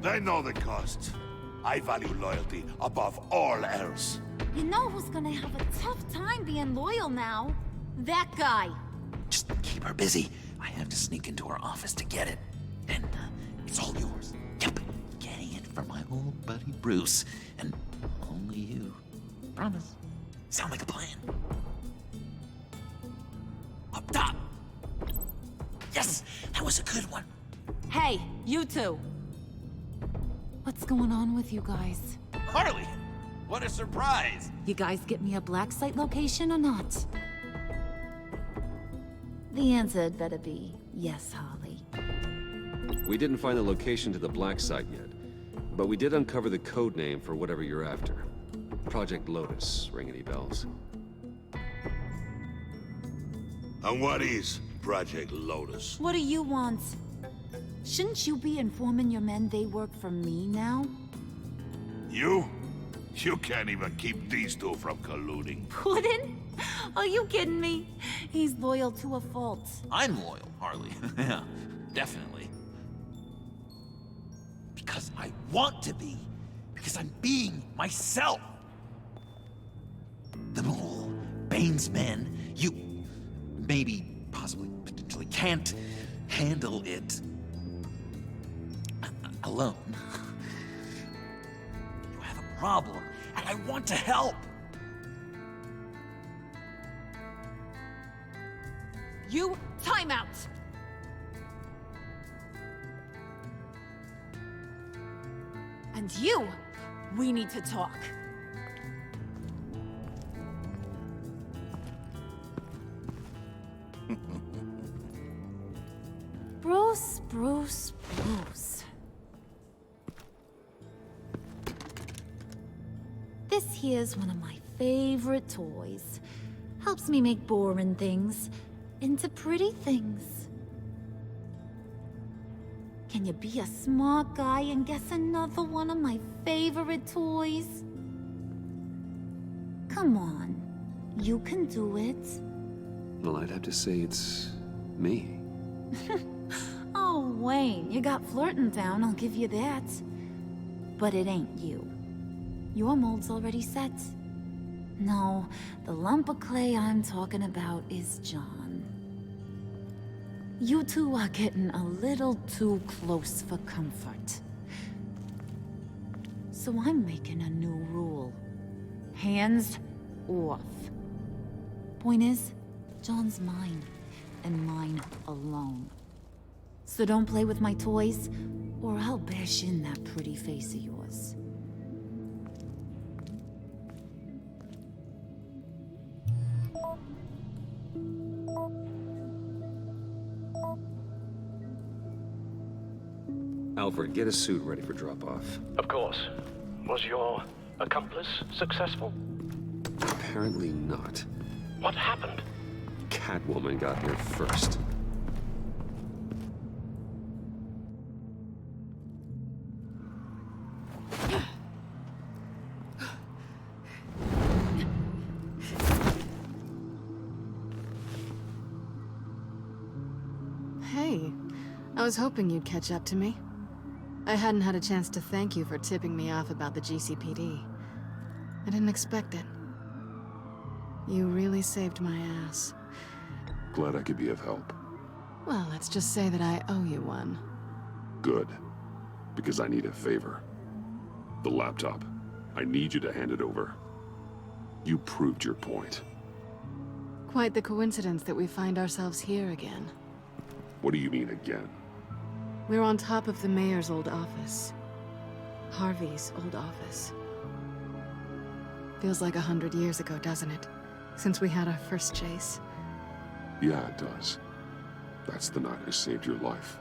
They know the cost. I value loyalty above all else. You know who's gonna have a tough time being loyal now? That guy. Just keep her busy. I have to sneak into her office to get it. And it's all yours. Yep, getting it from my old buddy Bruce. And only you. Promise. Sound like a plan. Up top. Yes, that was a good one. Hey, you two. What's going on with you guys? Harley, what a surprise. You guys get me a black site location or not? The answer had better be yes, Harley. We didn't find the location to the black site yet, but we did uncover the code name for whatever you're after. Project Lotus. Ring any bells? And what is Project Lotus? What do you want? Shouldn't you be informing your men they work for me now? You? You can't even keep these two from colluding. Puddin'? Are you kidding me? He's loyal to a fault. I'm loyal, Harley. Yeah, definitely. Because I want to be. Because I'm being myself. The mole, Bane's men, you maybe, possibly, potentially can't handle it alone. You have a problem, and I want to help. You, time out! And you, we need to talk. Bruce. This here's one of my favorite toys. Helps me make boring things into pretty things. Can you be a smart guy and guess another one of my favorite toys? Come on, you can do it. Well, I'd have to say it's me. Oh, Wayne, you got flirting down, I'll give you that. But it ain't you. Your mold's already set. No, the lump of clay I'm talking about is John. You two are getting a little too close for comfort. So I'm making a new rule. Hands off. Point is, John's mine, and mine alone. So don't play with my toys, or I'll bash in that pretty face of yours. Alfred, get a suit ready for drop-off. Of course. Was your accomplice successful? Apparently not. What happened? Catwoman got here first. Hey, I was hoping you'd catch up to me. I hadn't had a chance to thank you for tipping me off about the GCPD. I didn't expect it. You really saved my ass. Glad I could be of help. Well, let's just say that I owe you one. Good. Because I need a favor. The laptop. I need you to hand it over. You proved your point. Quite the coincidence that we find ourselves here again. What do you mean again? We're on top of the mayor's old office. Harvey's old office. Feels like 100 years ago, doesn't it? Since we had our first chase. Yeah, it does. That's the night I saved your life.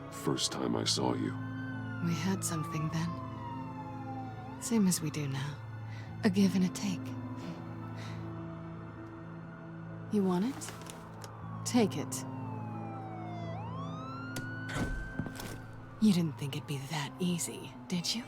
First time I saw you. We had something then. Same as we do now. A give and a take. You want it? Take it. You didn't think it'd be that easy, did you?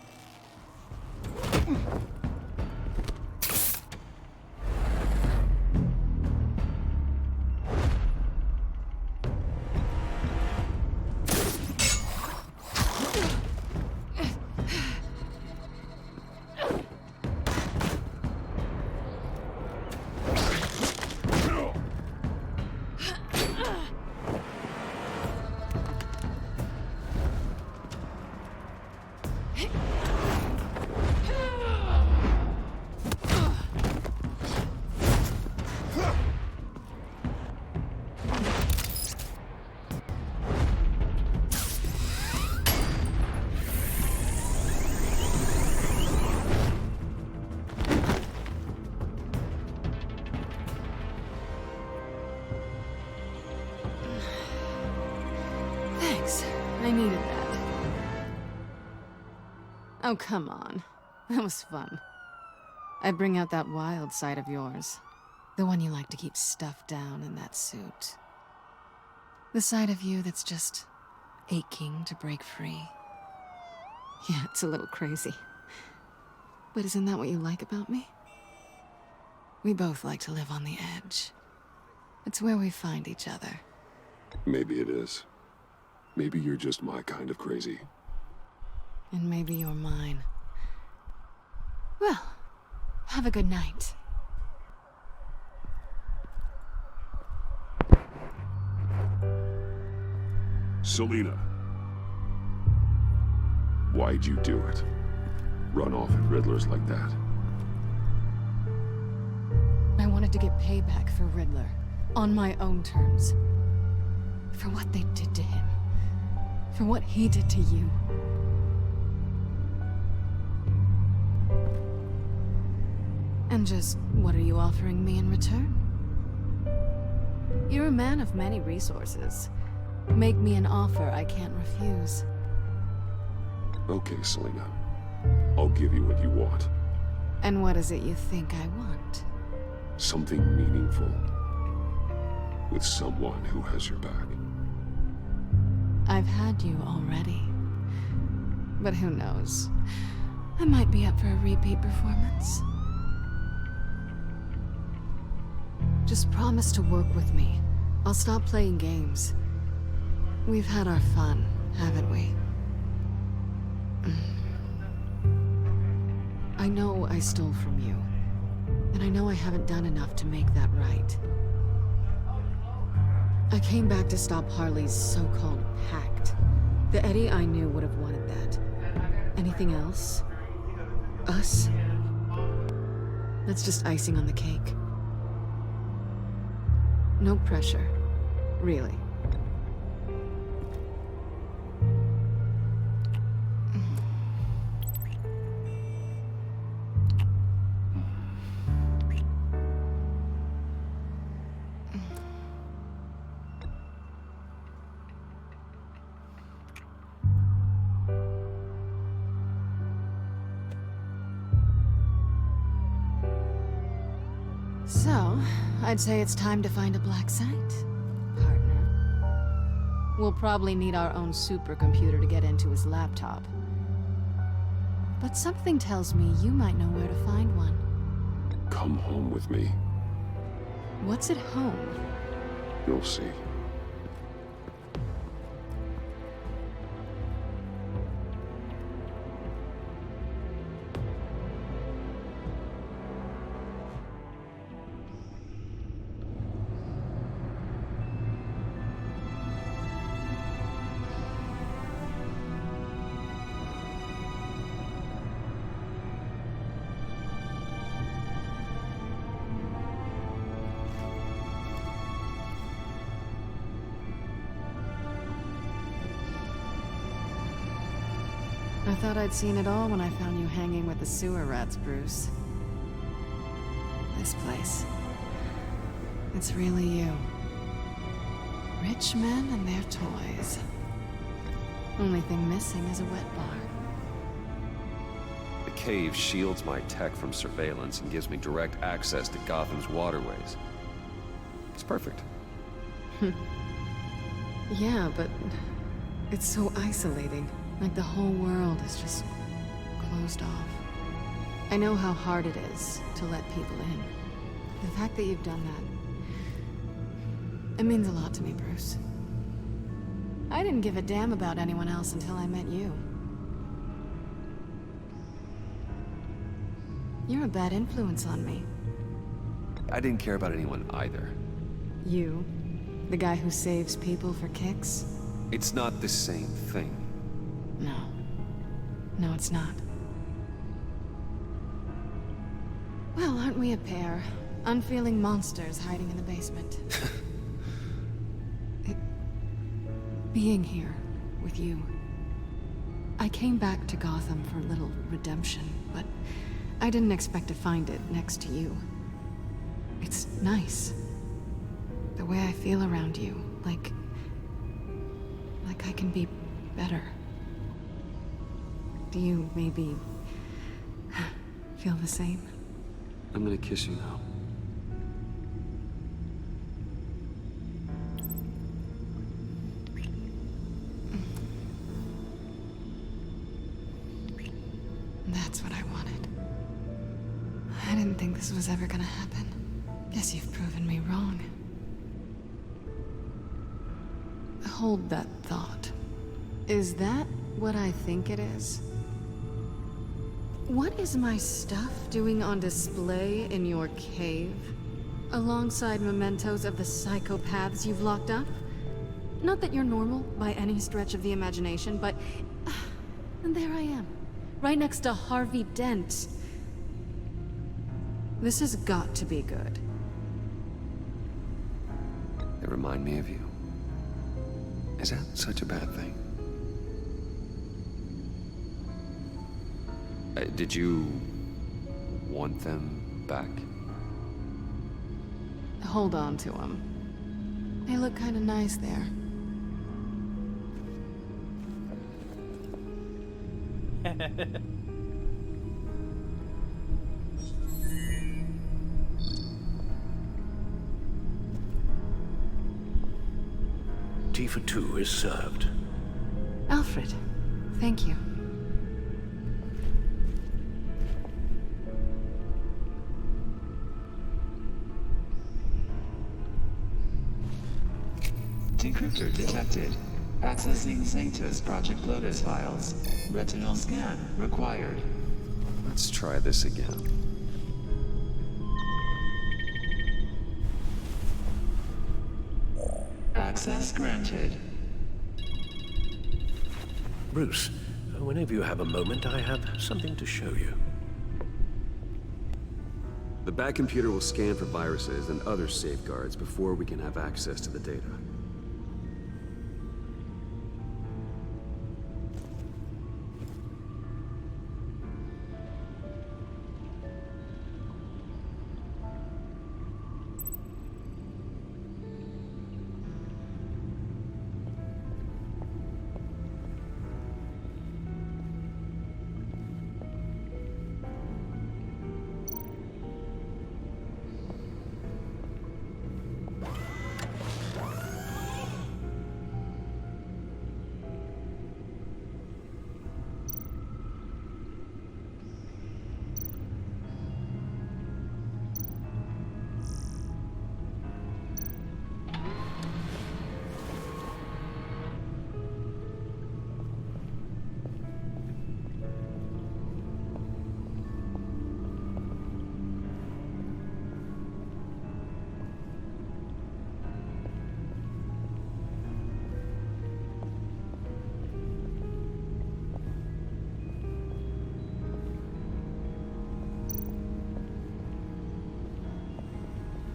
Thanks. I needed that. Oh, come on. That was fun. I bring out that wild side of yours. The one you like to keep stuffed down in that suit. The side of you that's just aching to break free. Yeah, it's a little crazy. But isn't that what you like about me? We both like to live on the edge. It's where we find each other. Maybe it is. Maybe you're just my kind of crazy. And maybe you're mine. Well, have a good night. Selina. Why'd you do it? Run off at Riddlers like that? I wanted to get payback for Riddler. On my own terms. For what they did to him. For what he did to you. And just, what are you offering me in return? You're a man of many resources. Make me an offer I can't refuse. Okay, Selena. I'll give you what you want. And what is it you think I want? Something meaningful. With someone who has your back. I've had you already. But who knows? I might be up for a repeat performance. Just promise to work with me. I'll stop playing games. We've had our fun, haven't we? I know I stole from you. And I know I haven't done enough to make that right. I came back to stop Harley's so-called pact. The Eddie I knew would have wanted that. Anything else? Us? That's just icing on the cake. No pressure. Really. So, I'd say it's time to find a black site, partner. We'll probably need our own supercomputer to get into his laptop. But something tells me you might know where to find one. Come home with me. What's at home? You'll see. I thought I'd seen it all when I found you hanging with the sewer rats, Bruce. This place. It's really you. Rich men and their toys. Only thing missing is a wet bar. The cave shields my tech from surveillance and gives me direct access to Gotham's waterways. It's perfect. Yeah, but it's so isolating. Like the whole world is just closed off. I know how hard it is to let people in. The fact that you've done that, it means a lot to me, Bruce. I didn't give a damn about anyone else until I met you. You're a bad influence on me. I didn't care about anyone either. You? The guy who saves people for kicks? It's not the same thing. No. No, it's not. Well, aren't we a pair? Unfeeling monsters hiding in the basement. Being here with you. I came back to Gotham for a little redemption, but I didn't expect to find it next to you. It's nice. The way I feel around you, like I can be better. Do you maybe feel the same? I'm gonna kiss you now. That's what I wanted. I didn't think this was ever gonna happen. Guess you've proven me wrong. Hold that thought. Is that what I think it is? What is my stuff doing on display in your cave? Alongside mementos of the psychopaths you've locked up? Not that you're normal by any stretch of the imagination, but... and there I am, right next to Harvey Dent. This has got to be good. They remind me of you. Is that such a bad thing? Did you want them back? Hold on to them. They look kind of nice there. Tea for two is served. Alfred, thank you. Decryptor detected. Accessing Sanctus Project Lotus files. Retinal scan required. Let's try this again. Access granted. Bruce, whenever you have a moment, I have something to show you. The back computer will scan for viruses and other safeguards before we can have access to the data.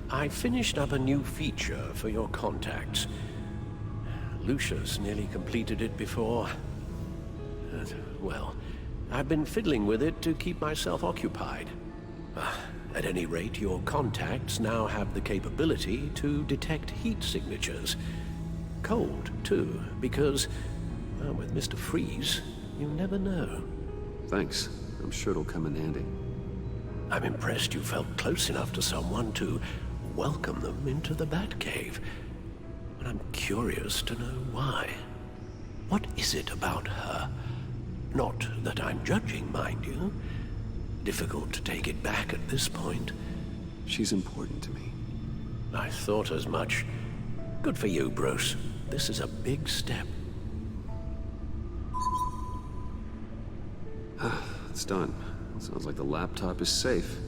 I finished up a new feature for your contacts. Lucius nearly completed it before. Well, I've been fiddling with it to keep myself occupied. At any rate, your contacts now have the capability to detect heat signatures. Cold, too, because, well, with Mr. Freeze, you never know. Thanks. I'm sure it'll come in handy. I'm impressed you felt close enough to someone to welcome them into the Batcave. But I'm curious to know why. What is it about her? Not that I'm judging, mind you. Difficult to take it back at this point. She's important to me. I thought as much. Good for you, Bruce. This is a big step. It's done. Sounds like the laptop is safe.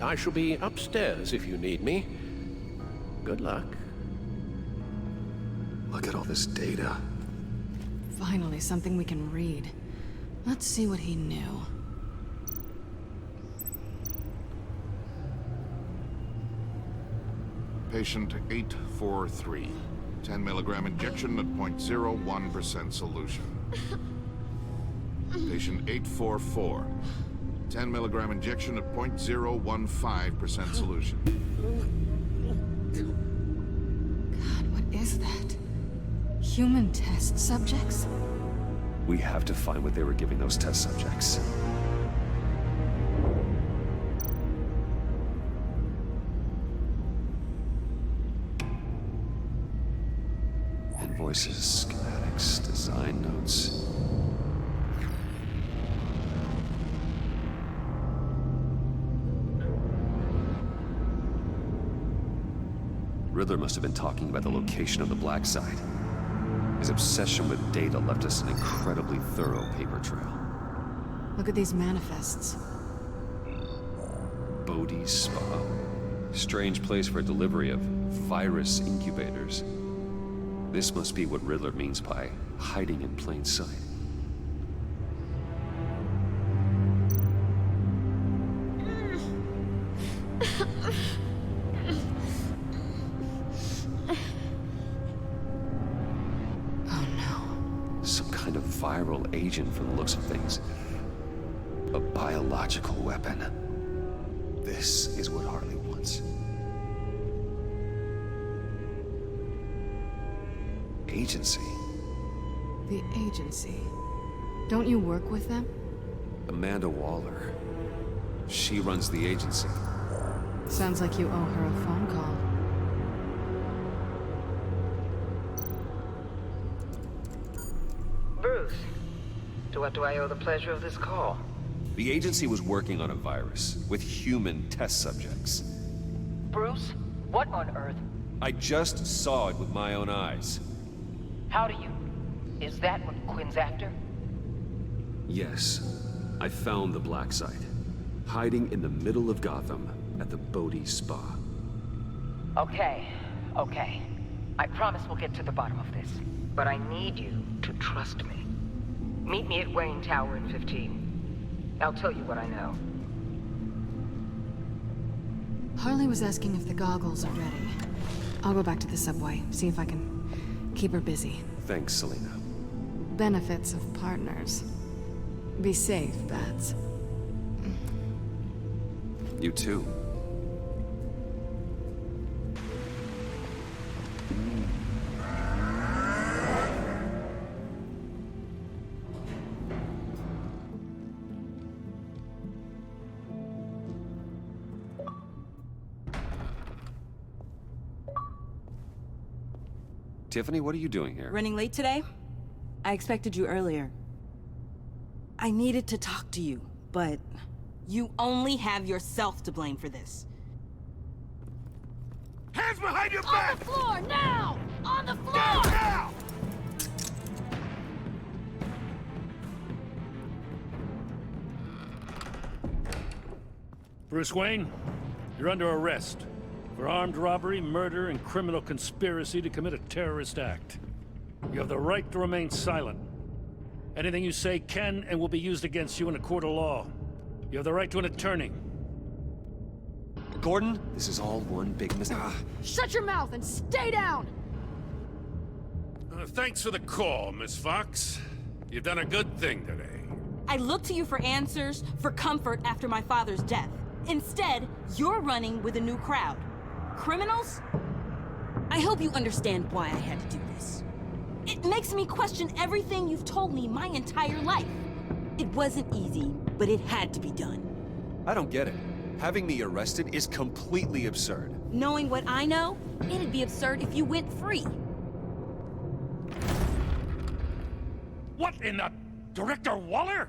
I shall be upstairs if you need me. Good luck. Look at all this data. Finally, something we can read. Let's see what he knew. Patient 843. 10 milligram injection at 0.01% solution. Patient 844. 10 milligram injection at 0.015% solution. God, what is that? Human test subjects? We have to find what they were giving those test subjects. Invoices, schematics, design notes. Riddler must have been talking about the location of the black site. His obsession with data left us an incredibly thorough paper trail. Look at these manifests. Bodhi's Spa. Strange place for delivery of virus incubators. This must be what Riddler means by hiding in plain sight. Oh no. Some kind of viral agent from the looks of things. A biological weapon. This is what Harley wants. Agency. The agency. Don't you work with them? Amanda Waller. She runs the agency. Sounds like you owe her a phone call. Bruce, to what do I owe the pleasure of this call? The agency was working on a virus with human test subjects. Bruce, what on earth? I just saw it with my own eyes. How do you? Is that what Quinn's after? Yes, I found the black site, hiding in the middle of Gotham at the Bodhi Spa. Okay. I promise we'll get to the bottom of this. But I need you to trust me. Meet me at Wayne Tower in 15. I'll tell you what I know. Harley was asking if the goggles are ready. I'll go back to the subway, see if I can keep her busy. Thanks, Selina. Benefits of partners. Be safe, Bats. You too. Tiffany, what are you doing here? Running late today? I expected you earlier. I needed to talk to you, but you only have yourself to blame for this. Hands behind your back! On the floor, now! On the floor! Now! Bruce Wayne, you're under arrest for armed robbery, murder, and criminal conspiracy to commit a terrorist act. You have the right to remain silent. Anything you say can and will be used against you in a court of law. You have the right to an attorney. Gordon, this is all one big mistake. Shut your mouth and stay down! Thanks for the call, Miss Fox. You've done a good thing today. I looked to you for answers, for comfort after my father's death. Instead, you're running with a new crowd. Criminals? I hope you understand why I had to do this. It makes me question everything you've told me my entire life. It wasn't easy, but it had to be done. I don't get it. Having me arrested is completely absurd. Knowing what I know, it'd be absurd if you went free. What in the... Director Waller?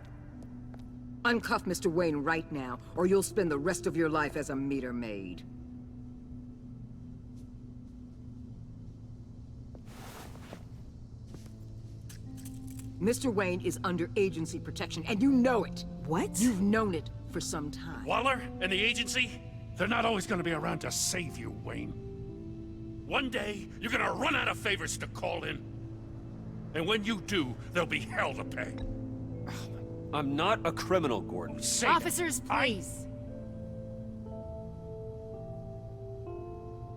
Uncuff Mr. Wayne right now, or you'll spend the rest of your life as a meter maid. Mr. Wayne is under agency protection, and you know it. What? You've known it for some time. Waller and the agency? They're not always gonna be around to save you, Wayne. One day, you're gonna run out of favors to call in. And when you do, there'll be hell to pay. I'm not a criminal, Gordon. Officers, please.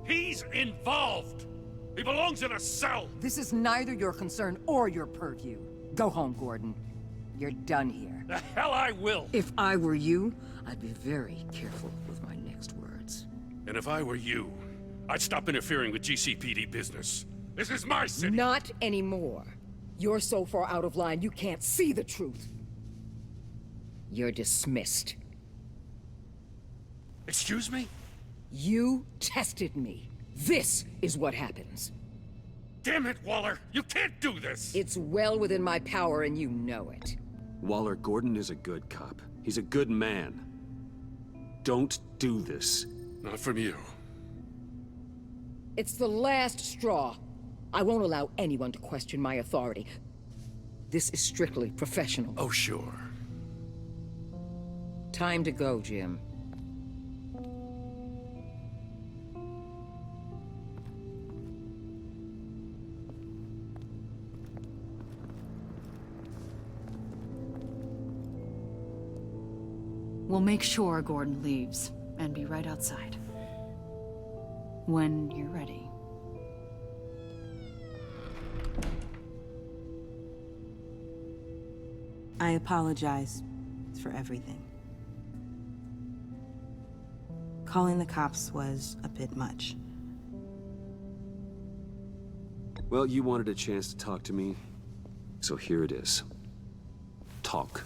He's involved. He belongs in a cell. This is neither your concern or your purview. Go home, Gordon. You're done here. The hell I will. If I were you, I'd be very careful with my next words. And if I were you, I'd stop interfering with GCPD business. This is my city. Not anymore. You're so far out of line, you can't see the truth. You're dismissed. Excuse me? You tested me. This is what happens. Damn it, Waller! You can't do this! It's well within my power and you know it. Waller, Gordon is a good cop. He's a good man. Don't do this. Not from you. It's the last straw. I won't allow anyone to question my authority. This is strictly professional. Oh, sure. Time to go, Jim. We'll make sure Gordon leaves, and be right outside. When you're ready. I apologize for everything. Calling the cops was a bit much. Well, you wanted a chance to talk to me, so here it is. Talk.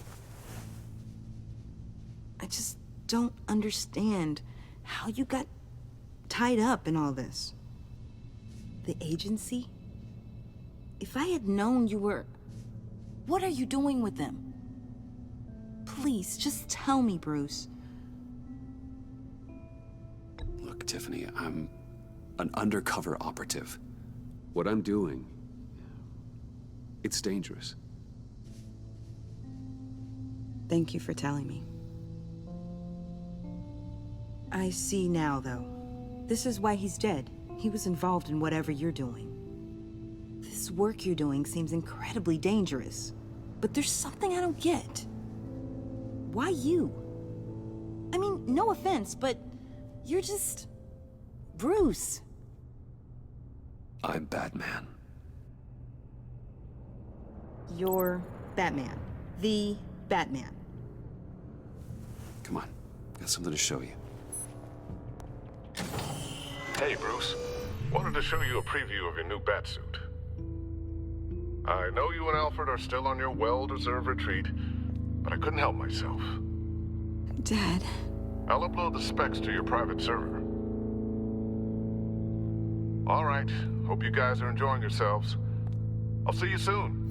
I just don't understand how you got tied up in all this. The agency? If I had known you were... What are you doing with them? Please, just tell me, Bruce. Look, Tiffany, I'm an undercover operative. What I'm doing, it's dangerous. Thank you for telling me. I see now, though. This is why he's dead. He was involved in whatever you're doing. This work you're doing seems incredibly dangerous. But there's something I don't get. Why you? I mean, no offense, but you're just... Bruce. I'm Batman. You're Batman. The Batman. Come on, got something to show you. Hey, Bruce. Wanted to show you a preview of your new batsuit. I know you and Alfred are still on your well-deserved retreat, but I couldn't help myself. Dad. I'll upload the specs to your private server. All right. Hope you guys are enjoying yourselves. I'll see you soon.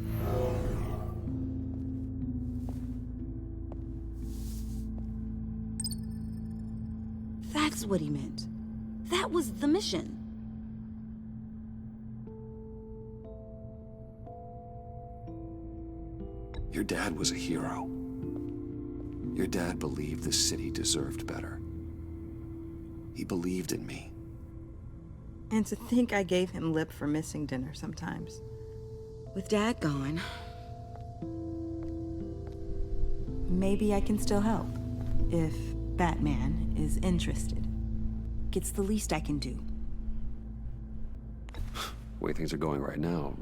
That's what he meant. That was the mission. Your dad was a hero. Your dad believed the city deserved better. He believed in me. And to think I gave him lip for missing dinner sometimes. With Dad gone, maybe I can still help. If Batman is interested. It's the least I can do. The way things are going right now,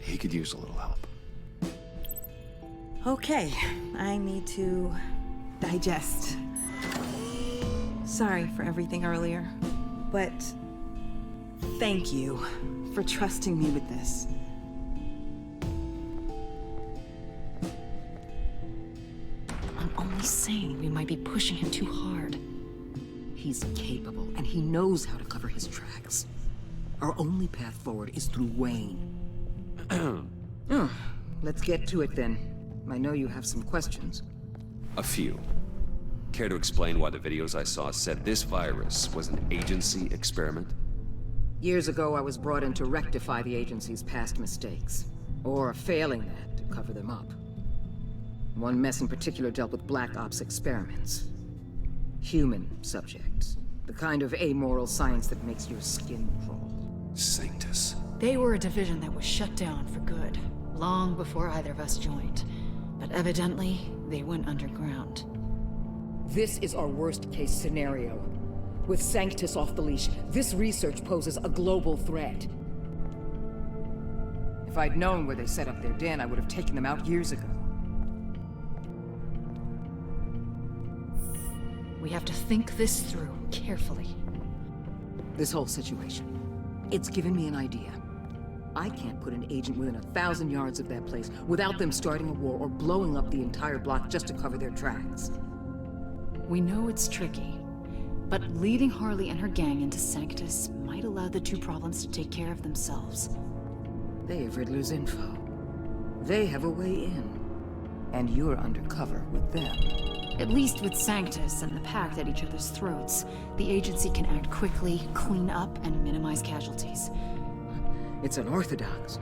he could use a little help. Okay, I need to digest. Sorry for everything earlier, but thank you for trusting me with this. I'm only saying we might be pushing him too hard. He's capable, and he knows how to cover his tracks. Our only path forward is through Wayne. Let's get to it then. I know you have some questions. A few. Care to explain why the videos I saw said this virus was an agency experiment? Years ago, I was brought in to rectify the agency's past mistakes. Or failing that, to cover them up. One mess in particular dealt with Black Ops experiments. Human subjects. The kind of amoral science that makes your skin crawl. Sanctus. They were a division that was shut down for good, long before either of us joined. But evidently, they went underground. This is our worst-case scenario. With Sanctus off the leash, this research poses a global threat. If I'd known where they set up their den, I would have taken them out years ago. We have to think this through carefully. This whole situation, it's given me an idea. I can't put an agent within 1,000 yards of that place without them starting a war or blowing up the entire block just to cover their tracks. We know it's tricky, but leading Harley and her gang into Sanctus might allow the two problems to take care of themselves. They have Riddler's info. They have a way in. And you're undercover with them. At least with Sanctus and the Pact at each other's throats, the agency can act quickly, clean up, and minimize casualties. It's unorthodox.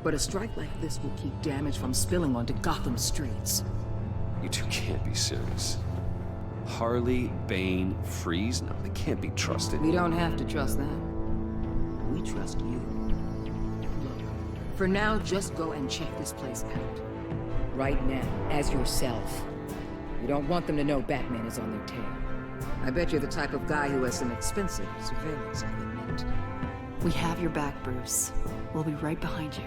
But a strike like this will keep damage from spilling onto Gotham streets. You two can't be serious. Harley, Bane, Freeze? No, they can't be trusted. We don't have to trust them. We trust you. Look, for now, just go and check this place out. Right now, as yourself. You don't want them to know Batman is on their tail. I bet you're the type of guy who has some expensive surveillance equipment. We have your back, Bruce. We'll be right behind you.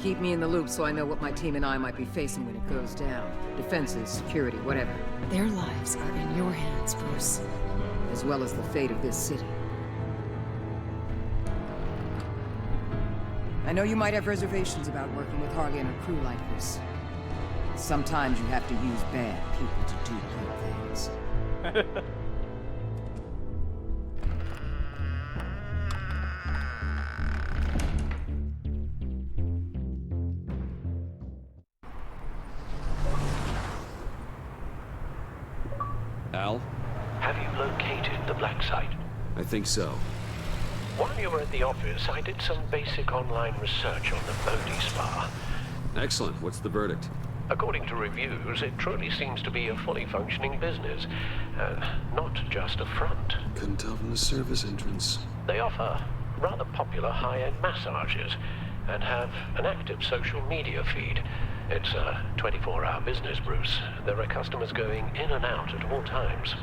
Keep me in the loop so I know what my team and I might be facing when it goes down. Defenses, security, whatever. Their lives are in your hands, Bruce. As well as the fate of this city. I know you might have reservations about working with Harley and her crew like this. Sometimes you have to use bad people to do good things. Al? Have you located the black site? I think so. While you were at the office, I did some basic online research on the Bodhi Spa. Excellent. What's the verdict? According to reviews, it truly seems to be a fully functioning business, not just a front. Couldn't tell from the service entrance. They offer rather popular high-end massages and have an active social media feed. It's a 24-hour business, Bruce. There are customers going in and out at all times.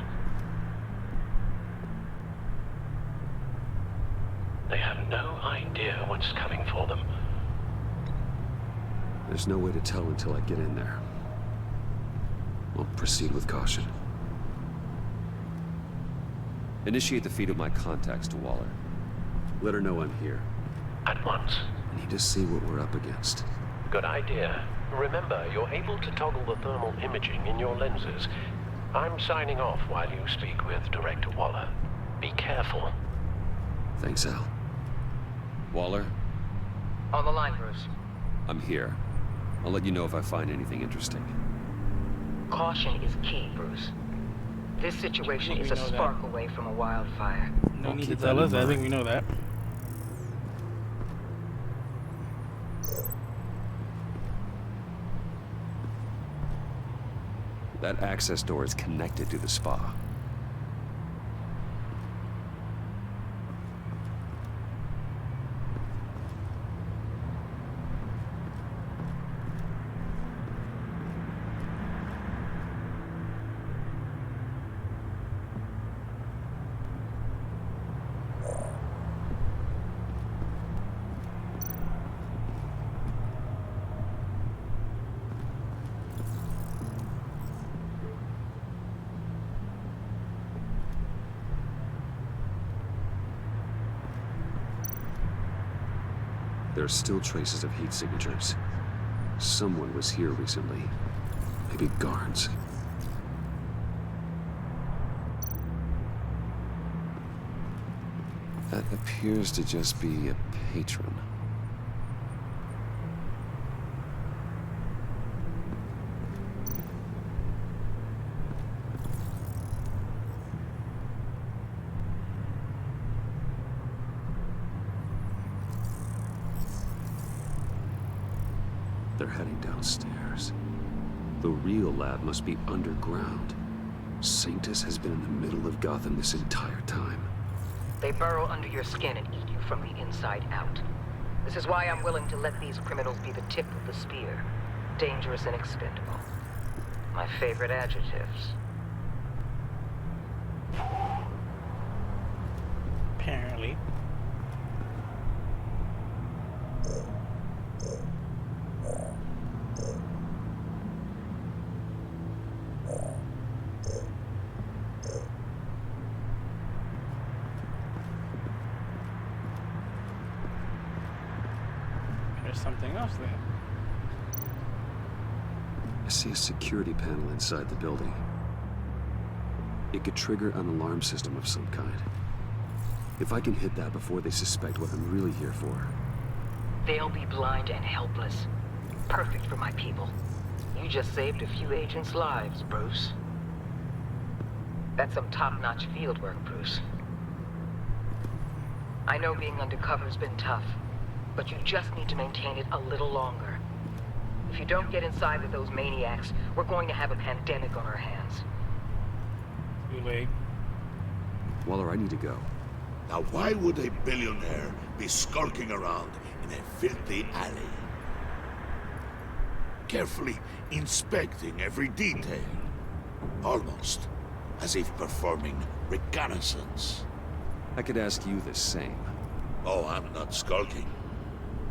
They have no idea what's coming for them. There's no way to tell until I get in there. I'll proceed with caution. Initiate the feed of my contacts to Waller. Let her know I'm here. At once. I need to see what we're up against. Good idea. Remember, you're able to toggle the thermal imaging in your lenses. I'm signing off while you speak with Director Waller. Be careful. Thanks, Al. Waller? On the line, Bruce. I'm here. I'll let you know if I find anything interesting. Caution is key, Bruce. This situation is a spark away from a wildfire. No need to tell us. I think we know that. That access door is connected to the spa. There are still traces of heat signatures. Someone was here recently. Maybe guards. That appears to just be a patron. They're heading downstairs. The real lab must be underground. Sanctus has been in the middle of Gotham this entire time. They burrow under your skin and eat you from the inside out. This is why I'm willing to let these criminals be the tip of the spear. Dangerous and expendable. My favorite adjectives. Apparently. There's something else there. I see a security panel inside the building. It could trigger an alarm system of some kind. If I can hit that before they suspect what I'm really here for. They'll be blind and helpless. Perfect for my people. You just saved a few agents' lives, Bruce. That's some top-notch field work, Bruce. I know being undercover's been tough, but you just need to maintain it a little longer. If you don't get inside with those maniacs, we're going to have a pandemic on our hands. Too late. Waller, I need to go. Now why would a billionaire be skulking around in a filthy alley? Carefully inspecting every detail. Almost as if performing reconnaissance. I could ask you the same. Oh, I'm not skulking.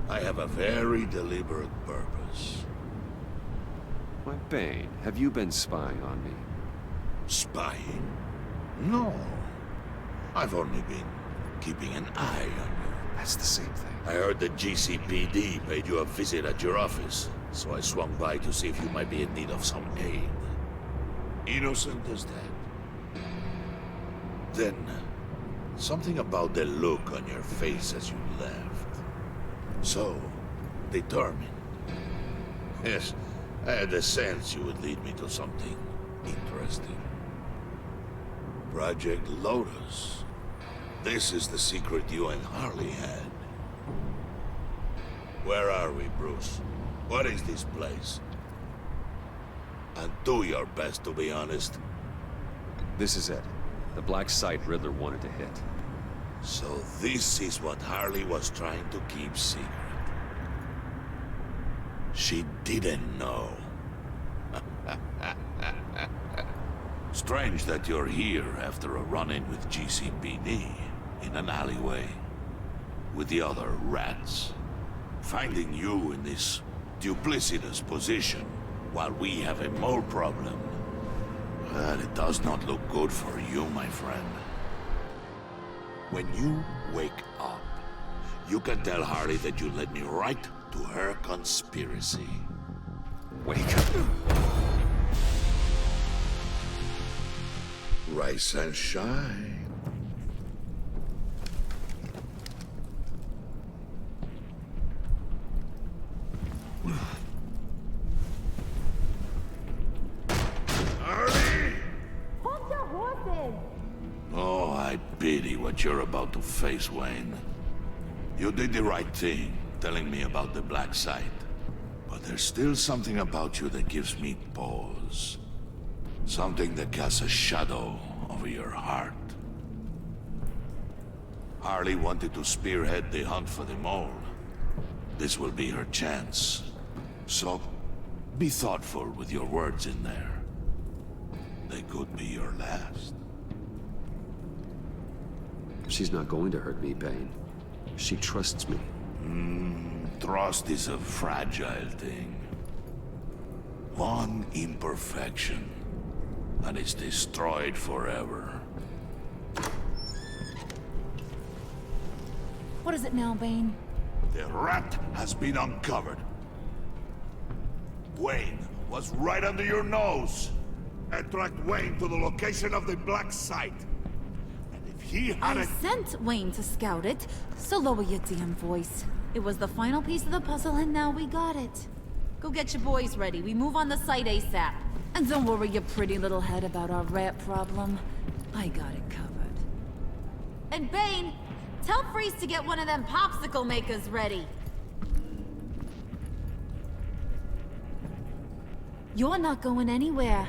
I have a very deliberate purpose. Why, Bane, have you been spying on me? Spying? No. I've only been keeping an eye on you. That's the same thing. I heard the GCPD paid you a visit at your office, so I swung by to see if you might be in need of some aid. Innocent as that. Then, something about the look on your face as you left. So, determined. Yes, I had a sense you would lead me to something interesting. Project Lotus. This is the secret you and Harley had. Where are we, Bruce? What is this place? And do your best to be honest. This is it. The black site Riddler wanted to hit. So this is what Harley was trying to keep secret. She didn't know. Strange that you're here after a run-in with GCPD in an alleyway with the other rats. Finding you in this duplicitous position while we have a mole problem. Well, it does not look good for you, my friend. When you wake up, you can tell Harley that you led me right to her conspiracy. Wake up. Rise and shine. Harley! Hold your horses! Oh, I pity what you're about to face, Wayne. You did the right thing, telling me about the black site. But there's still something about you that gives me pause. Something that casts a shadow over your heart. Harley wanted to spearhead the hunt for the mole. This will be her chance. So, be thoughtful with your words in there. They could be your last. She's not going to hurt me, Bane. She trusts me. Trust is a fragile thing. One imperfection, and it's destroyed forever. What is it now, Bane? The rat has been uncovered. Wayne was right under your nose. Attract Wayne to the location of the black site. And if he had I sent Wayne to scout it, so lower your damn voice. It was the final piece of the puzzle, and now we got it. Go get your boys ready. We move on the site ASAP. And don't worry your pretty little head about our rat problem. I got it covered. And Bane, tell Freeze to get one of them popsicle makers ready. You're not going anywhere.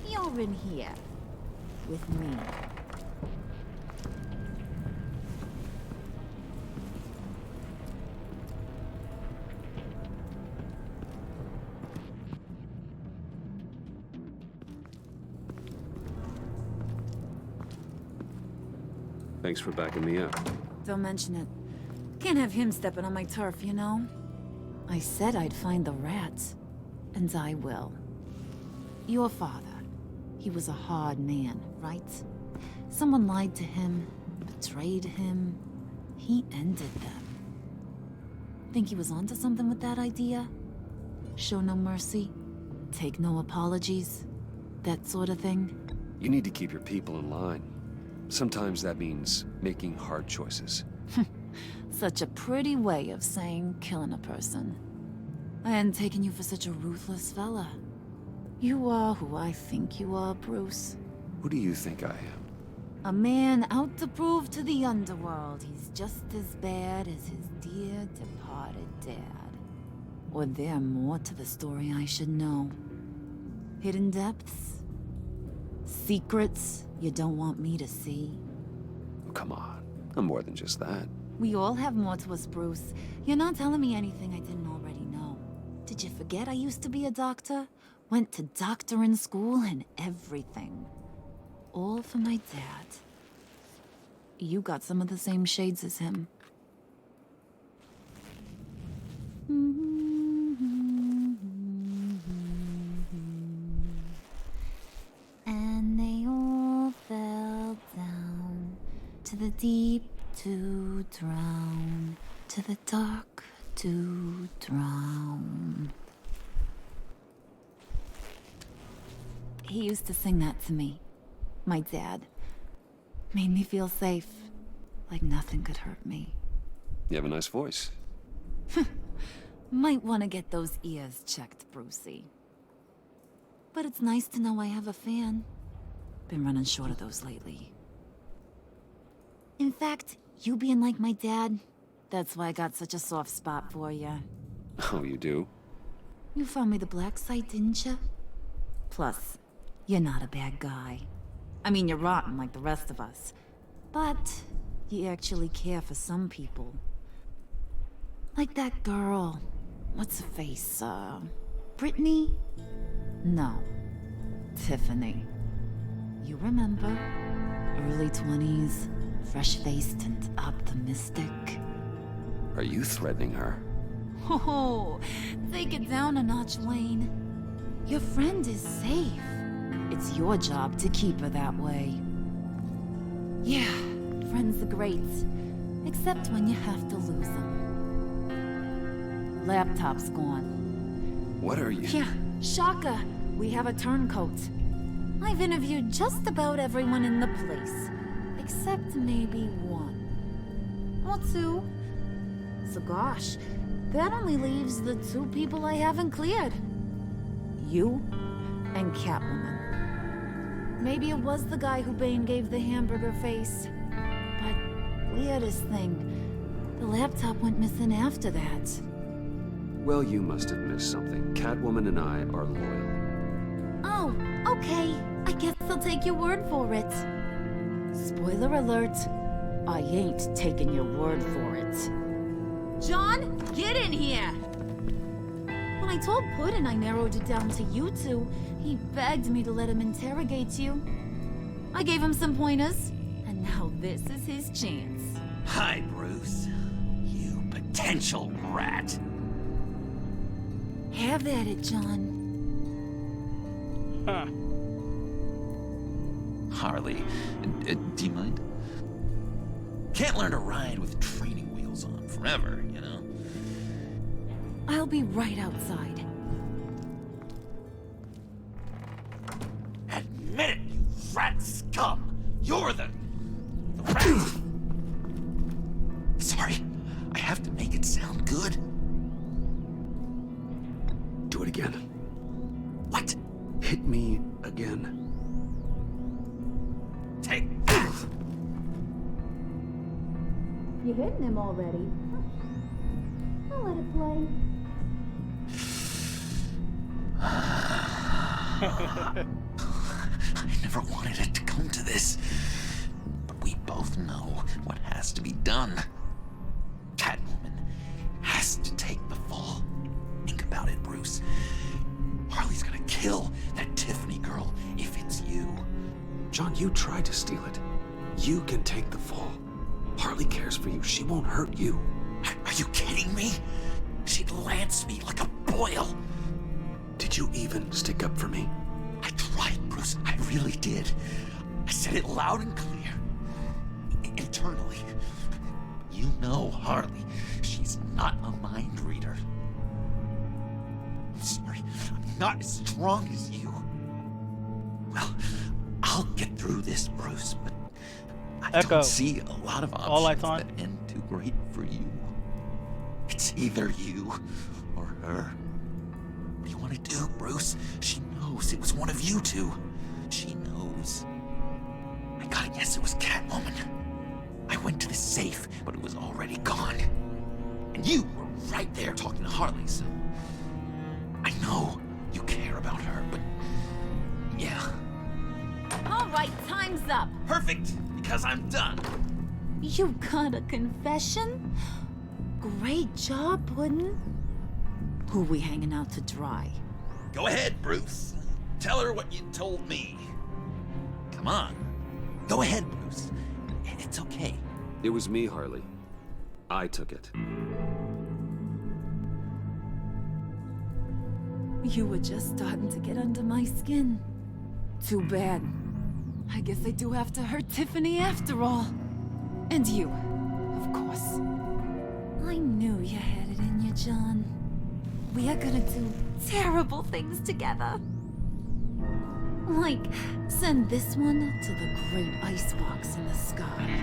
You're in here. With me. Thanks for backing me up. Don't mention it. Can't have him stepping on my turf, you know? I said I'd find the rats. And I will. Your father. He was a hard man, right? Someone lied to him, betrayed him. He ended them. Think he was onto something with that idea? Show no mercy? Take no apologies? That sort of thing? You need to keep your people in line. Sometimes that means making hard choices. Such a pretty way of saying killing a person. I hadn't taken you for such a ruthless fella. You are who I think you are, Bruce. Who do you think I am? A man out to prove to the underworld he's just as bad as his dear departed dad. Or there more to the story I should know. Hidden depths? Secrets you don't want me to see? Oh, come on. I'm more than just that. We all have more to us, Bruce. You're not telling me anything I didn't already know. Did you forget I used to be a doctor? Went to doctoring school and everything. All for my dad. You got some of the same shades as him. And they all fell down to the deep to drown, to the dark to drown. He used to sing that to me. My dad. Made me feel safe. Like nothing could hurt me. You have a nice voice. Might want to get those ears checked, Brucey. But it's nice to know I have a fan. Been running short of those lately. In fact, you being like my dad, that's why I got such a soft spot for you. Oh, you do? You found me the black site, didn't you? Plus, you're not a bad guy. I mean, you're rotten like the rest of us. But you actually care for some people. Like that girl. What's her face? Brittany? No. Tiffany. You remember? Early 20s, fresh-faced and optimistic. Are you threatening her? Oh, take it down a notch, Wayne. Your friend is safe. It's your job to keep her that way. Yeah, friends are great. Except when you have to lose them. Laptop's gone. What are you? Yeah, shocker. We have a turncoat. I've interviewed just about everyone in the place. Except maybe one. Or two. So gosh, that only leaves the two people I haven't cleared. You and Catwoman. Maybe it was the guy who Bane gave the hamburger face. But weirdest thing, the laptop went missing after that. Well, you must have missed something. Catwoman and I are loyal. Oh, okay. I guess I'll take your word for it. Spoiler alert, I ain't taking your word for it. John, get in here! When I told Puddin' I narrowed it down to you two, he begged me to let him interrogate you. I gave him some pointers, and now this is his chance. Hi, Bruce. You potential rat. Have at it, John. Huh. Harley, do you mind? Can't learn to ride with training wheels on forever, you know? I'll be right outside. Admit it, you rat scum! You're the rat! Sorry, I have to make it sound good. Do it again. What? Hit me again. Take that! You hitting him already? I'll let it play. I never wanted it to come to this. But we both know what has to be done. Catwoman has to take the fall. Think about it, Bruce. Harley's gonna kill that Tiffany girl if it's you. John, you tried to steal it. You can take the fall. Harley cares for you. She won't hurt you. Are you kidding me? She'd lance me like a boil. Did you even stick up for me? I tried, Bruce. I really did. I said it loud and clear. Internally. You know Harley. She's not a mind reader. I'm sorry. I'm not as strong as you. Well, I'll get through this, Bruce, but I don't see a lot of options that end too great for you. It's either you or her. What do you want to do, Bruce? She knows it was one of you two. She knows. I gotta guess it was Catwoman. I went to the safe, but it was already gone. And you were right there talking to Harley, so... I know you care about her, but... yeah. All right, time's up. Perfect, because I'm done. You got a confession? Great job, Puddin'. Who we hanging out to dry? Go ahead, Bruce. Tell her what you told me. Come on. Go ahead, Bruce. It's okay. It was me, Harley. I took it. You were just starting to get under my skin. Too bad. I guess I do have to hurt Tiffany after all. And you, of course. I knew you had it in you, John. We are gonna do terrible things together. Like, send this one to the great icebox in the sky.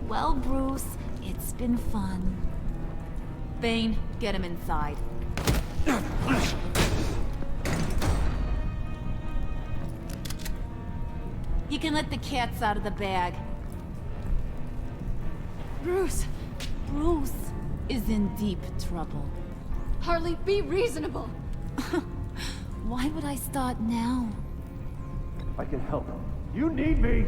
Well, Bruce, it's been fun. Bane, get him inside. You can let the cats out of the bag. Bruce! Bruce is in deep trouble. Harley, be reasonable! Why would I start now? I can help. You need me!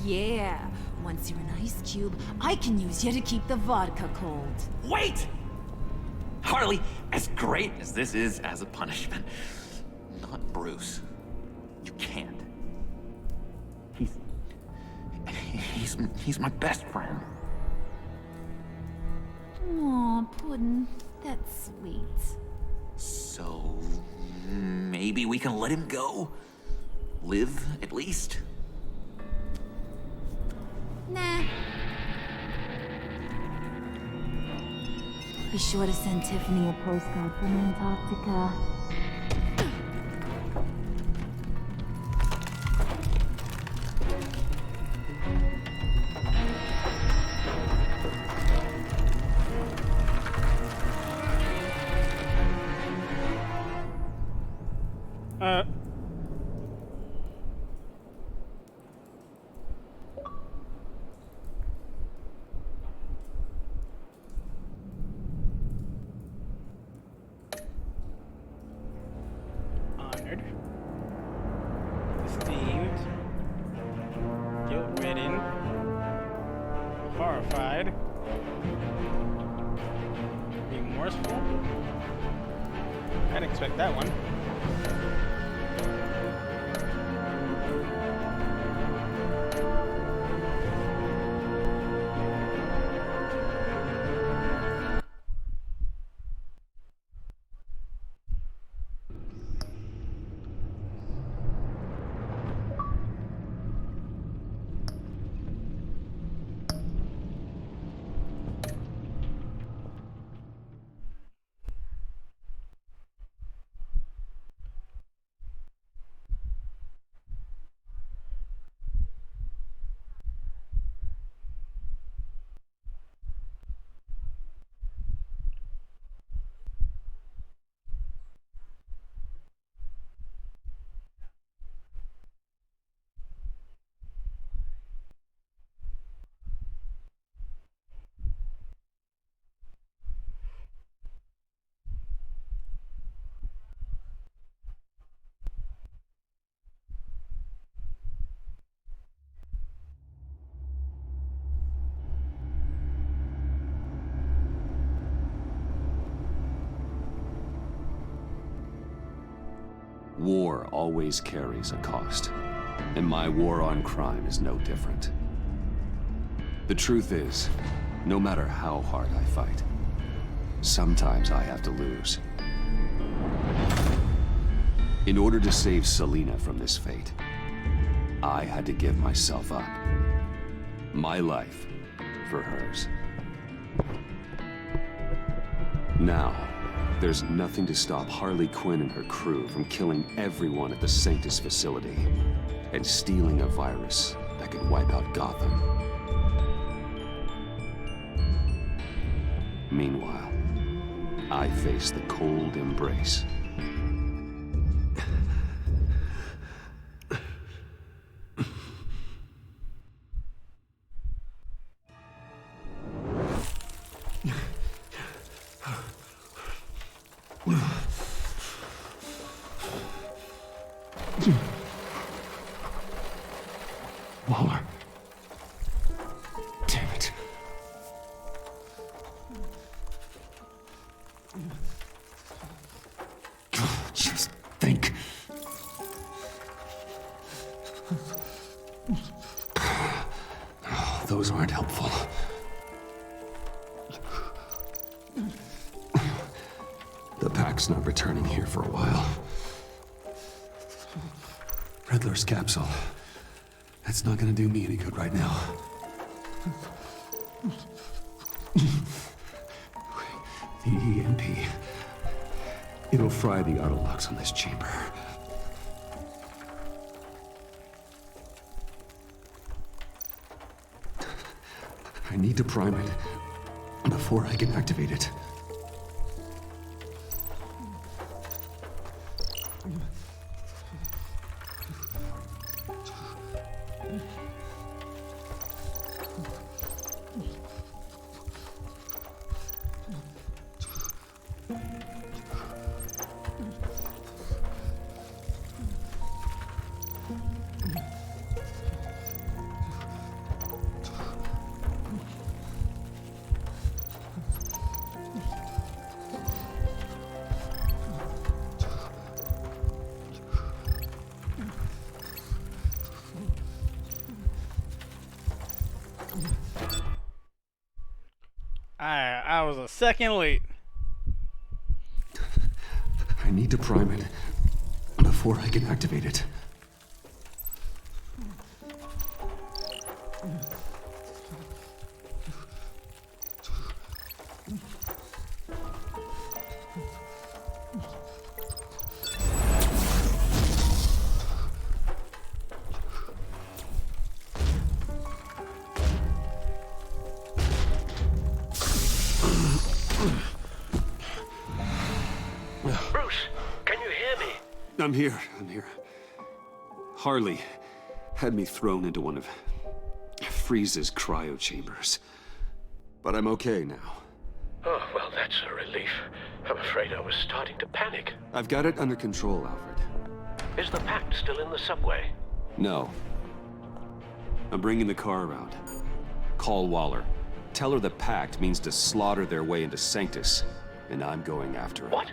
Yeah, once you're an ice cube, I can use you to keep the vodka cold. Wait! Harley, as great as this is as a punishment, not Bruce. You can't. He's my best friend. Aw, Puddin', that's sweet. So maybe we can let him go? Live, at least? Nah. Be sure to send Tiffany a postcard from Antarctica. Honored. Esteemed. Guilt-ridden. Horrified. Remorseful. I'd expect that one. War always carries a cost, and my war on crime is no different. The truth is, no matter how hard I fight, sometimes I have to lose. In order to save Selina from this fate, I had to give myself up. My life for hers. Now, there's nothing to stop Harley Quinn and her crew from killing everyone at the Sanctus facility and stealing a virus that could wipe out Gotham. Meanwhile, I face the cold embrace. Waller. Damn it. Just think. Oh, those aren't helpful. The pack's not returning here for a while. Riddler's capsule. That's not gonna do me any good right now. The EMP. It'll fry the auto locks on this chamber. I need to prime it before I can activate it. I was a second late. I need to prime it before I can activate it. I'm here. Harley had me thrown into one of Freeze's cryo chambers. But I'm okay now. Oh, well, that's a relief. I'm afraid I was starting to panic. I've got it under control, Alfred. Is the pact still in the subway? No. I'm bringing the car around. Call Waller. Tell her the pact means to slaughter their way into Sanctus, and I'm going after it. What?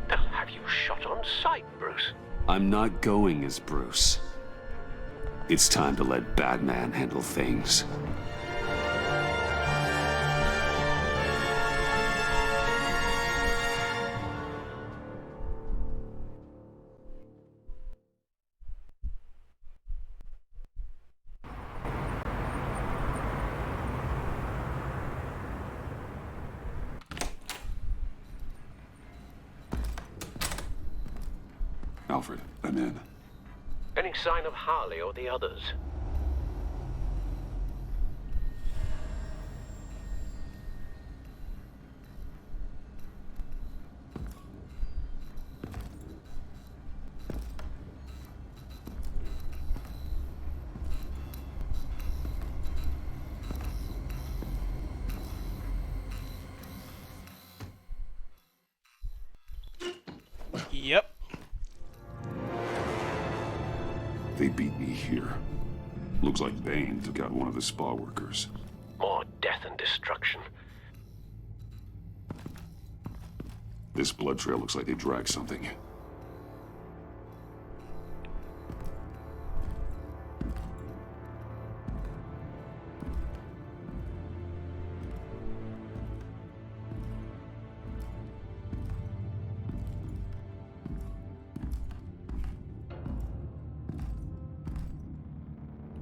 They'll have you shot on sight, Bruce. I'm not going as Bruce. It's time to let Batman handle things. Alfred, I'm in. Any sign of Harley or the others? Yep. They beat me here. Looks like Bane took out one of the spa workers. More death and destruction. This blood trail looks like they dragged something.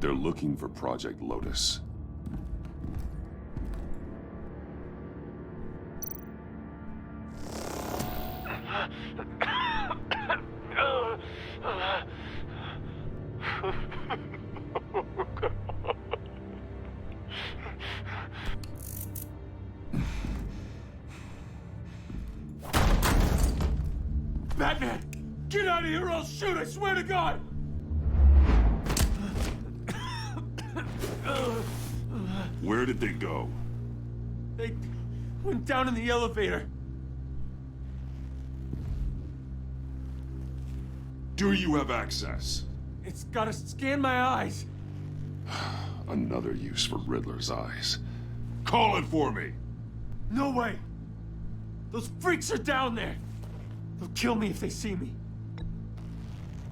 They're looking for Project Lotus. Batman! Get out of here or I'll shoot, I swear to God! Where did they go? They went down in the elevator. Do you have access? It's gotta scan my eyes. Another use for Riddler's eyes. Call it for me! No way! Those freaks are down there! They'll kill me if they see me.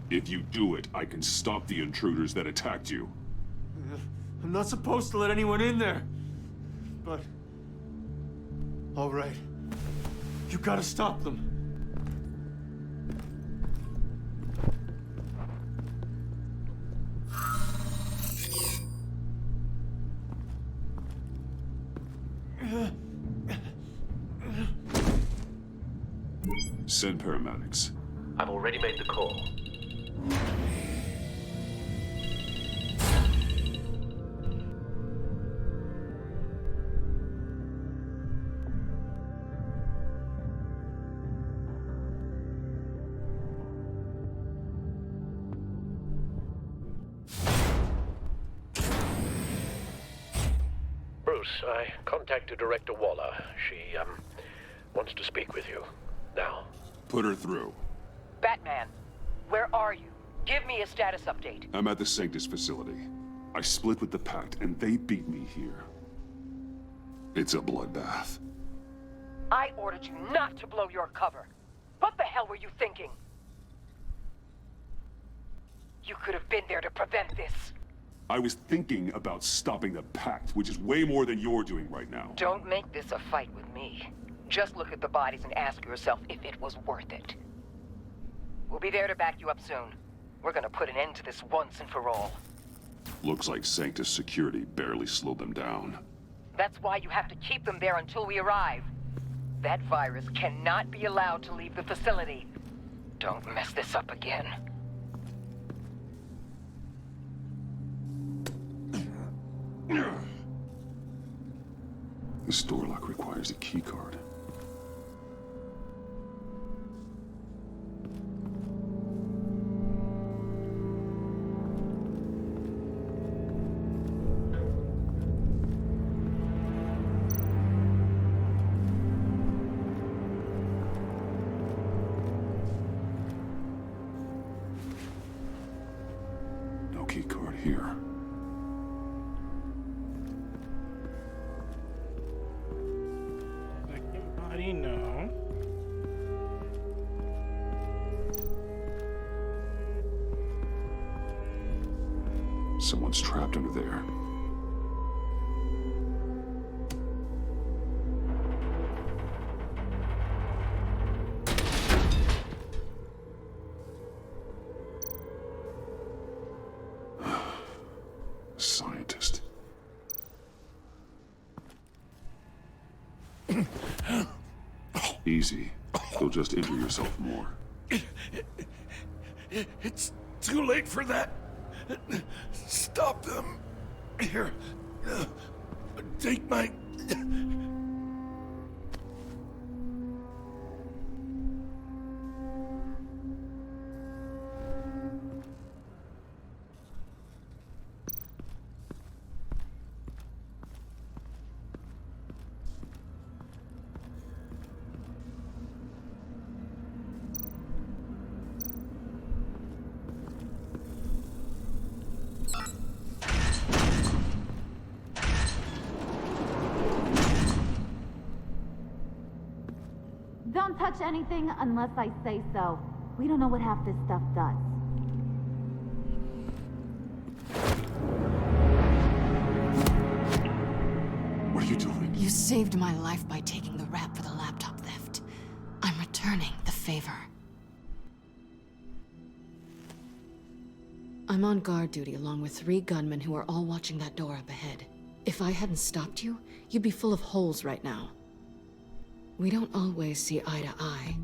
If you do it, I can stop the intruders that attacked you. I'm not supposed to let anyone in there. But... all right. You gotta stop them. Send paramedics. I've already made the call. Bruce, I contacted Director Waller. She, wants to speak with you. Now. Put her through. Batman, where are you? Give me a status update. I'm at the Sanctus facility. I split with the Pact, and they beat me here. It's a bloodbath. I ordered you not to blow your cover. What the hell were you thinking? You could have been there to prevent this. I was thinking about stopping the Pact, which is way more than you're doing right now. Don't make this a fight with me. Just look at the bodies and ask yourself if it was worth it. We'll be there to back you up soon. We're gonna put an end to this once and for all. Looks like Sanctus security barely slowed them down. That's why you have to keep them there until we arrive. That virus cannot be allowed to leave the facility. Don't mess this up again. This door lock requires a key card. No key card here. No. Someone's trapped under there. Scientist. Easy. You'll just injure yourself more. It's too late for that. Stop them. Here. Take my... Don't touch anything unless I say so. We don't know what half this stuff does. What are you doing? You saved my life by taking the rap for the laptop theft. I'm returning the favor. I'm on guard duty along with 3 gunmen who are all watching that door up ahead. If I hadn't stopped you, you'd be full of holes right now. We don't always see eye to eye.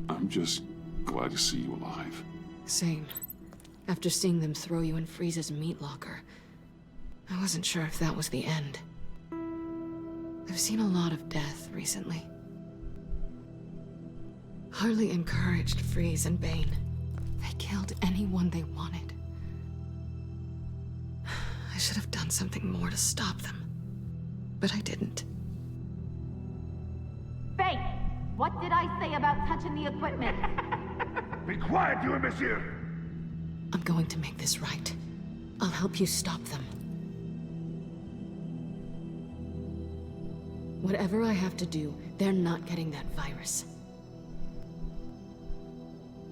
I'm just glad to see you alive. Same. After seeing them throw you in Freeze's meat locker, I wasn't sure if that was the end. I've seen a lot of death recently. Harley encouraged Freeze and Bane. They killed anyone they wanted. I should have done something more to stop them, but I didn't. Fake! What did I say about touching the equipment? Be quiet, you imbecile! I'm going to make this right. I'll help you stop them. Whatever I have to do, they're not getting that virus.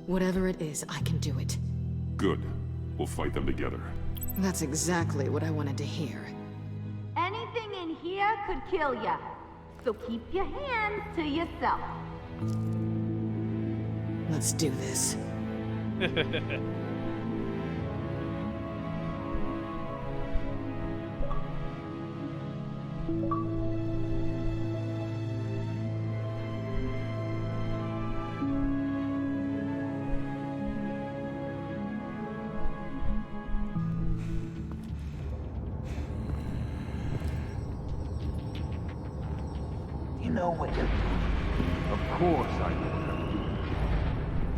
Whatever it is, I can do it. Good. We'll fight them together. That's exactly what I wanted to hear. Anything in here could kill ya. So keep your hands to yourself. Let's do this. You know what you're doing. Of course I know.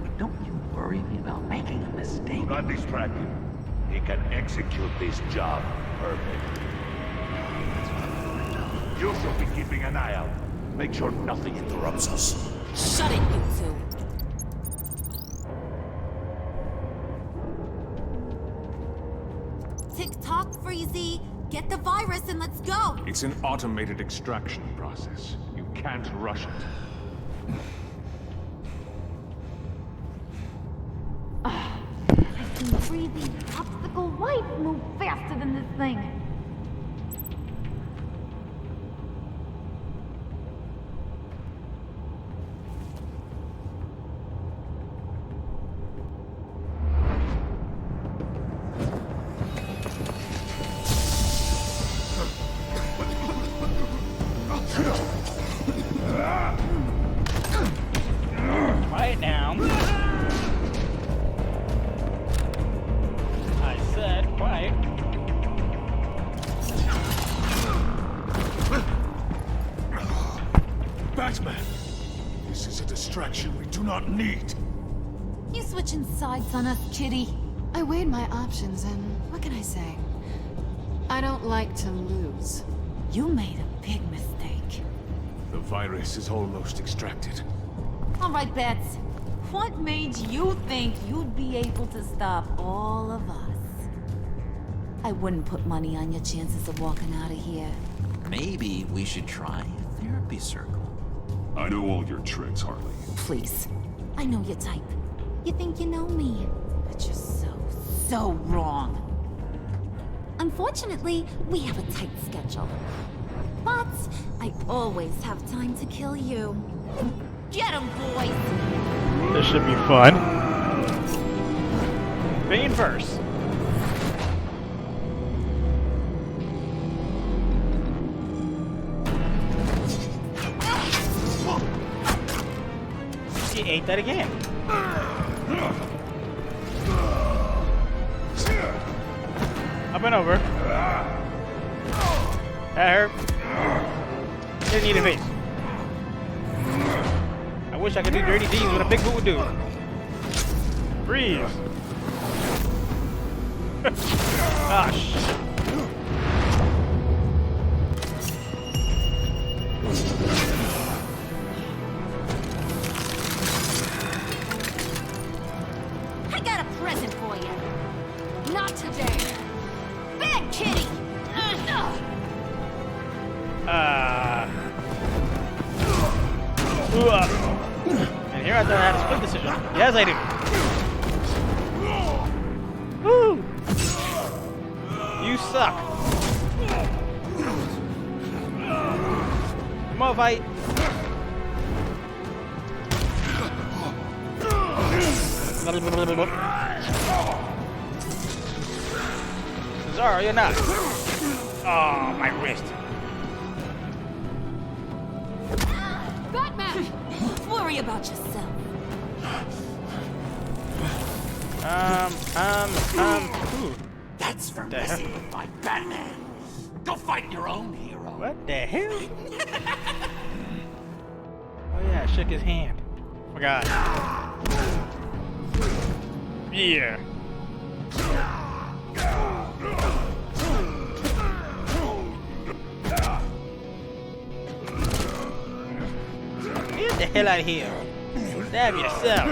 But don't you worry me about making a mistake? Do not distract him. He can execute this job perfectly. You shall be keeping an eye out. Make sure nothing interrupts us. Shut it, you two. Tick-tock, Freezy. Get the virus and let's go. It's an automated extraction process. You can't rush it. I've seen Freezy's popsicle wife move faster than this thing. Quiet down. I said quiet. Batman! This is a distraction we do not need. You switching sides on us, kitty? I weighed my options and what can I say? I don't like to lose. You made a big mistake. The virus is almost extracted. All right, Bats. What made you think you'd be able to stop all of us? I wouldn't put money on your chances of walking out of here. Maybe we should try a therapy circle. I know all your tricks, Harley. Please. I know your type. You think you know me, but you're so wrong. Unfortunately, we have a tight schedule. But I always have time to kill you. Get him, boys! This should be fun. Bane first. She ate that again. Up and over. That hurt. Didn't need a face. I wish I could do dirty deeds what a big boot would do. Freeze. Ah, shit. I got a present for you. Not today. Bad kitty! And here I thought I had a split decision. Yes, I do. Woo! You suck. Come on, fight. Cesaro, you're not. Oh, my wrist. Batman! Worry about yourself. Ooh. That's for messing with my Batman. Go fight your own hero. What the hell? Oh yeah, I shook his hand. Forgot. Yeah. Get the hell out of here. Stab yourself.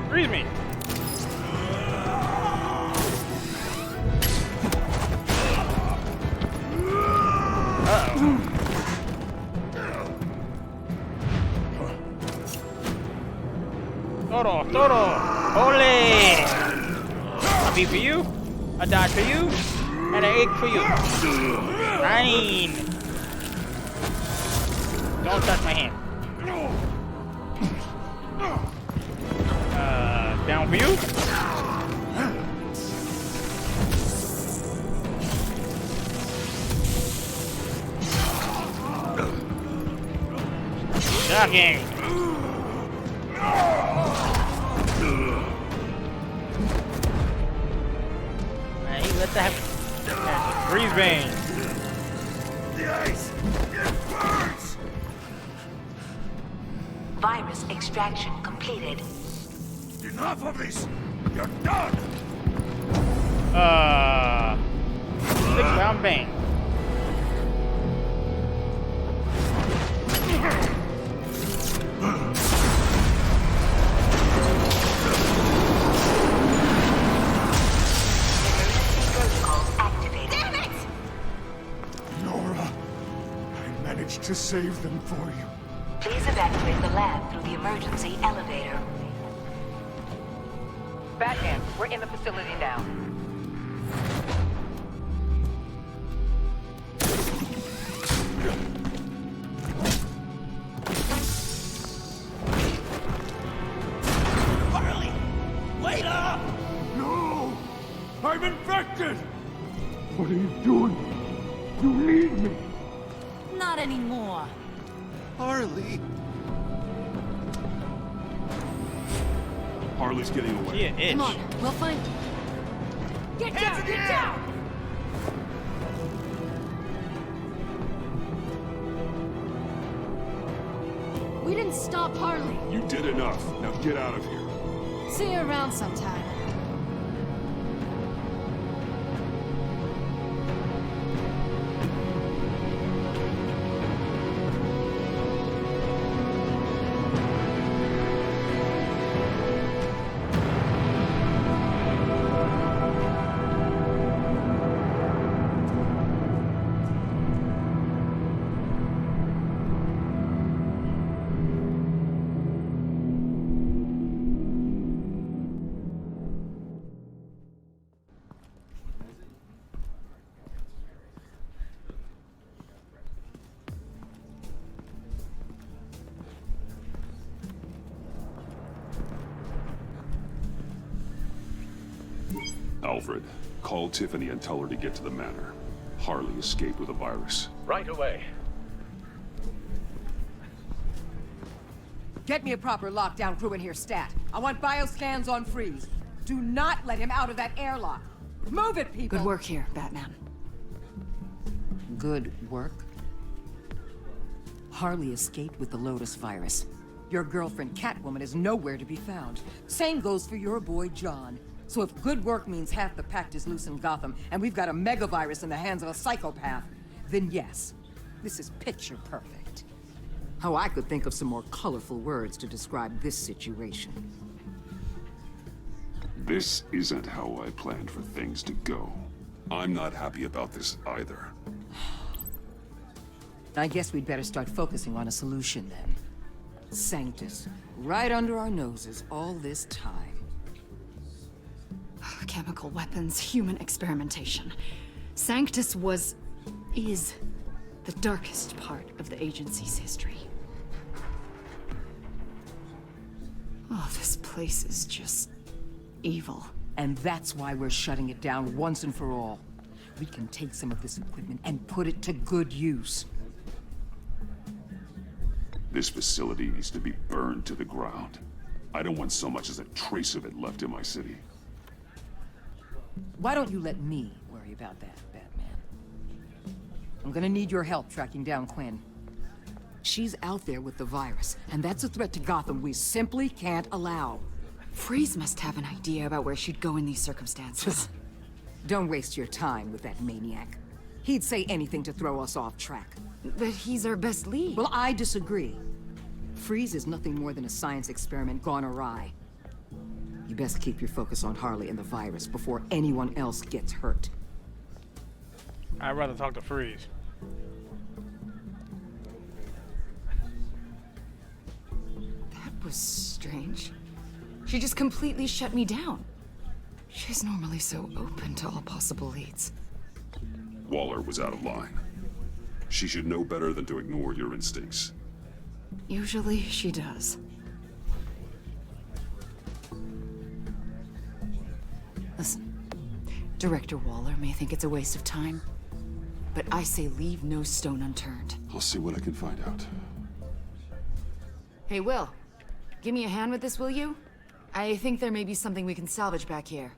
Freeze me. Toro. Ole! A beat for you, a dodge for you, and an egg for you. 9. Don't touch my hand. Down for you. Shocking. Let's have freeze bane. The ice! It burns! Virus extraction completed. Enough of this! You're done! 6-round bane. To save them for you. Please evacuate the lab through the emergency elevator. Batman, we're in the facility now. Harley! Wait up! No! I'm infected! What are you doing? You need me! Not anymore. Harley! Harley's getting away. Yeah, Come on, we'll find... Get down! Get down! We didn't stop Harley. You did enough. Now get out of here. See you around sometime. Alfred, call Tiffany and tell her to get to the manor. Harley escaped with a virus. Right away. Get me a proper lockdown crew in here, stat. I want bioscans on Freeze. Do not let him out of that airlock. Move it, people! Good work here, Batman. Good work? Harley escaped with the Lotus virus. Your girlfriend, Catwoman, is nowhere to be found. Same goes for your boy, John. So if good work means half the pact is loose in Gotham, and we've got a megavirus in the hands of a psychopath, then yes, this is picture perfect. Oh, I could think of some more colorful words to describe this situation. This isn't how I planned for things to go. I'm not happy about this either. I guess we'd better start focusing on a solution then. Sanctus, right under our noses all this time. Chemical weapons, human experimentation. Sanctus is the darkest part of the agency's history. Oh, this place is just evil. And that's why we're shutting it down once and for all. We can take some of this equipment and put it to good use. This facility needs to be burned to the ground. I don't want so much as a trace of it left in my city. Why don't you let me worry about that, Batman? I'm gonna need your help tracking down Quinn. She's out there with the virus, and that's a threat to Gotham we simply can't allow. Freeze must have an idea about where she'd go in these circumstances. Don't waste your time with that maniac. He'd say anything to throw us off track. But he's our best lead. Well, I disagree. Freeze is nothing more than a science experiment gone awry. You best keep your focus on Harley and the virus before anyone else gets hurt. I'd rather talk to Freeze. That was strange. She just completely shut me down. She's normally so open to all possible leads. Waller was out of line. She should know better than to ignore your instincts. Usually she does. Listen, Director Waller may think it's a waste of time, but I say leave no stone unturned. I'll see what I can find out. Hey, Will. Give me a hand with this, will you? I think there may be something we can salvage back here.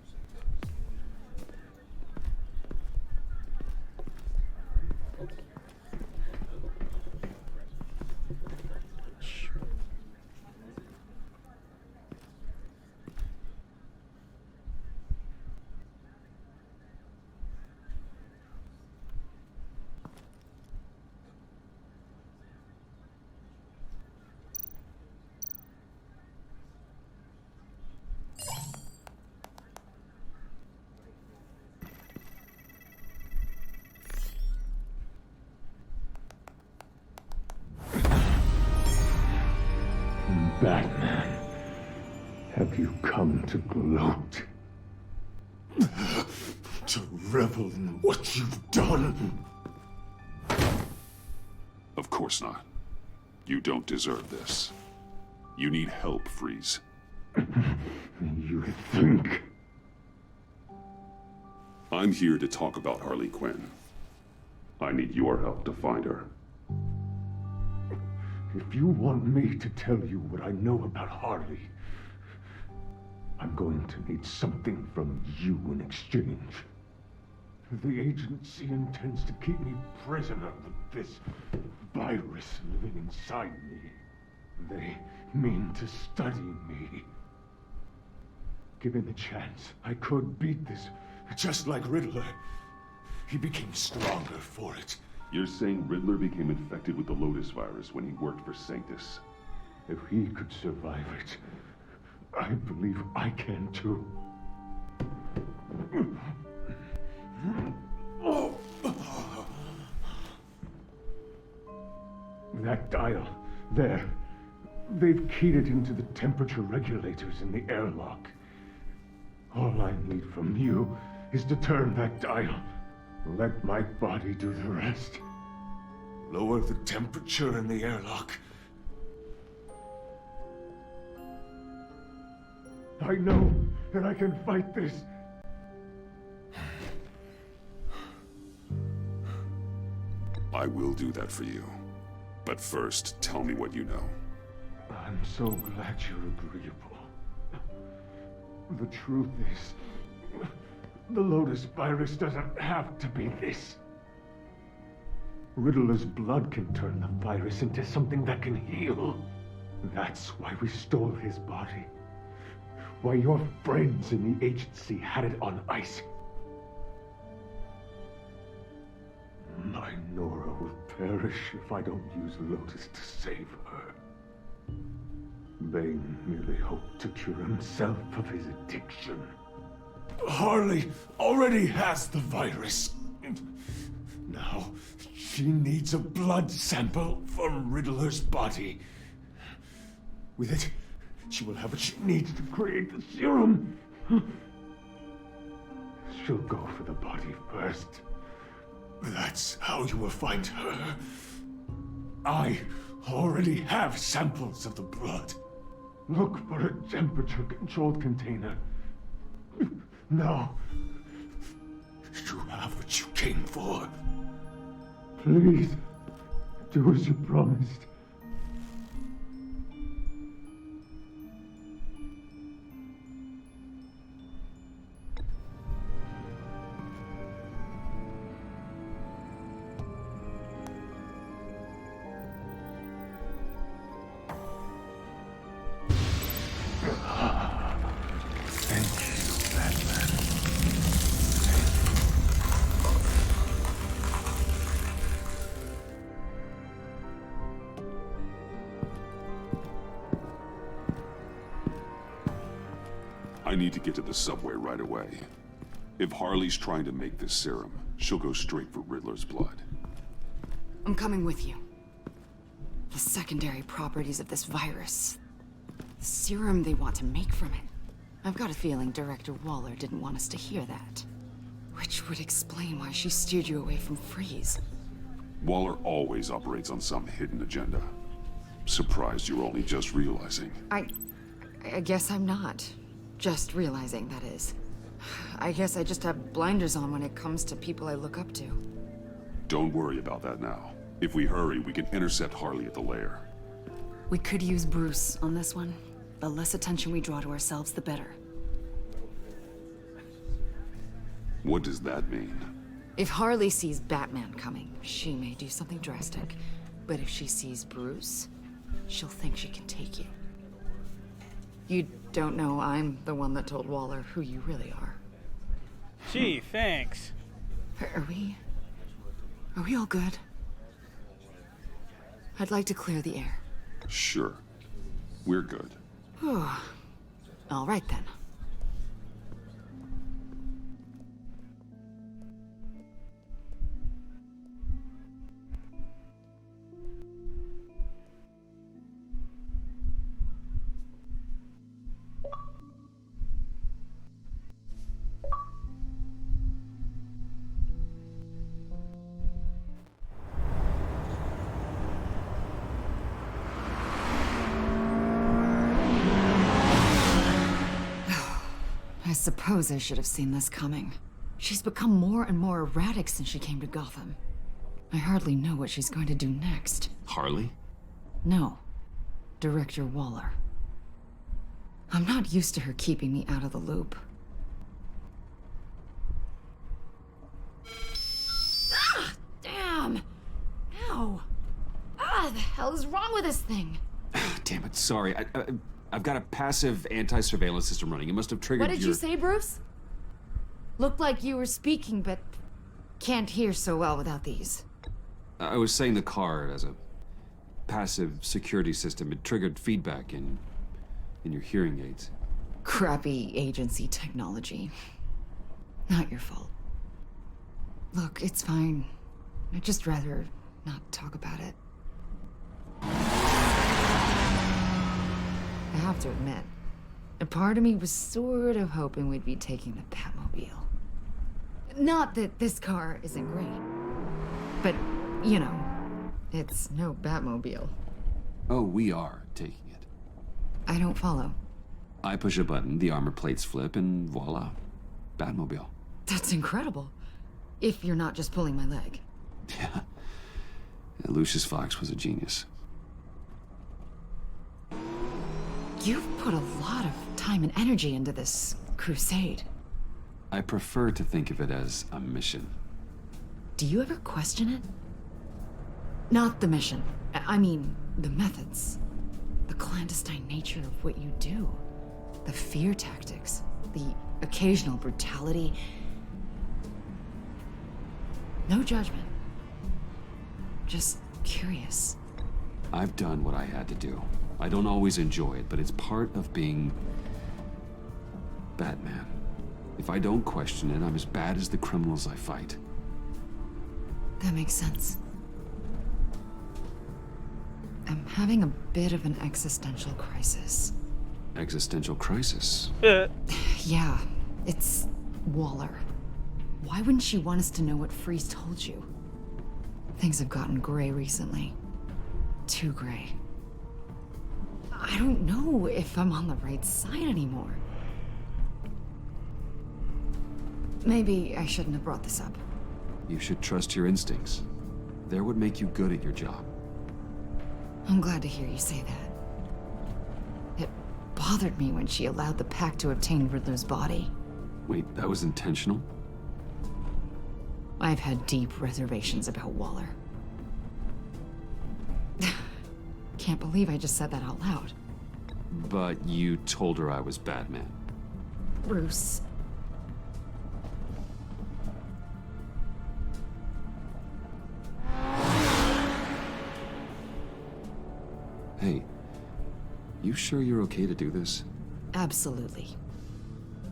Batman, have you come to gloat? To revel in what you've done? Of course not. You don't deserve this. You need help, Freeze. You think? I'm here to talk about Harley Quinn. I need your help to find her. If you want me to tell you what I know about Harley, I'm going to need something from you in exchange. The agency intends to keep me prisoner with this virus living inside me. They mean to study me. Given the chance, I could beat this, just like Riddler. He became stronger for it. You're saying Riddler became infected with the Lotus virus when he worked for Sanctus? If he could survive it, I believe I can too. That dial, there. They've keyed it into the temperature regulators in the airlock. All I need from you is to turn that dial. Let my body do the rest. Lower the temperature in the airlock. I know that I can fight this. I will do that for you. But first, tell me what you know. I'm so glad you're agreeable. The truth is, the Lotus virus doesn't have to be this. Riddler's blood can turn the virus into something that can heal. That's why we stole his body. Why your friends in the agency had it on ice. My Nora will perish if I don't use Lotus to save her. Bane merely hoped to cure himself of his addiction. Harley already has the virus. Now, she needs a blood sample from Riddler's body. With it, she will have what she needs to create the serum. She'll go for the body first. That's how you will find her. I already have samples of the blood. Look for a temperature-controlled container. Now, you have what you came for. Please, do as you promised. I need to get to the subway right away. If Harley's trying to make this serum, she'll go straight for Riddler's blood. I'm coming with you. The secondary properties of this virus. The serum they want to make from it. I've got a feeling Director Waller didn't want us to hear that. Which would explain why she steered you away from Freeze. Waller always operates on some hidden agenda. Surprised you're only just realizing. I guess I'm not. Just realizing, that is. I guess I just have blinders on when it comes to people I look up to. Don't worry about that now. If we hurry, we can intercept Harley at the lair. We could use Bruce on this one. The less attention we draw to ourselves, the better. What does that mean? If Harley sees Batman coming, she may do something drastic. But if she sees Bruce, she'll think she can take you. You don't know I'm the one that told Waller who you really are. Gee, thanks. Are we all good? I'd like to clear the air. Sure. We're good. All right then. I suppose I should have seen this coming. She's become more and more erratic since she came to Gotham. I hardly know what she's going to do next. Harley? No. Director Waller. I'm not used to her keeping me out of the loop. Ah! Damn! Ow! Ah, the hell is wrong with this thing? Damn it, sorry. I've got a passive anti-surveillance system running. It must have triggered What did you say, Bruce? Looked like you were speaking, but can't hear so well without these. I was saying the car as a passive security system. It triggered feedback in your hearing aids. Crappy agency technology. Not your fault. Look, it's fine. I'd just rather not talk about it. I have to admit, a part of me was sort of hoping we'd be taking the Batmobile. Not that this car isn't great, but, you know, it's no Batmobile. Oh, we are taking it. I don't follow. I push a button, the armor plates flip, and voila, Batmobile. That's incredible. If you're not just pulling my leg. Yeah. Lucius Fox was a genius. You've put a lot of time and energy into this crusade. I prefer to think of it as a mission. Do you ever question it? Not the mission. I mean, the methods. The clandestine nature of what you do. The fear tactics. The occasional brutality. No judgment. Just curious. I've done what I had to do. I don't always enjoy it, but it's part of being Batman. If I don't question it, I'm as bad as the criminals I fight. That makes sense. I'm having a bit of an existential crisis. Existential crisis? Yeah, it's Waller. Why wouldn't she want us to know what Freeze told you? Things have gotten gray recently. Too gray. I don't know if I'm on the right side anymore. Maybe I shouldn't have brought this up. You should trust your instincts. They're what make you good at your job. I'm glad to hear you say that. It bothered me when she allowed the Pack to obtain Riddler's body. Wait, that was intentional? I've had deep reservations about Waller. Can't believe I just said that out loud. But you told her I was Batman. Bruce. Hey, you sure you're okay to do this? Absolutely.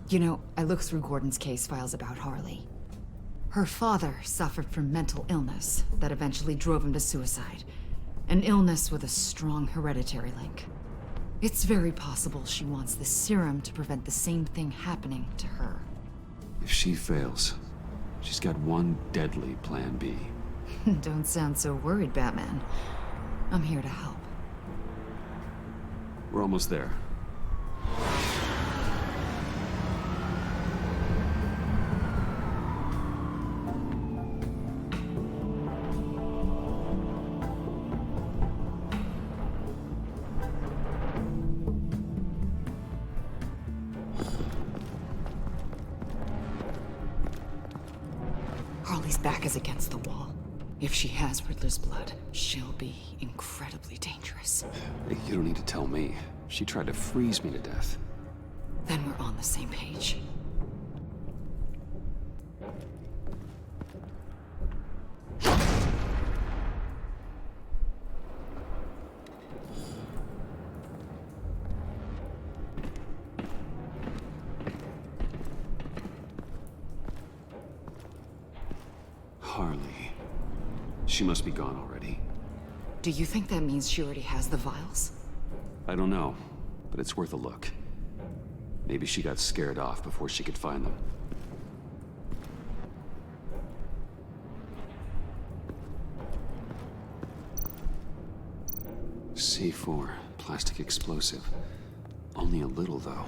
You know, I looked through Gordon's case files about Harley. Her father suffered from mental illness that eventually drove him to suicide. An illness with a strong hereditary link. It's very possible she wants the serum to prevent the same thing happening to her. If she fails, she's got one deadly plan B. Don't sound so worried, Batman. I'm here to help. We're almost there. Harley's back is against the wall. If she has Riddler's blood, she'll be incredibly dangerous. You don't need to tell me. She tried to freeze me to death. Then we're on the same page. Harley. She must be gone already. Do you think that means she already has the vials? I don't know, but it's worth a look. Maybe she got scared off before she could find them. C4, plastic explosive. Only a little, though.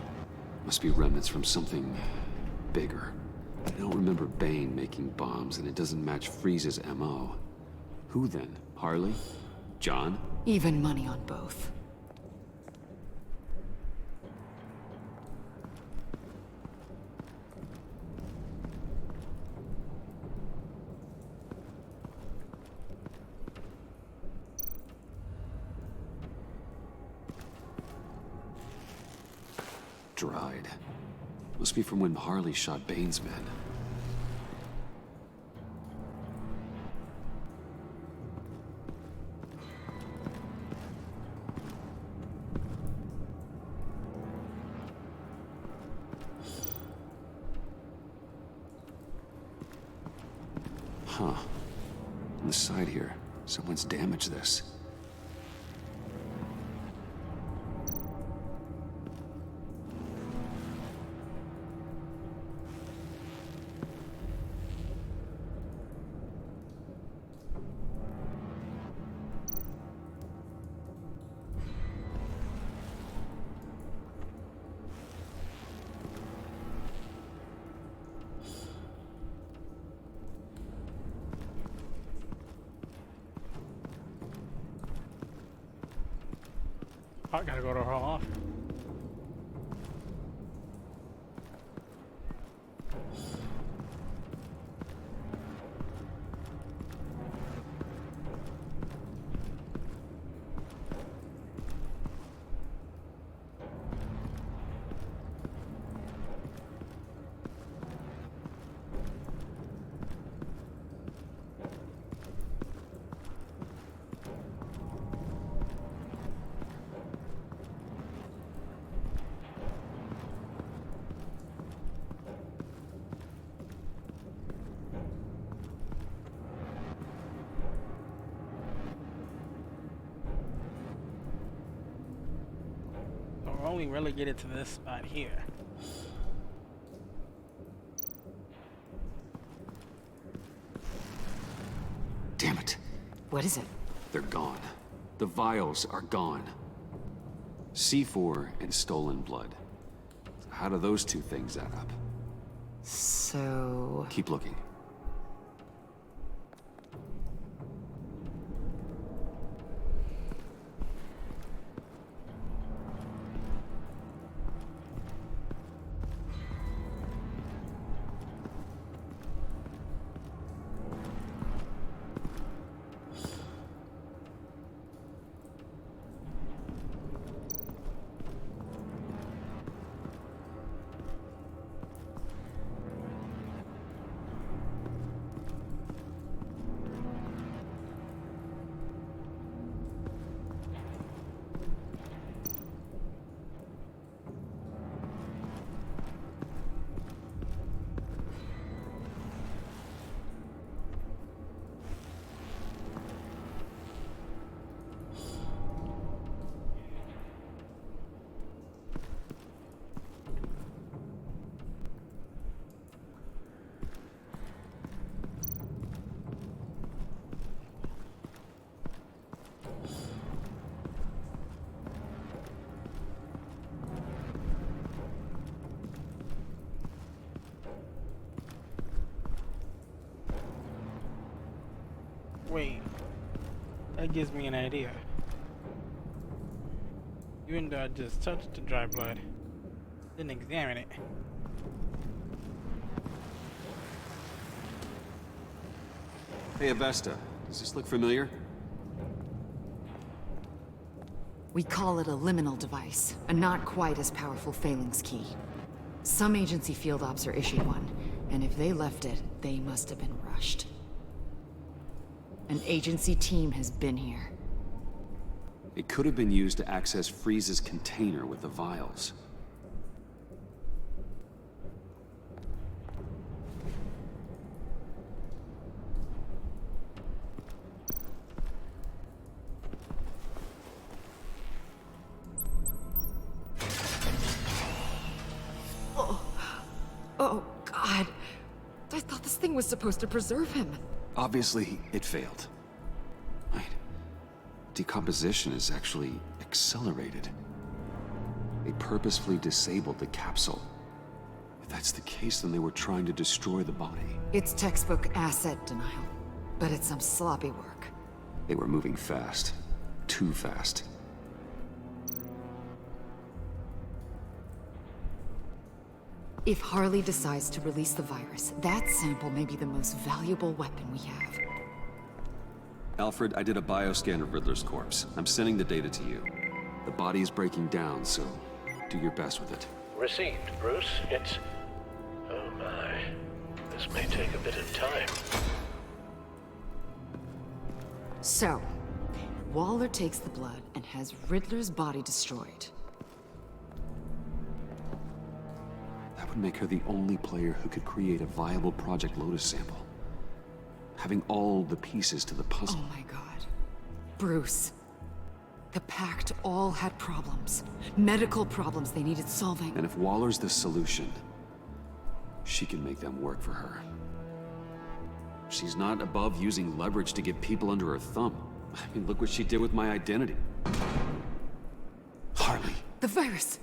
Must be remnants from something bigger. I don't remember Bane making bombs, and it doesn't match Freeze's MO. Who then? Harley? John? Even money on both. Dried. Must be from when Harley shot Bane's men. Huh. On the side here, someone's damaged this. I gotta go to her office. We're only relegated to this spot here. Damn it. What is it? They're gone. The vials are gone. C4 and stolen blood. How do those two things add up? So... Keep looking. Wait. That gives me an idea. Even though I just touched the dry blood, didn't examine it. Hey, Avesta. Does this look familiar? We call it a liminal device, a not quite as powerful phalanx key. Some agency field ops are issued one, and if they left it, they must have been rushed. An agency team has been here. It could have been used to access Freeze's container with the vials. Oh, God. I thought this thing was supposed to preserve him. Obviously, it failed. Wait. Decomposition is actually accelerated. They purposefully disabled the capsule. If that's the case, then they were trying to destroy the body. It's textbook asset denial, but it's some sloppy work. They were moving fast. Too fast. If Harley decides to release the virus, that sample may be the most valuable weapon we have. Alfred, I did a bioscan of Riddler's corpse. I'm sending the data to you. The body is breaking down, so do your best with it. Received, Bruce. It's... oh my. This may take a bit of time. So, Waller takes the blood and has Riddler's body destroyed. That would make her the only player who could create a viable Project Lotus sample. Having all the pieces to the puzzle. Oh my God. Bruce. The Pact all had problems. Medical problems they needed solving. And if Waller's the solution, she can make them work for her. She's not above using leverage to get people under her thumb. I mean, look what she did with my identity. Harley. The virus.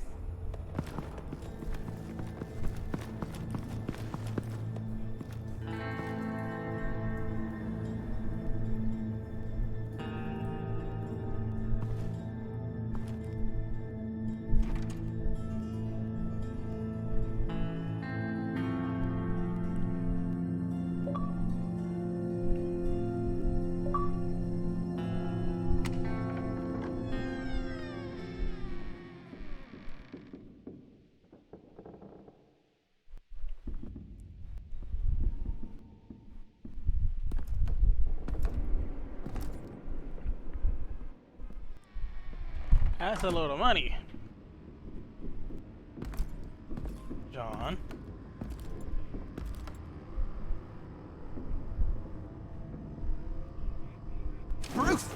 That's a load of money. John. Bruce!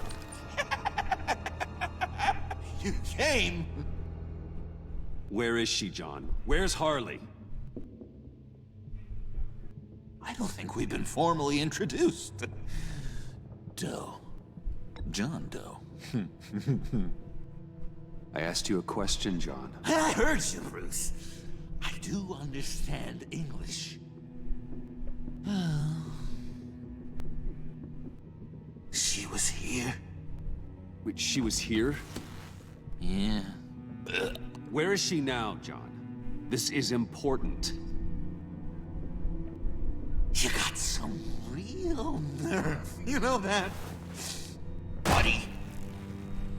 You came! Where is she, John? Where's Harley? I don't think we've been formally introduced. Doe. John Doe. I asked you a question, John. I heard you, Bruce. I do understand English. She was here? Wait, she was here? Yeah. Where is she now, John? This is important. You got some real nerve, you know that? Buddy,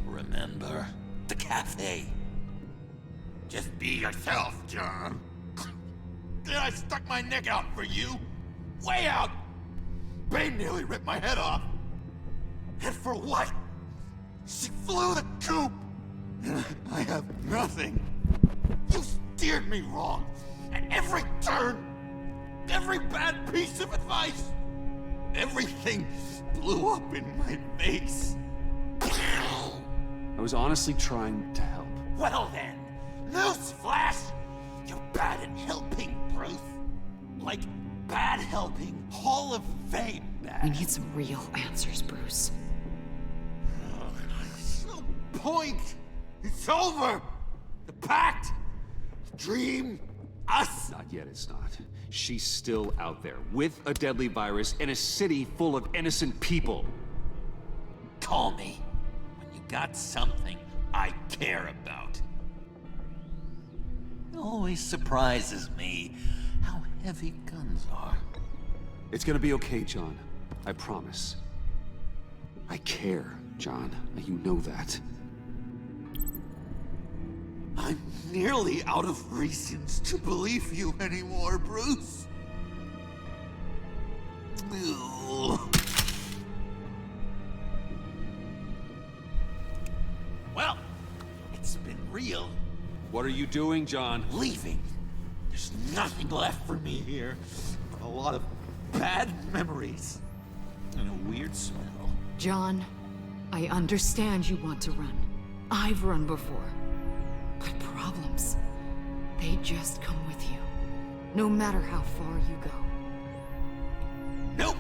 remember the cafe? Just be yourself, John. I stuck my neck out for you. Way out! Bane nearly ripped my head off. And for what? She flew the coop! And I have nothing. You steered me wrong. At every turn. Every bad piece of advice. Everything blew up in my face. I was honestly trying to help. Well then, newsflash! You're bad at helping, Bruce. Like bad helping Hall of Fame bad. We need some real answers, Bruce. No point! It's over! The pact, the dream, us? Not yet, it's not. She's still out there, with a deadly virus in a city full of innocent people. Call me when you got something I care about. It always surprises me how heavy guns are. It's gonna be okay, John. I promise. I care, John. You know that. I'm nearly out of reasons to believe you anymore, Bruce. Ugh. Well, it's been real. What are you doing, John? Leaving. There's nothing left for me here. A lot of bad memories. And a weird smell. John, I understand you want to run. I've run before. But problems, they just come with you. No matter how far you go. Nope.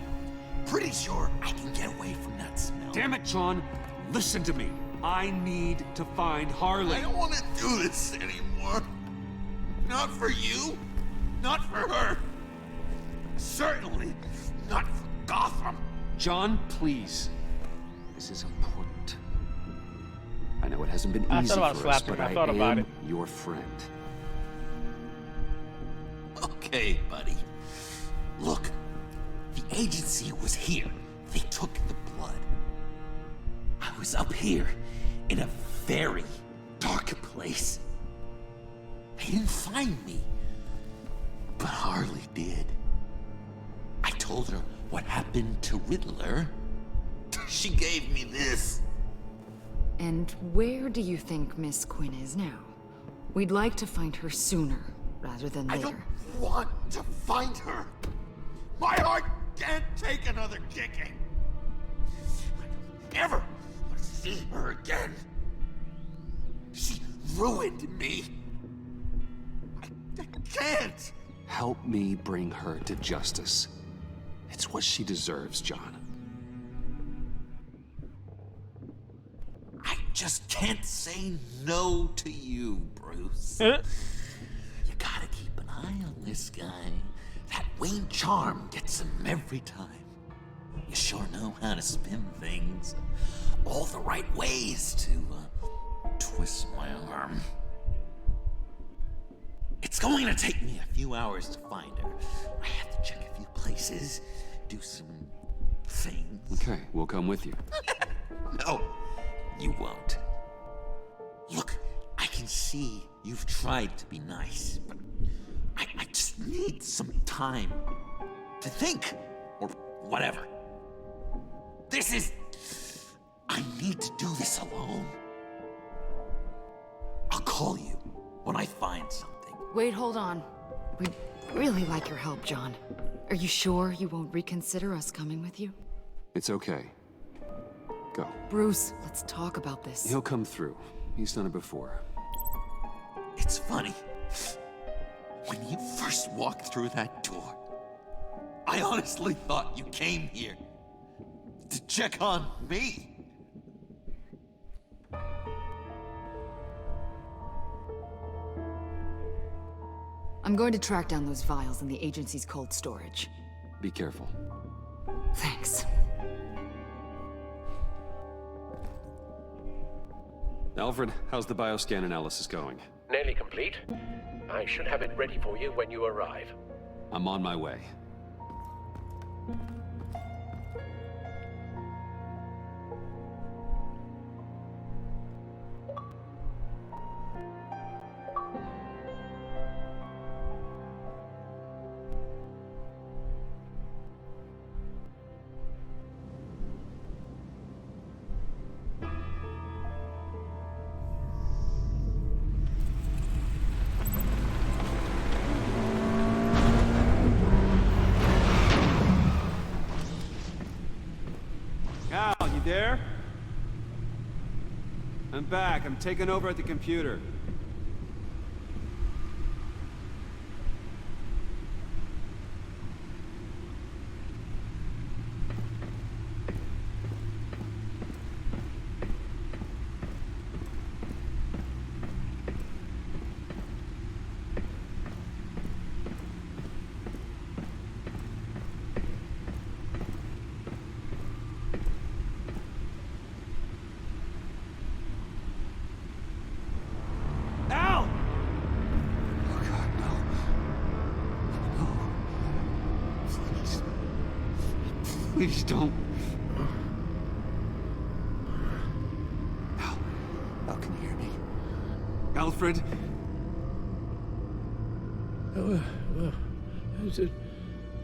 Pretty sure I can get away from that smell. Damn it, John. Listen to me. I need to find Harley. I don't want to do this anymore. Not for you. Not for her. Certainly not for Gotham. John, please. This is important. I know it hasn't been easy for us, but I am your friend. Okay, buddy. Look, the agency was here. They took the blood. I was up here in a very dark place. They didn't find me, but Harley did. I told her what happened to Riddler. She gave me this. And where do you think Miss Quinn is now? We'd like to find her sooner, rather than later. I don't want to find her. My heart can't take another kicking. I don't ever want to see her again. She ruined me. I can't. Help me bring her to justice. It's what she deserves, John. I just can't say no to you, Bruce. You gotta keep an eye on this guy. That Wayne charm gets him every time. You sure know how to spin things. All the right ways to twist my arm. It's going to take me a few hours to find her. I have to check a few places, do some things. Okay, we'll come with you. No, you won't. Look, I can see you've tried to be nice, but I just need some time to think, or whatever. I need to do this alone. I'll call you when I find something. Wait, hold on. We'd really like your help, John. Are you sure you won't reconsider us coming with you? It's okay. Go. Bruce, let's talk about this. He'll come through. He's done it before. It's funny. When you first walked through that door, I honestly thought you came here to check on me. I'm going to track down those vials in the agency's cold storage. Be careful. Thanks. Alfred, how's the bioscan analysis going? Nearly complete. I should have it ready for you when you arrive. I'm on my way. There? I'm back. I'm taking over at the computer. Please don't. Al, can you hear me? Alfred?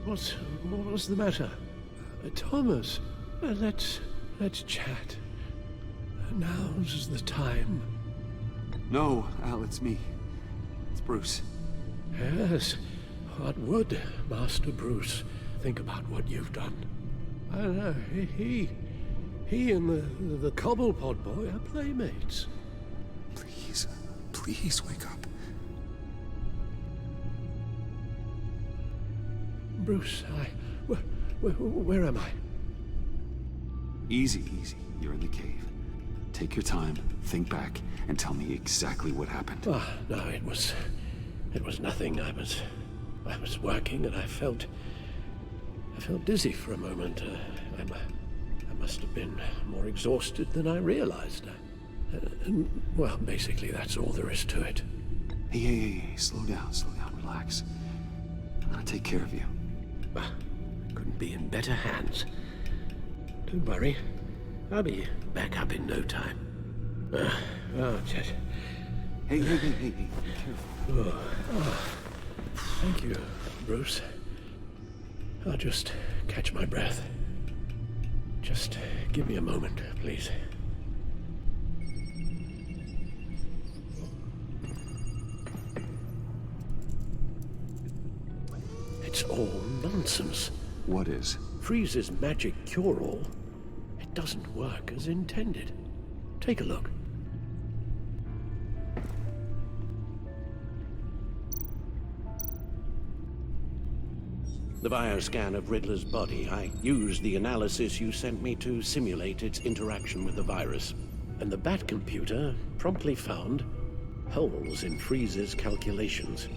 What's the matter? Thomas, let's chat. Now's the time. No, Al, it's me. It's Bruce. Yes. What would Master Bruce think about what you've done? I don't know. He and the Cobblepot boy are playmates. Please wake up. Bruce, where am I? Easy. You're in the cave. Take your time, think back, and tell me exactly what happened. No, it was nothing. I was working and I felt dizzy for a moment. I must have been more exhausted than I realized. Well, basically, that's all there is to it. Hey, slow down, relax. I'm gonna take care of you. Couldn't be in better hands. Don't worry, I'll be back up in no time. Just... Hey, be careful. Thank you, Bruce. I'll just catch my breath. Just give me a moment, please. It's all nonsense. What is? Freeze's magic cure-all. It doesn't work as intended. Take a look. The bioscan of Riddler's body. I used the analysis you sent me to simulate its interaction with the virus. And the Bat computer promptly found holes in Freeze's calculations.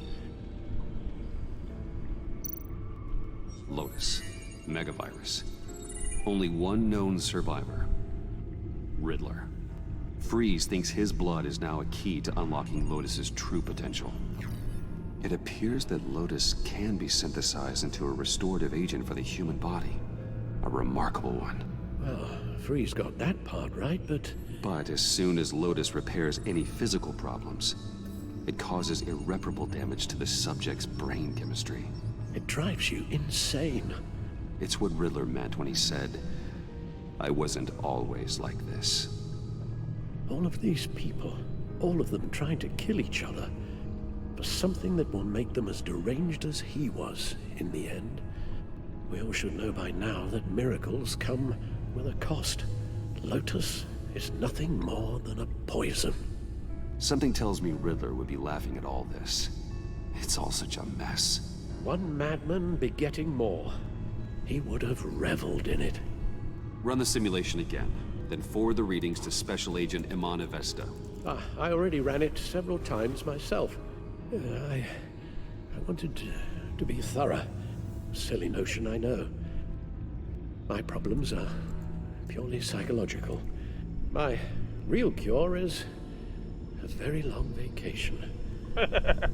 Lotus. Megavirus. Only one known survivor. Riddler. Freeze thinks his blood is now a key to unlocking Lotus's true potential. It appears that Lotus can be synthesized into a restorative agent for the human body. A remarkable one. Well, Freeze got that part right, but... But as soon as Lotus repairs any physical problems, it causes irreparable damage to the subject's brain chemistry. It drives you insane. It's what Riddler meant when he said, "I wasn't always like this." All of these people, all of them trying to kill each other, for something that will make them as deranged as he was in the end. We all should know by now that miracles come with a cost. Lotus is nothing more than a poison. Something tells me Riddler would be laughing at all this. It's all such a mess. One madman begetting more. He would have reveled in it. Run the simulation again, then forward the readings to Special Agent Iman Avesta. I already ran it several times myself. I wanted to be thorough. Silly notion, I know. My problems are purely psychological. My real cure is a very long vacation.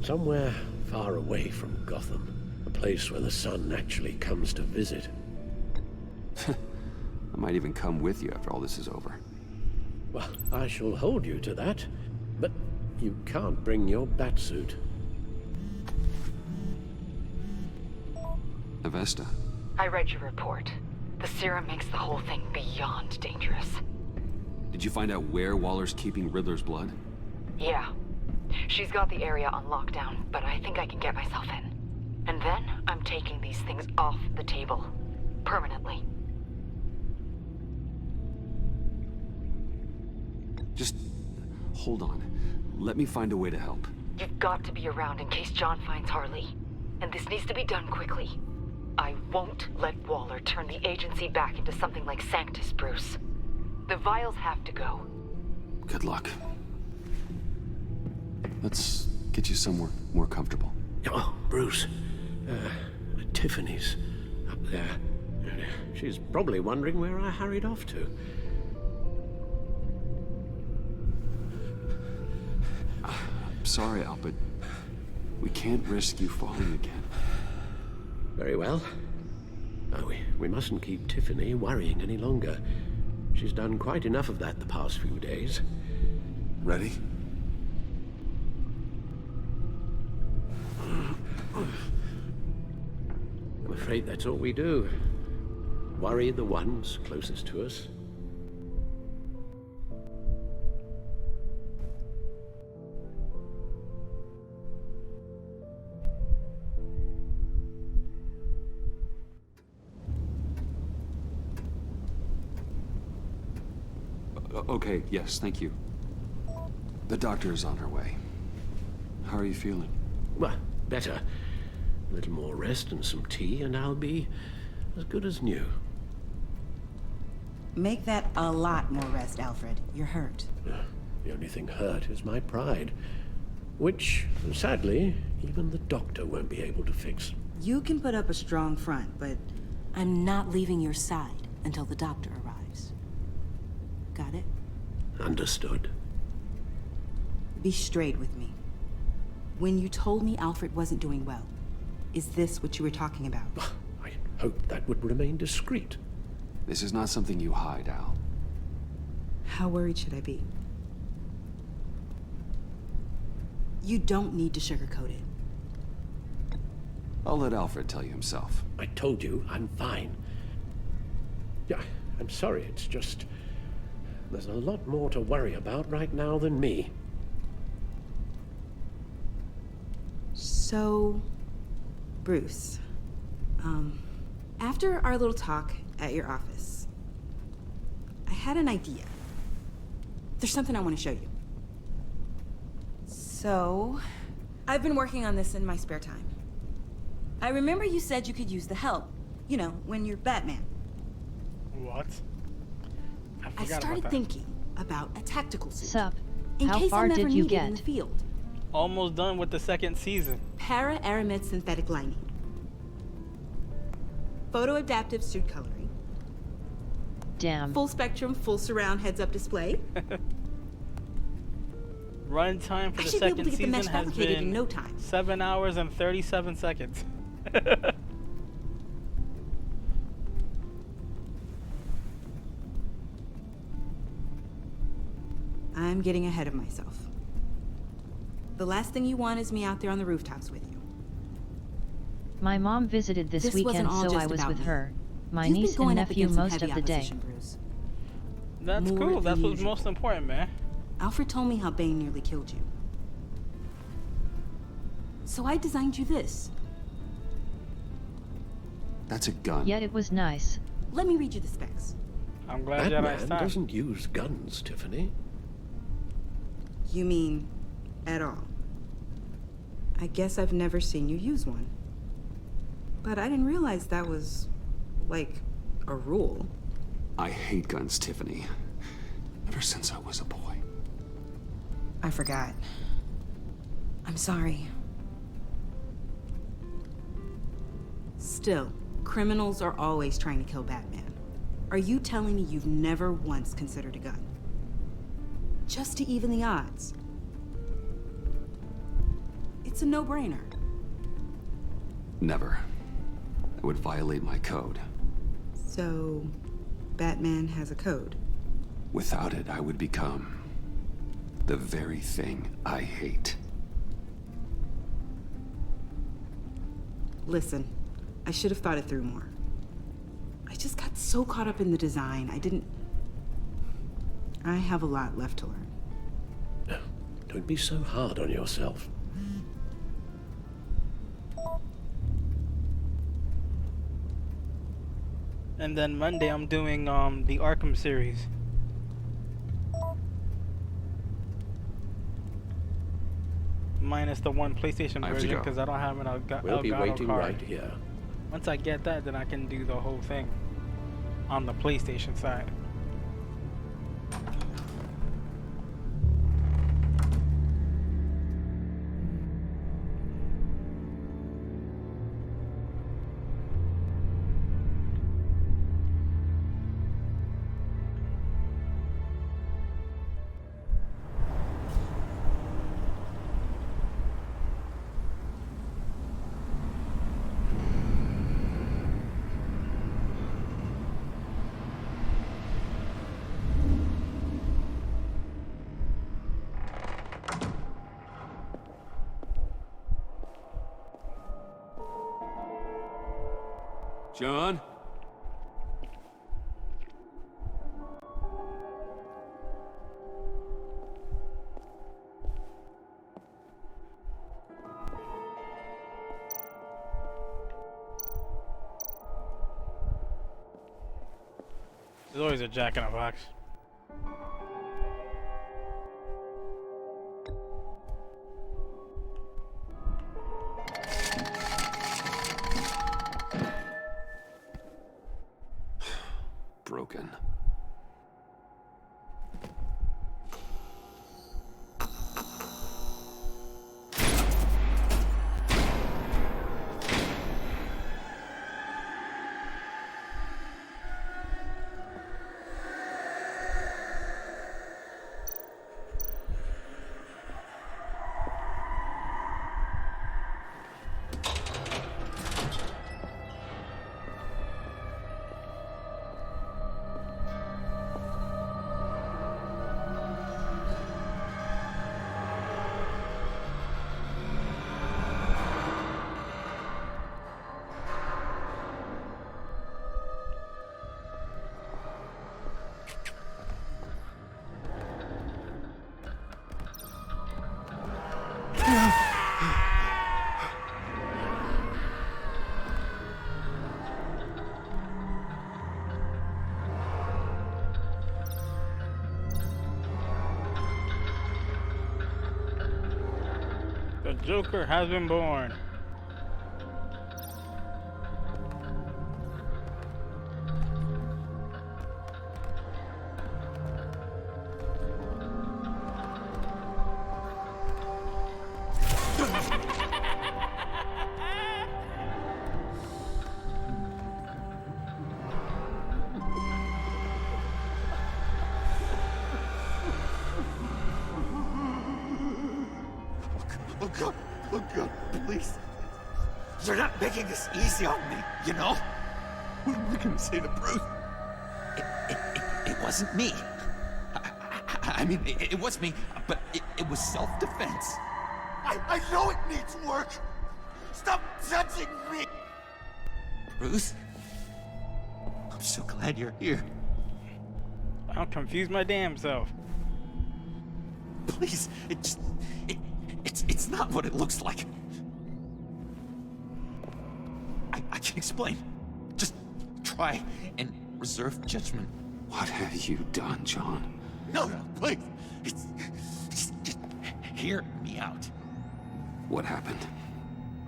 Somewhere far away from Gotham. A place where the sun actually comes to visit. I might even come with you after all this is over. Well, I shall hold you to that. But you can't bring your batsuit. Avesta. I read your report. The serum makes the whole thing beyond dangerous. Did you find out where Waller's keeping Riddler's blood? Yeah. She's got the area on lockdown, but I think I can get myself in. And then I'm taking these things off the table. Permanently. Just hold on. Let me find a way to help. You've got to be around in case John finds Harley. And this needs to be done quickly. I won't let Waller turn the agency back into something like Sanctus, Bruce. The vials have to go. Good luck. Let's get you somewhere more comfortable. Oh, Bruce. Tiffany's up there. She's probably wondering where I hurried off to. I'm sorry, Al, but we can't risk you falling again. Very well. We mustn't keep Tiffany worrying any longer. She's done quite enough of that the past few days. Ready? I'm afraid that's all we do. Worry the ones closest to us. Okay, yes, thank you. The doctor is on her way. How are you feeling? Well, better. A little more rest and some tea, and I'll be as good as new. Make that a lot more rest, Alfred. You're hurt. The only thing hurt is my pride, which, sadly, even the doctor won't be able to fix. You can put up a strong front, but I'm not leaving your side until the doctor arrives. Got it? Understood. Be straight with me. When you told me Alfred wasn't doing well, is this what you were talking about? I hoped that would remain discreet. This is not something you hide, Al. How worried should I be? You don't need to sugarcoat it. I'll let Alfred tell you himself. I told you I'm fine. Yeah, I'm sorry, it's just... there's a lot more to worry about right now than me. So, Bruce, after our little talk at your office, I had an idea. There's something I want to show you. So, I've been working on this in my spare time. I remember you said you could use the help. You know, when you're Batman. What? I started thinking about a tactical suit. Sup? In How case far I'm ever did you needed in get? the field. Almost done with the second season. Para-aramid synthetic lining. Photo-adaptive suit coloring. Damn. Full spectrum, full surround heads-up display. Run time for I the should be able second to get the mesh season has fabricated been in no time. 7 hours and 37 seconds. I'm getting ahead of myself. The last thing you want is me out there on the rooftops with you. My mom visited this This wasn't weekend, all so just I was about with me. her. My You've been niece and going up nephew against some most heavy of the day. opposition, Bruce. That's More cool. That's than what's usual. most important, man. Alfred told me how Bane nearly killed you. So I designed you this. That's a gun. Yet it was nice. Let me read you the specs. I'm glad That Jedi's man time. doesn't use guns, Tiffany. You mean, at all? I guess I've never seen you use one. But I didn't realize that was, like, a rule. I hate guns, Tiffany. Ever since I was a boy. I forgot. I'm sorry. Still, criminals are always trying to kill Batman. Are you telling me you've never once considered a gun? Just to even the odds. It's a no-brainer. Never. It would violate my code. So, Batman has a code. Without it, I would become the very thing I hate. Listen, I should have thought it through more. I just got so caught up in the design, I have a lot left to learn. Don't be so hard on yourself. And then Monday I'm doing the Arkham series. Minus the one PlayStation I have to version go. because I don't have an We'll be Elgato waiting card. right here. Once I get that, then I can do the whole thing on the PlayStation side. John? There's always a Jack in a Box. Broken. The Joker has been born. Oh God, please. You're not making this easy on me, you know? What am I gonna say to Bruce? It wasn't me. I mean, it was me, but it was self-defense. I know it needs work. Stop judging me. Bruce, I'm so glad you're here. I'll confuse my damn self. Please, it's not what it looks like. I can explain. Just try and reserve judgment. What have you done, John? No, please. Just hear me out. What happened?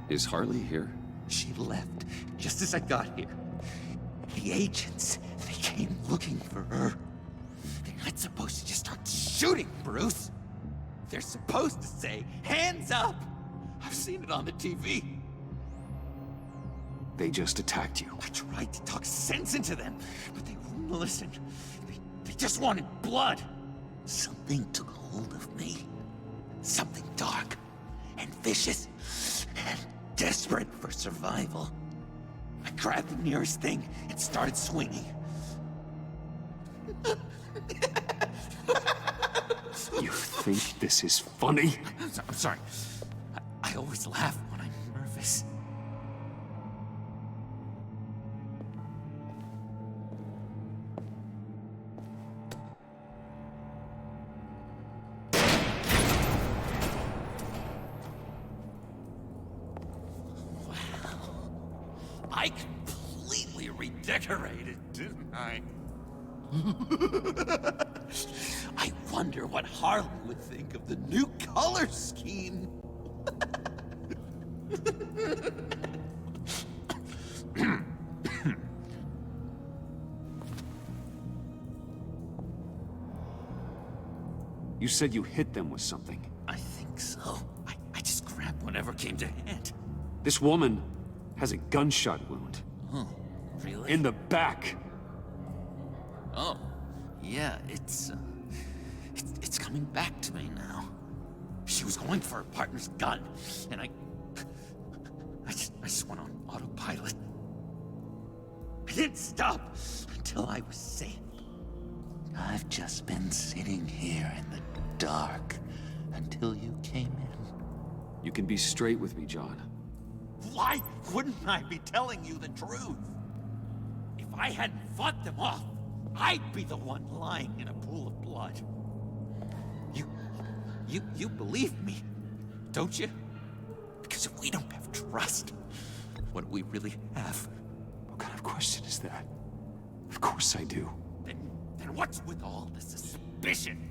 Is Harley here? She left just as I got here. The agents, they came looking for her. They're not supposed to just start shooting, Bruce. They're supposed to say, hands up! I've seen it on the TV. They just attacked you. I tried to talk sense into them, but they wouldn't listen. They just wanted blood. Something took hold of me. Something dark and vicious and desperate for survival. I grabbed the nearest thing and started swinging. You think this is funny? I'm sorry. I always laugh when I'm nervous. I completely redecorated, didn't I? I wonder what Harley would think of the new color scheme. You said you hit them with something. I think so. I just grabbed whatever came to hand. This woman has a gunshot wound. Oh, really? In the back. Oh, yeah, it's coming back to me now. She was going for her partner's gun, and I just went on autopilot. I didn't stop until I was safe. I've just been sitting here in the dark until you came in. You can be straight with me, John. Why wouldn't I be telling you the truth? I hadn't fought them off, I'd be the one lying in a pool of blood. You believe me, don't you? Because if we don't have trust, what do we really have? What kind of question is that? Of course I do. Then what's with all the suspicion?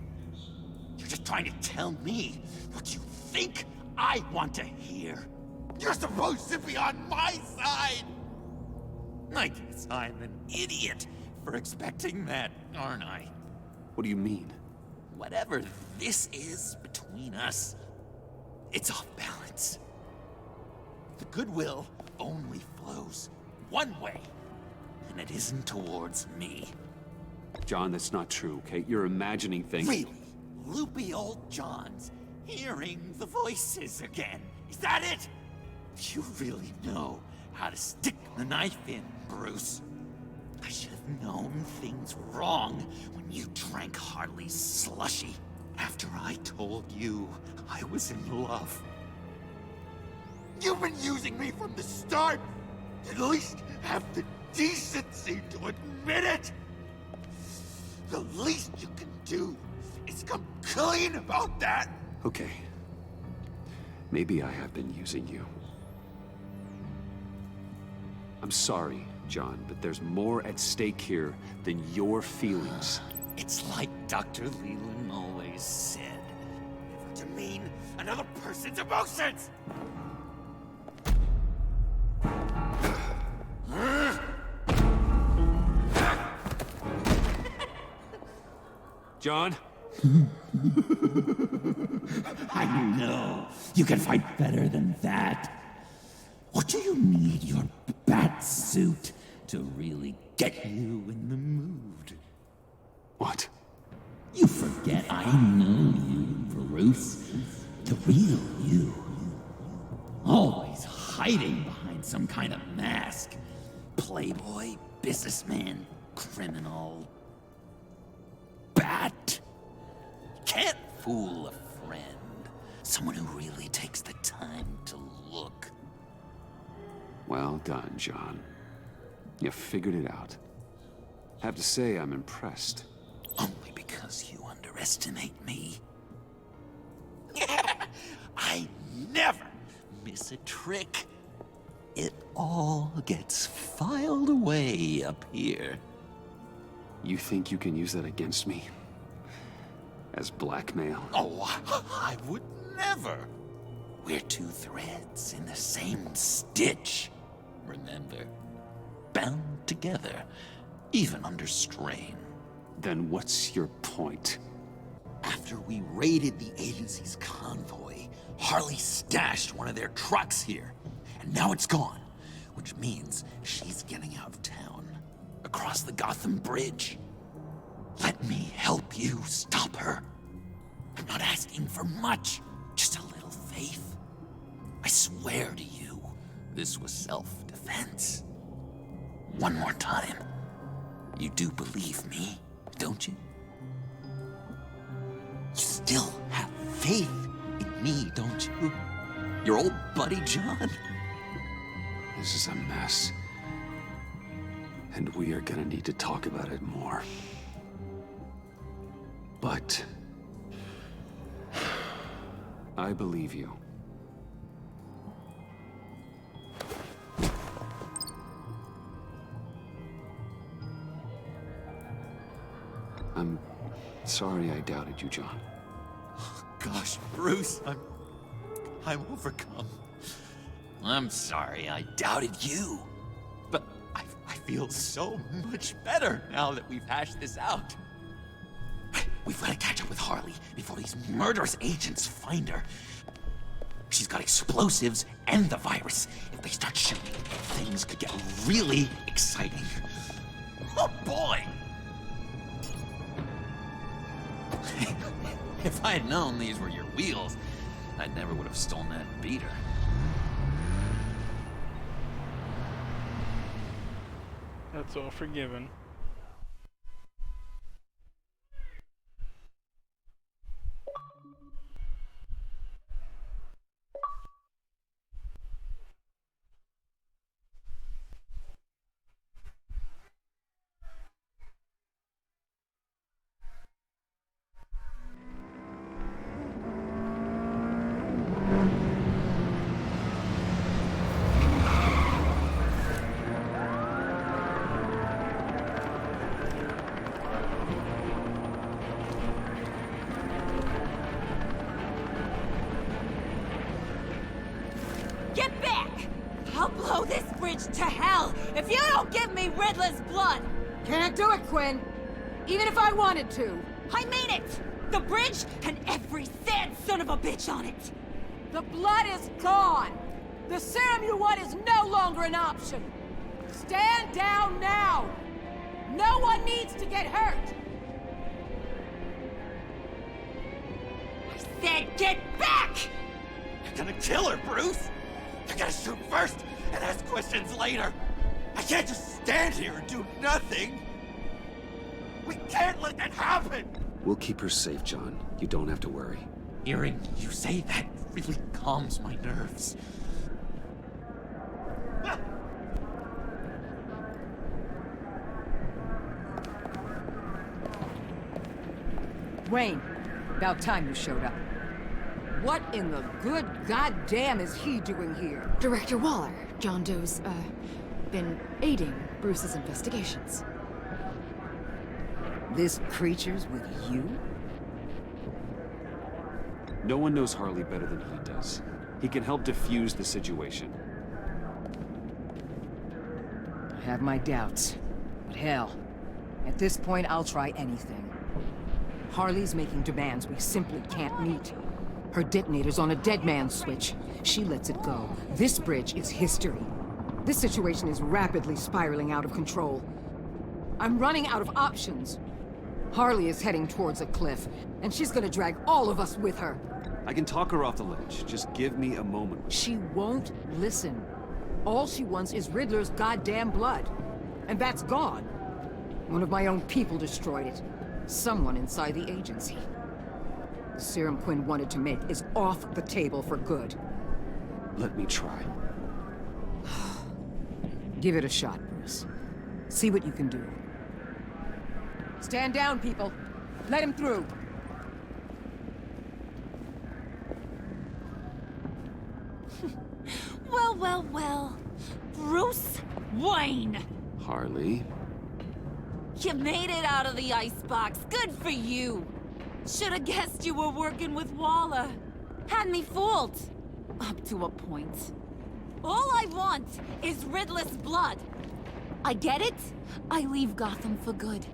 You're just trying to tell me what you think I want to hear. You're supposed to be on my side! I guess I'm an idiot for expecting that, aren't I? What do you mean? Whatever this is between us, it's off balance. The goodwill only flows one way, and it isn't towards me. John, that's not true, okay? You're imagining things. Really? Loopy old John's hearing the voices again. Is that it? You really know how to stick the knife in, Bruce. I should have known things wrong when you drank Harley's slushy after I told you I was in love. You've been using me from the start! At least have the decency to admit it! The least you can do is come clean about that! Okay. Maybe I have been using you. I'm sorry, John, but there's more at stake here than your feelings. It's like Dr. Leland always said. Never demean another person's emotions! John? I know. You can fight better than that. Or do you need your bat suit to really get you in the mood? What? You forget I know you, Bruce. The real you. Always hiding behind some kind of mask. Playboy, businessman, criminal. Bat. Can't fool a friend. Someone who really takes the time to look. Well done, John. You figured it out. Have to say, I'm impressed. Only because you underestimate me. I never miss a trick. It all gets filed away up here. You think you can use that against me? As blackmail? Oh, I would never. We're two threads in the same stitch. Remember? Bound together, even under strain. Then what's your point? After we raided the agency's convoy, Harley stashed one of their trucks here. And now it's gone, which means she's getting out of town. Across the Gotham Bridge. Let me help you stop her. I'm not asking for much, just a little faith. I swear to you, this was self-defense. One more time. You do believe me, don't you? You still have faith in me, don't you? Your old buddy John? This is a mess. And we are gonna need to talk about it more. But I believe you. I'm sorry I doubted you, John. Gosh, Bruce, I'm overcome. I'm sorry I doubted you. But I feel so much better now that we've hashed this out. We've got to catch up with Harley before these murderous agents find her. She's got explosives and the virus. If they start shooting, things could get really exciting. Oh boy! If I had known these were your wheels, I never would have stolen that beater. That's all forgiven. get back! I'll blow this bridge to hell if you don't give me Riddler's blood! Can't do it, Quinn. Even if I wanted to. I mean it! The bridge and every sad son of a bitch on it! The blood is gone! The serum you want is no longer an option! Stand down now! No one needs to get hurt! I said get back! You're gonna kill her, Bruce! I gotta shoot first and ask questions later! I can't just stand here and do nothing! We can't let that happen! We'll keep her safe, John. You don't have to worry. Hearing you say that really calms my nerves. Wayne, about time you showed up. What in the good goddamn is he doing here? Director Waller, John Doe's, been aiding Bruce's investigations. This creature's with you? No one knows Harley better than he does. He can help defuse the situation. I have my doubts. But hell, at this point I'll try anything. Harley's making demands we simply can't meet. Her detonator's on a dead man's switch. She lets it go. This bridge is history. This situation is rapidly spiraling out of control. I'm running out of options. Harley is heading towards a cliff, and she's gonna drag all of us with her. I can talk her off the ledge. Just give me a moment. She won't listen. All she wants is Riddler's goddamn blood. And that's gone. One of my own people destroyed it. Someone inside the agency. The serum Quinn wanted to make is off the table for good. Let me try. Give it a shot, Bruce. See what you can do. Stand down, people. Let him through. Well, well, well. Bruce Wayne! Harley? You made it out of the icebox. Good for you. Should have guessed you were working with Waller. Had me fooled. Up to a point. All I want is Riddler's blood. I get it. I leave Gotham for good.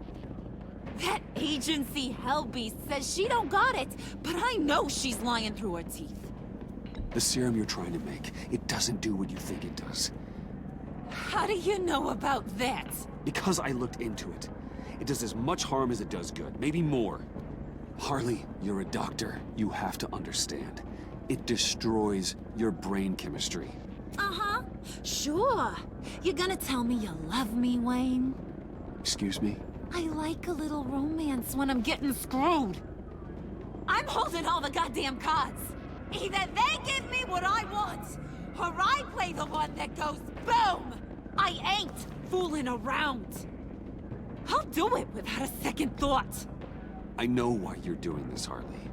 That agency hellbeast says she don't got it, but I know she's lying through her teeth. The serum you're trying to make, it doesn't do what you think it does. How do you know about that? Because I looked into it. It does as much harm as it does good, maybe more. Harley, you're a doctor. You have to understand. It destroys your brain chemistry. Uh-huh. Sure. You're gonna tell me you love me, Wayne? Excuse me? I like a little romance when I'm getting screwed. I'm holding all the goddamn cards. Either they give me what I want, or I play the one that goes boom! I ain't fooling around. I'll do it without a second thought. I know why you're doing this, Harley.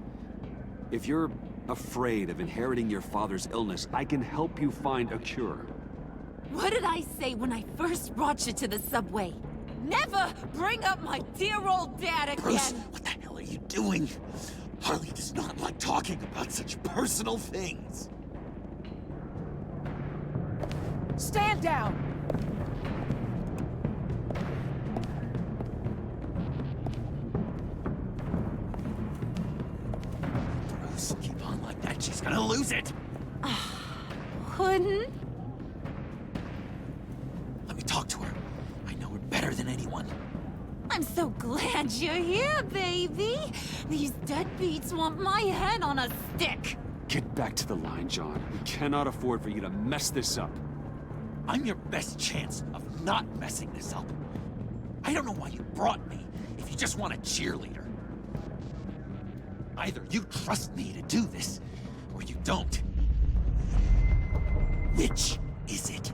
If you're afraid of inheriting your father's illness, I can help you find a cure. What did I say when I first brought you to the subway? Never bring up my dear old dad again! Bruce, what the hell are you doing? Harley does not like talking about such personal things. Stand down! Bruce, keep on like that, she's gonna lose it! Couldn't? Let me talk to her. I know her better than anyone. I'm so glad you're here, baby. These deadbeats want my head on a stick. Get back to the line, John. We cannot afford for you to mess this up. I'm your best chance of not messing this up. I don't know why you brought me if you just want a cheerleader. Either you trust me to do this, or you don't. Which is it?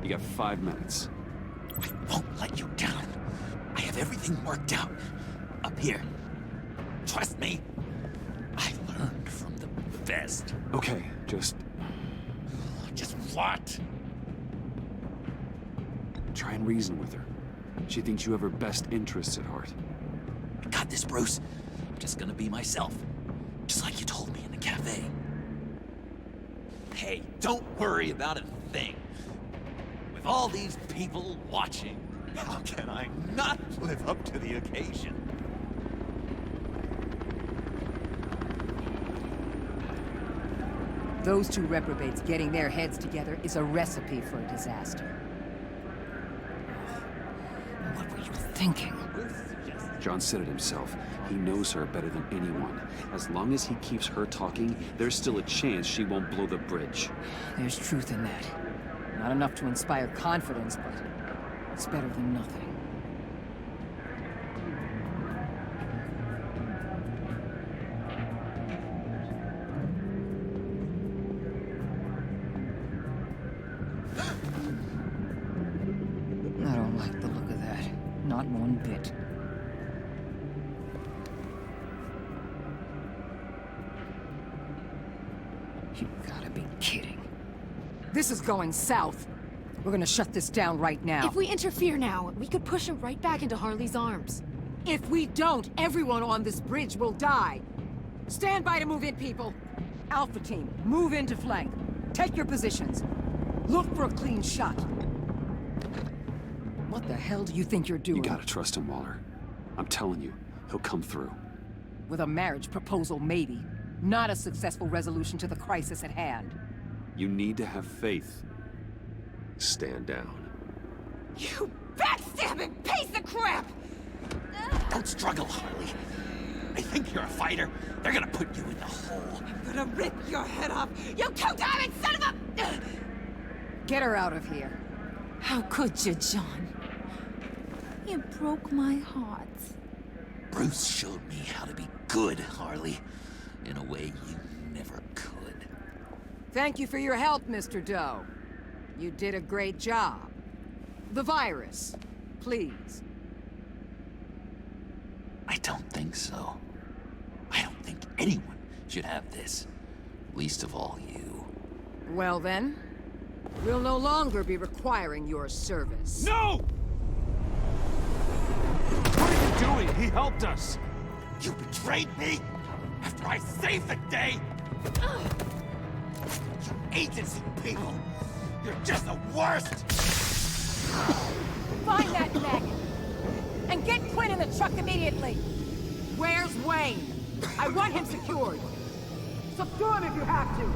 You got 5 minutes. I won't let you down. I have everything worked out. Up here. Trust me. I learned from the best. Okay, just what? Try and reason with her. She thinks you have her best interests at heart. I got this, Bruce. I'm just gonna be myself. Just like you told me in the cafe. Hey, don't worry about a thing. With all these people watching, how can I not live up to the occasion? Those two reprobates getting their heads together is a recipe for a disaster. What were you thinking? John said it himself. He knows her better than anyone. As long as he keeps her talking, there's still a chance she won't blow the bridge. There's truth in that. Not enough to inspire confidence, but it's better than nothing. I don't like the look of that. Not one bit. You gotta be kidding. This is going south. We're gonna shut this down right now. If we interfere now, we could push him right back into Harley's arms. If we don't, everyone on this bridge will die. Stand by to move in, people. Alpha team, move into flank. Take your positions. Look for a clean shot. What the hell do you think you're doing? You gotta trust him, Waller. I'm telling you, he'll come through. With a marriage proposal, maybe. Not a successful resolution to the crisis at hand. You need to have faith. Stand down. You backstabbing piece of crap! Don't struggle, Harley. They think you're a fighter. They're gonna put you in the hole. I'm gonna rip your head off, you two-diamond son of a... Get her out of here. How could you, John? You broke my heart. Bruce showed me how to be good, Harley. In a way you never could. Thank you for your help, Mr. Doe. You did a great job. The virus, please. I don't think so. I don't think anyone should have this. Least of all you. Well then, we'll no longer be requiring your service. No! What are you doing? He helped us! You betrayed me? After I saved the day? You agency people! You're just the worst! Find that maggot! And get Quinn in the truck immediately! Where's Wayne? I want him secured! Subdue him if you have to!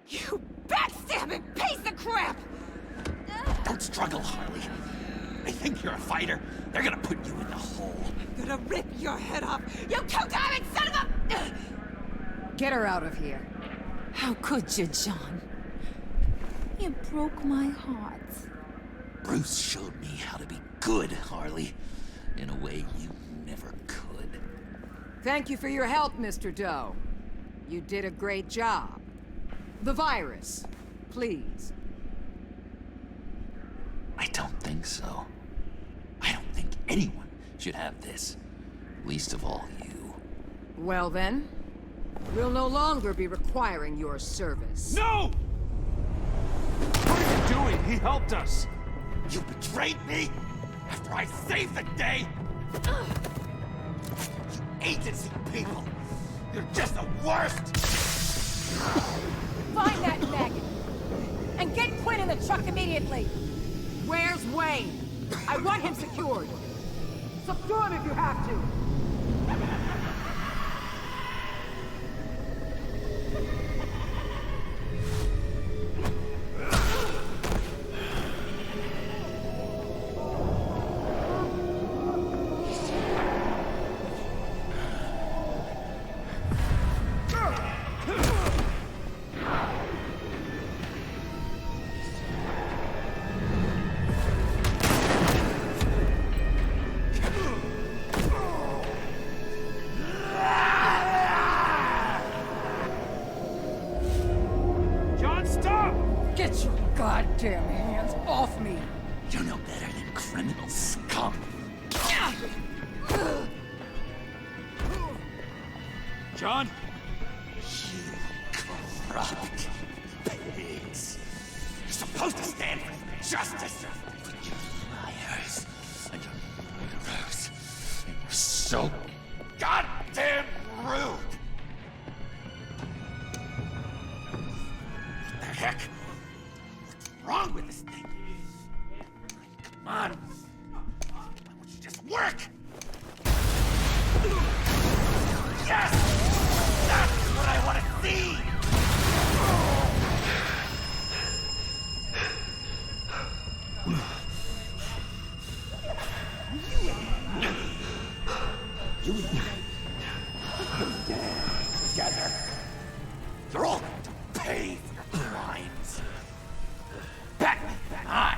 You backstabbing piece of crap! Don't struggle, Harley. They think you're a fighter. They're gonna put you in the hole. I'm gonna rip your head off, you two-diamond son of a... Get her out of here. How could you, John? You broke my heart. Bruce showed me how to be good, Harley. In a way you never could. Thank you for your help, Mr. Doe. You did a great job. The virus, please. I don't think so. I don't think anyone should have this. Least of all you. Well then, we'll no longer be requiring your service. No! What are you doing? He helped us! You betrayed me? After I saved the day? You agency people! You're just the worst! Find that maggot! And get Quinn in the truck immediately! Where's Wayne? I want him secured! Subdue him if you have to! John, stop! Get your goddamn hands off me! You know better than Come. John? You corrupt pigs. You're supposed to stand for justice. But you're liars. And you're murderers. And you're so goddamn rude. What the heck? What's wrong with this thing? Come on. Why won't you just work? Yes! That's what I want to see! You and me. Together. You're all going to pay for your crimes. Batman and I,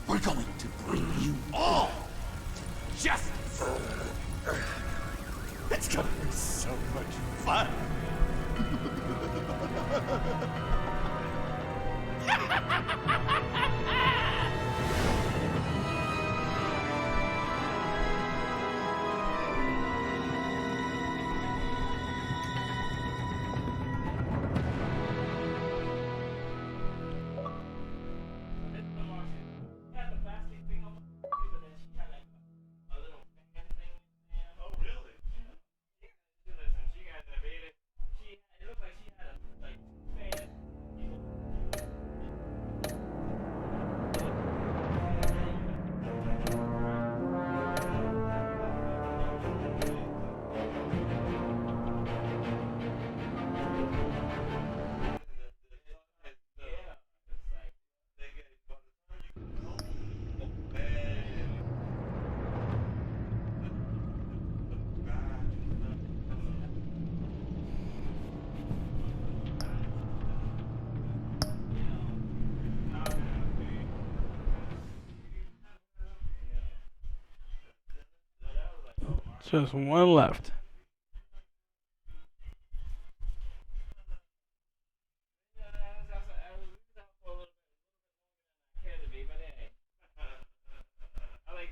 we're going to bring you all justice. It's gonna be so much fun. Just one left.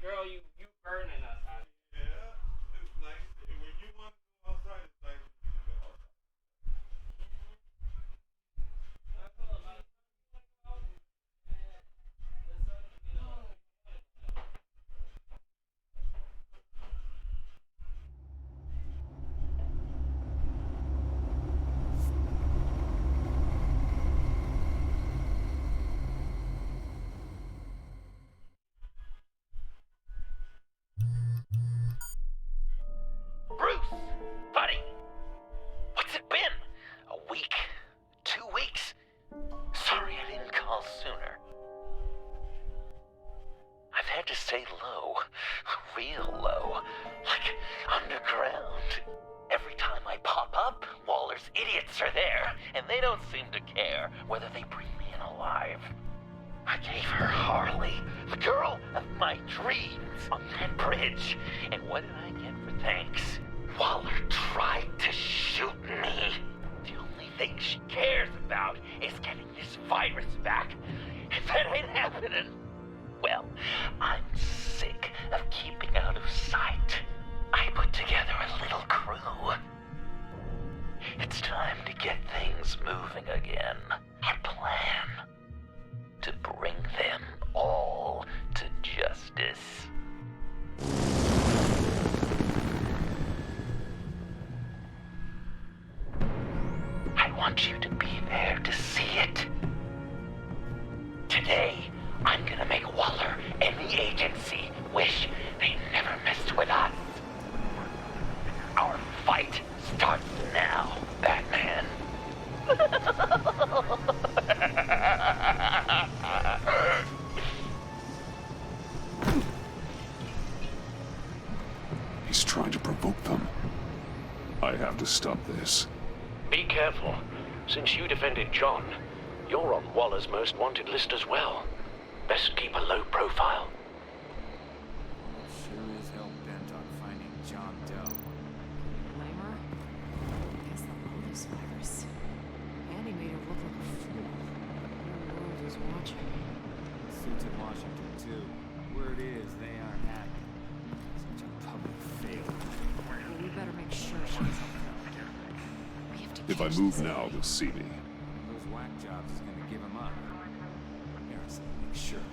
Girl, you burning us. Yeah, it's nice. When you want to go outside, it's nice. Bruce, buddy, what's it been? A week? 2 weeks? Sorry I didn't call sooner. I've had to stay low, real low, like underground. Every time I pop up, Waller's idiots are there, and they don't seem to care whether they bring me in alive. I gave her Harley, the girl of my dreams, on that bridge, and what did I get for thanks? Waller tried to shoot me. The only thing she cares about is getting this virus back. If that ain't happening, well, I'm sick of keeping out of sight. I put together a little crew. It's time to get things moving again. Our plan: to bring them all to justice. I want you to be there to see it. Today, I'm gonna make Waller and the agency wish they never messed with us. Our fight starts now, Batman. He's trying to provoke them. I have to stop this. Be careful. Since you defended John, you're on Waller's most wanted list as well. Best keep a low profile. Sure is hell-bent on finding John Doe. Blame her? Guess the bonus virus. Andy made her look like a fool. The whole world was watching. Suits in Washington, too. Word is, they aren't happy. Such a public failure. Well, we better make sure she's okay. We have to If I catch move this now, they'll see me. Those whack jobs is gonna give him up. Harrison, make sure of it.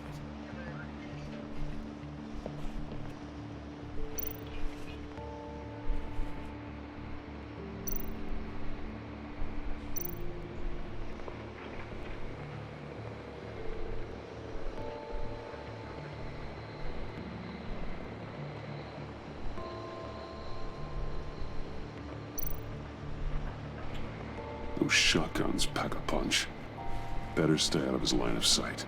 Those shotguns pack a punch. Better stay out of his line of sight.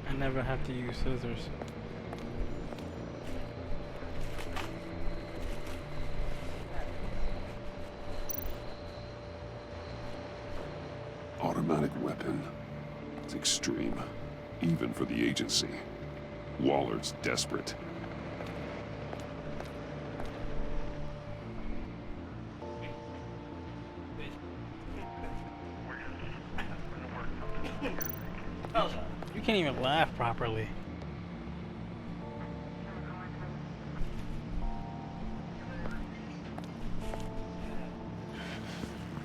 I never have to use scissors. Automatic weapon. It's extreme, even for the agency. Waller's desperate. You can't even laugh properly.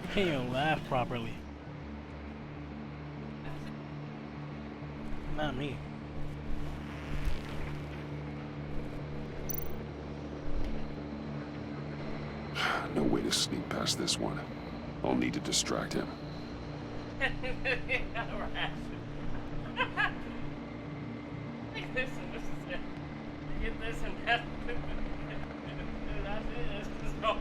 You can't even laugh properly. Not me. No way to sneak past this one. I'll need to distract him. Get this and that. That's it. It's just go.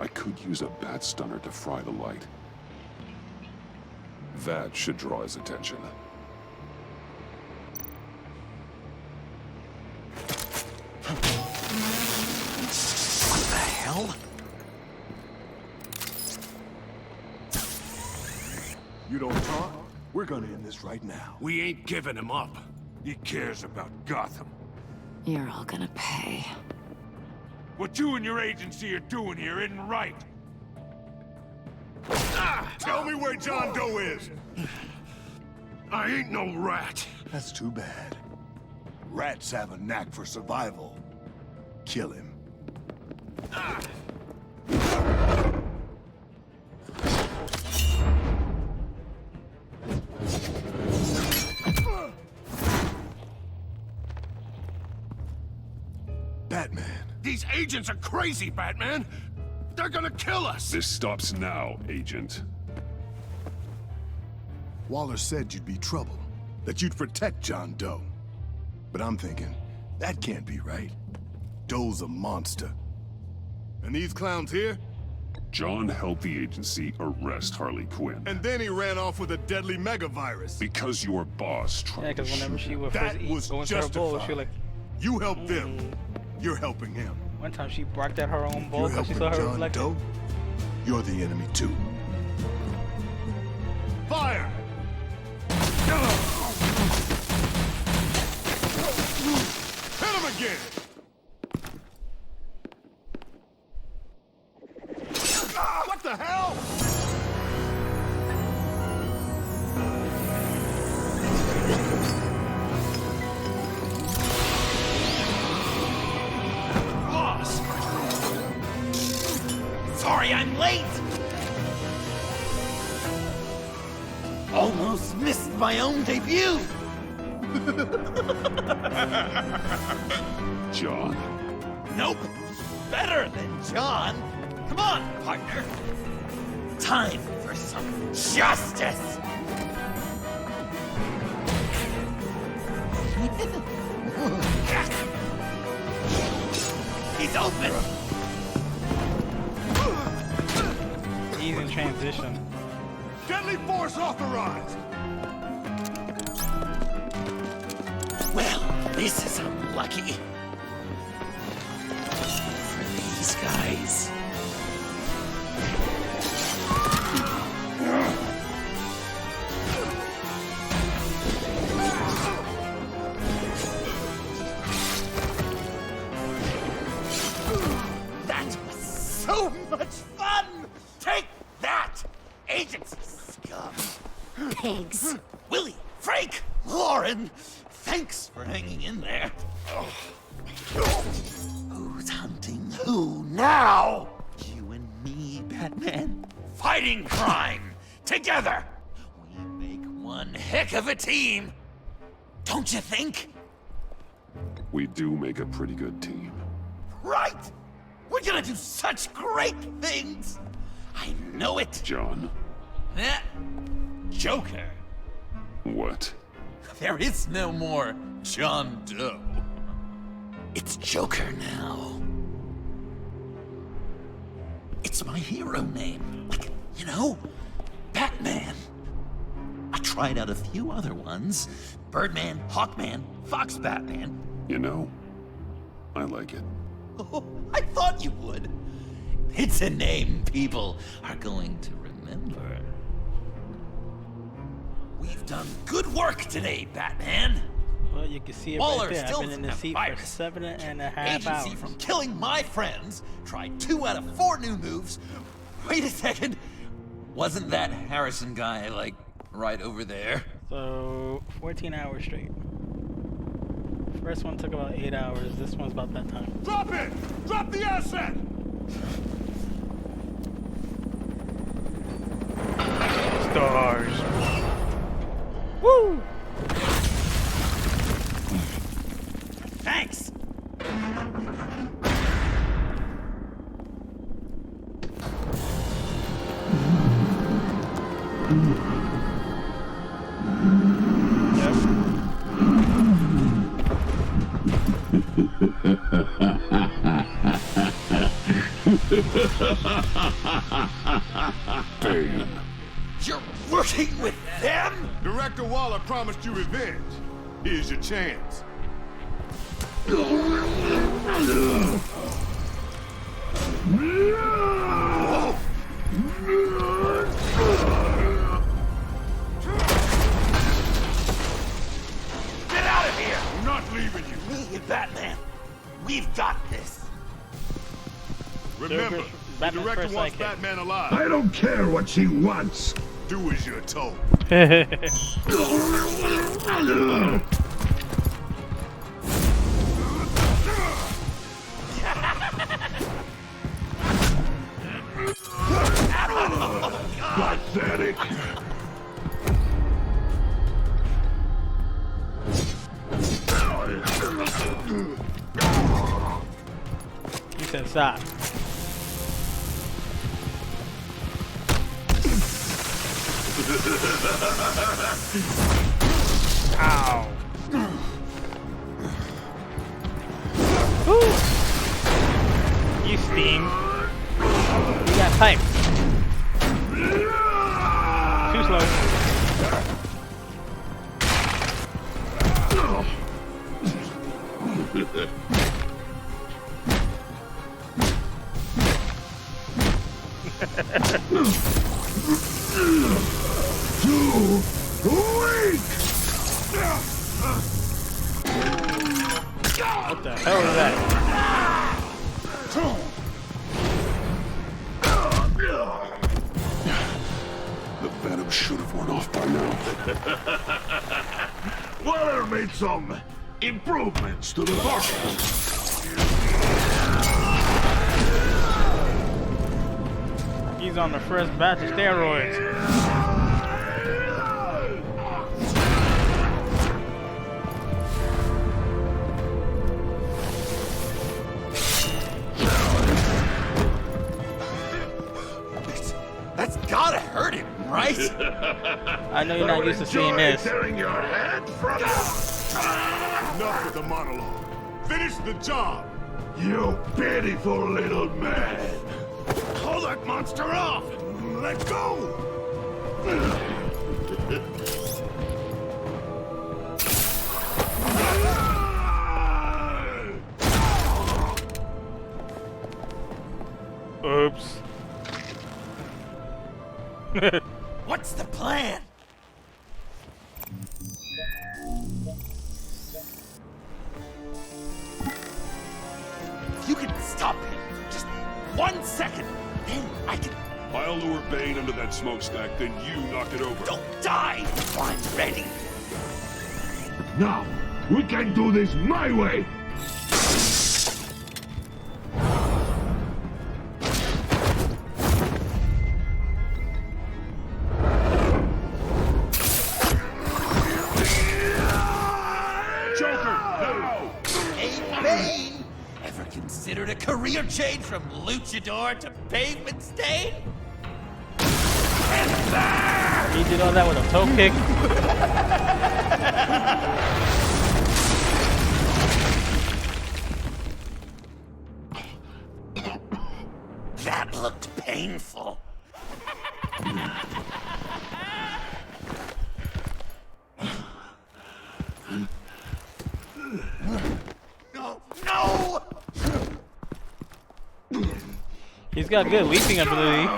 I could use a bat stunner to fry the light. That should draw his attention. What the hell? You don't talk? We're gonna end this right now. We ain't giving him up. He cares about Gotham. You're all gonna pay. What you and your agency are doing here isn't right. Tell me where John Doe is! I ain't no rat. That's too bad. Rats have a knack for survival. Kill him. Batman. These agents are crazy, Batman! They're gonna kill us! This stops now, Agent. Waller said you'd be trouble, that you'd protect John Doe. But I'm thinking, that can't be right. Doe's a monster. And these clowns here? John helped the agency arrest Harley Quinn. And then he ran off with a deadly megavirus. Because your boss tried Yeah, to because whenever shoot she him. would first go into her bowl, she was like, You help them. You're helping him. one time she barked at her own bowl You're because she helping saw her John reflection. Doe. You're the enemy too. Fire! Hit him again! What the hell? Boss! Sorry I'm late! Almost missed my own debut! John? Nope! Better than John! Come on, partner! Time for some justice! He's open! He's in transition. Deadly force authorized! Well, this is unlucky. For these guys. That was so much fun! Take that, agency scum! Pigs. Willie, Frank, Lauren, thanks for hanging in there. Who's hunting who now? You and me, Batman. Fighting crime together. We make one heck of a team. Don't you think? We do make a pretty good team. Right! We're gonna do such great things! I know it! John. Joker. What? There is no more John Doe. It's Joker now. It's my hero name. Like, you know, Batman. I tried out a few other ones. Birdman, Hawkman, Fox Batman. You know, I like it. Oh, I thought you would. It's a name people are going to remember. We've done good work today, Batman. Well, you can see it Waller right there. I've still been in the doesn't seat have for virus. 7.5 Agency hours. from killing my friends. Tried 2 out of 4 new moves. Wait a second. Wasn't that Harrison guy, like, right over there? So, 14 hours straight. First one took about 8 hours. This one's about that time. Drop it! Drop the asset! Stars. Woo! Thanks! Bane. You're working with them? Director Waller promised you revenge. Here's your chance. Get out of here! I'm not leaving you. Me and Batman, we've got this. Remember, the Batman's director first wants sidekick. Batman alive. I don't care what she wants. Do as you're told. Pathetic. You said stop. Ow. Woo. You steam. You got pipe. Too slow. Too weak. What the hell is that? The venom should have worn off by now. Waller made some improvements to the bottle. He's on the first batch of steroids. That's gotta hurt him, right? I know you're not used to seeing this. Tearing your head from Enough with the monologue. Finish the job. You pitiful little man! Call that monster off! Let go! Oops. What's the plan? If you can stop him, just 1 second, then I can... I'll lure Bane under that smokestack, then you knock it over. Don't die! I'm ready! Now, we can do this my way! Considered a career change from luchador to pavement stain? He did all that with a toe kick. That looked painful. No! No! He's got good leaping ability.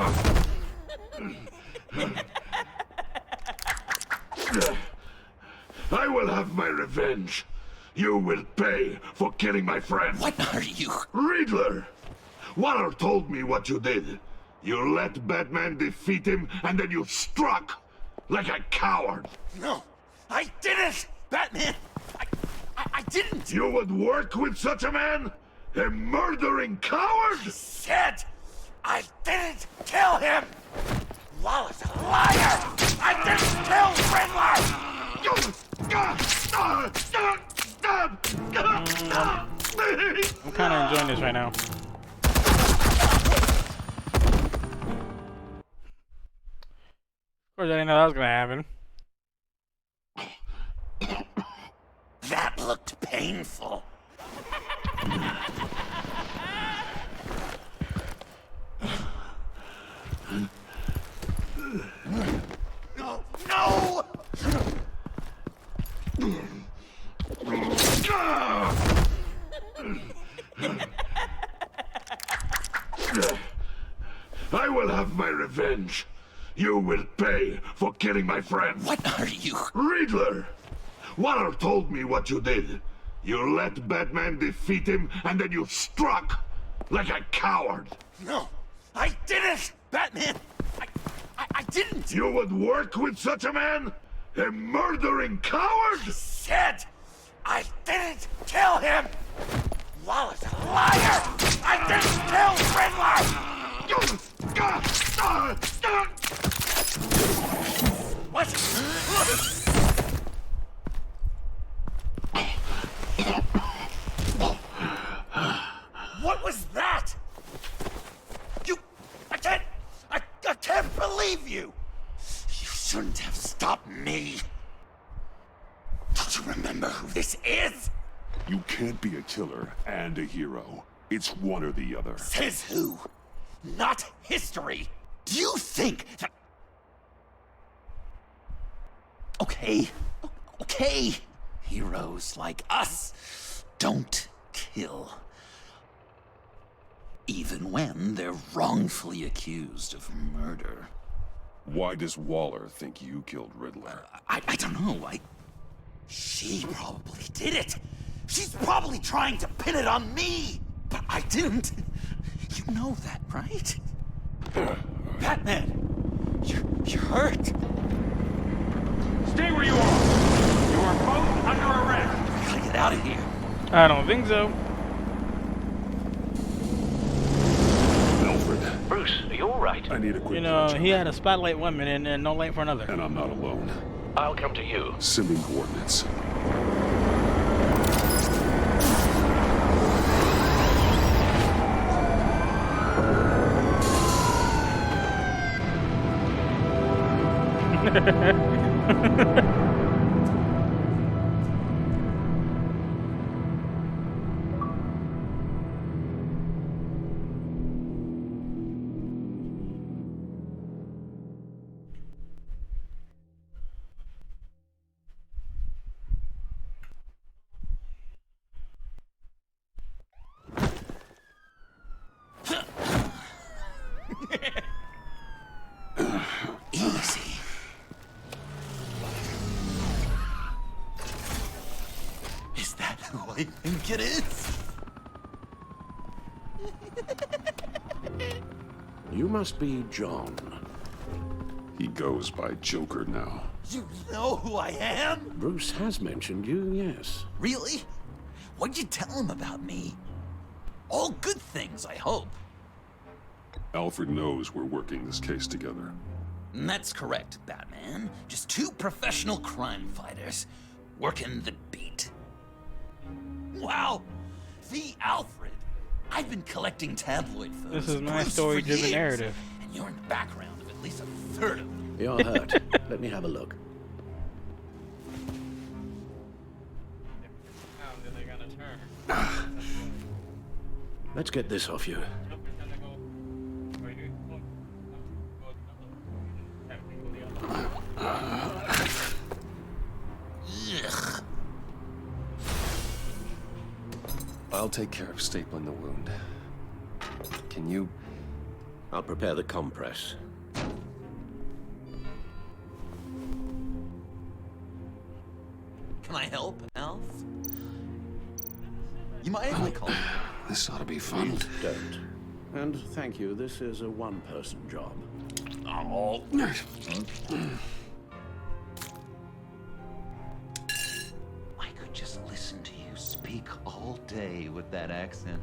I will have my revenge. You will pay for killing my friend. What are you? Riddler! Waller told me what you did. You let Batman defeat him, and then you struck like a coward. No, I didn't! Batman! I didn't! You would work with such a man? A murdering coward? I said I didn't kill him! Waller's a liar! I didn't kill Riddler! I'm kind of enjoying this right now. Of course, I didn't know that was gonna happen. That looked painful. No! No! I will have my revenge. You will pay for killing my friend. What are you? Riddler! Waller told me what you did. You let Batman defeat him, and then you struck like a coward. No, I didn't! Batman! I didn't! You would work with such a man? A murdering coward? I said I didn't kill him! Waller's a liar! I didn't kill Riddler! What? What was that? I can't believe you! You shouldn't have stopped me. Don't you remember who this is? You can't be a killer and a hero. It's one or the other. Says who? Not history. Do you think that... Okay. Heroes like us don't kill. Even when they're wrongfully accused of murder. Why does Waller think you killed Riddler? I don't know. She probably did it. She's probably trying to pin it on me. But I didn't. You know that, right? Batman, you're hurt. Stay where you are. You are both under arrest. I gotta get out of here. I don't think so. Alfred. Bruce, are you alright? I need a quick You know, touch-up. he had a spotlight one minute and no light for another. And I'm not alone. I'll come to you. Sending coordinates. who I think it is. You must be John. He goes by Joker now. You know who I am? Bruce has mentioned you, yes. Really? What'd you tell him about me? All good things, I hope. Alfred knows we're working this case together. And that's correct, Batman. Just two professional crime fighters working the beat. Wow! The Alfred! I've been collecting tabloid photos. This is of my Bruce story-driven for years, narrative. And you're in the background of at least a third of them. You're hurt. Let me have a look. Let's get this off you. Ugh. I'll take care of stapling the wound. Can you? I'll prepare the compress. Can I help, Alf? You mind if I call you? This ought to be fun. Please don't. And thank you, this is a one-person job. Oh. I could just listen to you speak all day with that accent.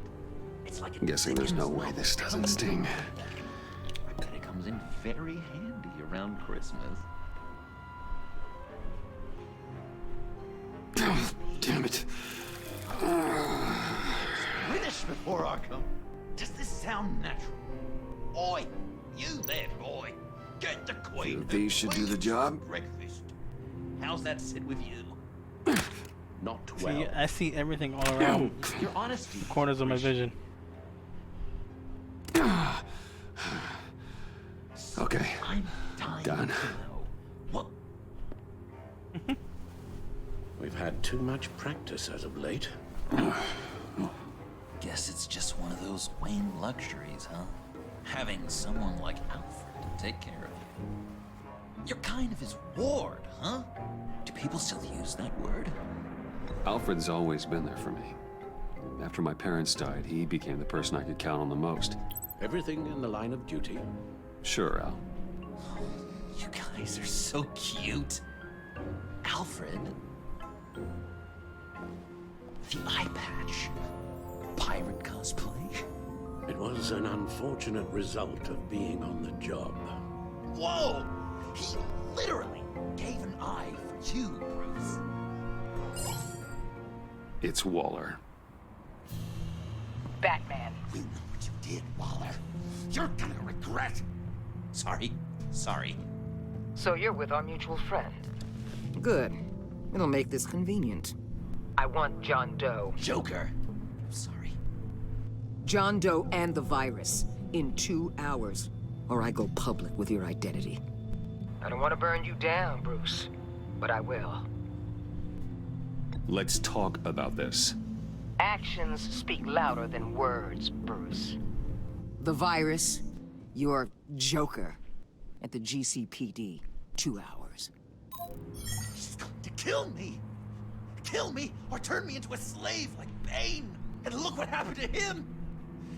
It's like I'm guessing there's no way this doesn't sting. I bet it comes in very handy around Christmas. Damn it. Finish before Arkham. Does this sound natural? Oi, you there, boy. Get the Queen. These should do the job. Breakfast. How's that sit with you? Not well. See, I see everything all around. Your honesty. Corners of my vision. Okay. I'm dying Done. to know. What? We've had too much practice as of late. Guess it's just one of those Wayne luxuries, huh? Having someone like Alfred to take care of you. You're kind of his ward, huh? Do people still use that word? Alfred's always been there for me. After my parents died, he became the person I could count on the most. Everything in the line of duty. Sure, Al. You guys are so cute. Alfred. The eye patch. Pirate cosplay. It was an unfortunate result of being on the job. Whoa! He literally gave an eye for you, Bruce. It's Waller. Batman. We know what you did, Waller. You're gonna regret. Sorry. So you're with our mutual friend. Good. It'll make this convenient. I want John Doe. Joker. Sorry. John Doe and the virus in 2 hours, or I go public with your identity. I don't want to burn you down, Bruce, but I will. Let's talk about this. Actions speak louder than words, Bruce. The virus, your Joker, at the GCPD, 2 hours. She's going to kill me. Kill me or turn me into a slave like Bane. And look what happened to him.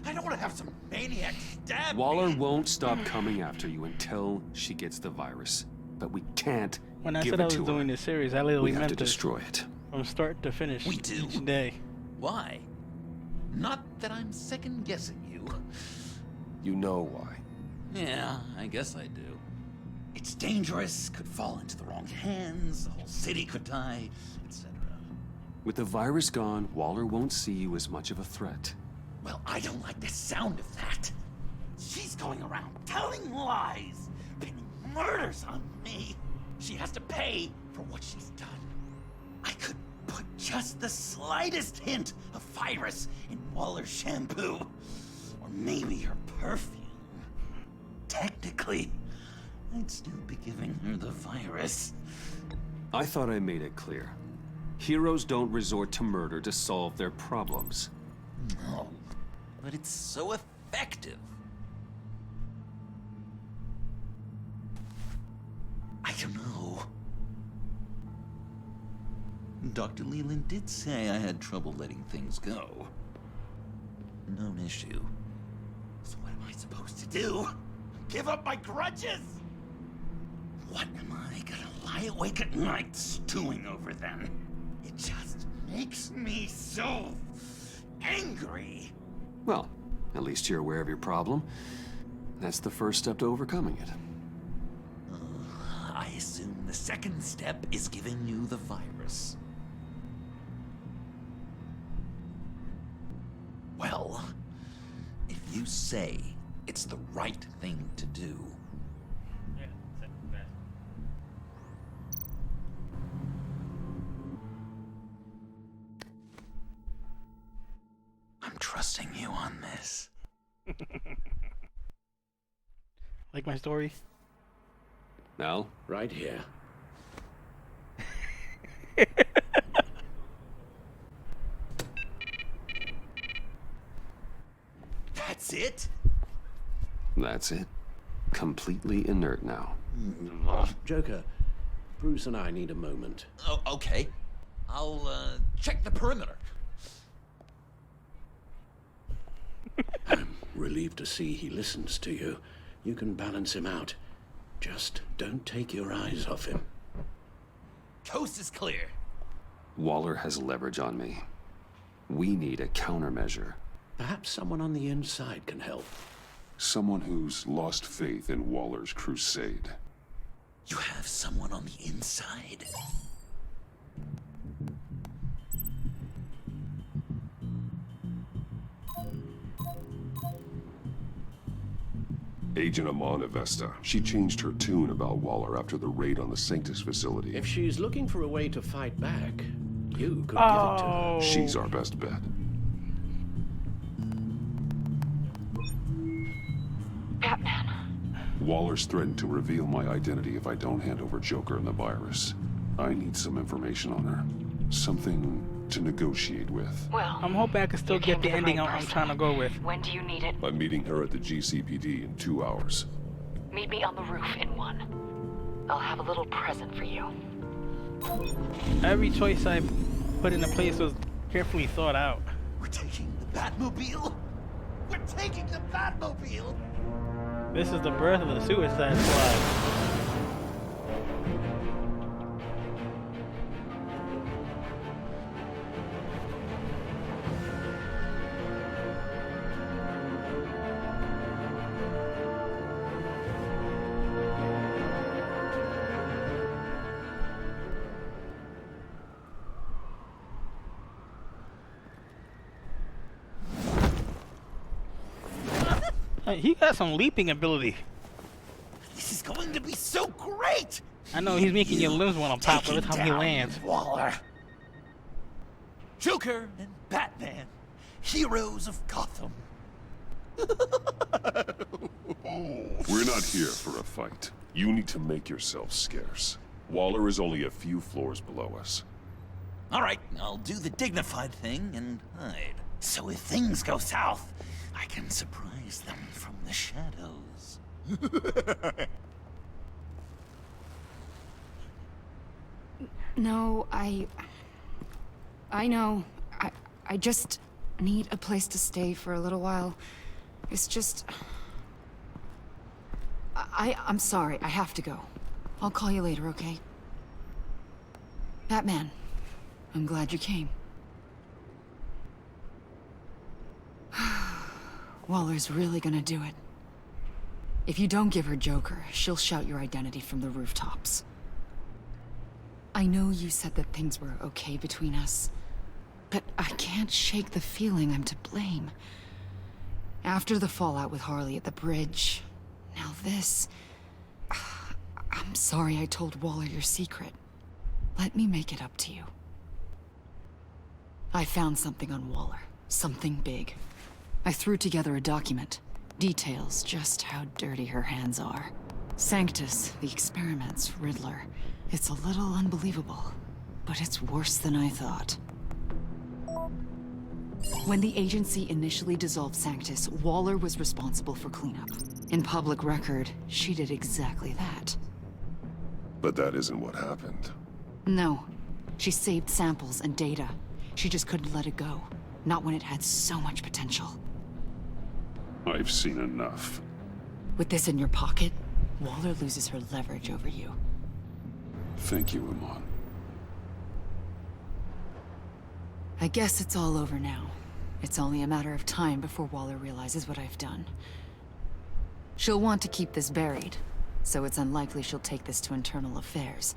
I don't want to have some maniac stab Waller me. won't stop coming after you until she gets the virus. But we can't When I give said I it was to doing her. this series, I literally We have meant to this destroy it. from start to finish. We do. Each day. Why? Not that I'm second guessing you. You know why. Yeah, I guess I do. It's dangerous, could fall into the wrong hands, the whole city could die, etc. With the virus gone, Waller won't see you as much of a threat. Well, I don't like the sound of that. She's going around telling lies, pinning murders on me. She has to pay for what she's done. I could put just the slightest hint of virus in Waller's shampoo. Or maybe her perfume. Technically, I'd still be giving her the virus. I thought I made it clear. Heroes don't resort to murder to solve their problems. No, but it's so effective. I don't know. Dr. Leland did say I had trouble letting things go. No issue. So what am I supposed to do? Give up my grudges? What am I gonna lie awake at night stewing over then? It just makes me so angry. Well, at least you're aware of your problem. That's the first step to overcoming it. I assume the second step is giving you the virus. Well, if you say it's the right thing to do, I'm trusting you on this. Like my story? Now, right here. That's it? That's it. Completely inert now. Joker, Bruce and I need a moment. Oh, okay. I'll check the perimeter. I'm relieved to see he listens to you. You can balance him out. Just don't take your eyes off him. Coast is clear. Waller has leverage on me. We need a countermeasure. Perhaps someone on the inside can help. Someone who's lost faith in Waller's crusade. You have someone on the inside? Agent Amana Vesta. She changed her tune about Waller after the raid on the Sanctus facility. If she's looking for a way to fight back, you could give it to her. She's our best bet. Batman. Waller's threatened to reveal my identity if I don't hand over Joker and the virus. I need some information on her. Something to negotiate with. Well, I'm hoping I can still get the ending I'm trying to go with. When do you need it? I'm meeting her at the GCPD in 2 hours. Meet me on the roof in 1. I'll have a little present for you. Every choice I put into place was carefully thought out. We're taking the Batmobile? We're taking the Batmobile? This is the birth of the Suicide Squad. He got some leaping ability. This is going to be so great! I know he's making your limbs want to pop every time he lands. Waller. Joker and Batman, heroes of Gotham. We're not here for a fight. You need to make yourself scarce. Waller is only a few floors below us. All right, I'll do the dignified thing and hide. So if things go south, I can surprise them from the shadows. No, I know. I just need a place to stay for a little while. It's just... I'm sorry, I have to go. I'll call you later, okay? Batman, I'm glad you came. Waller's really gonna do it. If you don't give her Joker, she'll shout your identity from the rooftops. I know you said that things were okay between us, but I can't shake the feeling I'm to blame. After the fallout with Harley at the bridge, now this... I'm sorry I told Waller your secret. Let me make it up to you. I found something on Waller. Something big. I threw together a document. Details just how dirty her hands are. Sanctus, the experiments, Riddler. It's a little unbelievable, but it's worse than I thought. When the agency initially dissolved Sanctus, Waller was responsible for cleanup. In public record, she did exactly that. But that isn't what happened. No. She saved samples and data. She just couldn't let it go. Not when it had so much potential. I've seen enough. With this in your pocket, Waller loses her leverage over you. Thank you, Amon. I guess it's all over now. It's only a matter of time before Waller realizes what I've done. She'll want to keep this buried, so it's unlikely she'll take this to internal affairs.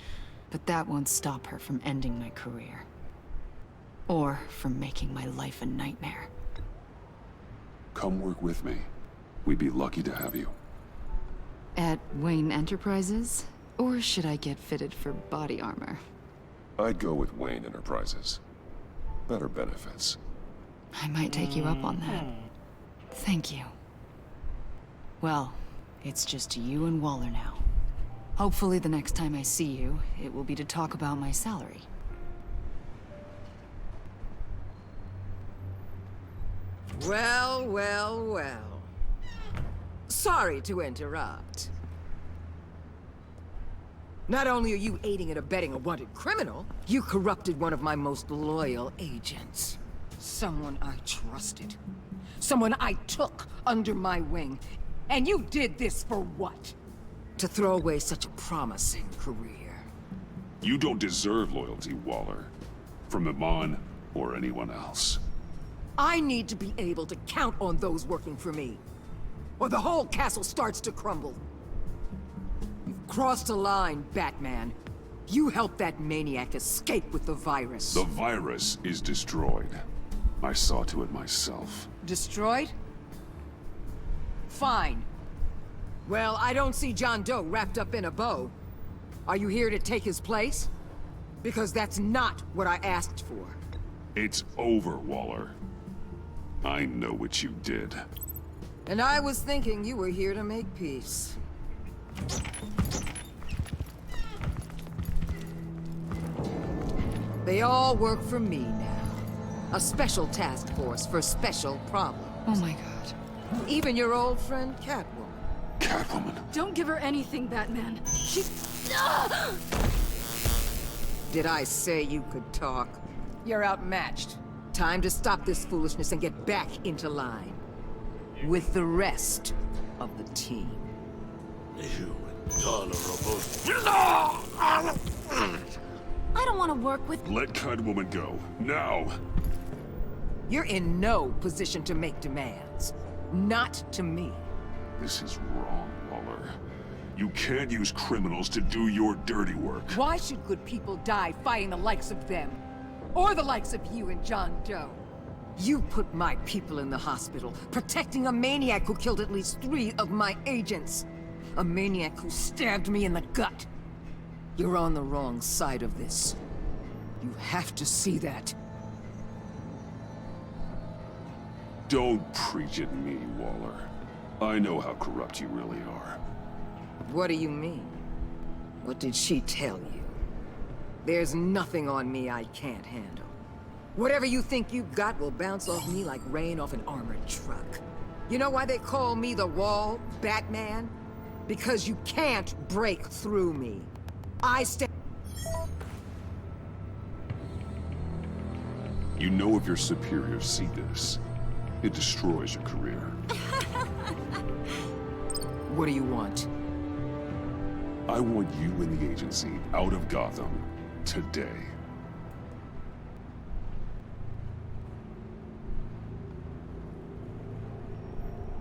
But that won't stop her from ending my career. Or from making my life a nightmare. Come work with me. We'd be lucky to have you. At Wayne Enterprises? Or should I get fitted for body armor? I'd go with Wayne Enterprises. Better benefits. I might take you up on that. Thank you. Well, it's just you and Waller now. Hopefully the next time I see you, it will be to talk about my salary. Well, well, well. Sorry to interrupt. Not only are you aiding and abetting a wanted criminal, you corrupted one of my most loyal agents. Someone I trusted. Someone I took under my wing. And you did this for what? To throw away such a promising career. You don't deserve loyalty, Waller. From Amon or anyone else. I need to be able to count on those working for me. Or the whole castle starts to crumble. You've crossed a line, Batman. You helped that maniac escape with the virus. The virus is destroyed. I saw to it myself. Destroyed? Fine. Well, I don't see John Doe wrapped up in a bow. Are you here to take his place? Because that's not what I asked for. It's over, Waller. I know what you did. And I was thinking you were here to make peace. They all work for me now. A special task force for special problems. Oh my god. Even your old friend Catwoman. Catwoman? Don't give her anything, Batman. She's... Did I say you could talk? You're outmatched. Time to stop this foolishness and get back into line. With the rest of the team. You intolerable... I don't want to work with... Let Catwoman go. Now! You're in no position to make demands. Not to me. This is wrong, Waller. You can't use criminals to do your dirty work. Why should good people die fighting the likes of them? Or the likes of you and John Doe? You put my people in the hospital, protecting a maniac who killed at least 3 of my agents. A maniac who stabbed me in the gut. You're on the wrong side of this. You have to see that. Don't preach at me, Waller. I know how corrupt you really are. What do you mean? What did she tell you? There's nothing on me I can't handle. Whatever you think you got will bounce off me like rain off an armored truck. You know why they call me the Wall, Batman? Because you can't break through me. I stand... You know if your superiors see this, it destroys your career. What do you want? I want you and the agency out of Gotham today.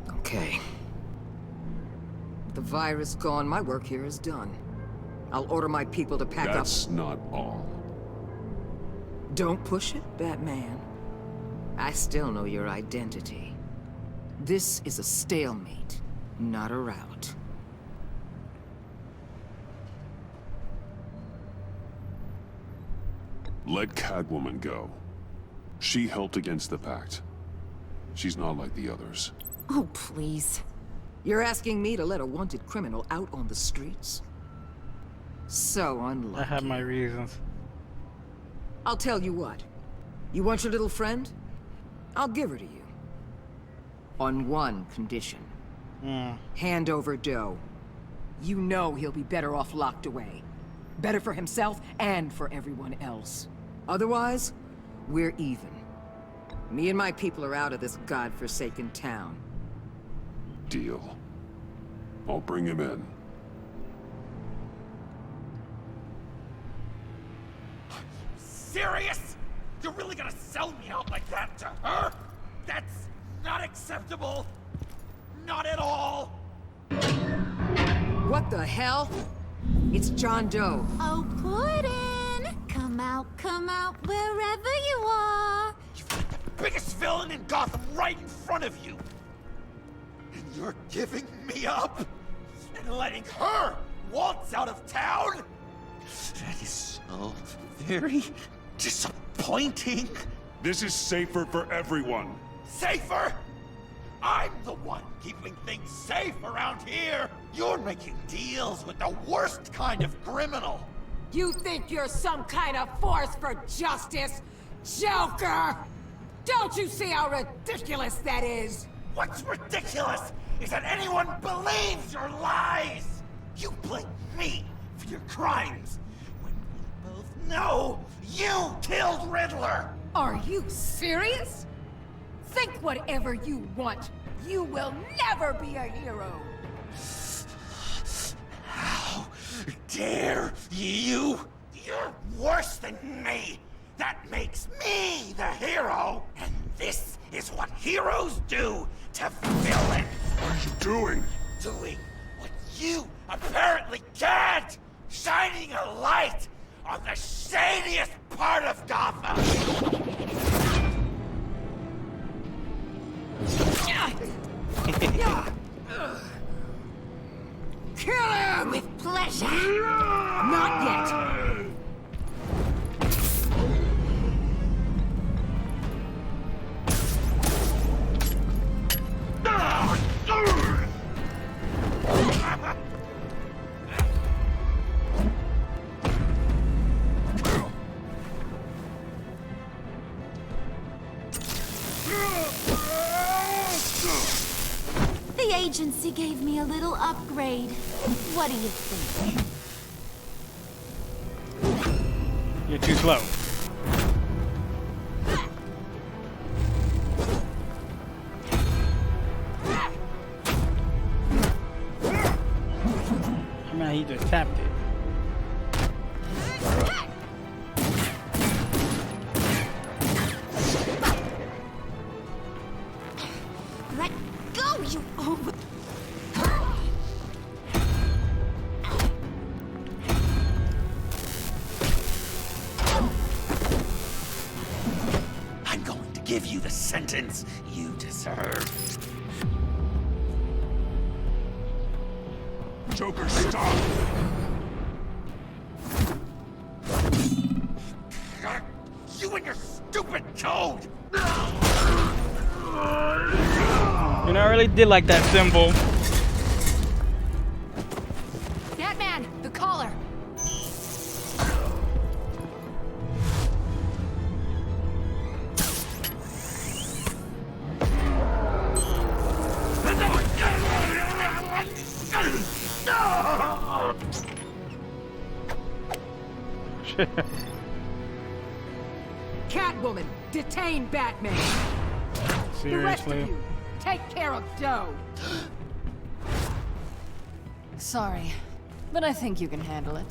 Okay. With the virus gone, my work here is done. I'll order my people to pack up... That's not all. Don't push it, Batman. I still know your identity. This is a stalemate, not a rout. Let Catwoman go. She helped against the Pact. She's not like the others. Oh, please. You're asking me to let a wanted criminal out on the streets? So unlucky. I have my reasons. I'll tell you what. You want your little friend? I'll give her to you. On one condition. Hand over Doe. You know he'll be better off locked away. Better for himself and for everyone else. Otherwise, we're even. Me and my people are out of this godforsaken town. Deal. I'll bring him in. Serious? You're really gonna sell me out like that to her? That's not acceptable. Not at all. What the hell? It's John Doe. Oh, Puddin'! Come out, wherever you are. Biggest villain in Gotham right in front of you. And you're giving me up? And letting her waltz out of town? That is so very disappointing. This is safer for everyone. Safer? I'm the one keeping things safe around here. You're making deals with the worst kind of criminal. You think you're some kind of force for justice, Joker? Don't you see how ridiculous that is? What's ridiculous is that anyone believes your lies. You blame me for your crimes when we both know you killed Riddler. Are you serious? Think whatever you want. You will never be a hero. How dare you? You're worse than me. That makes me the hero. And this is what heroes do to villains. What are you doing? Doing what you apparently can't. Shining a light on the shadiest part of Gotham. Kill him! With pleasure. Not yet. The agency gave me a little upgrade. What do you think? You're too slow. I mean, he just tapped it. Let go, you over... I'm going to give you the sentence you deserve. Joker, stop! You and your stupid code! You know, I really did like that symbol. That man, the collar. Catwoman, detain Batman. The rest of Seriously? you, take care of Doe. Sorry, but I think you can handle it.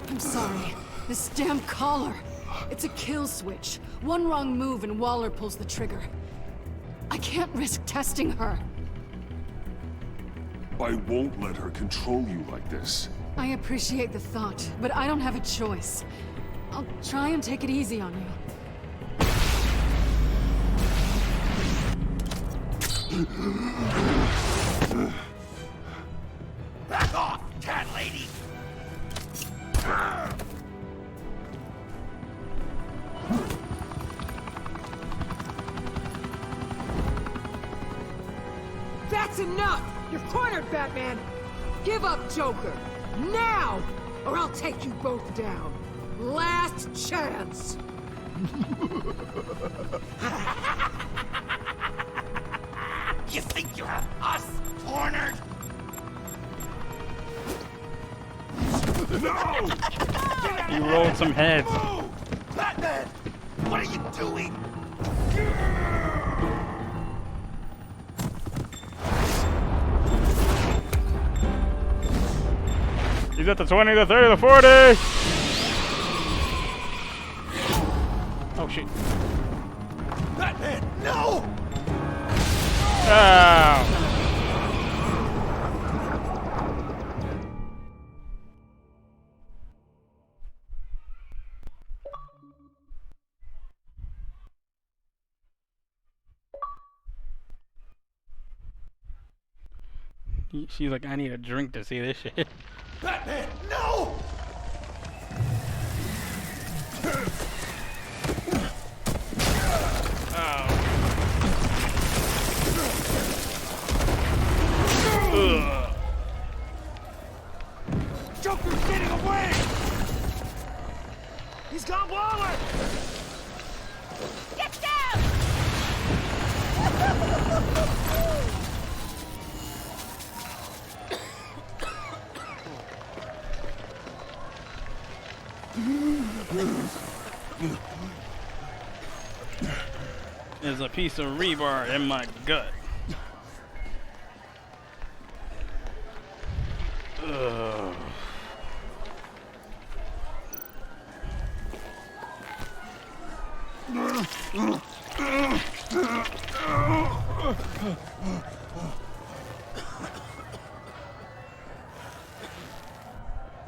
I'm sorry. This damn collar. It's a kill switch. One wrong move and Waller pulls the trigger. I can't risk testing her. I won't let her control you like this. I appreciate the thought, but I don't have a choice. I'll try and take it easy on you. Back off, cat lady! That's enough! You're cornered, Batman! Give up, Joker! Now! Or I'll take you both down. Last chance! You think you have us cornered? No! You rolled some heads. Batman! What are you doing? He's at the 20, the 30, the 40! Oh shit. Batman, no! Oh. She's like, I need a drink to see this shit. Batman, no! Ugh. Joker's getting away! He's got Waller! Get down! There's a piece of rebar in my gut. Ugh.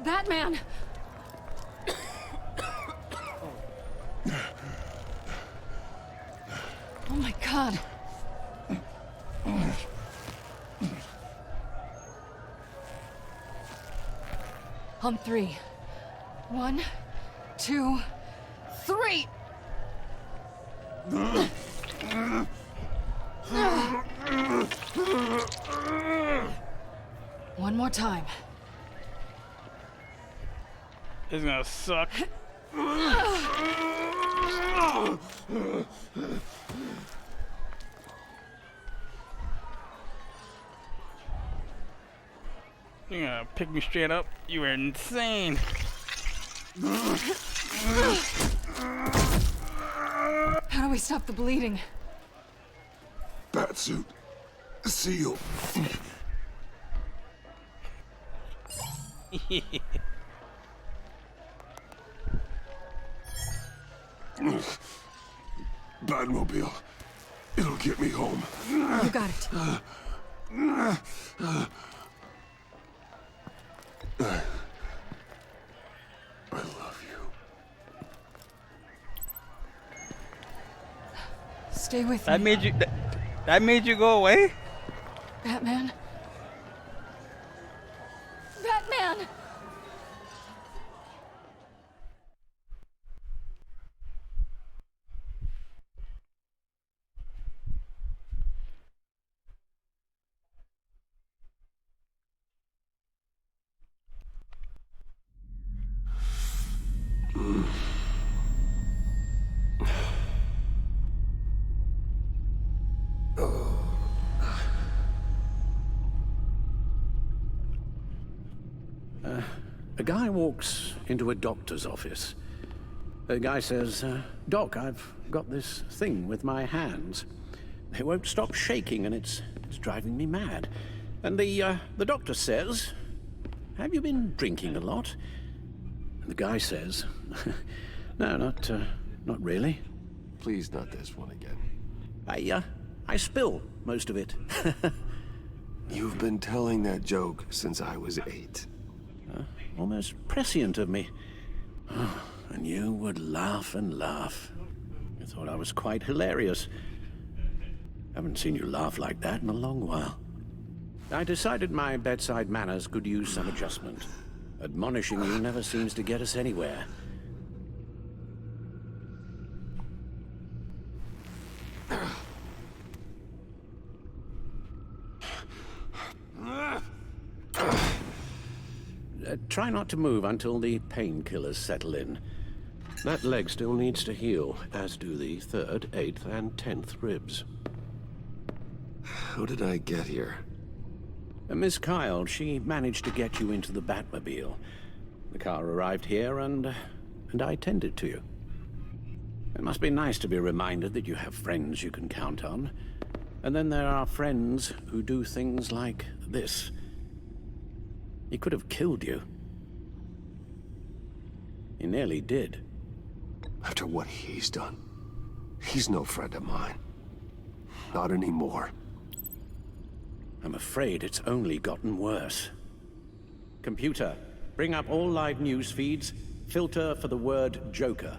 Batman! Oh my God. On three. 1, 2, 3! One more time. It's gonna suck. You're gonna pick me straight up? You are insane. How do we stop the bleeding? Batsuit. Seal. Batmobile. It'll get me home. You got it. I love you. Stay with That me. made you. That made you go away? Batman? Batman! A guy walks into a doctor's office. The guy says, Doc, I've got this thing with my hands. They won't stop shaking and it's driving me mad. And the doctor says, have you been drinking a lot? And the guy says, no, not really. Please, not this one again. I spill most of it. You've been telling that joke since I was 8. Almost prescient of me. And you would laugh and laugh. You thought I was quite hilarious. Haven't seen you laugh like that in a long while. I decided my bedside manners could use some adjustment. Admonishing you never seems to get us anywhere. Try not to move until the painkillers settle in. That leg still needs to heal, as do the 3rd, 8th, and 10th ribs. How did I get here? Miss Kyle, she managed to get you into the Batmobile. The car arrived here, and I tended to you. It must be nice to be reminded that you have friends you can count on. And then there are friends who do things like this. He could have killed you. He nearly did. After what he's done, he's no friend of mine. Not anymore. I'm afraid it's only gotten worse. Computer, bring up all live news feeds. Filter for the word Joker.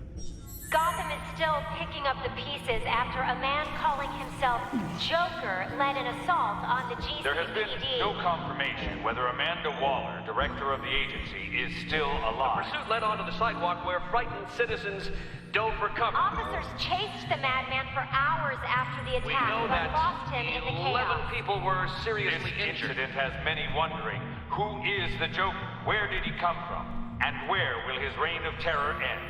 Gotham is still picking up the pieces after a man calling himself Joker led an assault on the GCPD. There has been no confirmation whether Amanda Waller, director of the agency, is still alive. The pursuit led onto the sidewalk where frightened citizens dove for cover. Officers chased the madman for hours after the We attack, know but that lost him in the 11 chaos. people were seriously This injured. incident has many wondering, who is the Joker? Where did he come from? And where will his reign of terror end?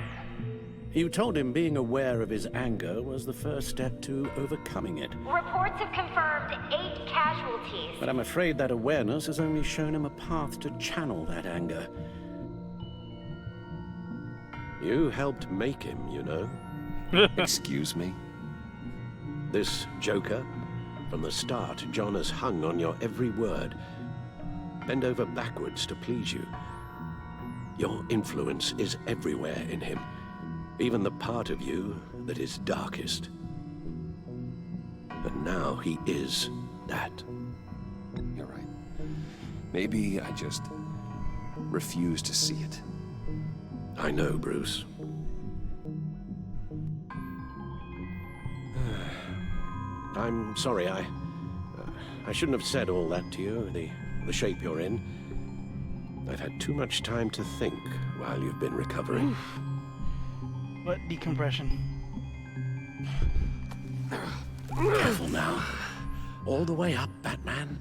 You told him being aware of his anger was the first step to overcoming it. Reports have confirmed 8 casualties. But I'm afraid that awareness has only shown him a path to channel that anger. You helped make him, you know. Excuse me? This Joker, from the start, John has hung on your every word. Bend over backwards to please you. Your influence is everywhere in him. Even the part of you that is darkest. And now he is that. You're right. Maybe I just refuse to see it. I know, Bruce. I'm sorry, I shouldn't have said all that to you, the shape you're in. I've had too much time to think while you've been recovering. Oof. What decompression? Careful now. All the way up, Batman.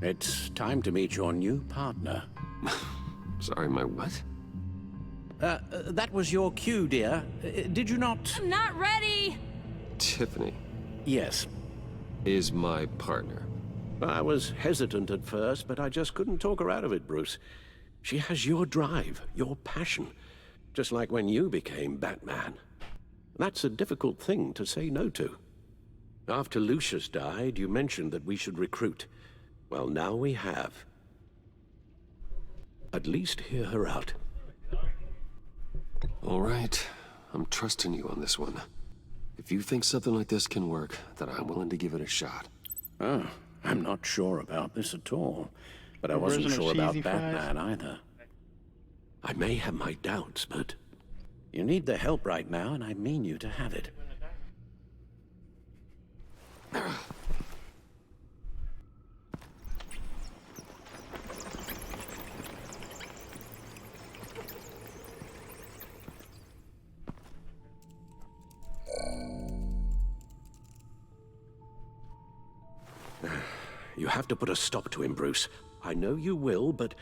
It's time to meet your new partner. Sorry, my what? That was your cue, dear. Did you not? I'm not ready! Tiffany. Yes. Is my partner. I was hesitant at first, but I just couldn't talk her out of it, Bruce. She has your drive, your passion. Just like when you became Batman. That's a difficult thing to say no to. After Lucius died, you mentioned that we should recruit. Well, now we have. At least hear her out. All right. I'm trusting you on this one. If you think something like this can work, then I'm willing to give it a shot. Oh, I'm not sure about this at all. But I wasn't sure about Batman either. I may have my doubts, but you need the help right now, and I mean you to have it. You have to put a stop to him, Bruce. I know you will, but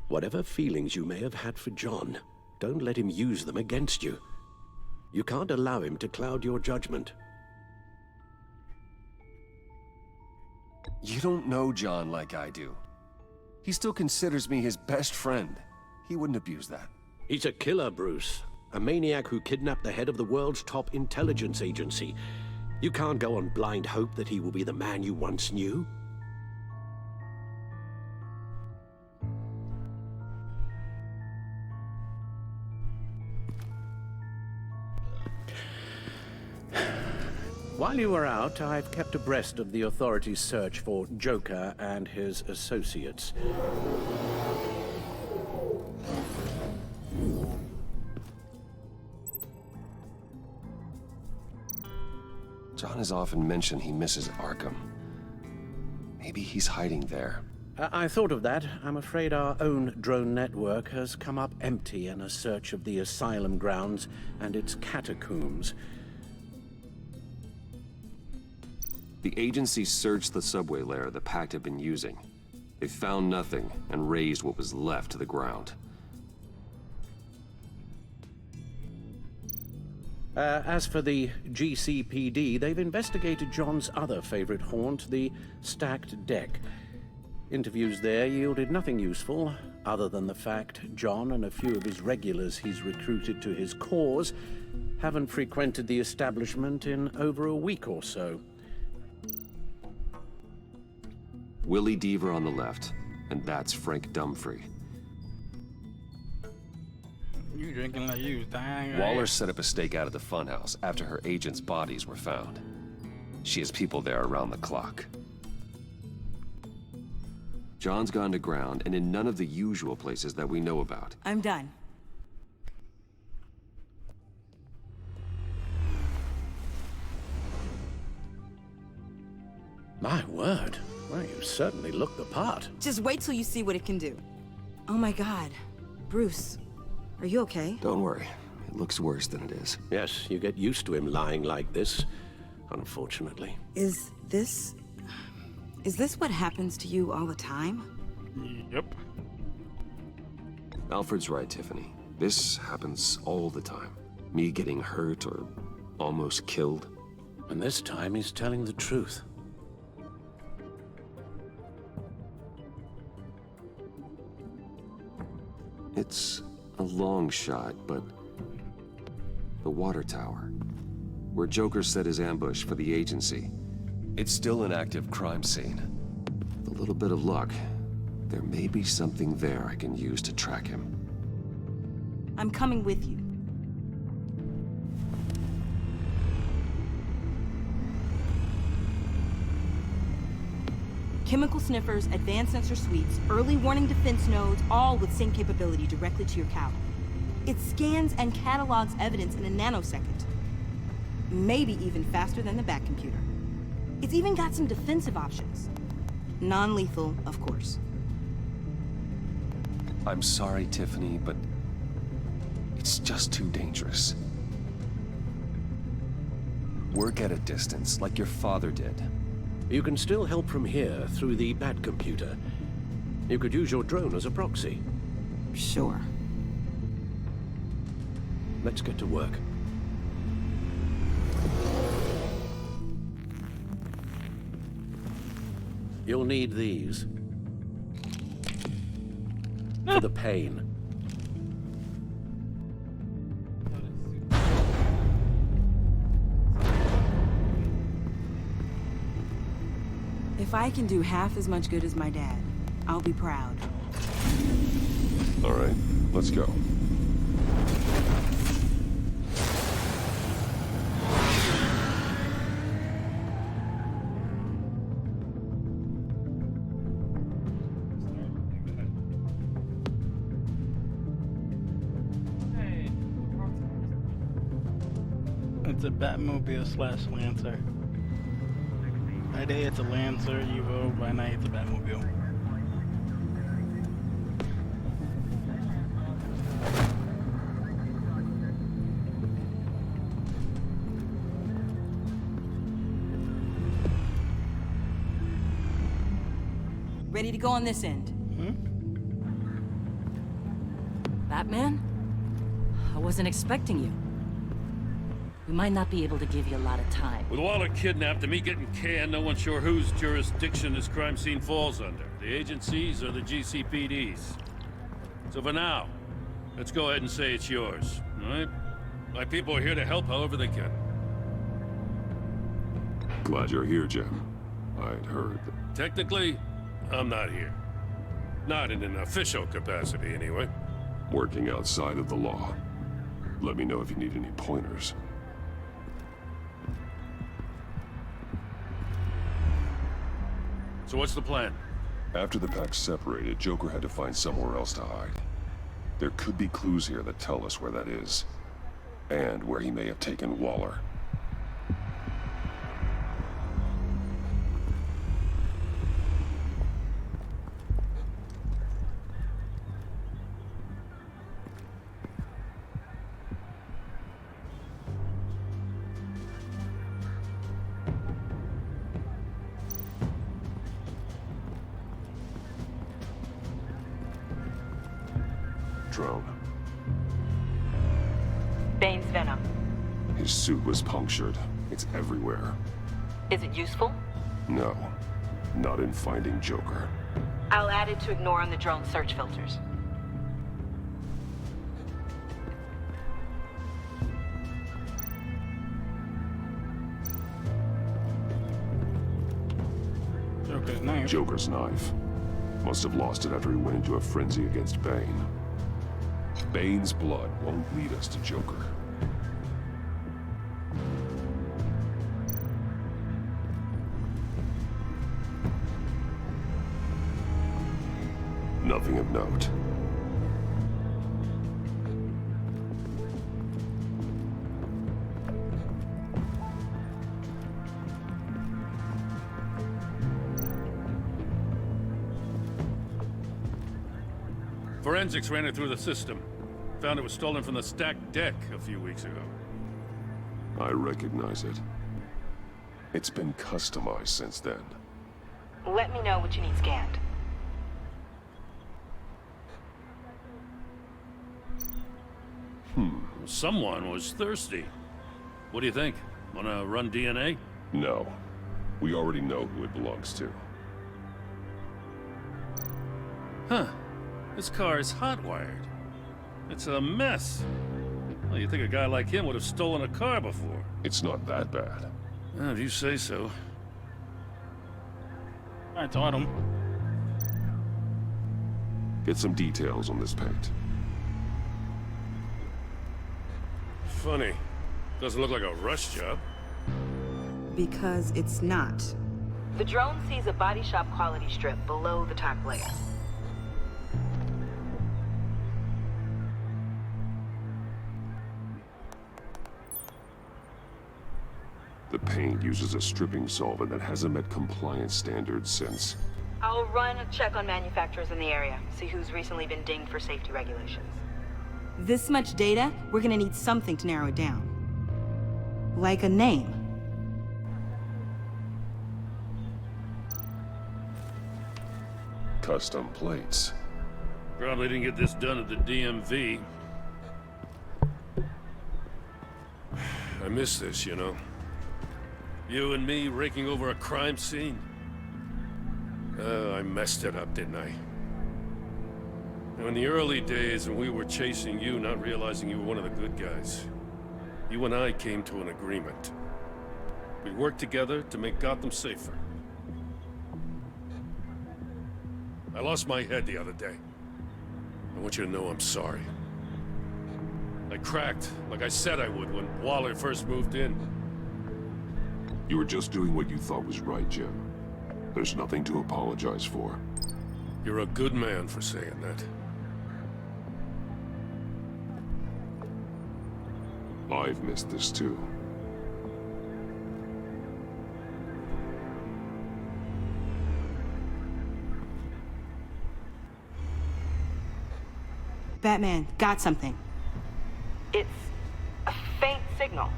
whatever feelings you may have had for John, don't let him use them against you. You can't allow him to cloud your judgment. You don't know John like I do. He still considers me his best friend. He wouldn't abuse that. He's a killer, Bruce. A maniac who kidnapped the head of the world's top intelligence agency. You can't go on blind hope that he will be the man you once knew. While you were out, I've kept abreast of the authorities' search for Joker and his associates. John has often mentioned he misses Arkham. Maybe he's hiding there. I thought of that. I'm afraid our own drone network has come up empty in a search of the asylum grounds and its catacombs. The agency searched the subway lair the Pact had been using. They found nothing and razed what was left to the ground. As for the GCPD, they've investigated John's other favorite haunt, the stacked deck. Interviews there yielded nothing useful, other than the fact John and a few of his regulars he's recruited to his cause haven't frequented the establishment in over a week or so. Willie Deaver on the left, and that's Frank Dumfrey. You drinking like you was dying. Waller set up a stakeout at the funhouse after her agents' bodies were found. She has people there around the clock. John's gone to ground and in none of the usual places that we know about. I'm done. My word. Well, you certainly look the part. Just wait till you see what it can do. Oh my God. Bruce, are you okay? Don't worry. It looks worse than it is. Yes, you get used to him lying like this, unfortunately. Is this what happens to you all the time? Yep. Alfred's right, Tiffany. This happens all the time. Me getting hurt or almost killed. And this time he's telling the truth. It's a long shot, but the water tower, where Joker set his ambush for the agency, it's still an active crime scene. With a little bit of luck, there may be something there I can use to track him. I'm coming with you. Chemical sniffers, advanced sensor suites, early warning defense nodes, all with sync capability directly to your cloud. It scans and catalogs evidence in a nanosecond. Maybe even faster than the back computer. It's even got some defensive options. Non-lethal, of course. I'm sorry, Tiffany, but it's just too dangerous. Work at a distance, like your father did. You can still help from here through the Bat computer. You could use your drone as a proxy. Sure. Let's get to work. You'll need these. For the pain. If I can do half as much good as my dad, I'll be proud. All right, let's go. It's a Batmobile / Lancer. By day it's a Lancer Evo, by night it's a Batmobile. Ready to go on this end? Batman? I wasn't expecting you. We might not be able to give you a lot of time. With Waller kidnapped and me getting canned, no one's sure whose jurisdiction this crime scene falls under. The agencies or the GCPD's. So for now, let's go ahead and say it's yours, all right? My people are here to help however they can. Glad you're here, Jim. I'd heard that... Technically, I'm not here. Not in an official capacity, anyway. Working outside of the law. Let me know if you need any pointers. So what's the plan? After the pack separated, Joker had to find somewhere else to hide. There could be clues here that tell us where that is. And where he may have taken Waller. drone. Bane's venom. His suit was punctured. It's everywhere. Is it useful? No, not in finding Joker. I'll add it to ignore on the drone search filters. Joker's knife. Must have lost it after he went into a frenzy against Bane. Bane's blood won't lead us to Joker. Nothing of note. Forensics ran it through the system. Found it was stolen from the stacked deck a few weeks ago. I recognize it. It's been customized since then. Let me know what you need scanned. Someone was thirsty. What do you think? Wanna run DNA? No. We already know who it belongs to. Huh. This car is hot-wired. It's a mess. Well, you'd think a guy like him would have stolen a car before. It's not that bad. If you say so. I taught him. Get some details on this paint. Funny. Doesn't look like a rush job. Because it's not. The drone sees a body shop quality strip below the top layer. The paint uses a stripping solvent that hasn't met compliance standards since... I'll run a check on manufacturers in the area, see who's recently been dinged for safety regulations. This much data, we're gonna need something to narrow it down. Like a name. Custom plates. Probably didn't get this done at the DMV. I miss this, you know. You and me raking over a crime scene. I messed it up, didn't I? In the early days when we were chasing you, not realizing you were one of the good guys, you and I came to an agreement. We worked together to make Gotham safer. I lost my head the other day. I want you to know I'm sorry. I cracked, like I said I would when Waller first moved in. You were just doing what you thought was right, Jim. There's nothing to apologize for. You're a good man for saying that. I've missed this too. Batman, got something. It's a faint signal.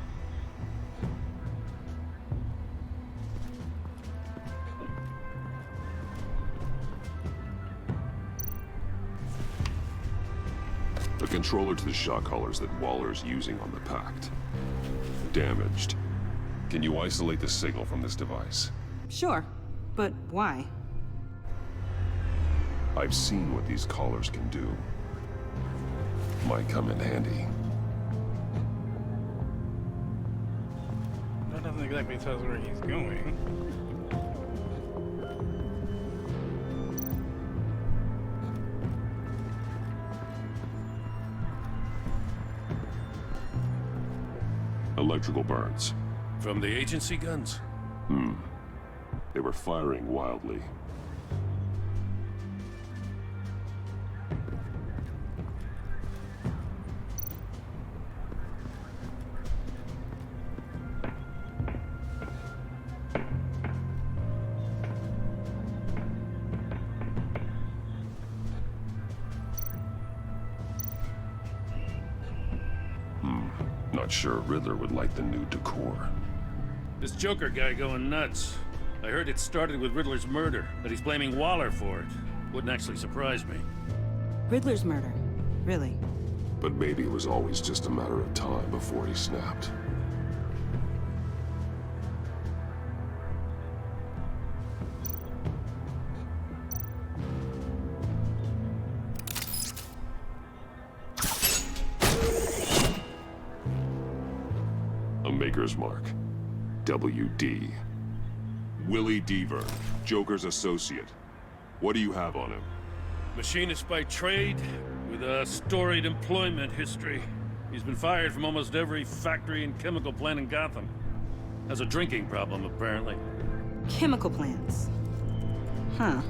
The controller to the shock collars that Waller's using on the Pact. Damaged. Can you isolate the signal from this device? Sure, but why? I've seen what these collars can do. Might come in handy. That doesn't exactly tell us where he's going. Electrical burns. From the agency guns? They were firing wildly. Not sure Riddler would like the new decor. This Joker guy going nuts. I heard it started with Riddler's murder, that he's blaming Waller for it. Wouldn't actually surprise me. Riddler's murder. Really? But maybe it was always just a matter of time before he snapped. A Maker's Mark. WD. Willie Deaver, Joker's associate. What do you have on him? Machinist by trade, with a storied employment history. He's been fired from almost every factory and chemical plant in Gotham. Has a drinking problem, apparently. Chemical plants. Huh.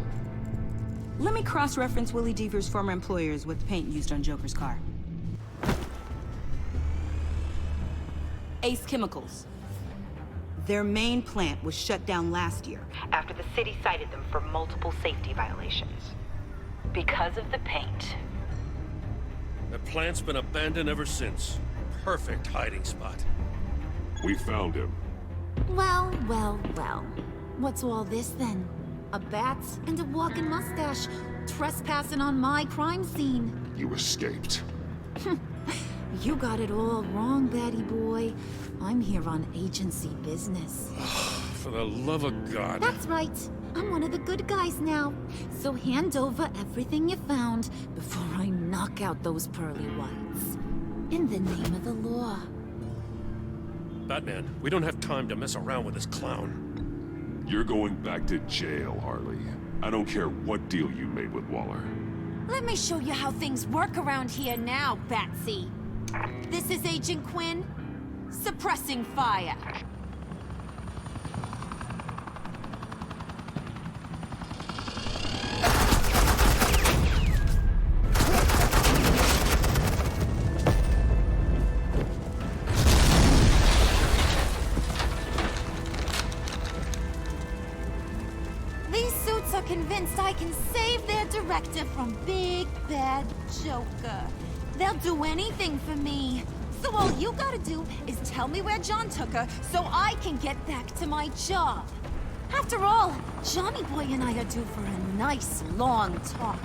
Let me cross-reference Willie Deaver's former employers with the paint used on Joker's car. Ace Chemicals. Their main plant was shut down last year. After the city cited them for multiple safety violations. Because of the paint. That plant's been abandoned ever since. Perfect hiding spot. We found him. Well, well, well. What's all this then? A bat and a walking mustache trespassing on my crime scene. You escaped. You got it all wrong, Batty boy. I'm here on agency business. For the love of God. That's right. I'm one of the good guys now. So hand over everything you found before I knock out those pearly whites. In the name of the law. Batman, we don't have time to mess around with this clown. You're going back to jail, Harley. I don't care what deal you made with Waller. Let me show you how things work around here now, Batsy. This is Agent Quinn. Suppressing fire. These suits are convinced I can save their director from Big Bad Joker. They'll do anything for me. So all you gotta do is tell me where John took her so I can get back to my job. After all, Johnny Boy and I are due for a nice long talk.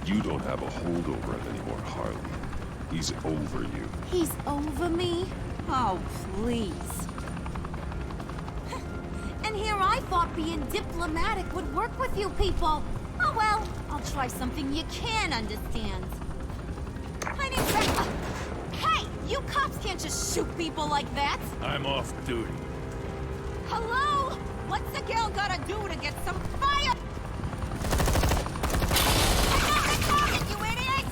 You don't have a hold over him anymore, Harley. He's over you. He's over me? Oh, please. And here I thought being diplomatic would work with you people. Oh well, I'll try something you can understand. I need Hey! You cops can't just shoot people like that! I'm off duty. Hello? What's a girl gotta do to get some fire? I'm not recording, you idiot!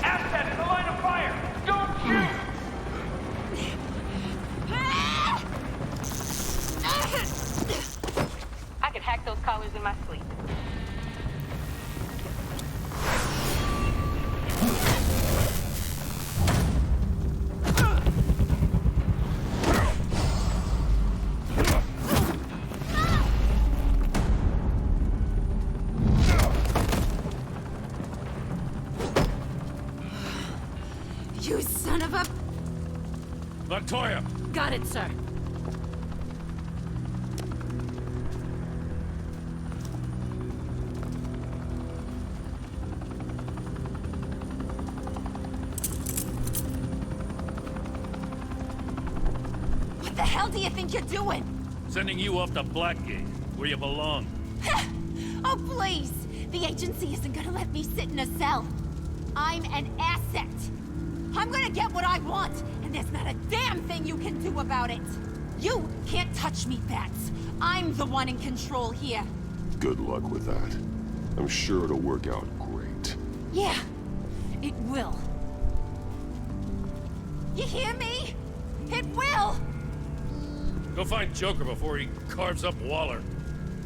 Asset in the line of fire! Don't shoot! I could hack those collars in my sleep. You son of a... Latoya! Got it, sir. What the hell do you think you're doing? Sending you off to Blackgate, where you belong. Oh, please! The agency isn't gonna let me sit in a cell. I'm an asset. I'm gonna get what I want, and there's not a damn thing you can do about it. You can't touch me, Bats. I'm the one in control here. Good luck with that. I'm sure it'll work out great. Yeah, it will. You hear me? It will! Go find Joker before he carves up Waller.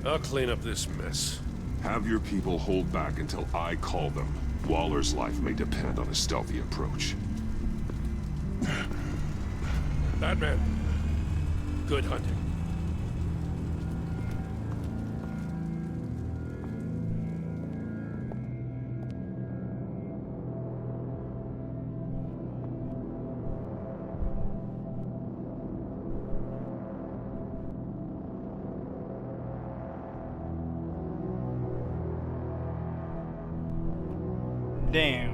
I'll clean up this mess. Have your people hold back until I call them. Waller's life may depend on a stealthy approach. Batman, good hunting. Damn.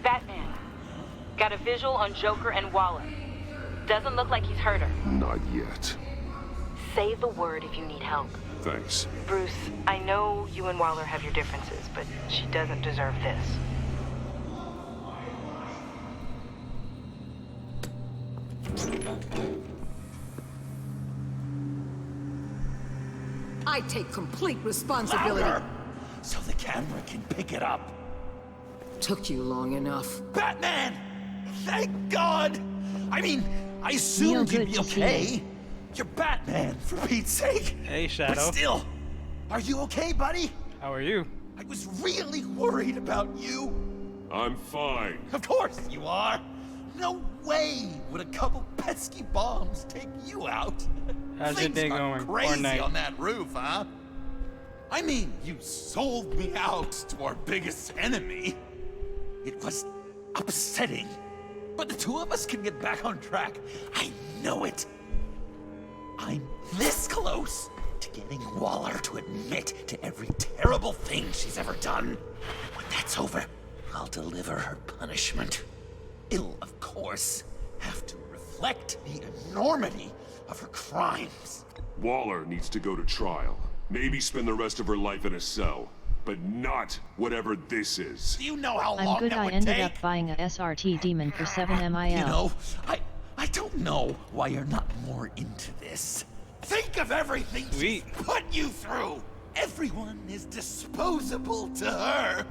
Batman, got a visual on Joker and Waller. Doesn't look like he's hurt her. Not yet. Say the word if you need help. Thanks. Bruce, I know you and Waller have your differences, but she doesn't deserve this. I take complete responsibility. Louder, so the camera can pick it up. Took you long enough. Batman! Thank God! I mean, I assumed you'd be okay. You're Batman, for Pete's sake. Hey, Shadow. But still, are you okay, buddy? How are you? I was really worried about you. I'm fine. Of course you are. No way would a couple pesky bombs take you out. How's your day going? Crazy Fortnite. on that roof, huh? I mean, you sold me out to our biggest enemy. It was upsetting. But the two of us can get back on track. I know it. I'm this close to getting Waller to admit to every terrible thing she's ever done. When that's over, I'll deliver her punishment. It'll, of course, have to reflect the enormity of her crimes. Waller needs to go to trial. Maybe spend the rest of her life in a cell. But not whatever this is. Do you know how I'm long good. that I would ended take? up buying a SRT Demon for 7 MIL. You know, I don't know why you're not more into this. Think of everything she's put you through. Everyone is disposable to her.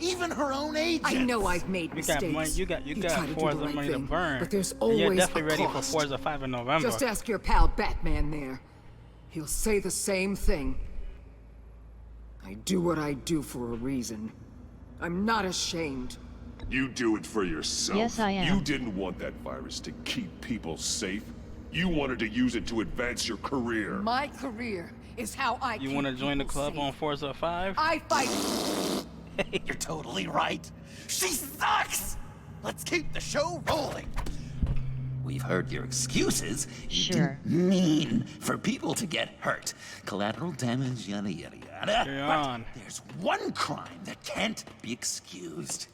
Even her own agents. I know I've made You mistakes. got money. You got try to do Forza the right money to thing, burn. but there's And always you're definitely a ready cost. for Forza 5 in November. Just ask your pal Batman there. He'll say the same thing. I do what I do for a reason. I'm not ashamed. You do it for yourself. Yes, I am. You didn't want that virus to keep people safe. You wanted to use it to advance your career. My career is how I You keep want to join the people club safe. on Forza 5? I fight. You're totally right. She sucks. Let's keep the show rolling. We've heard your excuses. You didn't mean for people to get hurt. Collateral damage, yada, yada, yada. Carry But on. there's one crime that can't be excused.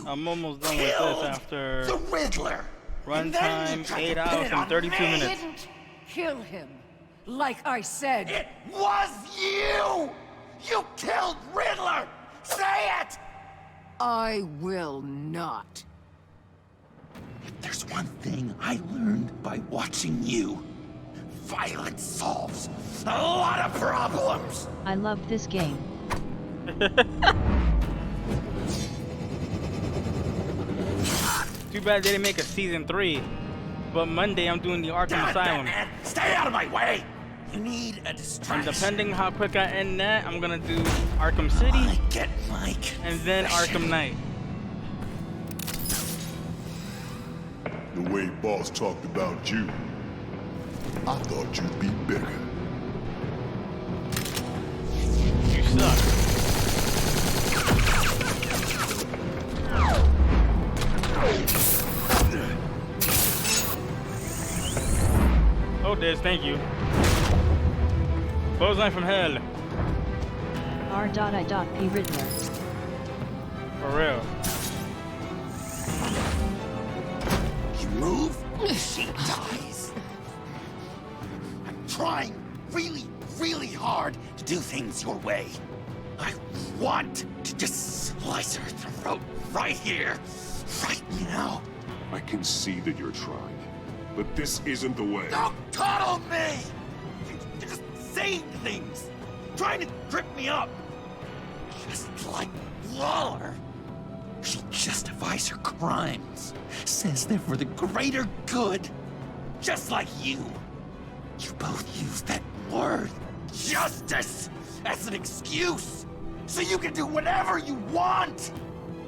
I'm almost done with this after the Riddler. runtime 8 hours and 32 I minutes. didn't kill him. Like I said. It was you! You killed Riddler! Say it! I will not. There's one thing I learned by watching you. Violence solves a lot of problems. I love this game. Too bad they didn't make a season 3. But Monday I'm doing the Arkham Asylum. Stay out of my way! You need a distraction. And depending how quick I end that, I'm gonna do Arkham City. Get Mike. And then Arkham Knight. The way Boss talked about you, I thought you'd be bigger. You suck. Oh, Diz, thank you. Clothesline from hell. R.I.P. Riddler. For real. You move, she dies. I'm trying really, really hard to do things your way. I want to just slice her throat right here, right now. I can see that you're trying, but this isn't the way. Don't coddle me! You're just saying things, trying to trip me up. Just like Waller. She justifies her crimes, says they're for the greater good. Just like you. You both use that word, justice, as an excuse, so you can do whatever you want.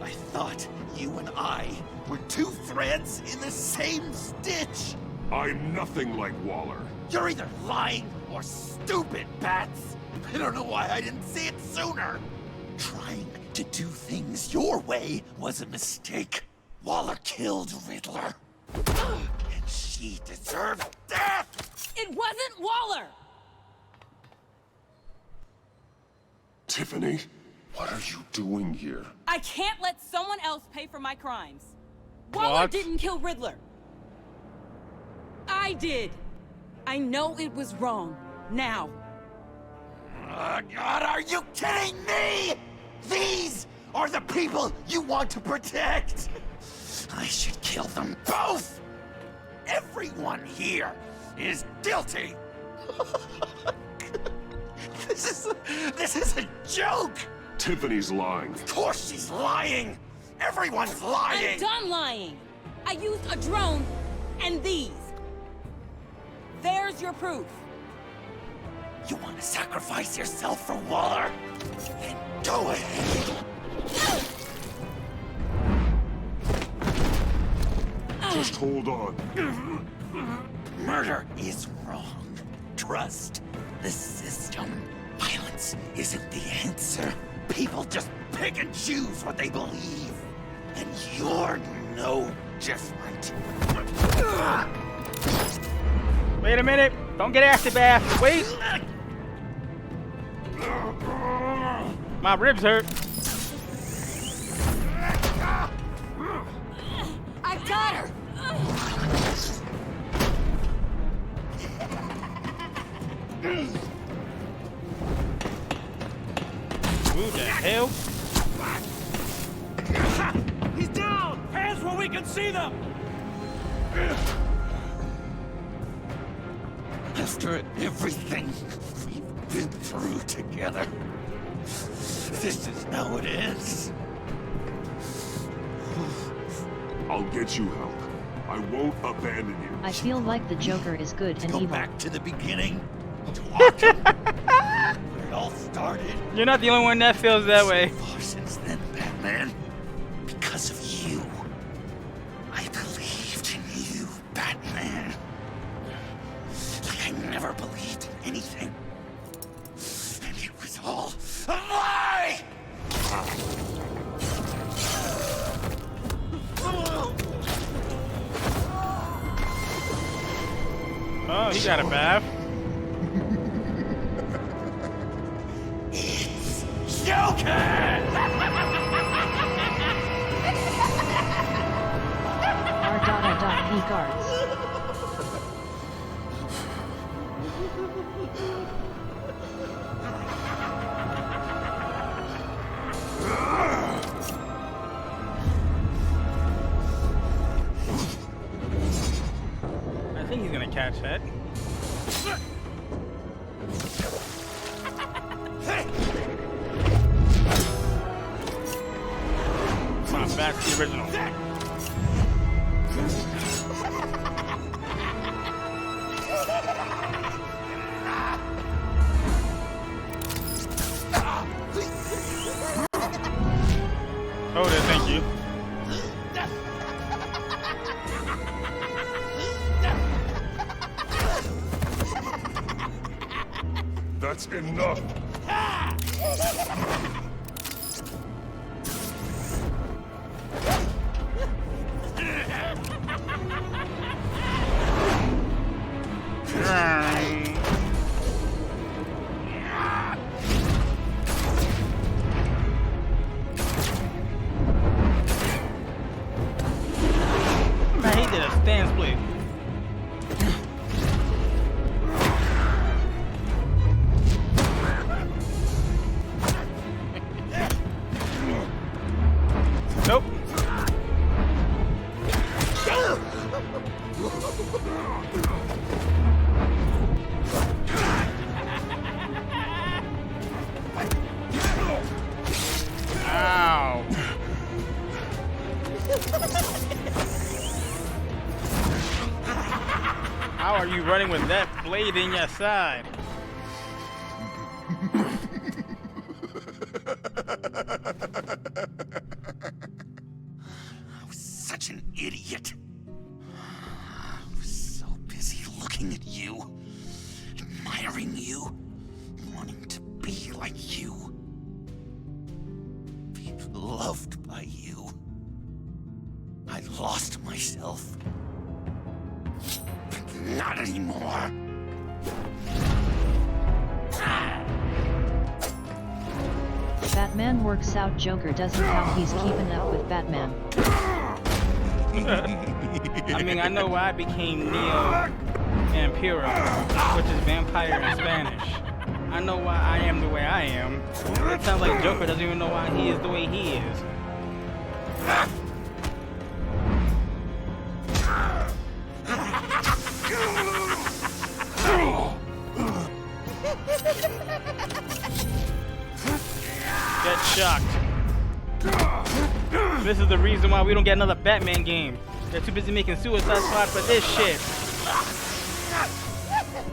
I thought you and I were two threads in the same stitch. I'm nothing like Waller. You're either lying or stupid, Bats. I don't know why I didn't see it sooner. Trying to do things your way was a mistake. Waller killed Riddler. And she deserved death! It wasn't Waller! Tiffany, what are you doing here? I can't let someone else pay for my crimes. Waller What? didn't kill Riddler. I did. I know it was wrong. Now. God, are you kidding me? These are the people you want to protect. I should kill them both. Everyone here is guilty. This is a joke. Tiffany's lying. Of course she's lying. Everyone's lying. I'm done lying. I used a drone and these. There's your proof. You want to sacrifice yourself for Waller? Then go ahead. Just hold on. Murder is wrong. Trust the system. Violence isn't the answer. People just pick and choose what they believe. And you're no different. Wait a minute. Don't get acid bath. Wait. My ribs hurt. I got her. Who the hell? He's down! Hands where we can see them! After everything we've been through together, this is how it ends. I'll get you help. I won't abandon you. I feel like the Joker is good and Go evil. back to the beginning. To Arkham, where it all started. You're not the only one that feels that way. Far since then, Batman, because of you, I believed in you, Batman. Like I never believed in anything. And it was all a lie! Oh, he got a bath. It's Joker! R.P. guards. I think he's gonna catch that. Come on, back to the original. Oh, there, thank you. That's enough. Man, he did a stand split. are you running with that blade in your side? I was such an idiot. I was so busy looking at you, admiring you, wanting to be like you, be loved by you. I lost myself. But not anymore. Batman works out Joker doesn't count, he's keeping up with Batman. I mean, I know why I became Neo Vampiro, which is vampire in Spanish. I know why I am the way I am. It sounds like Joker doesn't even know why he is the way he is. Get shocked. This is the reason why we don't get another Batman game. They're too busy making Suicide Squad for this shit.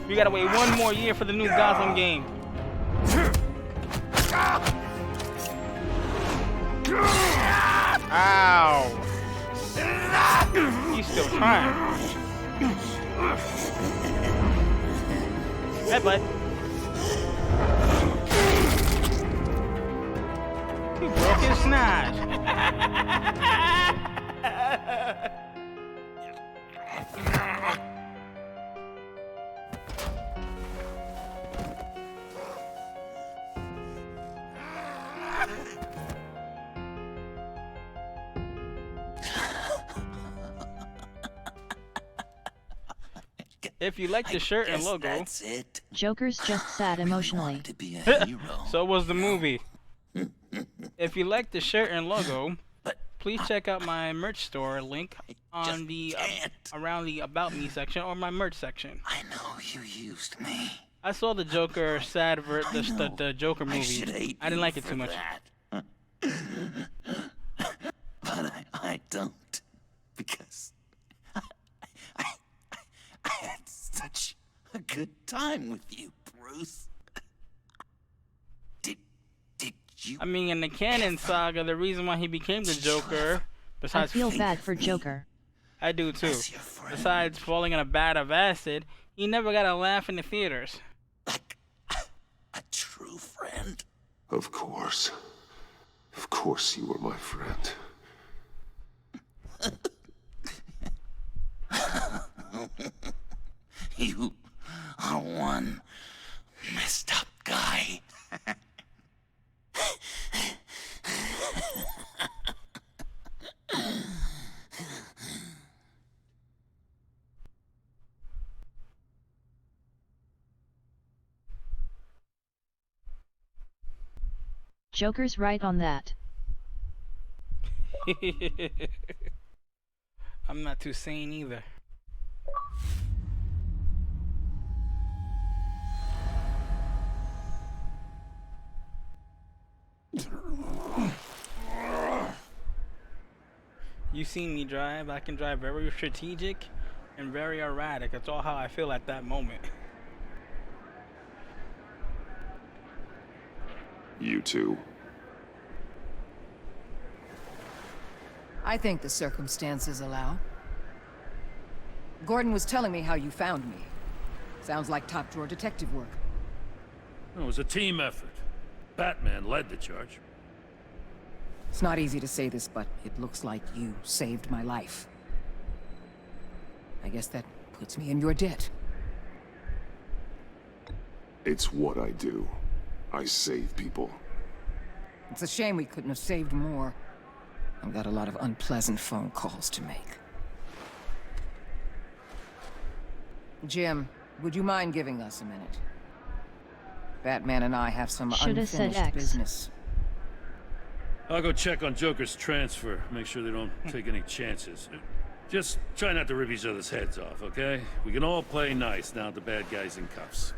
We gotta wait one more year for the new Gotham game. Ow. He's still trying. Headbutt. He broke his snatch. If you like the shirt and logo, that's it. Joker's just sad emotionally. To be a hero. So was the movie. If you like the shirt and logo, please check out my merch store link on the around the About Me section or my merch section. I know you used me. I saw the Joker sad the Joker movie. I didn't like it too much. But I don't, because I had such a good time with you, Bruce. Did you? I mean, in the canon saga, the reason why he became the Joker, besides I feel bad for Joker. I do too. Besides falling in a vat of acid, he never got a laugh in the theaters. Like a true friend. Of course. Of course you were my friend. You are one messed up guy. Joker's right on that. I'm not too sane either. You seen me drive. I can drive very strategic and very erratic. That's all how I feel at that moment. You too. I think the circumstances allow. Gordon was telling me how you found me. Sounds like top-drawer detective work. It was a team effort. Batman led the charge. It's not easy to say this, but it looks like you saved my life. I guess that puts me in your debt. It's what I do. I save people. It's a shame we couldn't have saved more. I've got a lot of unpleasant phone calls to make. Jim, would you mind giving us a minute? Batman and I have some Shoulda said unfinished X. business. I'll go check on Joker's transfer, make sure they don't take any chances. Just try not to rip each other's heads off, okay? We can all play nice now that the bad guy's in cuffs.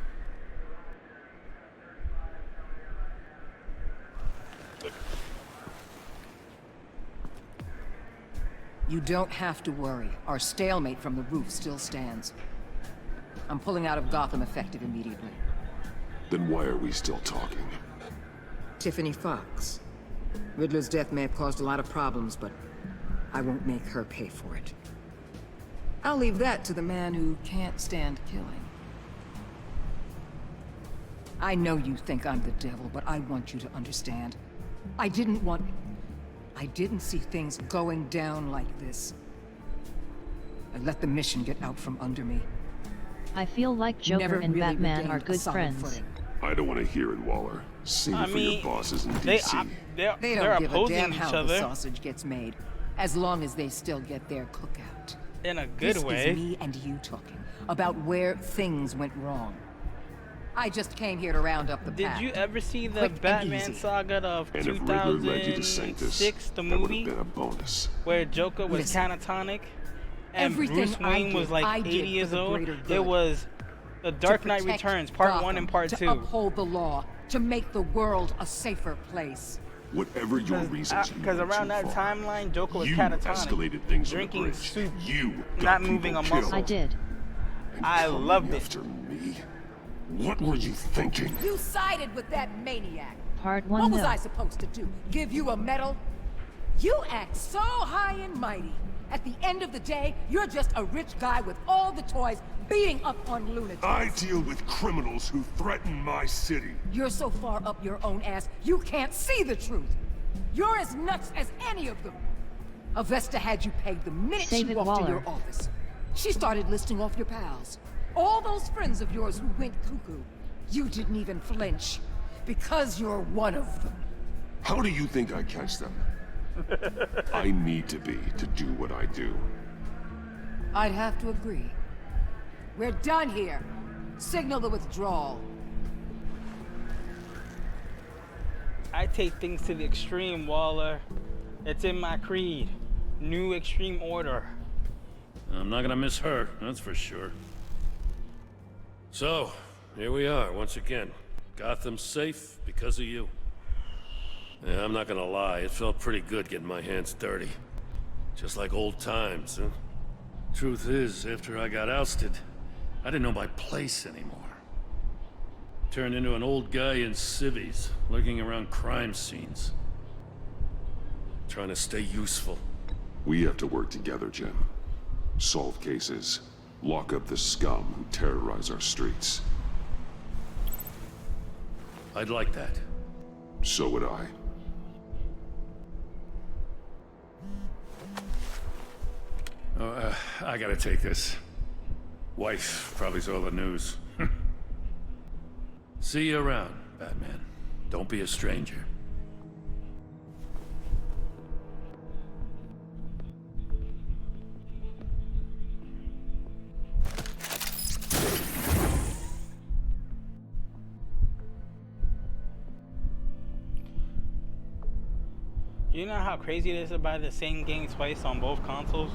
You don't have to worry. Our stalemate from the roof still stands. I'm pulling out of Gotham effective immediately. Then why are we still talking? Tiffany Fox. Riddler's death may have caused a lot of problems, but I won't make her pay for it. I'll leave that to the man who can't stand killing. I know you think I'm the devil, but I want you to understand. I didn't see things going down like this. I let the mission get out from under me. I feel like Joker Never and really Batman are regained a good solid friends. footing. I don't want to hear it, Waller. Save it for your bosses in DC. They they're don't give a opposing damn each how the other sausage gets made, as long as they still get their cookout. in a good This way. is me and you talking about where things went wrong. I just came here to round up the pack. Did you ever see the Quick and Batman easy. saga of And if Riddler led you to Sanctus, 2006, the that would have movie, been a bonus. where Joker was Listen. catatonic and Everything Bruce I Wayne did, was like I did 80 for years the old? greater good. It was The Dark Knight protect Returns, Part 1 Gotham, and Part 2. To uphold the law, to make the world a safer place. Whatever your reasons, Because around that timeline, Joker was you catatonic, escalated things drinking on the bridge. soup, You not got moving a people muscle. killed. I did. I Coming loved it. after me? What were you thinking? You sided with that maniac. Part 1 What was no. I supposed to do? Give you a medal? You act so high and mighty. At the end of the day, you're just a rich guy with all the toys beating up on lunatics. I deal with criminals who threaten my city. You're so far up your own ass, you can't see the truth. You're as nuts as any of them. Avesta had you pegged the minute Save she it, walked in Waller. your office. She started listing off your pals. All those friends of yours who went cuckoo. You didn't even flinch. Because you're one of them. How do you think I catch them? I need to be to do what I do. I'd have to agree. We're done here. Signal the withdrawal. I take things to the extreme, Waller. It's in my creed. New extreme order. I'm not gonna miss her, that's for sure. So, here we are, once again. Gotham's safe because of you. Yeah, I'm not gonna lie, it felt pretty good getting my hands dirty. Just like old times, huh? Truth is, after I got ousted, I didn't know my place anymore. Turned into an old guy in civvies, lurking around crime scenes. Trying to stay useful. We have to work together, Jim. Solve cases. Lock up the scum who terrorize our streets. I'd like that. So would I. I gotta take this. Wife probably saw the news. See you around, Batman. Don't be a stranger. You know how crazy it is to buy the same game twice on both consoles?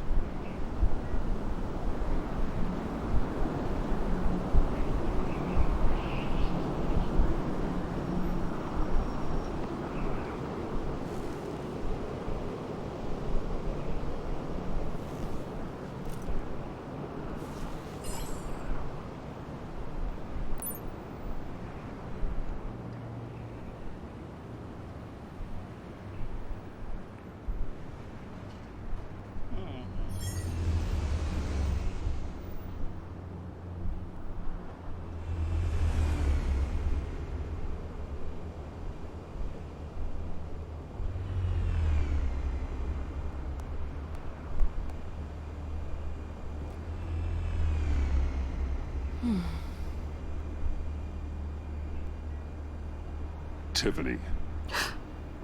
Tiffany,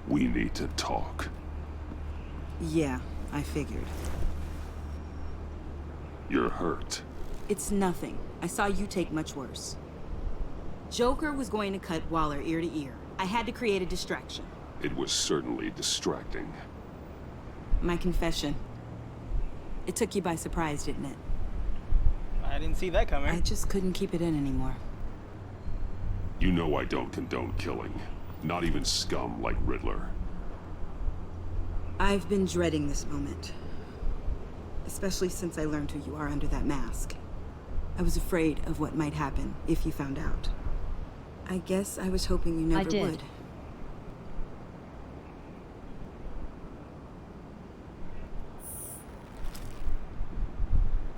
we need to talk. Yeah, I figured. You're hurt. It's nothing. I saw you take much worse. Joker was going to cut Waller ear to ear. I had to create a distraction. It was certainly distracting. My confession. It took you by surprise, didn't it? I didn't see that coming. I just couldn't keep it in anymore. You know I don't condone killing. Not even scum like Riddler. I've been dreading this moment. Especially since I learned who you are under that mask. I was afraid of what might happen if you found out. I guess I was hoping you never would.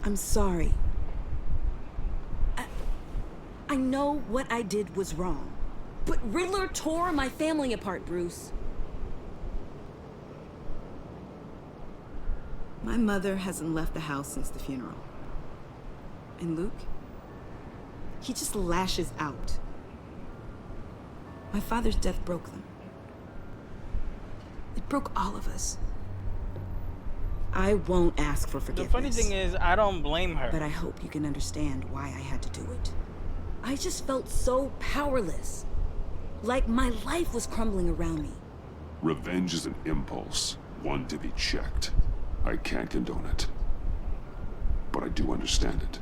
I'm sorry. I know what I did was wrong. But Riddler tore my family apart, Bruce. My mother hasn't left the house since the funeral. And Luke? He just lashes out. My father's death broke them. It broke all of us. I won't ask for forgiveness. The funny thing is, I don't blame her. But I hope you can understand why I had to do it. I just felt so powerless. Like my life was crumbling around me. Revenge is an impulse, one to be checked. I can't condone it. But I do understand it.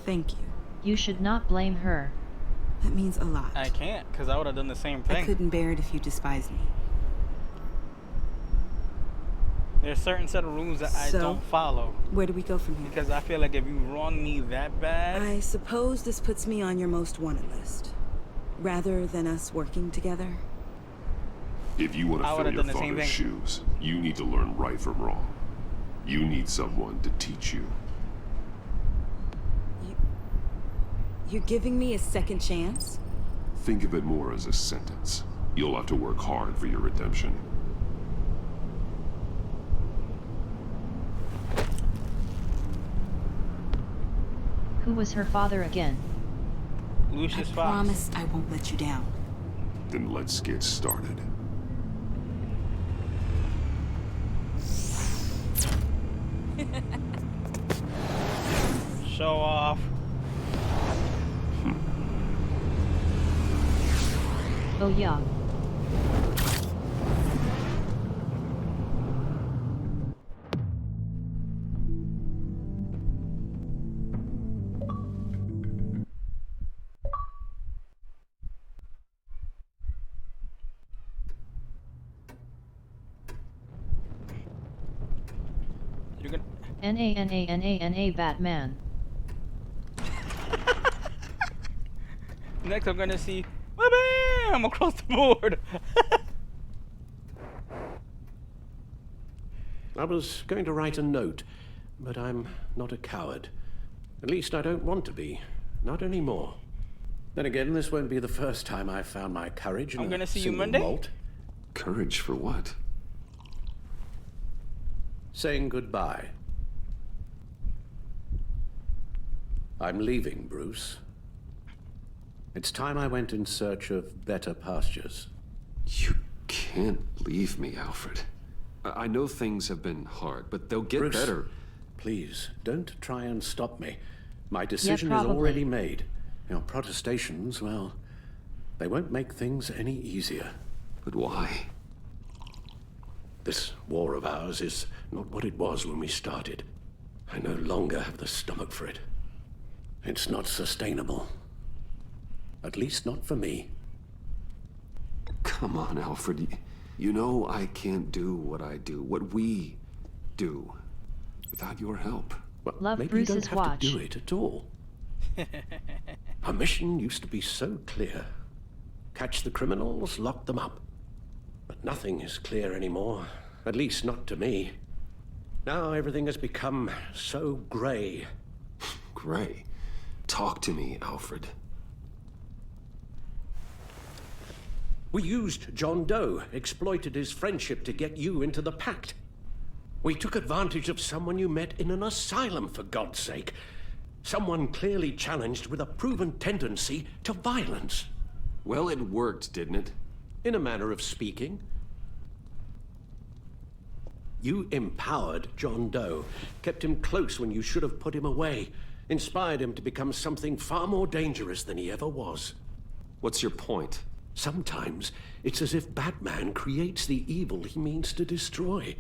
Thank you. You should not blame her. That means a lot. I can't, because I would have done the same thing. I couldn't bear it if you despised me. There's certain set of rules that I don't follow. Where do we go from here? Because I feel like if you wrong me that bad... I suppose this puts me on your most wanted list. Rather than us working together. If you want to fill your father's shoes, you need to learn right from wrong. You need someone to teach you. You're giving me a second chance? Think of it more as a sentence. You'll have to work hard for your redemption. Who was her father again? Lucius Fox. I promise I won't let you down. Then let's get started. Show off. Oh yeah. N-A Batman. Next I'm gonna see bam across the board. I was going to write a note, but I'm not a coward. At least I don't want to be. Not anymore. Then again, this won't be the first time I've found my courage in I'm gonna a see you single Monday. Malt. Courage for what? Saying goodbye. I'm leaving, Bruce. It's time I went in search of better pastures. You can't leave me, Alfred. I know things have been hard, but they'll get better. Please, don't try and stop me. My decision is already made. Your protestations, well, they won't make things any easier. But why? This war of ours is not what it was when we started. I no longer have the stomach for it. It's not sustainable. At least not for me. Come on, Alfred. You know I can't do what I do, what we do, without your help. Well, Love maybe Bruce's you don't have watch. to do it at all. Our mission used to be so clear. Catch the criminals, lock them up. But nothing is clear anymore. At least not to me. Now everything has become so gray. Gray? Talk to me, Alfred. We used John Doe, exploited his friendship to get you into the pact. We took advantage of someone you met in an asylum, for God's sake. Someone clearly challenged with a proven tendency to violence. Well, it worked, didn't it? In a manner of speaking. You empowered John Doe, kept him close when you should have put him away, inspired him to become something far more dangerous than he ever was. What's your point? Sometimes it's as if Batman creates the evil he means to destroy.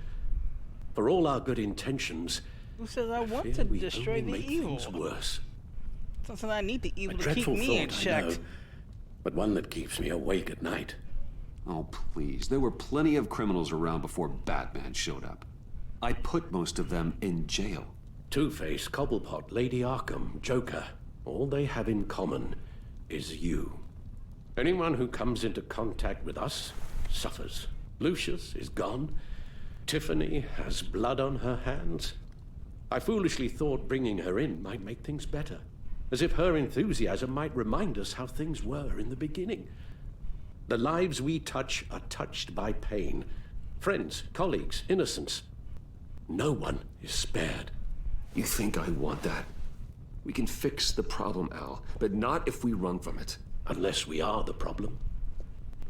For all our good intentions, Who says I want to destroy the evil? Things worse. Sometimes I need the evil A to keep dreadful me in thought, check. I know, but one that keeps me awake at night. Oh, please. There were plenty of criminals around before Batman showed up. I put most of them in jail. Two-Face, Cobblepot, Lady Arkham, Joker, all they have in common is you. Anyone who comes into contact with us suffers. Lucius is gone. Tiffany has blood on her hands. I foolishly thought bringing her in might make things better, as if her enthusiasm might remind us how things were in the beginning. The lives we touch are touched by pain. Friends, colleagues, innocents. No one is spared. You think I want that? We can fix the problem, Al, but not if we run from it. Unless we are the problem.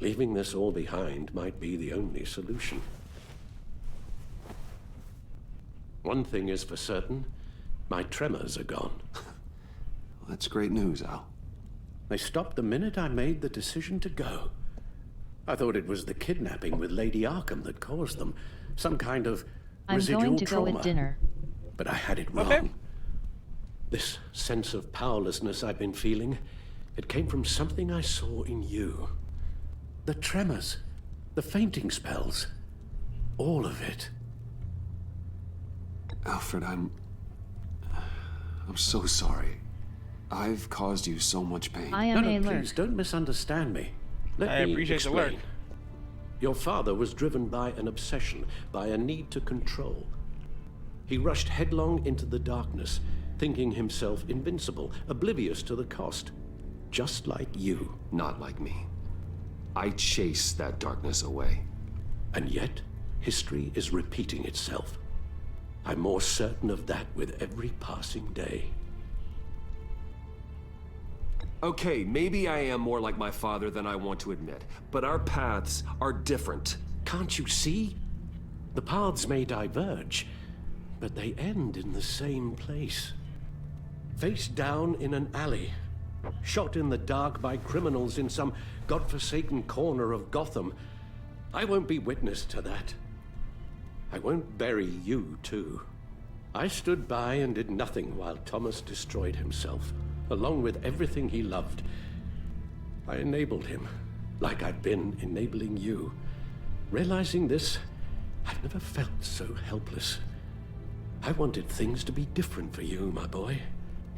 Leaving this all behind might be the only solution. One thing is for certain, my tremors are gone. That's great news, Al. They stopped the minute I made the decision to go. I thought it was the kidnapping with Lady Arkham that caused them. Some kind of residual I'm going to trauma. go eat dinner. But I had it wrong. This sense of powerlessness I've been feeling, it came from something I saw in you. The tremors, the fainting spells, all of it. Alfred, I'm so sorry. I've caused you so much pain. I am no, a lurk. Please don't misunderstand me. Let I me appreciate the explain. lurk. Your father was driven by an obsession, by a need to control. He rushed headlong into the darkness, thinking himself invincible, oblivious to the cost. Just like you. Not like me. I chased that darkness away. And yet, history is repeating itself. I'm more certain of that with every passing day. Okay, maybe I am more like my father than I want to admit, but our paths are different. Can't you see? The paths may diverge, but they end in the same place. Face down in an alley, shot in the dark by criminals in some godforsaken corner of Gotham. I won't be witness to that. I won't bury you, too. I stood by and did nothing while Thomas destroyed himself, along with everything he loved. I enabled him, like I've been enabling you. Realizing this, I've never felt so helpless. I wanted things to be different for you, my boy.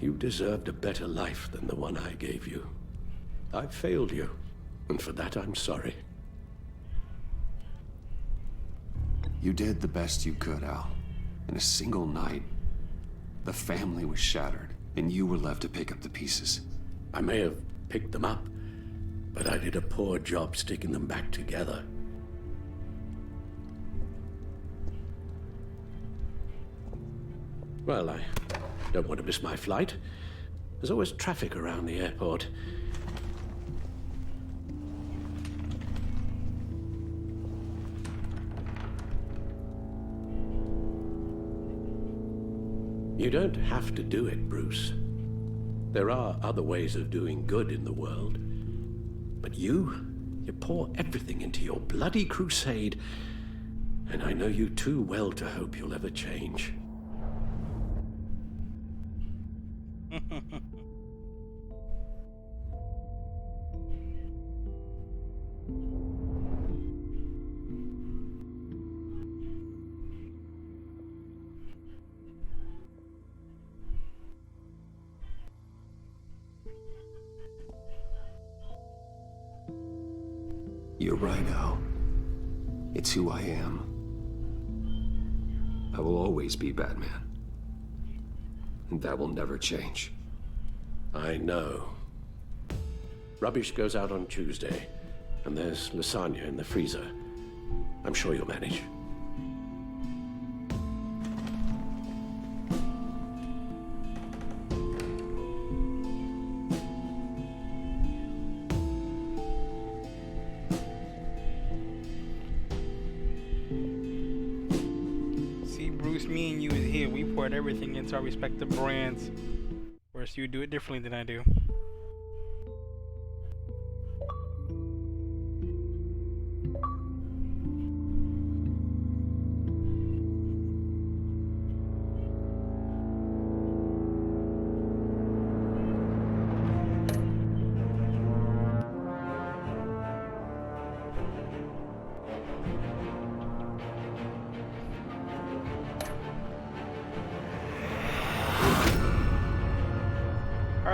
You deserved a better life than the one I gave you. I failed you, and for that I'm sorry. You did the best you could, Al. In a single night, the family was shattered, and you were left to pick up the pieces. I may have picked them up, but I did a poor job sticking them back together. Well, I don't want to miss my flight. There's always traffic around the airport. You don't have to do it, Bruce. There are other ways of doing good in the world. But you pour everything into your bloody crusade, and I know you too well to hope you'll ever change. You're right, Al. It's who I am. I will always be Batman. And that will never change. I know. Rubbish goes out on Tuesday, and there's lasagna in the freezer. I'm sure you'll manage. See, Bruce, me and you is here. We poured everything into our respective brands. Whereas you do it differently than I do.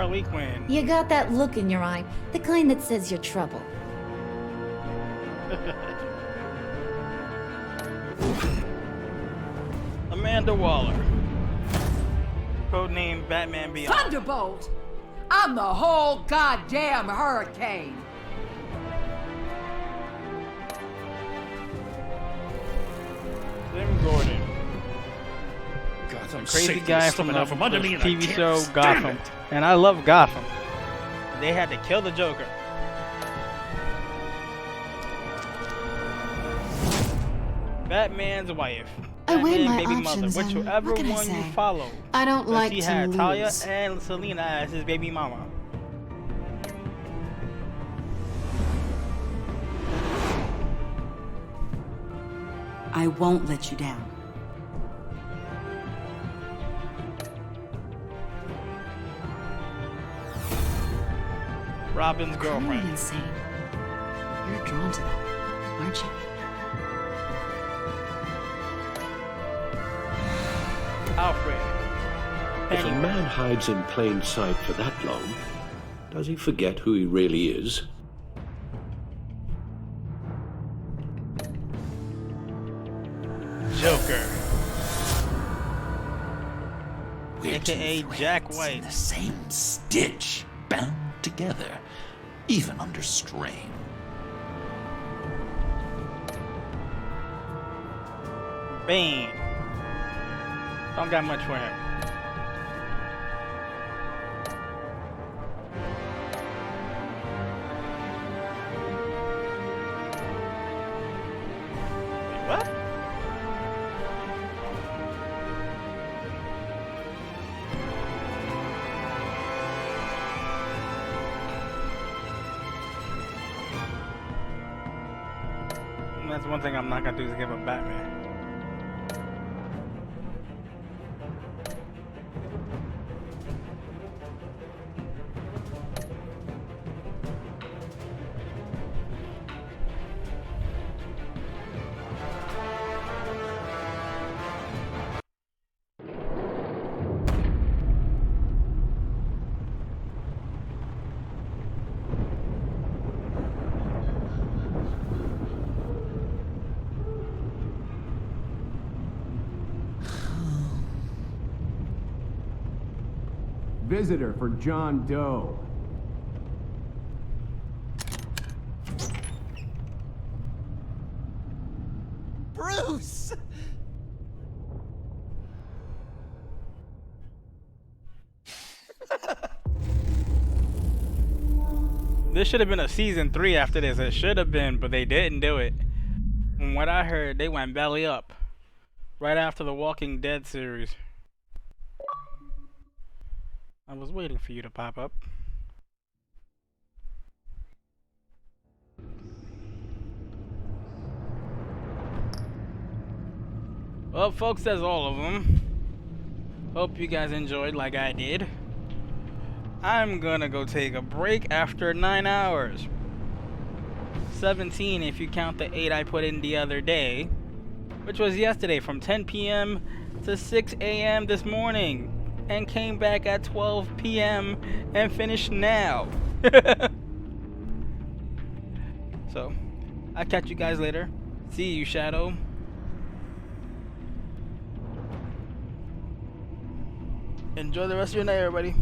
Harley Quinn. You got that look in your eye, the kind that says you're trouble. Amanda Waller. Codename Batman Beyond. Thunderbolt! I'm the whole goddamn hurricane! Jim Gordon. Gotham Crazy guy from the under me and I TV can't show stand Gotham. it. And I love Gotham. They had to kill the Joker. Batman's wife. I weighed Batman my baby options, mother. and Whichever what can I one you say? follow. I don't But like he to had Talia lose. and Selena as his baby mama. I won't let you down. Robin's Criminally girlfriend. insane. You're drawn to them, aren't you? Alfred. If a man hides in plain sight for that long, does he forget who he really is? Joker. We're AKA two Jack threads White. in the same stitch, bound together, even under strain. Bane. Don't got much for him. Wait, what? That's one thing I'm not gonna do is give up Batman. Visitor for John Doe. Bruce! This should have been a season 3 after this. It should have been, but they didn't do it. From what I heard, they went belly up. Right after the Walking Dead series. I was waiting for you to pop up. Well, folks, that's all of them. Hope you guys enjoyed like I did. I'm gonna go take a break after 9 hours. 17 if you count the 8 I put in the other day, which was yesterday from 10 p.m. to 6 a.m. this morning, and came back at 12 p.m. and finished now. So, I'll catch you guys later. See you, Shadow. Enjoy the rest of your night, everybody.